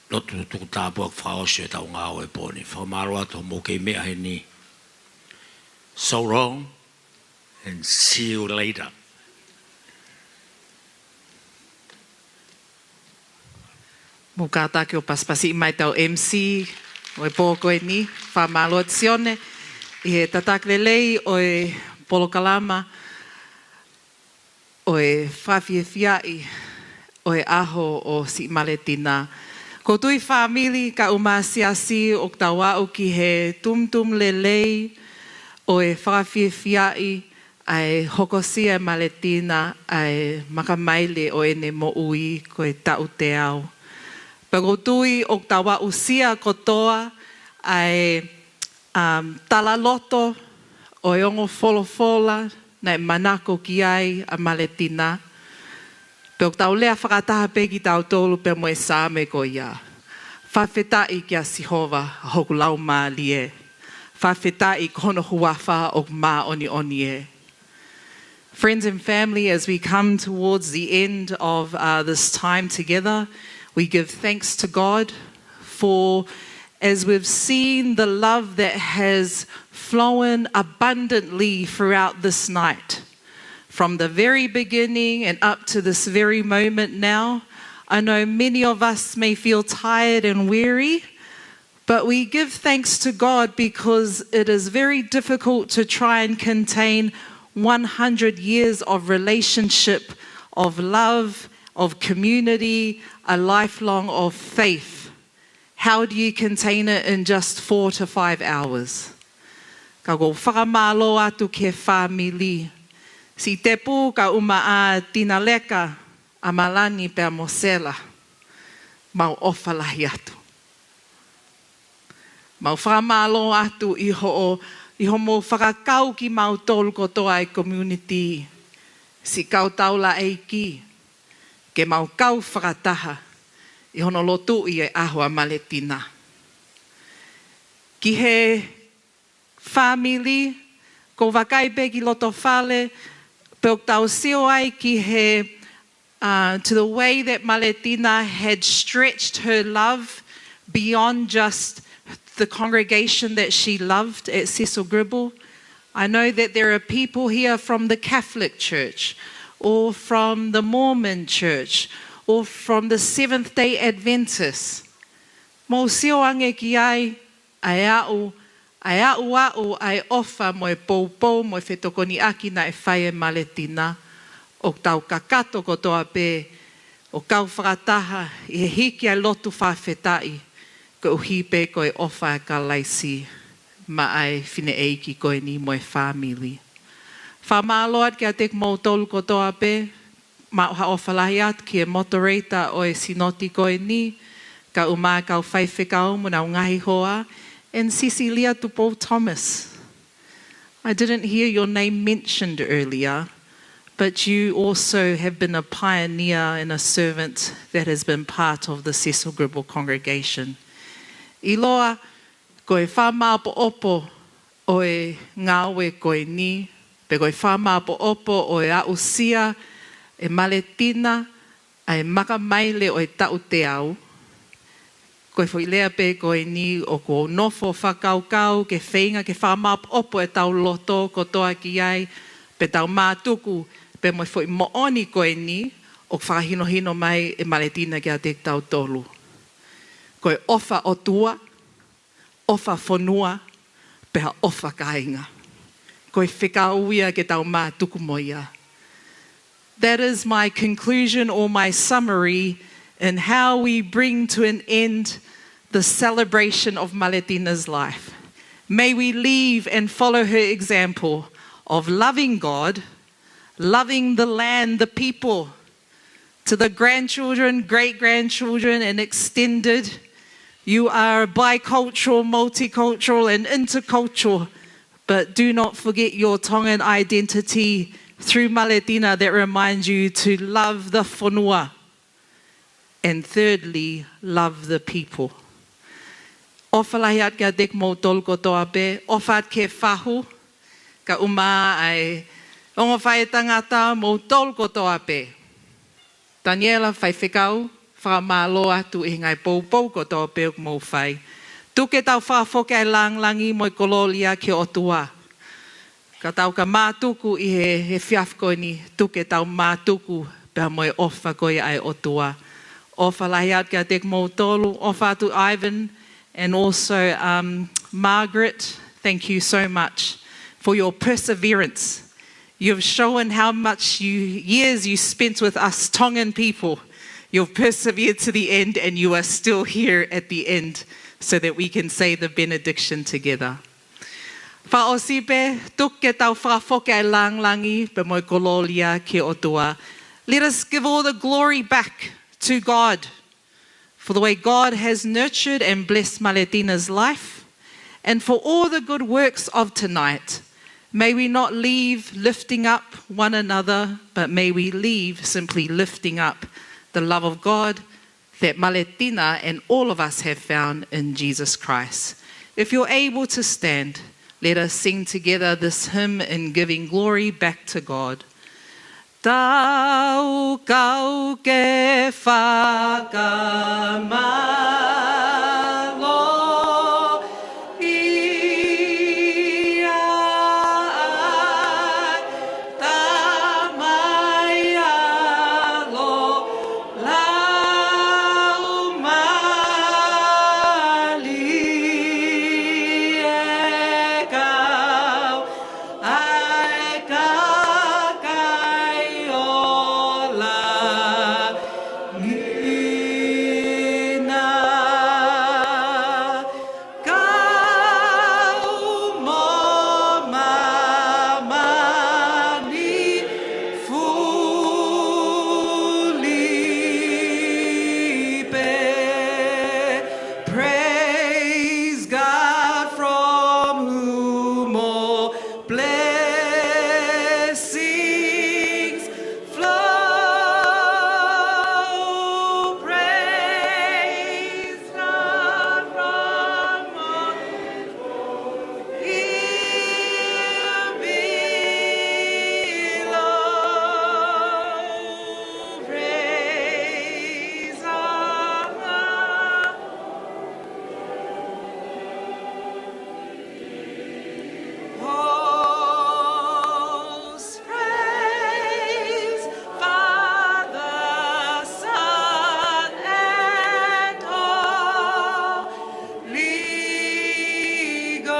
Lotu tuku tāpuak whaosi e tau ngāo e pōni. Whamaro atu mō kei mea he ni. So long and see you later. Mō kātake o paspasi mai tau MC o e pōko e ni. Whamalo atione. I he tatak lelei o e polokalama o e whawhiawhiai o e aho o si Maletina. Ko tui whamili ka umasiasi o tawau ki he tumtum lelei o e whawhiawhiai ai hokosia Maletina ai makamaile o ene mo'ui ko e tau te au. Pero tui o tawa usia kotoa ai talaloto o e ongo folofola na e manako ki ai a Maletina. Pero tau lea whakataha peki tau tolu pe mo e sāme ko ia. Whawhetai ki a Sihova hoku lau mā lie. Whawhetai kono huafa o mā oni oni e. Friends and family, as we come towards the end of this time together, we give thanks to God for, as we've seen the love that has flown abundantly throughout this night. From the very beginning and up to this very moment now, I know many of us may feel tired and weary, but we give thanks to God because it is very difficult to try and contain 100 years of relationship, of love, of community, a lifelong of faith. How do you contain it in just 4 to 5 hours? Ka go whakamalo atu ke whamili. Si te pū ka uma a tina leka a malani pe a mosela. Mau ofalahi atu. Mau whakamalo atu iho mo whakakau ki mau tolu kotoa e community. Si kau taula eiki. Ke mau kau whakataha. Iho no lotu i e aho a Maletina. Ki he family, ko wakai pe ki loto whale, peok tau sio ai ki he, to the way that Maletina had stretched her love beyond just the congregation that she loved at Cecil Gribble. I know that there are people here from the Catholic Church, or from the Mormon Church, or from the Seventh-day Adventists. Mo sio ange ki ai au, ai ofa mo e poupou, mo e whetokoni aki na e whai e Maletina, o tau kakato kotoa pe, o kau whakataha, i he hiki ai lotu whawhetai, ko uhipe ko e ofa e ka laisi, ma ai whine eiki ko e ni mo e whamili. Whamaloat ki a tek mou tolu kotoa pe, ma ha ofalahi at ki e moderator o e sinoti ko e ni, ka uma kau whaiwhekau mo na ngahi hoa, and Cecilia Tupo Thomas. I didn't hear your name mentioned earlier, but you also have been a pioneer and a servant that has been part of the Cecil Gribble congregation. I loa, ko e whamaapo opo o e ngāwe ko e ni, pe ko e whamaapo opo o e ausia, e Maletina, a e makamaile o e tau te au. Ko e whailea pe ko e ni o ko nofo whakaukau, ke whainga, ke whamaapo opo e tau loto ko toa ki ai, pe tau mātuku, pe mo e whoi mooni ko e ni, o whakahinohino mai e Maletina ki a te tau tolu. Ko e ofa o tua, ofa whanua, peha ofa kainga. Ko e whekauia ke tau mātuku mo ia. That is my conclusion or my summary in how we bring to an end the celebration of Maletina's life. May we leave and follow her example of loving God, loving the land, the people, to the grandchildren, great-grandchildren, and extended. You are bicultural, multicultural, and intercultural, but do not forget your Tongan identity through Maletina that reminds you to love the whanua. And thirdly, love the people. Ofalahi at ka dek mo tolko toa pe, ofat ke whahu, ka uma ai ongo whai tangata mo tolko toa pe. Daniela whai whekau, whamalo atu i ngai poupou ko toa pe mo whai. Tuke tau whawhoke ai langlangi mo i kololia ki otua. Ka tau ka mātuku i he whiafko ni, tuke tau mātuku pēr mo i ofa koe ai otua. Ofa lahi at ka tek mo tolu, ofa atu Ivan, and also Margaret, thank you so much for your perseverance. You've shown how much years you spent with us Tongan people. You've persevered to the end, and you are still here at the end so that we can say the benediction together. Whaosipe, tuke tau whakafoke ai langlangi, pe moi kololia ke otua. Let us give all the glory back to God for the way God has nurtured and blessed Maletina's life, and for all the good works of tonight. May we not leave lifting up one another, but may we leave simply lifting up the love of God that Maletina and all of us have found in Jesus Christ. If you're able to stand, let us sing together this hymn in giving glory back to God. Tau kau ke whakamalo ia ai tamai alo lau mali e kau ai kakai ola ngina kau mo mamani fulipe. Praise God from whom all blessings flow. Praise God from all here below. Praise God. Hosts praise Father, Son, and Holy Ghost.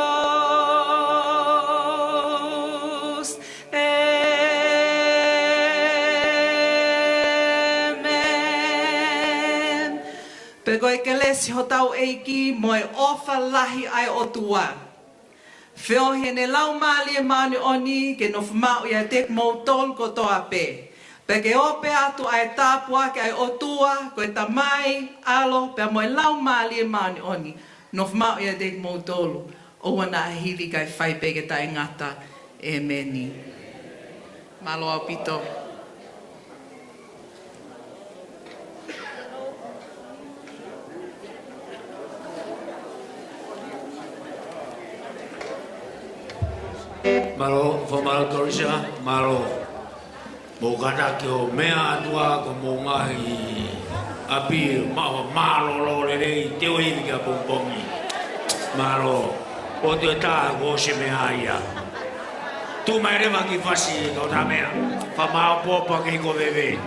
Amen. Pego ekelesi ho tau eiki moe ofa lahi ai o tua. Whio he ne lau mali e mani oni ke no whamau ia tek mou tol ko toa pe. Pe ke ope atu ai tāpua ke ai o tua ko e tamai alo pe moe lau mali e mani oni. No whamau ia tek mou tolu. O wana hili kai whai pe ke tai ngata e meni. Malo au pito. Malo, whamaro torisa, malo. Mō kata ki o mea atua ko mō ngahi api mawa malo lo le rei teo hivi ka pōpongi. Malo, o te tā ko se mea ia. Tu mai rewa ki whasi kau tā mea. Whamao pōpa ki ko wewe.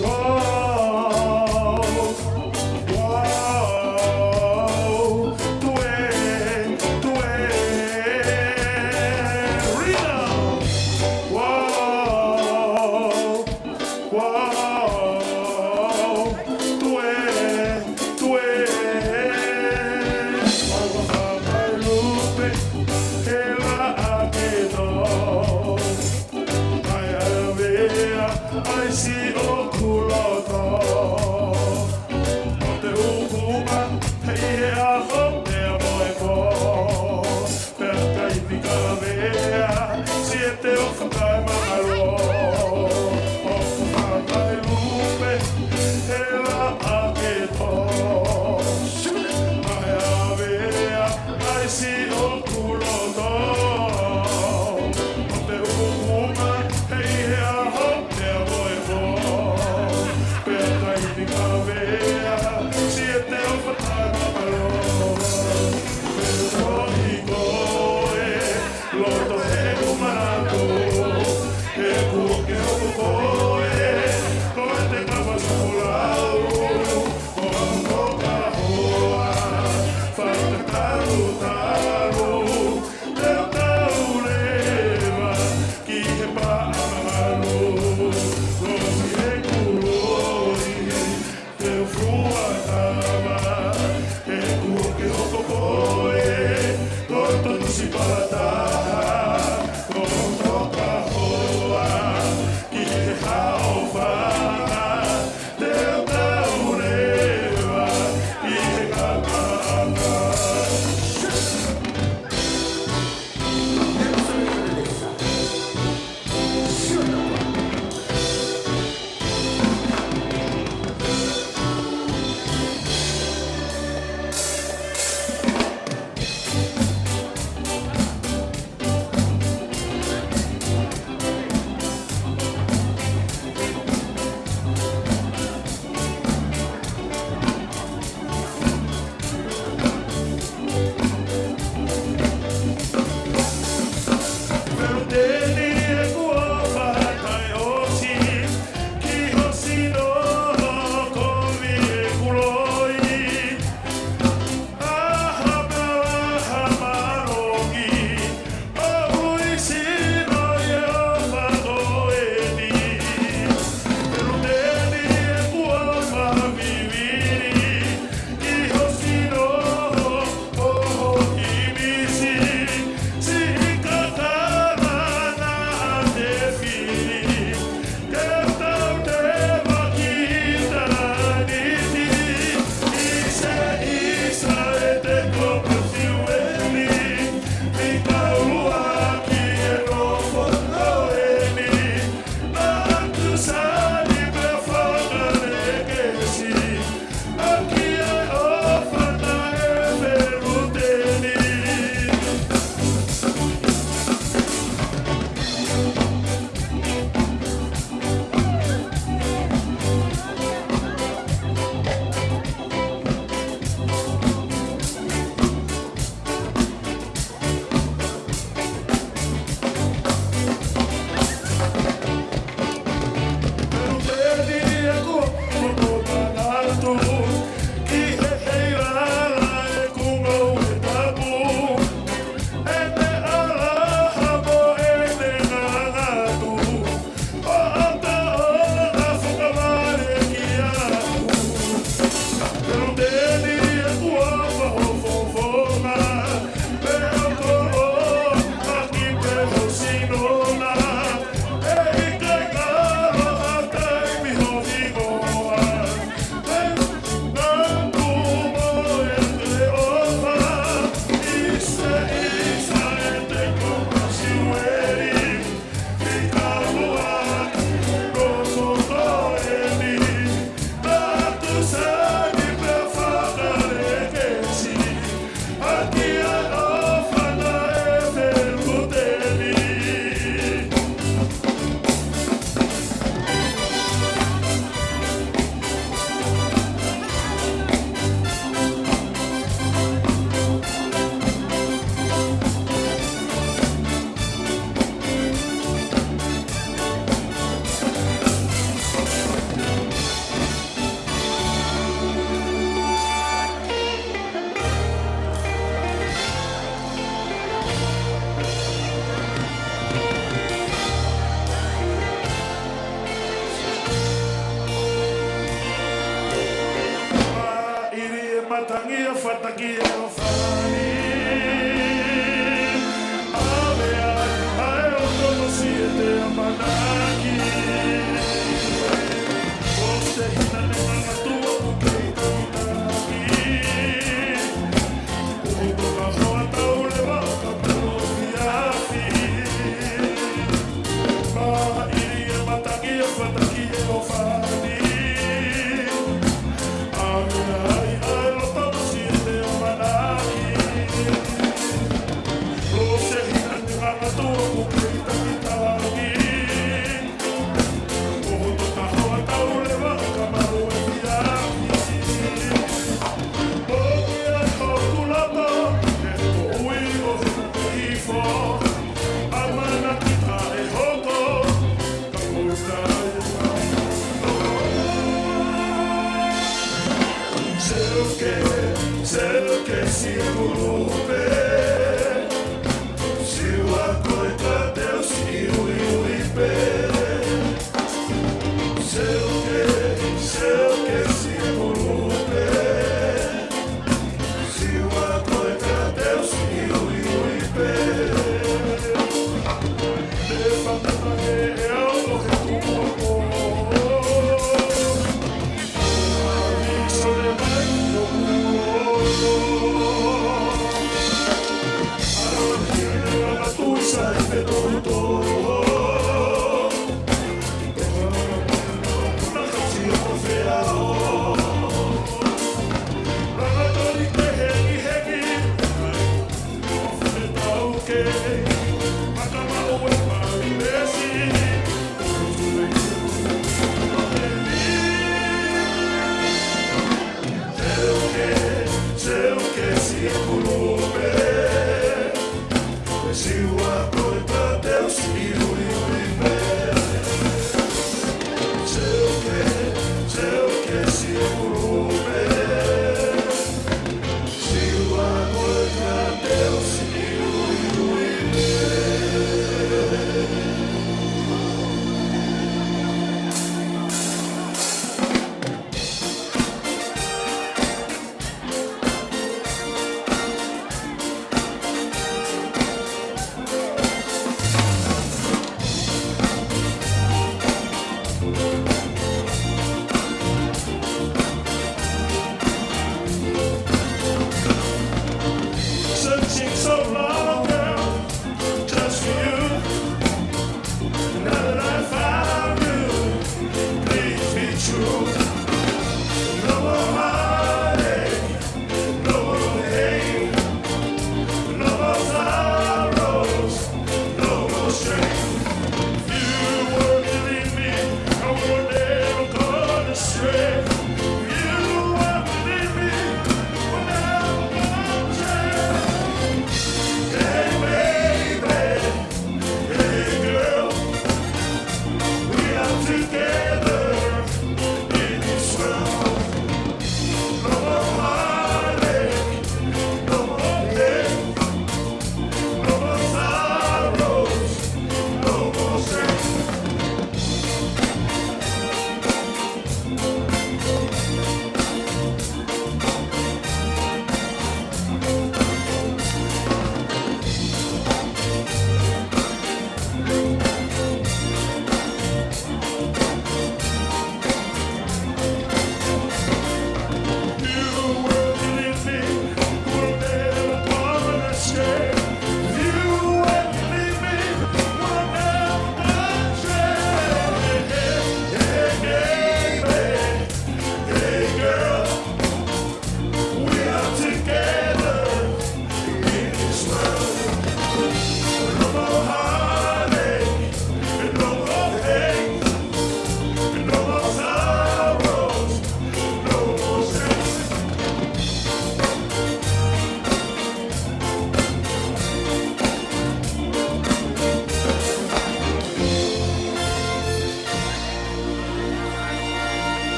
Wow,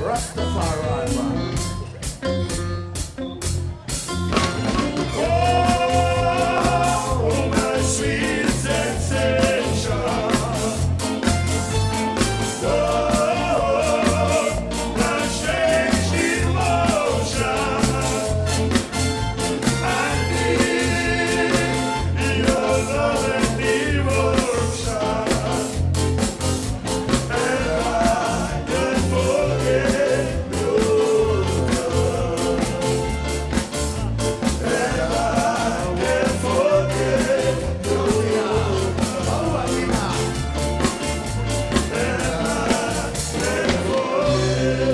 Rastafari, man. Oh, my sweet sensation. Oh, my strange emotion. I need your love and devotion. And I can't forget your love. And I can't forget your love. Oh, Alina. And I can't forget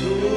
your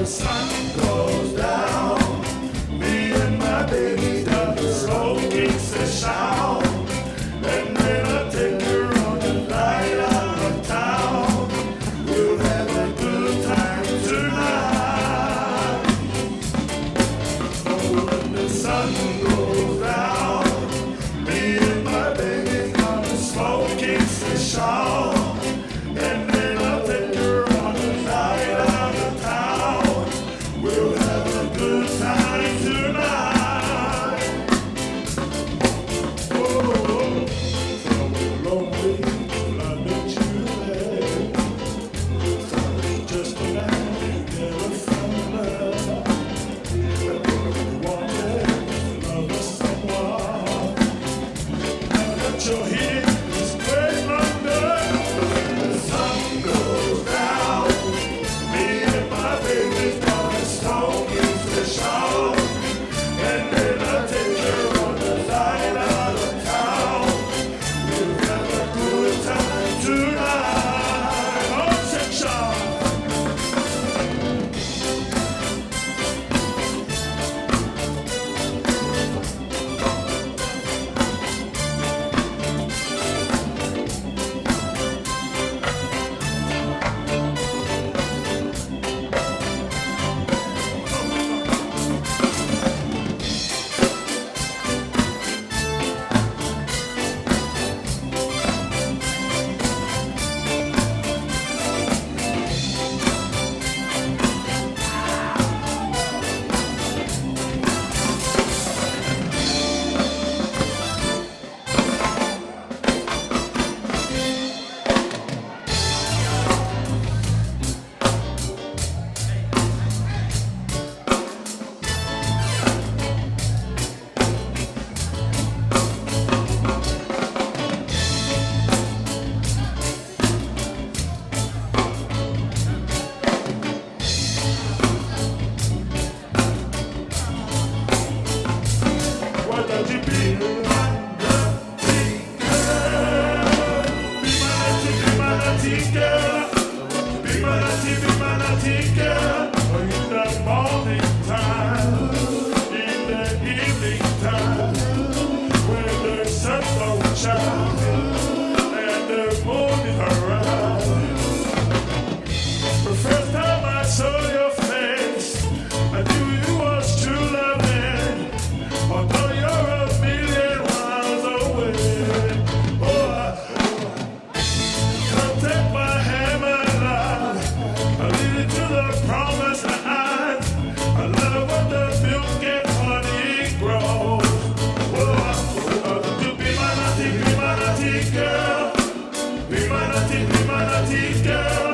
the sun goes down, me and my baby got the smoking session. And then I'll take her on the night out of town. We'll have a good time tonight. Oh, when the sun goes down, me and my baby got the smoking session. And then I'll take her on the night out of town. We'll have a good time tonight. Oh, from the lonely till I met you there. Just a man who never found love. That what we wanted was to love someone. Now that you're here, this great London, the sun goes down. Me and my baby's gonna smoking session. And then I'll take her on the night out of town. We'll have a good time tonight. Oh, section. Why don't you be my naughty girl? Be my naughty girl. In the morning time, in the evening time, when the sun don't shine and the moon is around. The first time I saw your face, I knew you was true loving. Although you're a million miles away. Oh, come take my hand, my love. I'll lead you to the promised land. I love what the milk and honey grows. Oh, to be my naughty girl. Be my naughty girl.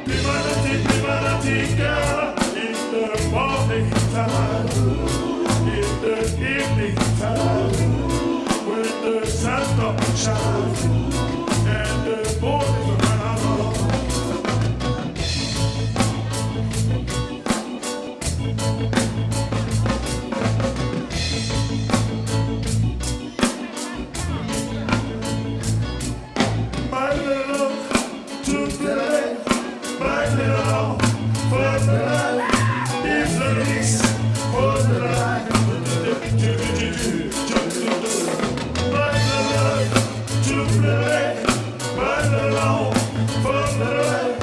Be my naughty girl. In the morning time. In the evening time, when the sun don't shine and the moon is around. My little today, my little for the life is the least for the life. My love to play, my love for the life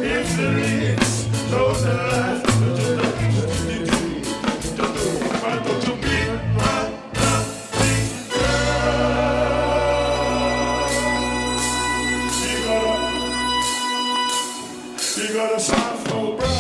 is the least for the life. Why don't you be my naughty girl? You got a soft old brown.